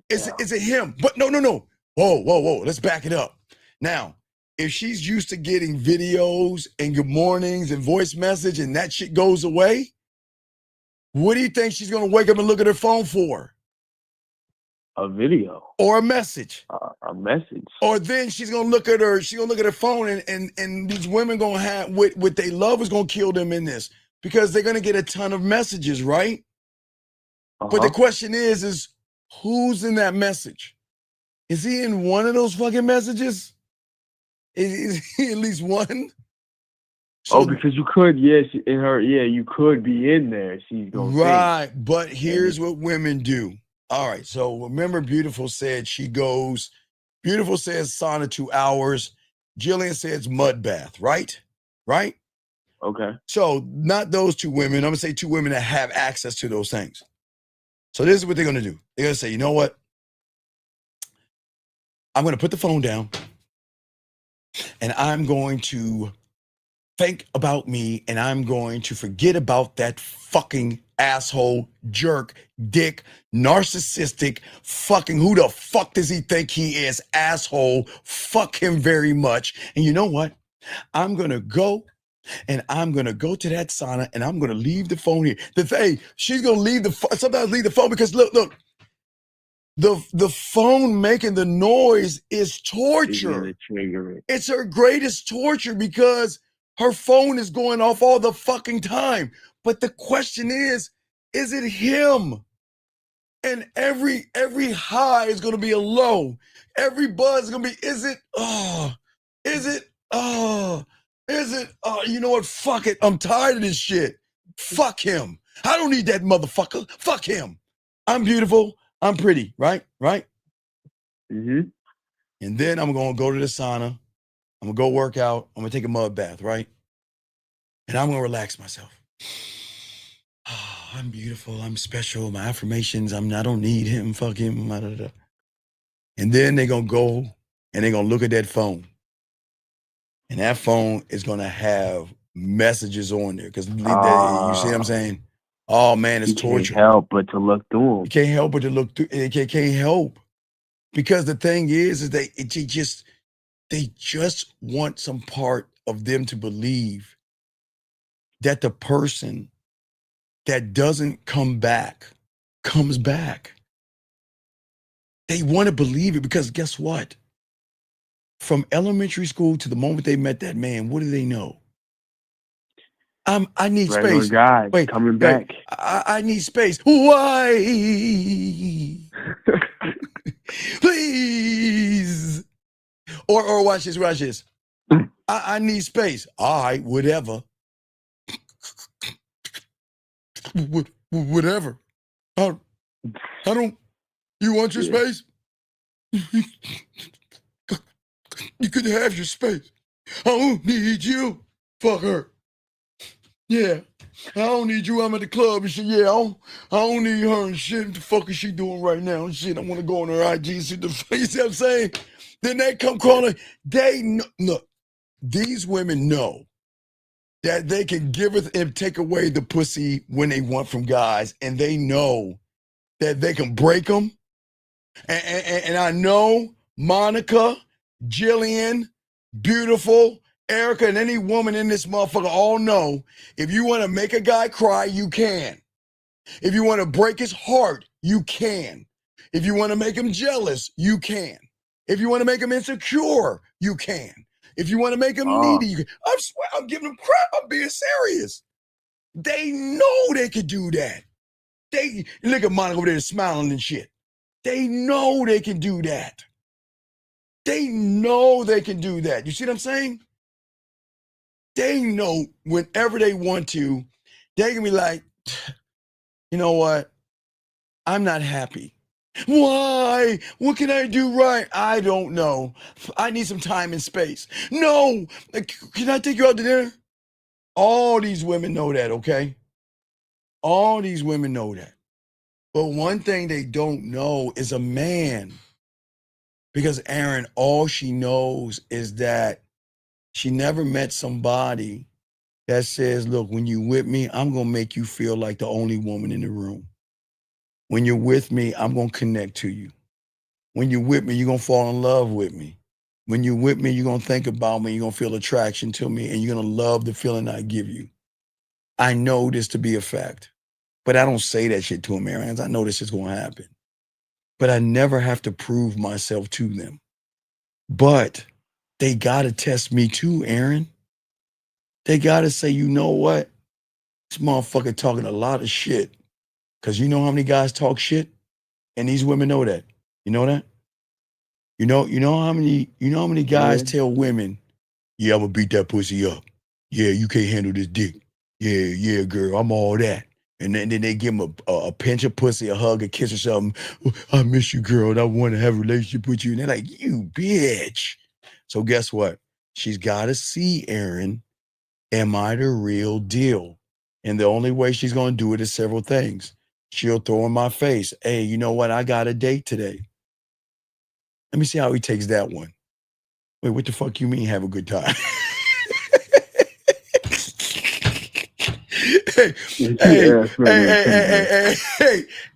Is it him? But no. Whoa. Let's back it up. Now, if she's used to getting videos and good mornings and voice message and that shit goes away, what do you think she's gonna wake up and look at her phone for? A video or a message. A message. Or then she's gonna look at her phone and these women gonna have what they love is gonna kill them in this, because they're gonna get a ton of messages, right? But the question is who's in that message? Is he in one of those fucking messages? Is he at least one? So, because you could, you could be in there. She's gonna think. But here's what women do. All right, so remember Beautiful said Beautiful says sauna 2 hours. Jillian says mud bath, right? Right? Okay. So not those two women. I'm gonna say two women that have access to those things. So this is what they're gonna do. They're gonna say, you know what? I'm gonna put the phone down and I'm going to think about me and I'm going to forget about that fucking asshole, jerk, dick, narcissistic, fucking who the fuck does he think he is, asshole, fuck him very much. And you know what? I'm gonna go and I'm gonna go to that sauna and I'm gonna leave the phone here. She's gonna sometimes leave the phone because look, the phone making the noise is torture. It's her greatest torture because her phone is going off all the fucking time. But the question is it him? And every high is gonna be a low. Every buzz is gonna be, you know what? Fuck it. I'm tired of this shit. Fuck him. I don't need that motherfucker. Fuck him. I'm beautiful. I'm pretty, right? Right? Mm-hmm. And then I'm gonna go to the sauna. I'm gonna go work out. I'm gonna take a mud bath, right? And I'm gonna relax myself. Oh, I'm beautiful. I'm special. My affirmations. I don't need him. Fuck him. And then they're gonna go and they're gonna look at that phone. And that phone is gonna have messages on there. Because you see what I'm saying? Oh man, it's torture. You can't help but to look through them. You can't help but to look through. It can't help. Because the thing is they just want some part of them to believe that the person that doesn't come back comes back. They want to believe it because guess what? From elementary school to the moment they met that man, what do they know? I need space. Guy coming back. I need space. Why? Please. Or watch this. I need space. All right, whatever. Whatever. I don't. You want your space? You could have your space. I don't need you. Fuck her. Yeah, I don't need you. I'm at the club and shit. Yeah, I don't need her and shit. What the fuck is she doing right now and shit? I want to go on her IG and see the fuck. You see what I'm saying? Then they come calling. They know, look, these women know that they can give it and take away the pussy when they want from guys, and they know that they can break them. And I know Monica, Jillian, Beautiful, Erica, and any woman in this motherfucker all know if you want to make a guy cry, you can. If you want to break his heart, you can. If you want to make him jealous, you can. If you want to make him insecure, you can. If you want to make him needy, you can. I swear, I'm giving them crap. I'm being serious. They know they could do that. They look at Monica over there smiling and shit. They know they can do that. They know they can do that. You see what I'm saying? They know whenever they want to, they can be like, you know what? I'm not happy. Why? What can I do right? I don't know. I need some time and space. No. Can I take you out to dinner? All these women know that, okay? All these women know that. But one thing they don't know is a man. Because Aaron, all she knows is that she never met somebody that says, look, when you with me, I'm going to make you feel like the only woman in the room. When you're with me, I'm going to connect to you. When you're with me, you're going to fall in love with me. When you're with me, you're going to think about me, you're going to feel attraction to me, and you're going to love the feeling I give you. I know this to be a fact. But I don't say that shit to them, Aaron. I know this is going to happen. But I never have to prove myself to them. But they got to test me too, Aaron. They got to say, you know what? This motherfucker talking a lot of shit. Because you know how many guys talk shit? And these women know that. You know that? You know how many guys tell women, yeah, I'm going to beat that pussy up. Yeah, you can't handle this dick. Yeah, girl, I'm all that. And then they give them a pinch of pussy, a hug, a kiss or something. Oh, I miss you, girl, and I want to have a relationship with you. And they're like, you bitch. So guess what? She's got to see, Aaron, am I the real deal? And the only way she's going to do it is several things. She'll throw in my face, hey, you know what? I got a date today. Let me see how he takes that one. Wait, what the fuck you mean have a good time?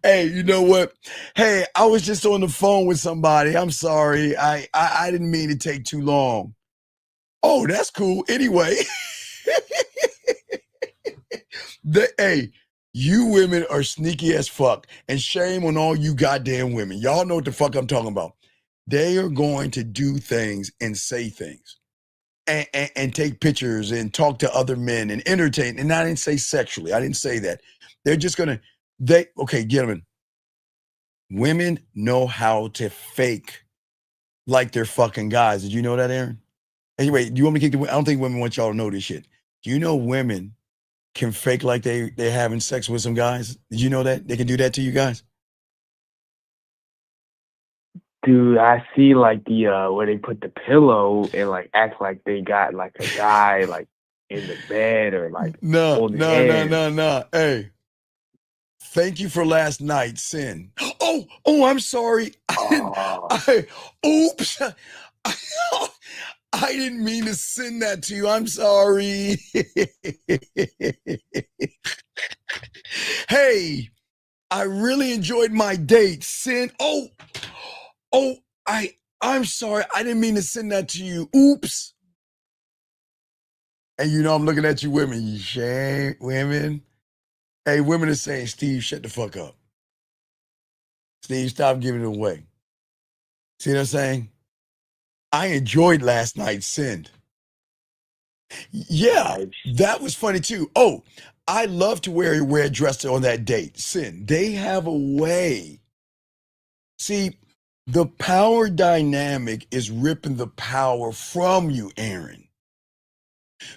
Hey, you know what? Hey, I was just on the phone with somebody. I'm sorry. I didn't mean to take too long. Oh, that's cool. Anyway. Hey, you women are sneaky as fuck. And shame on all you goddamn women. Y'all know what the fuck I'm talking about. They are going to do things and say things. And take pictures and talk to other men and entertain. And I didn't say sexually. I didn't say that. They're just going to, okay, gentlemen, women know how to fake like they're fucking guys. Did you know that, Aaron? Anyway, do you want me to kick the, I don't think women want y'all to know this shit. Do you know women can fake like they're having sex with some guys? Did you know that? They can do that to you guys? Dude, I see like the where they put the pillow and like act like they got like a guy like in the bed or like No. hands. Hey, thank you for last night's sin. Oh, I'm sorry. Oops. I didn't mean to send that to you. I'm sorry. Hey, I really enjoyed my date. Sin. I'm sorry. I didn't mean to send that to you. Oops. And you know I'm looking at you women. You shame women. Hey, women are saying, Steve, shut the fuck up. Steve, stop giving it away. See what I'm saying? I enjoyed last night's sin. Yeah, that was funny too. Oh, I love to wear a dress on that date. Sin. They have a way. See, the power dynamic is ripping the power from you, Aaron.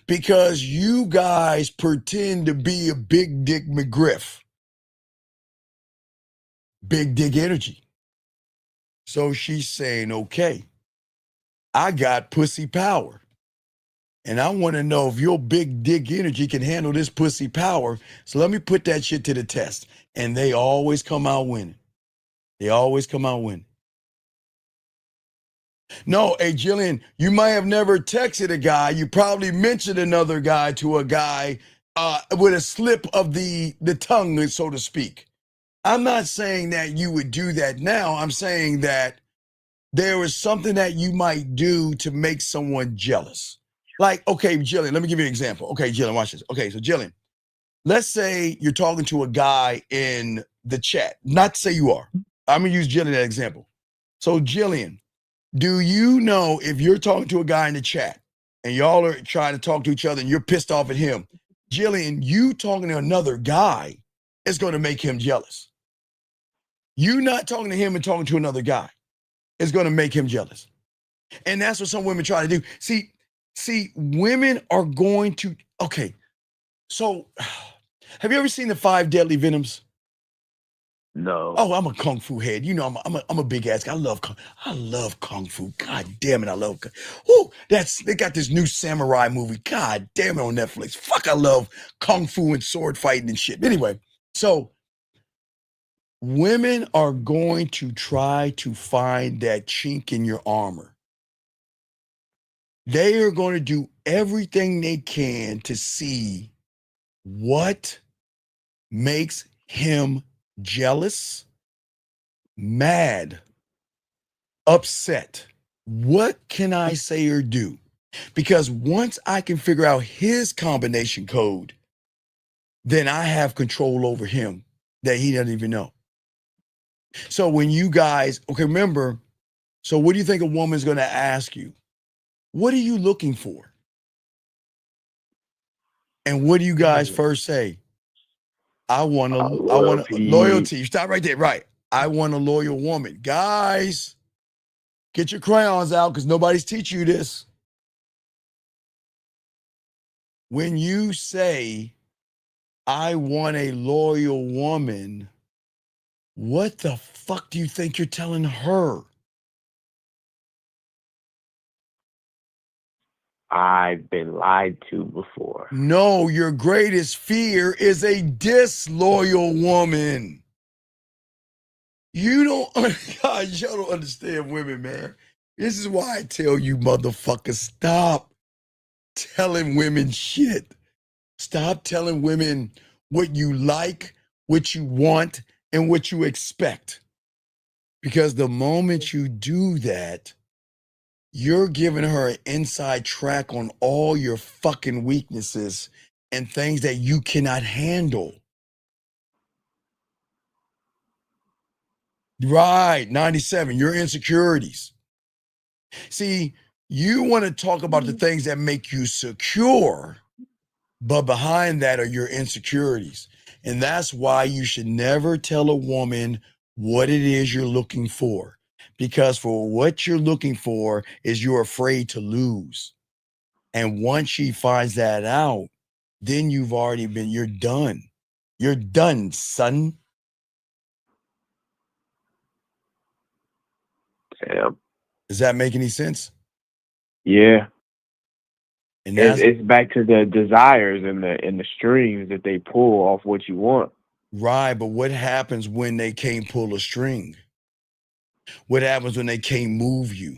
Because you guys pretend to be a big dick McGriff. Big dick energy. So she's saying, okay, I got pussy power. And I want to know if your big dick energy can handle this pussy power. So let me put that shit to the test. And they always come out winning. They always come out winning. No, hey, Jillian, you might have never texted a guy. You probably mentioned another guy to a guy with a slip of the tongue, so to speak. I'm not saying that you would do that now. I'm saying that there is something that you might do to make someone jealous. Like, okay, Jillian, let me give you an example. Okay, Jillian, watch this. Okay, so Jillian, let's say you're talking to a guy in the chat. Not to say you are. I'm going to use Jillian as an example. So, Jillian, do you know if you're talking to a guy in the chat and y'all are trying to talk to each other and you're pissed off at him, Jillian, you talking to another guy is going to make him jealous. You not talking to him and talking to another guy is going to make him jealous. And that's what some women try to do. See, women are going to, okay, so have you ever seen the 5 Deadly Venoms? No. Oh, I'm a kung fu head. You know, I'm a big ass guy. I love kung fu. God damn it, I love. Oh, they got this new samurai movie. God damn it, on Netflix. Fuck, I love kung fu and sword fighting and shit. Anyway, so women are going to try to find that chink in your armor. They are going to do everything they can to see what makes him jealous, mad, upset. What can I say or do? Because once I can figure out his combination code, then I have control over him that he doesn't even know. So when you guys, okay, remember, so what do you think a woman's going to ask you? What are you looking for? And what do you guys first say? I want a loyalty. Stop right there. Right. I want a loyal woman. Guys, get your crayons out because nobody's teaching you this. When you say, I want a loyal woman, what the fuck do you think you're telling her? I've been lied to before. No, your greatest fear is a disloyal woman. You don't, God, y'all don't understand women, man. This is why I tell you motherfuckers, stop telling women shit. Stop telling women what you like, what you want, and what you expect. Because the moment you do that, you're giving her an inside track on all your fucking weaknesses and things that you cannot handle. Right, 97, your insecurities. See, you want to talk about the things that make you secure, but behind that are your insecurities. And that's why you should never tell a woman what it is you're looking for. Because for what you're looking for is you're afraid to lose. And once she finds that out, then you're done. You're done, son. Yeah. Does that make any sense? Yeah. And it's back to the desires and the strings that they pull off what you want. Right, but what happens when they can't pull a string? What happens when they can't move you?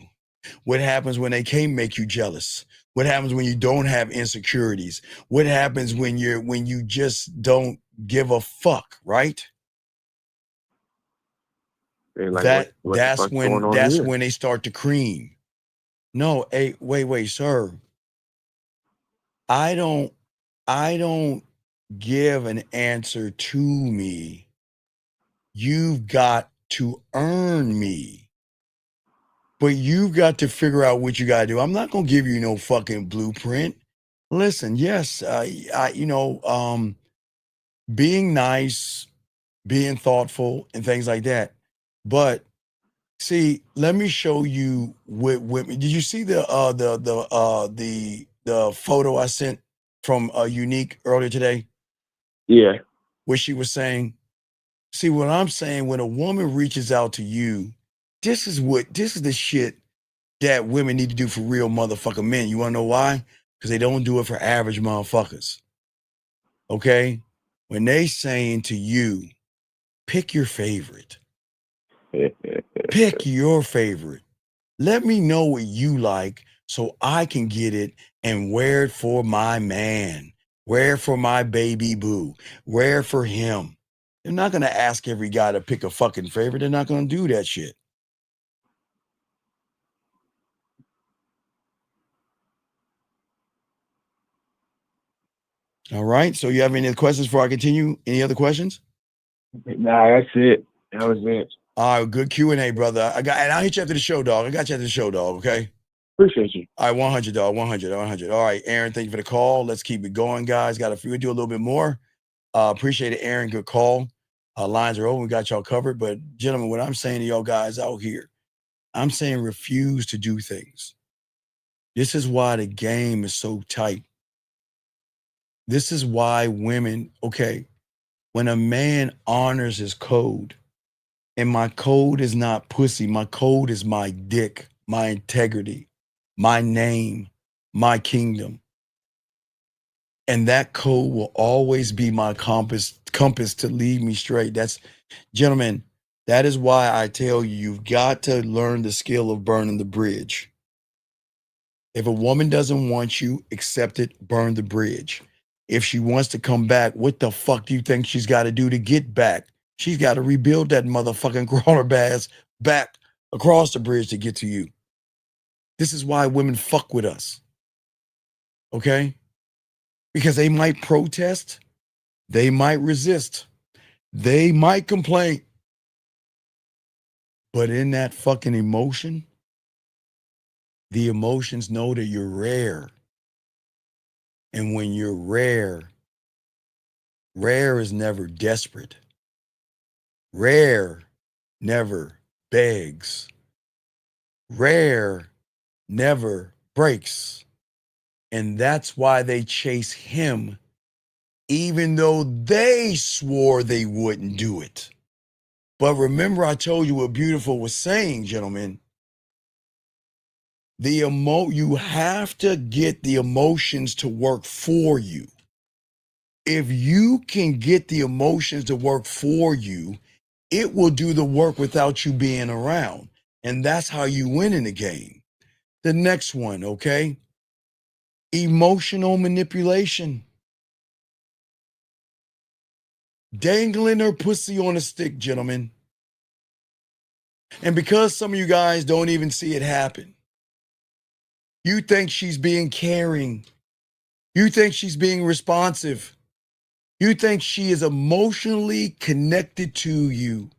What happens when they can't make you jealous? What happens when you don't have insecurities? What happens when you just don't give a fuck, right? Like, that's when they start to cream. No, hey, wait, sir. I don't give an answer to me. You've got to earn me. But you've got to figure out what you got to do. I'm not going to give you no fucking blueprint. Listen, yes, being nice, being thoughtful, and things like that. But see, let me show you with did you see the photo I sent from Unique earlier today? Yeah. Where she was saying, see what I'm saying, when a woman reaches out to you, this is the shit that women need to do for real motherfucking men. You wanna know why? because they don't do it for average motherfuckers. Okay? When they saying to you, pick your favorite. Pick your favorite. Let me know what you like so I can get it and wear it for my man, wear it for my baby boo, wear it for him. They're not going to ask every guy to pick a fucking favorite. They're not going to do that shit. All right. So you have any other questions before I continue? Any other questions? Nah, that's it. That was it. All right, good Q&A, brother. And I'll hit you after the show, dog. I got you after the show, dog, okay? Appreciate you. All right, 100, dog, 100. All right, Aaron, thank you for the call. Let's keep it going, guys. We'll do a little bit more. Appreciate it, Aaron. Good call. Lines are open. We got y'all covered. But, gentlemen, what I'm saying to y'all guys out here, I'm saying refuse to do things. This is why the game is so tight. This is why women, okay, when a man honors his code, and my code is not pussy, my code is my dick, my integrity, my name, my kingdom. And that code will always be my compass to lead me straight. Gentlemen, that is why I tell you, you've got to learn the skill of burning the bridge. If a woman doesn't want you, accept it, burn the bridge. If she wants to come back, what the fuck do you think she's got to do to get back? She's got to rebuild that motherfucking crawler bass back across the bridge to get to you. This is why women fuck with us. Okay? Because they might protest, they might resist, they might complain. But in that fucking emotion, the emotions know that you're rare. And when you're rare is never desperate. Rare never begs. Rare never breaks. And that's why they chase him, even though they swore they wouldn't do it. But remember, I told you what Beautiful was saying, gentlemen. You have to get the emotions to work for you. If you can get the emotions to work for you, it will do the work without you being around. And that's how you win in the game. The next one, okay? Emotional manipulation. Dangling her pussy on a stick, gentlemen. And because some of you guys don't even see it happen, you think she's being caring. You think she's being responsive. You think she is emotionally connected to you.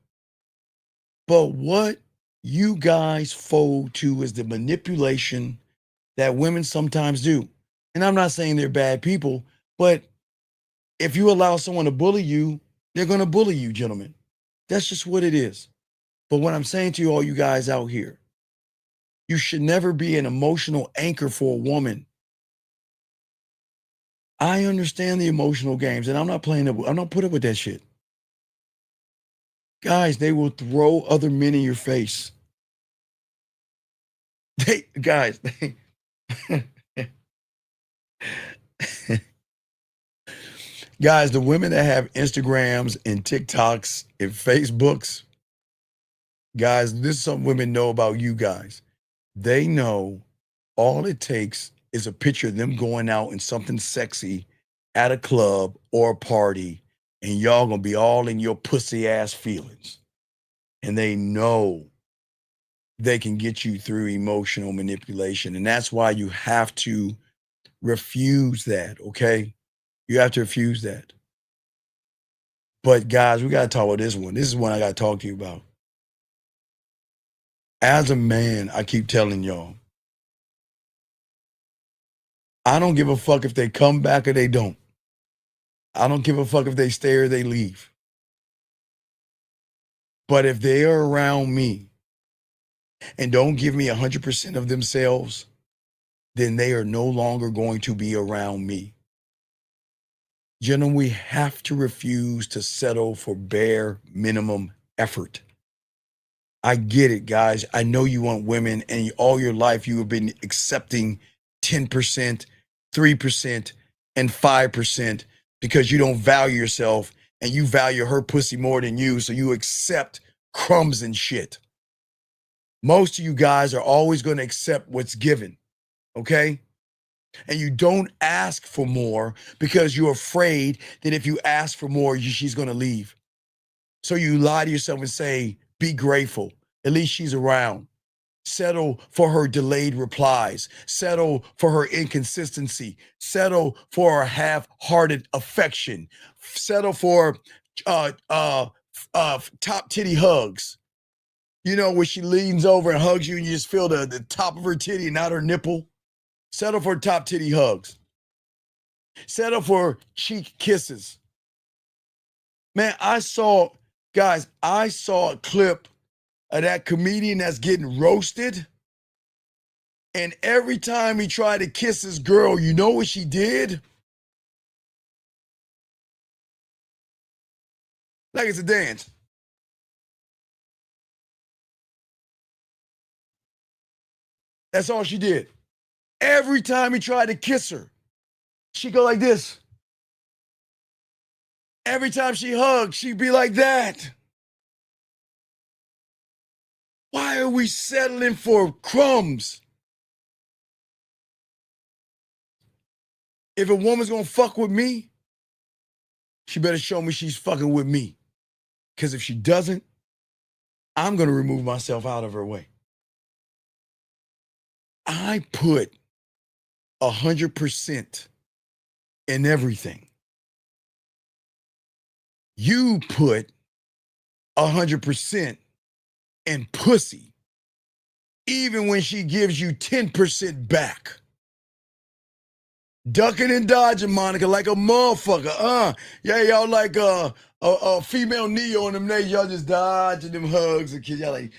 But what you guys fold to is the manipulation that women sometimes do. And I'm not saying they're bad people, but if you allow someone to bully you, they're going to bully you, gentlemen. That's just what it is. But what I'm saying to you, all you guys out here, you should never be an emotional anchor for a woman. I understand the emotional games, and I'm not putting up with that shit. Guys, they will throw other men in your face. Guys, the women that have Instagrams and TikToks and Facebooks, guys, this is something women know about you guys. They know all it takes is a picture of them going out in something sexy at a club or a party, and y'all gonna be all in your pussy ass feelings. And they know they can get you through emotional manipulation. And that's why you have to refuse that, okay? You have to refuse that. But guys, we gotta talk about this one. This is one I gotta talk to you about. As a man, I keep telling y'all, I don't give a fuck if they come back or they don't. I don't give a fuck if they stay or they leave. But if they are around me and don't give me 100% of themselves, then they are no longer going to be around me. Gentlemen, we have to refuse to settle for bare minimum effort. I get it, guys. I know you want women, and all your life you have been accepting 10%, 3%, and 5% because you don't value yourself and you value her pussy more than you, so you accept crumbs and shit. Most of you guys are always going to accept what's given, okay? And you don't ask for more because you're afraid that if you ask for more, she's going to leave. So you lie to yourself and say, be grateful. At least she's around. Settle for her delayed replies. Settle for her inconsistency. Settle for her half-hearted affection. Settle for top titty hugs. You know, where she leans over and hugs you and you just feel the top of her titty and not her nipple. Settle for top titty hugs. Settle for cheek kisses. Man, I saw a clip of that comedian that's getting roasted. And every time he tried to kiss his girl, you know what she did? Like it's a dance. That's all she did. Every time he tried to kiss her, she'd go like this. Every time she hugged, she'd be like that. Why are we settling for crumbs? If a woman's gonna fuck with me, she better show me she's fucking with me. Because if she doesn't, I'm gonna remove myself out of her way. I put 100% in everything. You put 100% in pussy, even when she gives you 10% back. Ducking and dodging, Monica, like a motherfucker. Yeah, y'all like a female Neo in them days. Y'all just dodging them hugs and kids. Y'all like,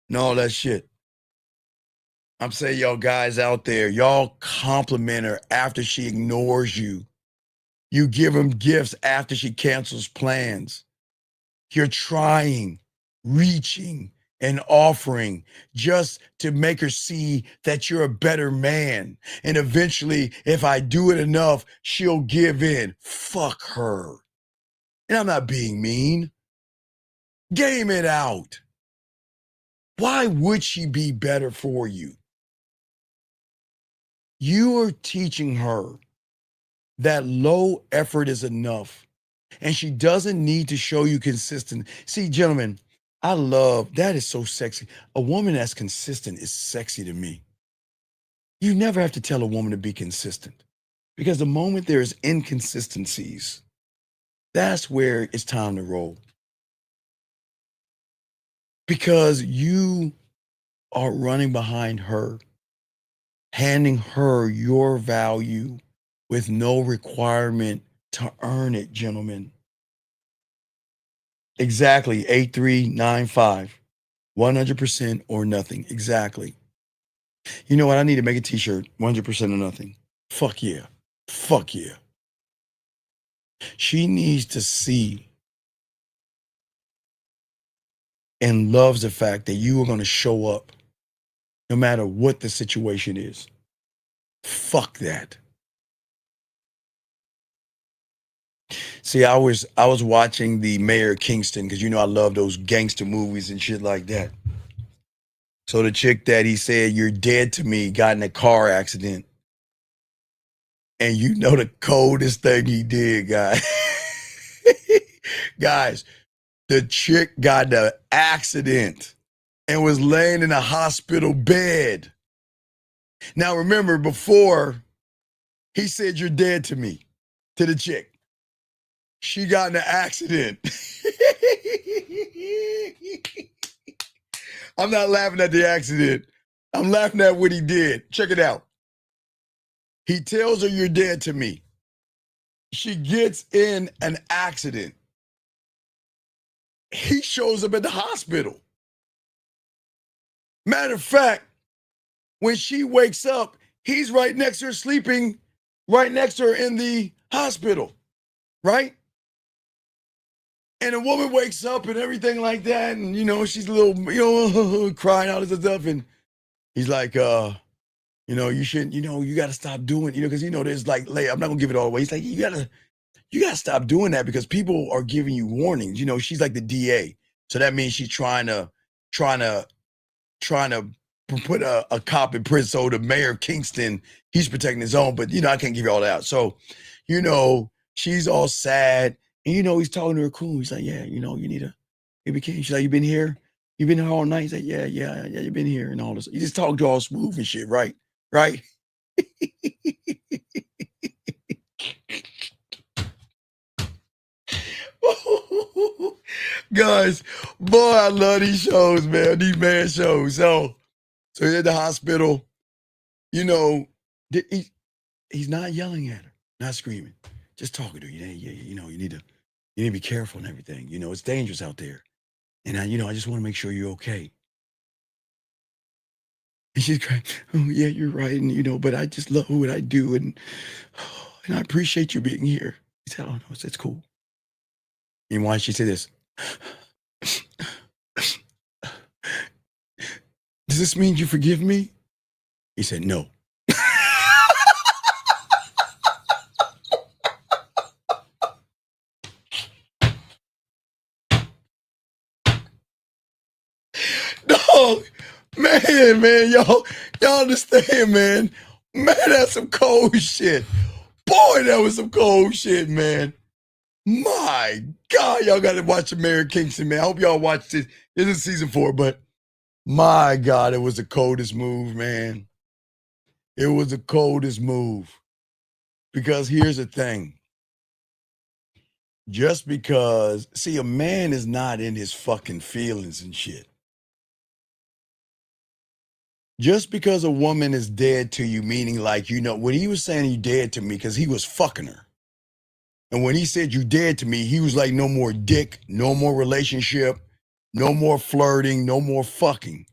and all that shit. I'm saying y'all guys out there, y'all compliment her after she ignores you. You give them gifts after she cancels plans. You're trying, reaching, and offering just to make her see that you're a better man. And eventually, if I do it enough, she'll give in. Fuck her. And I'm not being mean. Game it out. Why would she be better for you? You are teaching her that low effort is enough. And she doesn't need to show you consistent. See, gentlemen, I love, that is so sexy. A woman that's consistent is sexy to me. You never have to tell a woman to be consistent because the moment there's inconsistencies, that's where it's time to roll. Because you are running behind her, handing her your value with no requirement to earn it, gentlemen. Exactly, 8395, 100% or nothing, exactly. You know what, I need to make a t-shirt, 100% or nothing. Fuck yeah, fuck yeah. She needs to see and loves the fact that you are gonna show up no matter what the situation is. Fuck that. See, I was watching the Mayor of Kingston because you know I love those gangster movies and shit like that. So the chick that he said, "You're dead to me," got in a car accident. And you know the coldest thing he did, guys. Guys, the chick got in an accident and was laying in a hospital bed. Now remember, before he said, "You're dead to me," to the chick. She got in an accident. I'm not laughing at the accident. I'm laughing at what he did. Check it out. He tells her, "You're dead to me." She gets in an accident. He shows up at the hospital. Matter of fact, when she wakes up, he's right next to her, sleeping right next to her in the hospital, right? And a woman wakes up and everything like that, and you know, she's a little, you know, crying out and stuff, and He's like, you shouldn't, you got to stop doing, because, there's like, I'm not gonna give it all away. He's like, you gotta stop doing that because people are giving you warnings. She's like the DA. So that means she's trying to put a cop in prison. So the mayor of Kingston, he's protecting his own, but I can't give you all that. So, she's all sad. And he's talking to her cool. He's like, yeah, you need to maybe can. She's like, you been here? You been here all night? He's like, yeah, you've been here and all this. You just talk to all smooth and shit, right? Right? Guys, boy, I love these shows, man. These man shows. So he's at the hospital. He's not yelling at her, not screaming, just talking to her. You need to be careful and everything. It's dangerous out there. And I just want to make sure you're okay. And she's crying, oh yeah, you're right. And but I just love what I do, and I appreciate you being here. He said, oh no, it's cool. And why she said this? Does this mean you forgive me? He said, no. Dog, man, y'all understand, man. Man, that's some cold shit. Boy, that was some cold shit, man. My God, y'all got to watch the Mayor of Kingston, man. I hope y'all watch this. This is season 4, but my God, it was the coldest move, man. It was the coldest move. Because here's the thing. Just because, see, a man is not in his fucking feelings and shit. Just because a woman is dead to you, meaning like, when he was saying you dead to me, because he was fucking her. And when he said you dead to me, he was like, no more dick, no more relationship, no more flirting, no more fucking.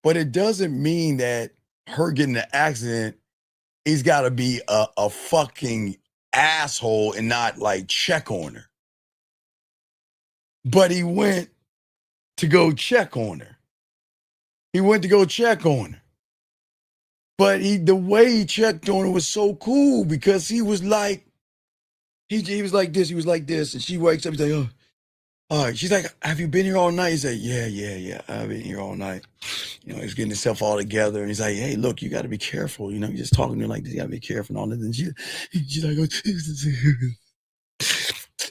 But it doesn't mean that her getting an accident, he's got to be a fucking asshole and not like check on her. But he went to go check on her. But the way he checked on her was so cool because he was like, he was like this, and she wakes up, he's like, oh, all right. She's like, have you been here all night? He's like, yeah, I've been here all night. He's getting himself all together, and he's like, hey, look, you got to be careful. You're just talking to her like this, you got to be careful and all that. And she's like,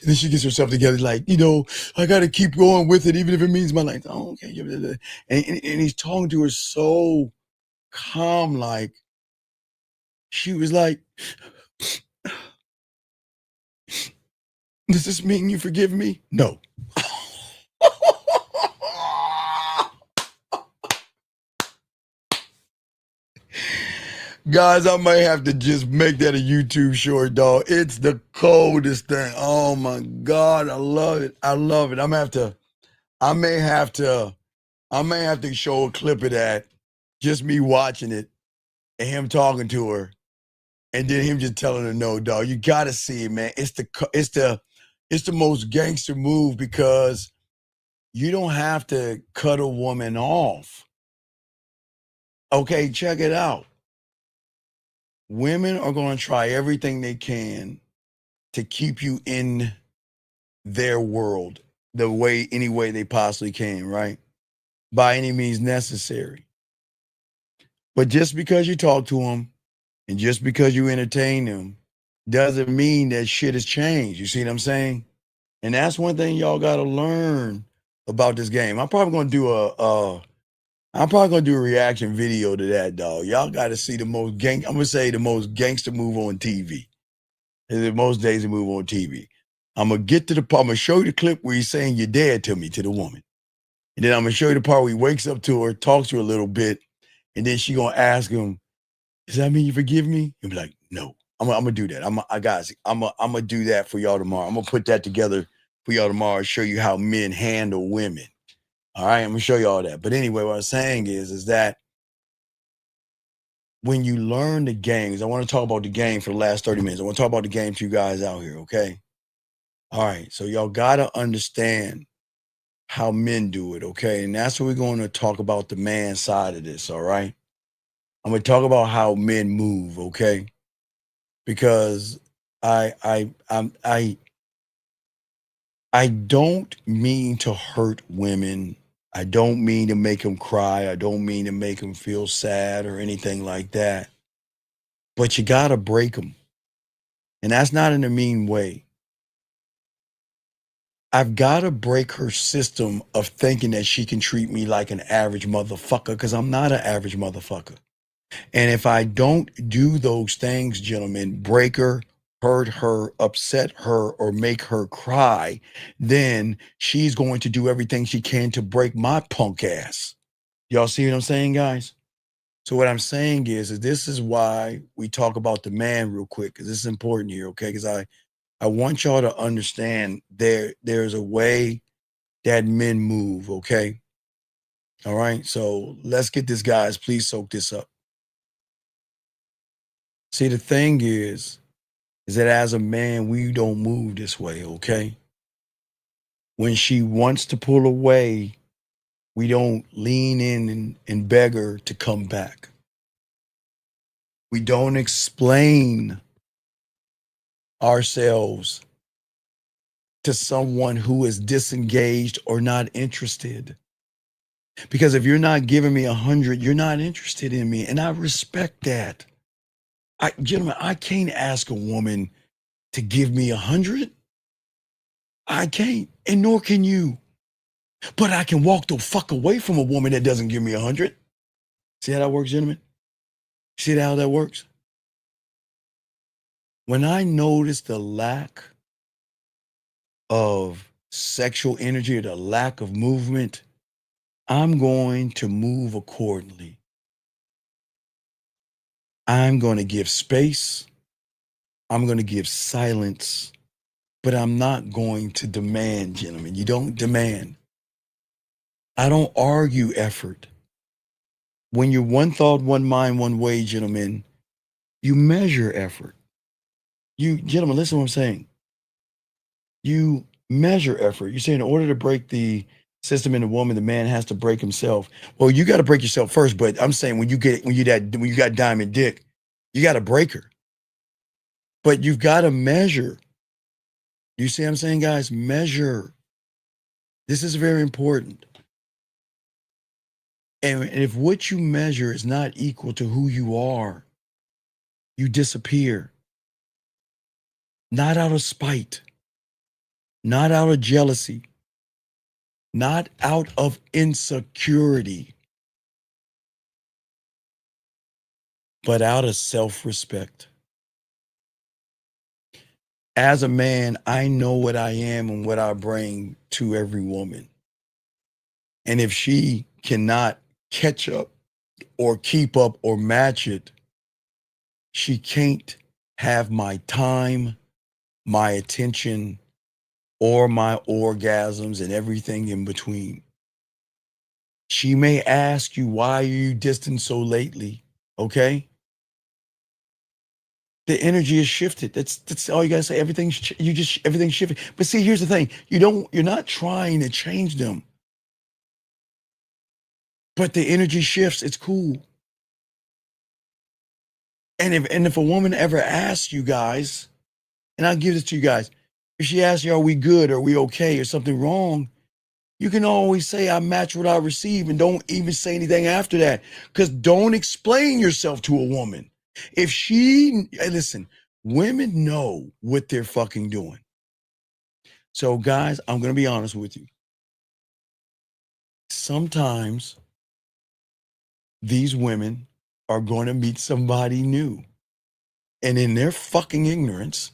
and then she gets herself together, like, I got to keep going with it, even if it means my life. Oh, okay. And he's talking to her so calm, like, she was like, does this mean you forgive me? No. Guys, I might have to just make that a YouTube short, dog. It's the coldest thing. Oh my God, I love it. I may have to show a clip of that, just me watching it and him talking to her, and then him just telling her no, dog. You gotta see it, man. It's the most gangster move because you don't have to cut a woman off. Okay, check it out. Women are going to try everything they can to keep you in their world any way they possibly can, right? By any means necessary. But just because you talk to them and just because you entertain them doesn't mean that shit has changed. You see what I'm saying? And that's one thing y'all got to learn about this game. I'm probably going to do a reaction video to that, dog. Y'all got to see the most gangster move on TV. The most days move on TV. I'm going to show you the clip where he's saying you're dead to me, to the woman. And then I'm going to show you the part where he wakes up to her, talks to her a little bit, and then she going to ask him, does that mean you forgive me? He'll be like, no. I'm going to do that. I'm going to do that for y'all tomorrow. I'm going to put that together for y'all tomorrow and show you how men handle women. All right, I'm going to show you all that. But anyway, what I'm saying is that when you learn the games, I want to talk about the game for the last 30 minutes. I want to talk about the game to you guys out here, okay? All right, so y'all got to understand how men do it, okay? And that's what we're going to talk about, the man side of this, all right? I'm gonna talk about how men move, okay? Because I don't mean to hurt women. I don't mean to make them cry. I don't mean to make them feel sad or anything like that. But you gotta break them. And that's not in a mean way. I've gotta break her system of thinking that she can treat me like an average motherfucker, because I'm not an average motherfucker. And if I don't do those things, gentlemen, break her, hurt her, upset her, or make her cry, then she's going to do everything she can to break my punk ass. Y'all see what I'm saying, guys? So what I'm saying is this is why we talk about the man real quick, because this is important here, okay? Because I want y'all to understand there's a way that men move, okay? All right, so let's get this, guys. Please soak this up. See, the thing is that as a man, we don't move this way, okay? When she wants to pull away, we don't lean in and beg her to come back. We don't explain ourselves to someone who is disengaged or not interested. Because if you're not giving me 100, you're not interested in me. And I respect that. Gentlemen, I can't ask a woman to give me 100. I can't, and nor can you. But I can walk the fuck away from a woman that doesn't give me 100. See how that works, gentlemen? See how that works? When I notice the lack of sexual energy or the lack of movement, I'm going to move accordingly. I'm going to give space. I'm going to give silence, but I'm not going to demand, gentlemen. You don't demand. I don't argue effort. When you're one thought, one mind, one way, gentlemen, you measure effort. You, gentlemen, listen to what I'm saying. You measure effort. You say in order to break the system in the woman, the man has to break himself. Well, you got to break yourself first, but I'm saying when you got diamond dick, you got to break her. But you've got to measure. You see what I'm saying, guys? Measure. This is very important. And if what you measure is not equal to who you are, you disappear. Not out of spite, not out of jealousy, not out of insecurity, but out of self-respect. As a man, I know what I am and what I bring to every woman. And if she cannot catch up or keep up or match it, she can't have my time, my attention, or my orgasms and everything in between. She may ask you, why are you distant so lately? Okay? The energy is shifted. That's all you gotta say. Everything's shifted. But see, here's the thing. You're not trying to change them. But the energy shifts. It's cool. And if a woman ever asks you guys, and I'll give this to you guys, if she asks you, are we good? Are we okay? Or something wrong? You can always say, I match what I receive, and don't even say anything after that. Because don't explain yourself to a woman. If she, listen, women know what they're fucking doing. So guys, I'm going to be honest with you. Sometimes these women are going to meet somebody new. And in their fucking ignorance,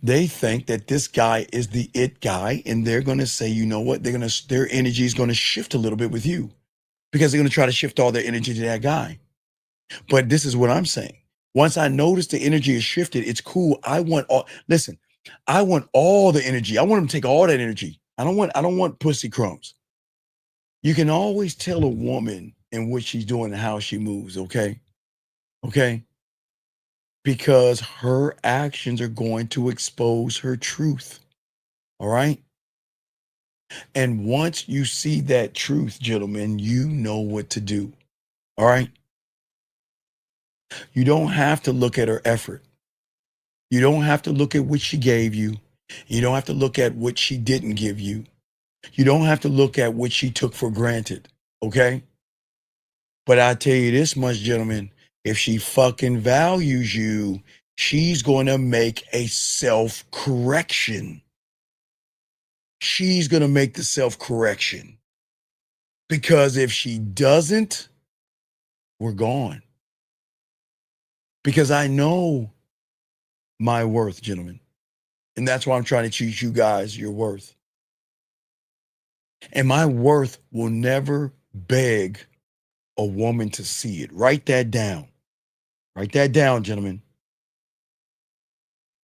they think that this guy is the it guy, and they're going to say, you know what? Their energy is going to shift a little bit with you, because they're going to try to shift all their energy to that guy. But this is what I'm saying. Once I notice the energy is shifted, it's cool. I want all the energy. I want them to take all that energy. I don't want pussy crumbs. You can always tell a woman and what she's doing and how she moves, okay? Okay? Because her actions are going to expose her truth. All right? And once you see that truth, gentlemen, you know what to do. All right? You don't have to look at her effort. You don't have to look at what she gave you. You don't have to look at what she didn't give you. You don't have to look at what she took for granted, okay? But I tell you this much, gentlemen, if she fucking values you, she's going to make a self-correction. She's going to make the self-correction. Because if she doesn't, we're gone. Because I know my worth, gentlemen. And that's why I'm trying to teach you guys your worth. And my worth will never beg a woman to see it. Write that down. Write that down, gentlemen.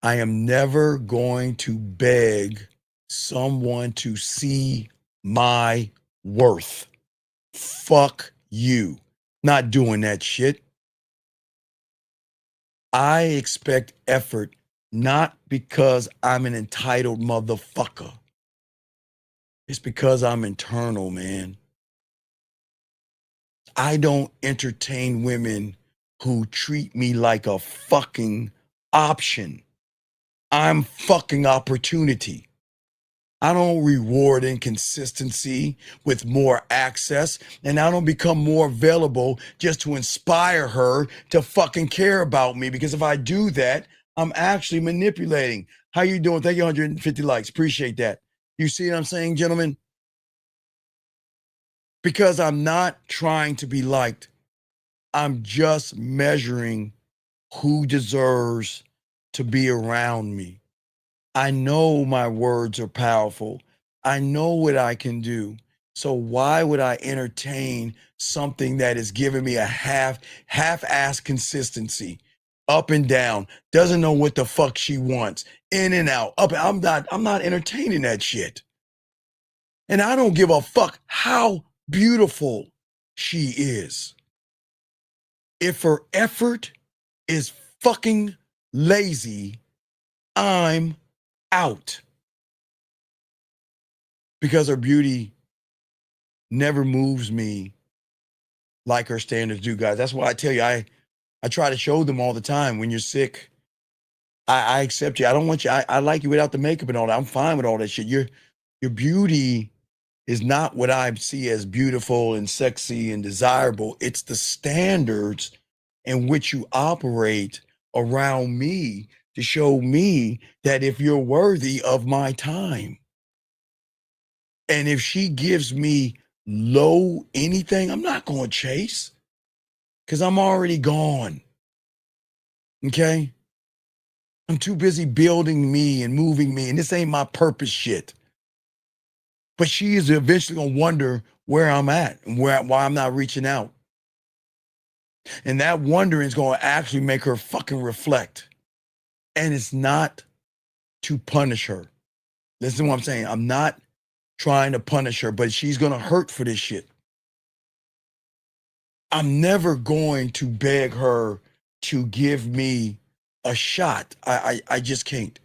I am never going to beg someone to see my worth. Fuck you. Not doing that shit. I expect effort, not because I'm an entitled motherfucker. It's because I'm internal, man. I don't entertain women who treat me like a fucking option. I'm fucking opportunity. I don't reward inconsistency with more access, and I don't become more available just to inspire her to fucking care about me, because if I do that, I'm actually manipulating. How you doing? Thank you, 150 likes. Appreciate that. You see what I'm saying, gentlemen? Because I'm not trying to be liked. I'm just measuring who deserves to be around me. I know my words are powerful. I know what I can do. So why would I entertain something that is giving me a half-ass consistency, up and down, doesn't know what the fuck she wants, in and out, up? I'm not entertaining that shit. And I don't give a fuck how beautiful she is. If her effort is fucking lazy, I'm out. Because her beauty never moves me like her standards do, guys. That's why I tell you, I try to show them all the time. When you're sick, I accept you. I don't want you. I like you without the makeup and all that. I'm fine with all that shit. Your beauty is not what I see as beautiful and sexy and desirable. It's the standards in which you operate around me to show me that if you're worthy of my time. And if she gives me low anything, I'm not going to chase, because I'm already gone. Okay? I'm too busy building me and moving me, and this ain't my purpose shit. But she is eventually going to wonder where I'm at and why I'm not reaching out. And that wondering is going to actually make her fucking reflect. And it's not to punish her. Listen to what I'm saying. I'm not trying to punish her, but she's going to hurt for this shit. I'm never going to beg her to give me a shot. I just can't.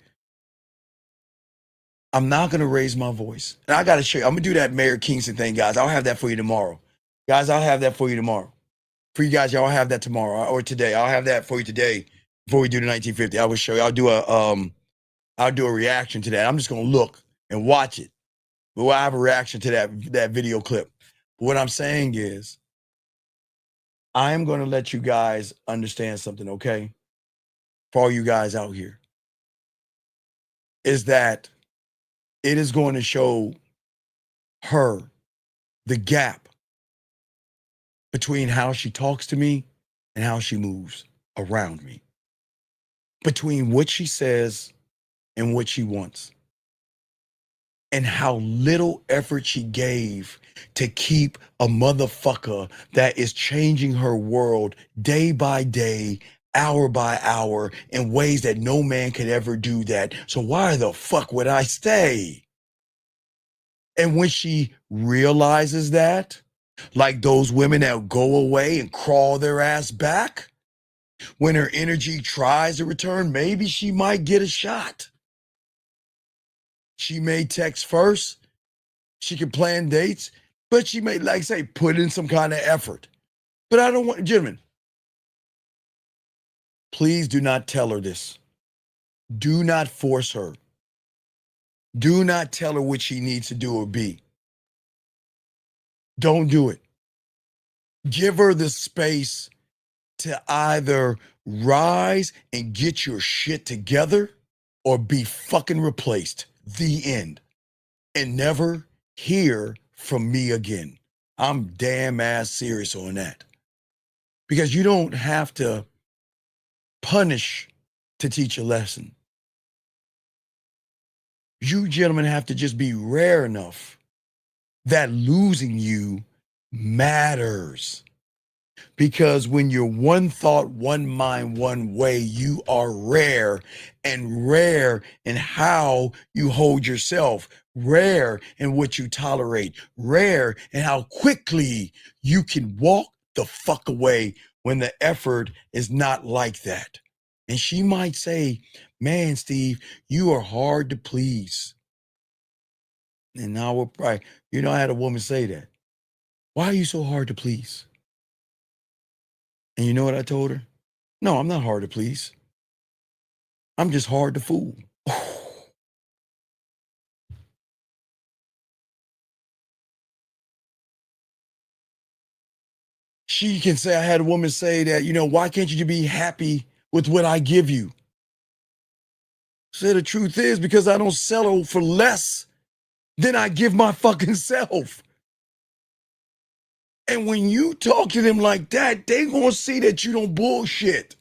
I'm not going to raise my voice. And I got to show you. I'm going to do that Mayor Kingston thing, guys. I'll have that for you tomorrow. Guys, I'll have that for you tomorrow. For you guys, y'all have that tomorrow or today. I'll have that for you today before we do the 1950. I will show you. I'll do a reaction to that. I'm just going to look and watch it. But I have a reaction to that video clip. But what I'm saying is, I am going to let you guys understand something, okay? For all you guys out here, is that it is going to show her the gap between how she talks to me and how she moves around me, between what she says and what she wants, and how little effort she gave to keep a motherfucker that is changing her world day by day, hour by hour, in ways that no man could ever do that. So why the fuck would I stay? And when she realizes that, like those women that go away and crawl their ass back, when her energy tries to return, maybe she might get a shot. She may text first. She can plan dates, but she may, like say, put in some kind of effort. But I don't want, gentlemen, Please do not tell her this. Do not force her. Do not tell her what she needs to do or be. Don't do it. Give her the space to either rise and get your shit together or be fucking replaced. The end. And never hear from me again. I'm damn ass serious on that. Because you don't have to punish to teach a lesson. You gentlemen have to just be rare enough that losing you matters. Because when you're one thought, one mind, one way, you are rare, and rare in how you hold yourself, rare in what you tolerate, rare in how quickly you can walk the fuck away when the effort is not like that. And she might say, man, Steve, you are hard to please. And now we're probably, I had a woman say that. Why are you so hard to please? And you know what I told her? No, I'm not hard to please. I'm just hard to fool. She can say, I had a woman say that, why can't you be happy with what I give you? Say the truth is because I don't settle for less than I give my fucking self. And when you talk to them like that, they're going to see that you don't bullshit.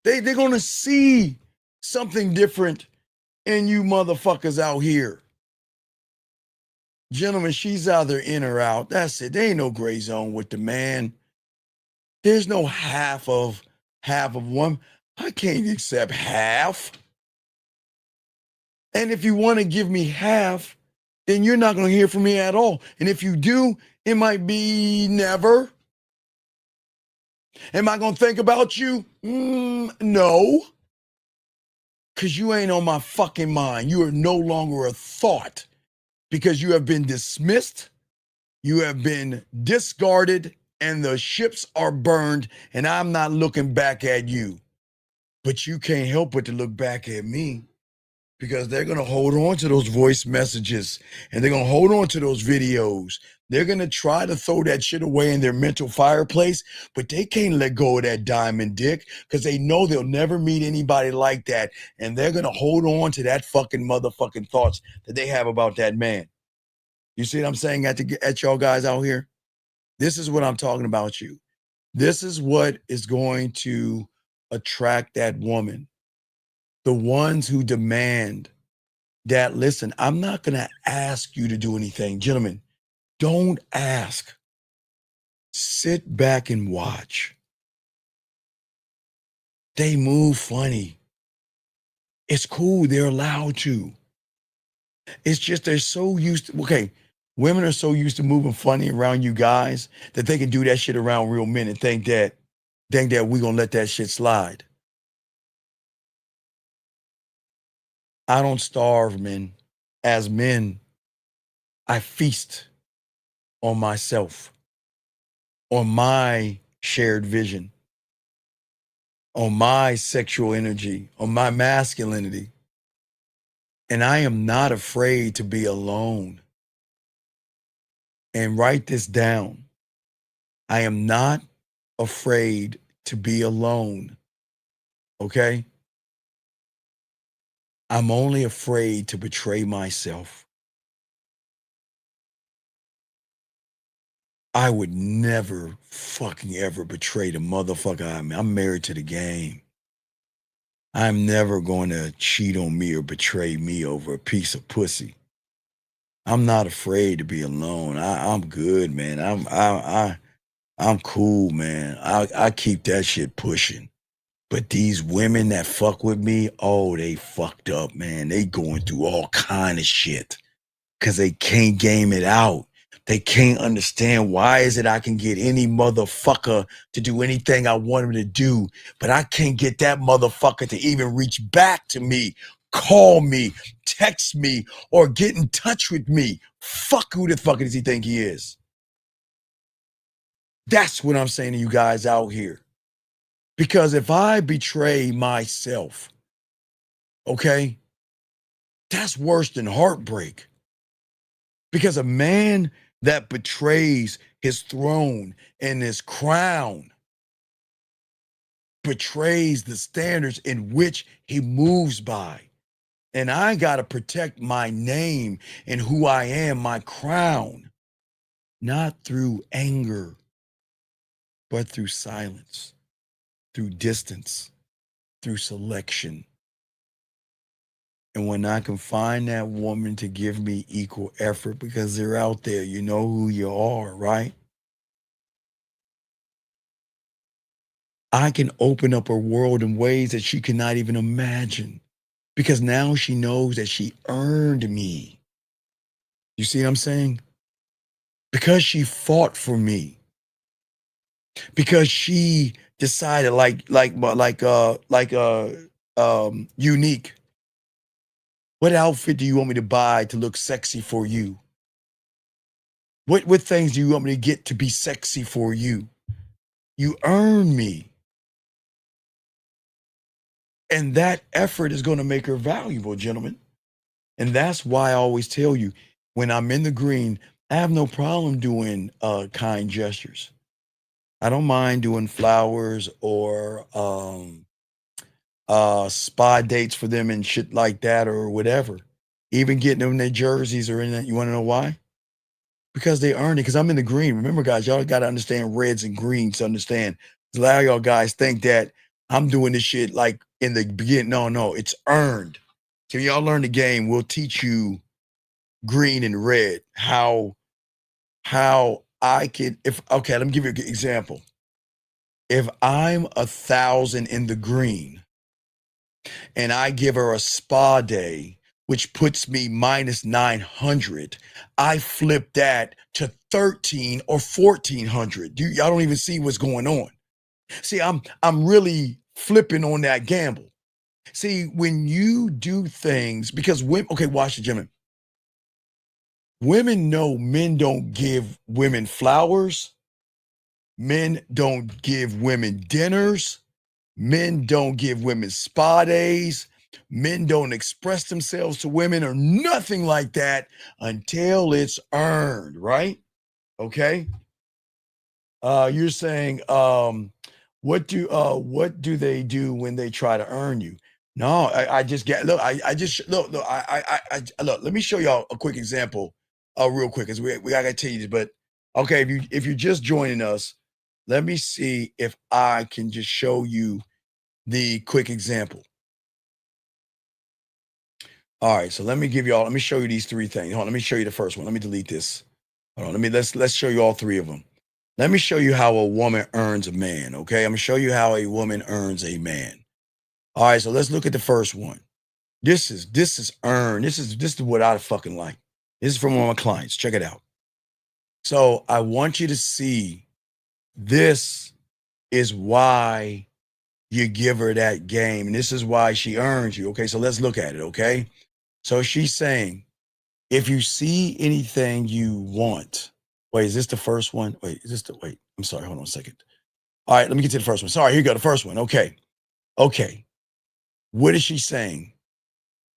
They're going to see something different in you motherfuckers out here. Gentlemen, she's either in or out. That's it. There ain't no gray zone with the man. There's no half of one. I can't accept half. And if you want to give me half, then you're not going to hear from me at all. And if you do, it might be never. Am I going to think about you? No. Because you ain't on my fucking mind. You are no longer a thought because you have been dismissed, you have been discarded, and the ships are burned, and I'm not looking back at you. But you can't help but to look back at me because they're going to hold on to those voice messages and they're going to hold on to those videos. They're going to try to throw that shit away in their mental fireplace, but they can't let go of that diamond dick because they know they'll never meet anybody like that. And they're going to hold on to that fucking motherfucking thoughts that they have about that man. You see what I'm saying at y'all guys out here? This is what I'm talking about you. This is what is going to attract that woman. The ones who demand that, listen, I'm not going to ask you to do anything. Gentlemen, don't ask. Sit back and watch. They move funny. It's cool. They're allowed to. It's just they're so used to, women are so used to moving funny around you guys that they can do that shit around real men and think that we're going to let that shit slide. I don't starve men. As men, I feast on myself, on my shared vision, on my sexual energy, on my masculinity. And I am not afraid to be alone. And write this down. I am not afraid to be alone. Okay? I'm only afraid to betray myself. I would never fucking ever betray the motherfucker I'm married to the game. I'm never going to cheat on me or betray me over a piece of pussy. I'm not afraid to be alone. I'm good, man. I'm cool, man. I keep that shit pushing. But these women that fuck with me, oh, they fucked up, man. They going through all kind of shit because they can't game it out. They can't understand why is it I can get any motherfucker to do anything I want him to do, but I can't get that motherfucker to even reach back to me, call me, text me, or get in touch with me. Fuck, who the fuck does he think he is? That's what I'm saying to you guys out here. Because if I betray myself, okay, that's worse than heartbreak. Because a man that betrays his throne and his crown betrays the standards in which he moves by. And I got to protect my name and who I am, my crown, not through anger, but through silence, through distance, through selection. And when I can find that woman to give me equal effort, because they're out there, you know who you are, right? I can open up her world in ways that she cannot even imagine, because now she knows that she earned me. You see what I'm saying? Because she fought for me. Because she decided Unique. What outfit do you want me to buy to look sexy for you? What things do you want me to get to be sexy for you? You earn me. And that effort is going to make her valuable, gentlemen. And that's why I always tell you, when I'm in the green, I have no problem doing kind gestures. I don't mind doing flowers or spa dates for them and shit like that or whatever. Even getting them their jerseys or in that. You want to know why? Because they earned it. Because I'm in the green. Remember, guys, y'all got to understand reds and greens to understand. A lot of y'all guys think that I'm doing this shit like in the beginning. No, it's earned. So y'all learn the game. We'll teach you green and red, how I can, let me give you an example. If I'm 1,000 in the green and I give her a spa day, which puts me minus 900, I flip that to 13 or 1,400. Y'all don't even see what's going on. See, I'm really flipping on that gamble. See, when you do things, because women, okay, watch the gentleman. Women know men don't give women flowers. Men don't give women dinners. Men don't give women spa days. Men don't express themselves to women or nothing like that until it's earned, right? Okay. You're saying, what do they do when they try to earn you? No, I just get, look, look, let me show y'all a quick example, real quick, because we gotta tell you this, but okay, if you're just joining us, let me see if I can just show you the quick example. All right, so let me show you these three things. Hold on, let me show you the first one. Let me delete this. Hold on, let's show you all three of them. Let me show you how a woman earns a man, okay? I'm gonna show you how a woman earns a man. All right, so let's look at the first one. This is earned. This is what I fucking like. This is from one of my clients. Check it out. So I want you to see, this is why you give her that game. And this is why she earns you. Okay, so let's look at it, okay? So she's saying, if you see anything you want, wait, is this the first one? Wait, I'm sorry, hold on a second. All right, let me get to the first one. Sorry, here you go, the first one. Okay. What is she saying?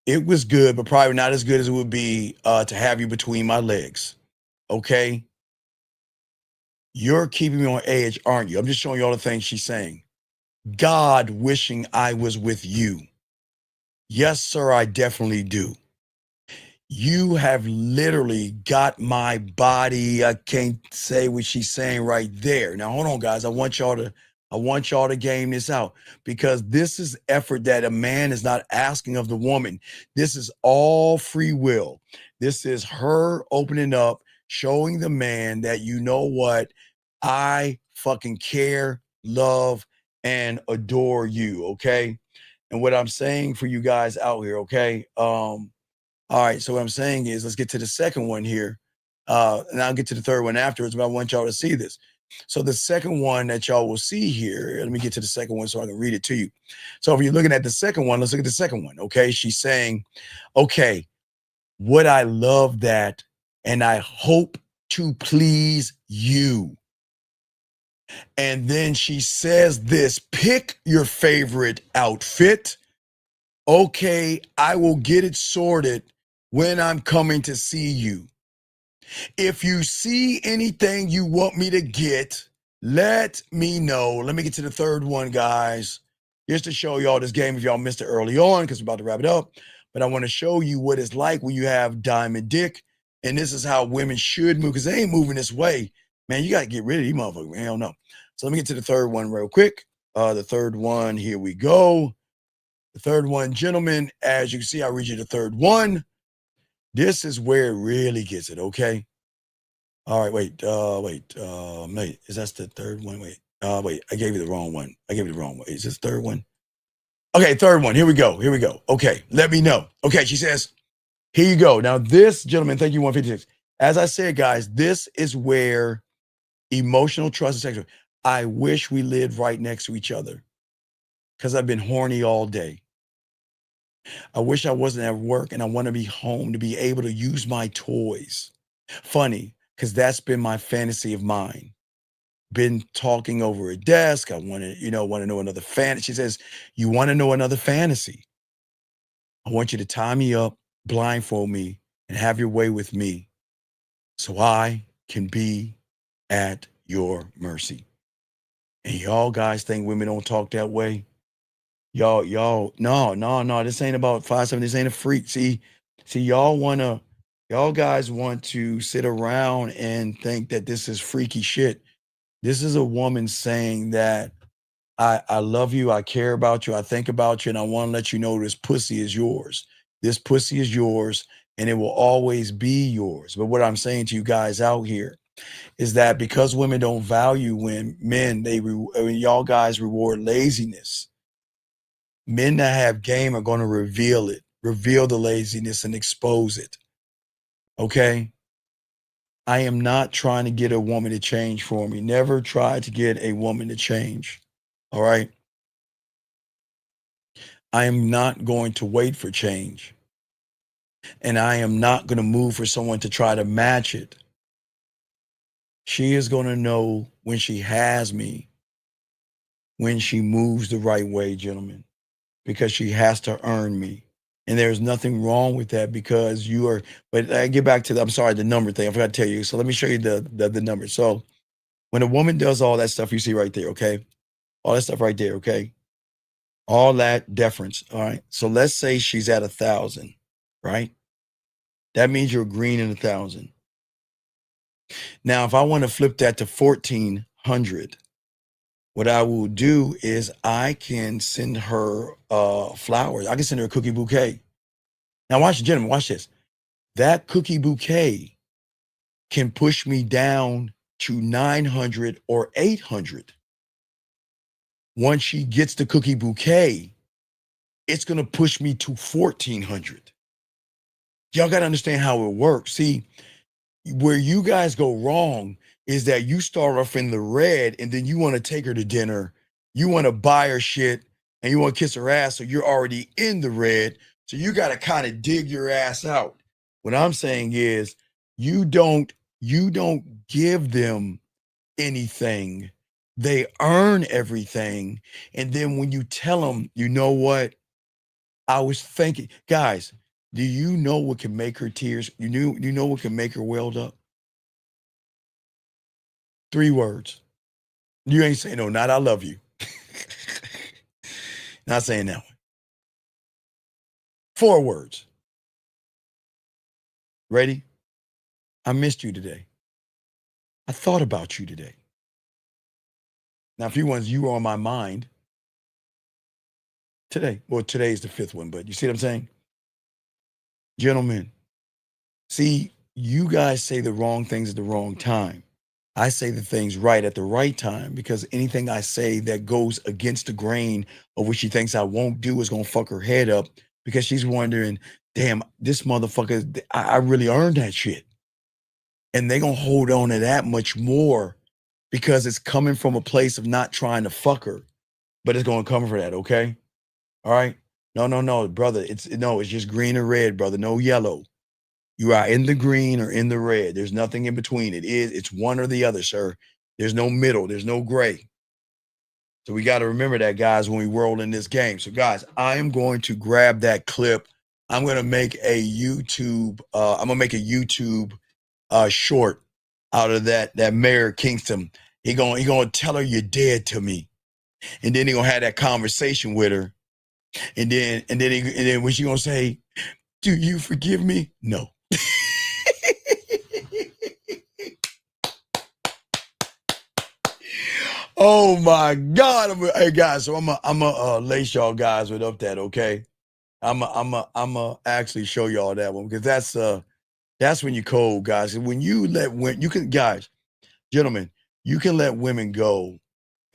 It was good, but probably not as good as it would be to have you between my legs. Okay? You're keeping me on edge, aren't you? I'm just showing you all the things she's saying. God wishing I was with you. Yes, sir, I definitely do. You have literally got my body. I can't say what she's saying right there. Now, hold on, guys. I want y'all to game this out, because this is effort that a man is not asking of the woman. This is all free will. This is her opening up, showing the man that, you know what, I fucking care, love, and adore you, okay? And what I'm saying for you guys out here, okay? All right, so what I'm saying is, let's get to the second one here. And I'll get to the third one afterwards, but I want y'all to see this. So the second one that y'all will see here, let me get to the second one so I can read it to you. So if you're looking at the second one, let's look at the second one, okay? She's saying, okay, would I love that, and I hope to please you. And then she says this, pick your favorite outfit. Okay, I will get it sorted when I'm coming to see you. If you see anything you want me to get, let me know. Let me get to the third one, guys. Just to show y'all this game if y'all missed it early on, because we're about to wrap it up. But I want to show you what it's like when you have diamond dick. And this is how women should move, because they ain't moving this way. Man, you got to get rid of these motherfuckers. Hell no. So let me get to the third one real quick. The third one, here we go. The third one, gentlemen, as you can see, I read you the third one. This is where it really gets it, okay? All right, wait, is that the third one? Wait, I gave you the wrong one. Is this the third one? Okay, third one, here we go. Okay, let me know. Okay, she says, here you go. Now this, gentlemen, thank you, 156. As I said, guys, this is where emotional trust and sexual. I wish we lived right next to each other because I've been horny all day. I wish I wasn't at work and I want to be home to be able to use my toys. Funny, because that's been my fantasy of mine. Been talking over a desk. I want to know another fantasy. She says, you want to know another fantasy? I want you to tie me up, blindfold me, and have your way with me so I can be at your mercy. And y'all guys think women don't talk that way? Y'all, no, this ain't about 5'7", this ain't a freak. See, y'all guys want to sit around and think that this is freaky shit. This is a woman saying that I love you, I care about you, I think about you, and I want to let you know this pussy is yours. This pussy is yours, and it will always be yours. But what I'm saying to you guys out here is that because women don't value men, y'all guys reward laziness. Men that have game are going to reveal the laziness and expose it. Okay? I am not trying to get a woman to change for me. Never try to get a woman to change. All right? I am not going to wait for change. And I am not going to move for someone to try to match it. She is going to know when she has me, when she moves the right way, gentlemen, because she has to earn me. And there's nothing wrong with that because but I get back to the number thing. I forgot to tell you. So let me show you the number. So when a woman does all that stuff you see right there, okay? All that stuff right there, okay? All that deference, all right? So let's say she's at 1,000, right? That means you're green in 1,000. Now, if I want to flip that to 1,400, what I will do is I can send her flowers. I can send her a cookie bouquet. Now, gentlemen, watch this. That cookie bouquet can push me down to 900 or 800. Once she gets the cookie bouquet, it's going to push me to 1,400. Y'all got to understand how it works. See, where you guys go wrong is that you start off in the red and then you want to take her to dinner. You want to buy her shit and you want to kiss her ass. So you're already in the red. So you got to kind of dig your ass out. What I'm saying is you don't give them anything. They earn everything. And then when you tell them, you know what? I was thinking, guys, do you know what can make her tears? You know what can make her welled up? 3 words. You ain't saying no, not I love you. Not saying that one. 4 words. Ready? I missed you today. I thought about you today. Now, a few ones you were on my mind today. Well, today is the 5th one, but you see what I'm saying? Gentlemen, see, you guys say the wrong things at the wrong time. I say the things right at the right time because anything I say that goes against the grain of what she thinks I won't do is going to fuck her head up because she's wondering, damn, this motherfucker, I really earned that shit. And they're going to hold on to that much more because it's coming from a place of not trying to fuck her, but it's going to come for that, okay? All right? No, brother. It's just green or red, brother. No yellow. You are in the green or in the red. There's nothing in between. It's one or the other, sir. There's no middle. There's no gray. So we got to remember that, guys, when we roll in this game. So, guys, I am going to grab that clip. I'm going to make a YouTube. Short out of that Mayor Kingston. He gonna tell her you're dead to me, and then he gonna have that conversation with her, and then when she gonna say, "Do you forgive me?" No. Oh my God! Hey guys, so I'm a lace y'all guys with up that, okay? I'm a actually show y'all that one, because that's when you cold, guys. When you gentlemen, you can let women go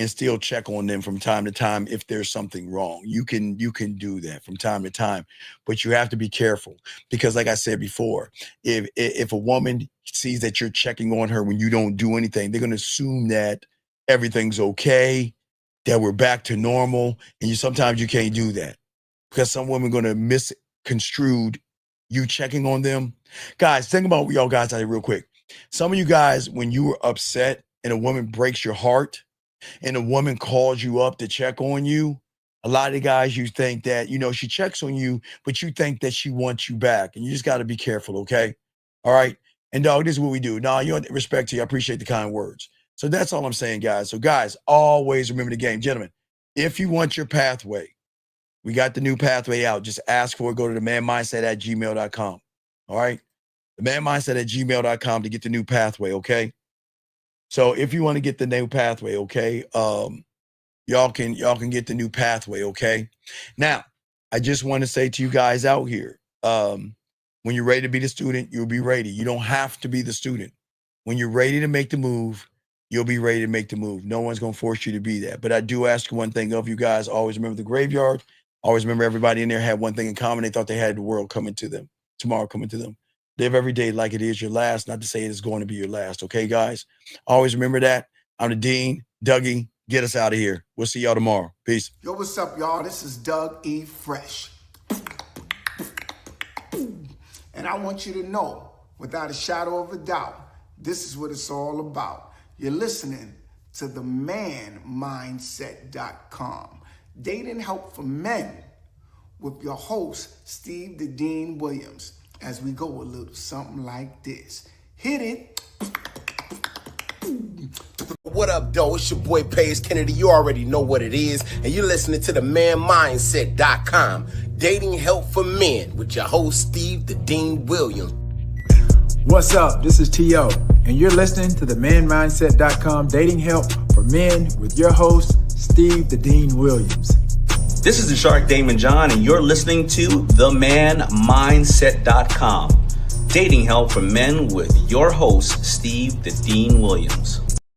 and still check on them from time to time if there's something wrong. You can do that from time to time, but you have to be careful, because like I said before, if a woman sees that you're checking on her when you don't do anything, they're going to assume that everything's okay, that we're back to normal, and sometimes you can't do that, because some women are going to misconstrue you checking on them. Guys, think about y'all guys out here real quick. Some of you guys, when you were upset and a woman breaks your heart and a woman calls you up to check on you, a lot of the guys, you think that, she checks on you, but you think that she wants you back. And you just got to be careful, okay? All right? And dog, this is what we do. Nah, you have respect to you. I appreciate the kind words. So that's all I'm saying, guys. So guys, always remember the game. Gentlemen, if you want your pathway, we got the new pathway out. Just ask for it. Go to themanmindset@gmail.com. All right? Themanmindset@gmail.com to get the new pathway, okay? So if you want to get the new pathway, okay, y'all can get the new pathway, okay? Now, I just want to say to you guys out here, when you're ready to be the student, you'll be ready. You don't have to be the student. When you're ready to make the move, you'll be ready to make the move. No one's going to force you to be that. But I do ask one thing of you guys. Always remember the graveyard. Always remember everybody in there had one thing in common. They thought they had the world coming to them, tomorrow coming to them. Live every day like it is your last, not to say it is going to be your last. Okay, guys? Always remember that. I'm the Dean. Dougie, get us out of here. We'll see y'all tomorrow. Peace. Yo, what's up, y'all? This is Doug E. Fresh. And I want you to know, without a shadow of a doubt, this is what it's all about. You're listening to themanmindset.com. Dating help for men with your host, Steve the Dean Williams, as we go a little something like this. Hit it. What up, though? It's your boy, Paige Kennedy. You already know what it is, and you're listening to themanmindset.com. Dating help for men with your host, Steve the Dean Williams. What's up? This is T.O., and you're listening to themanmindset.com dating help for men with your host, Steve the Dean Williams. This is the Shark Damon John, and you're listening to themanmindset.com dating help for men with your host, Steve the Dean Williams.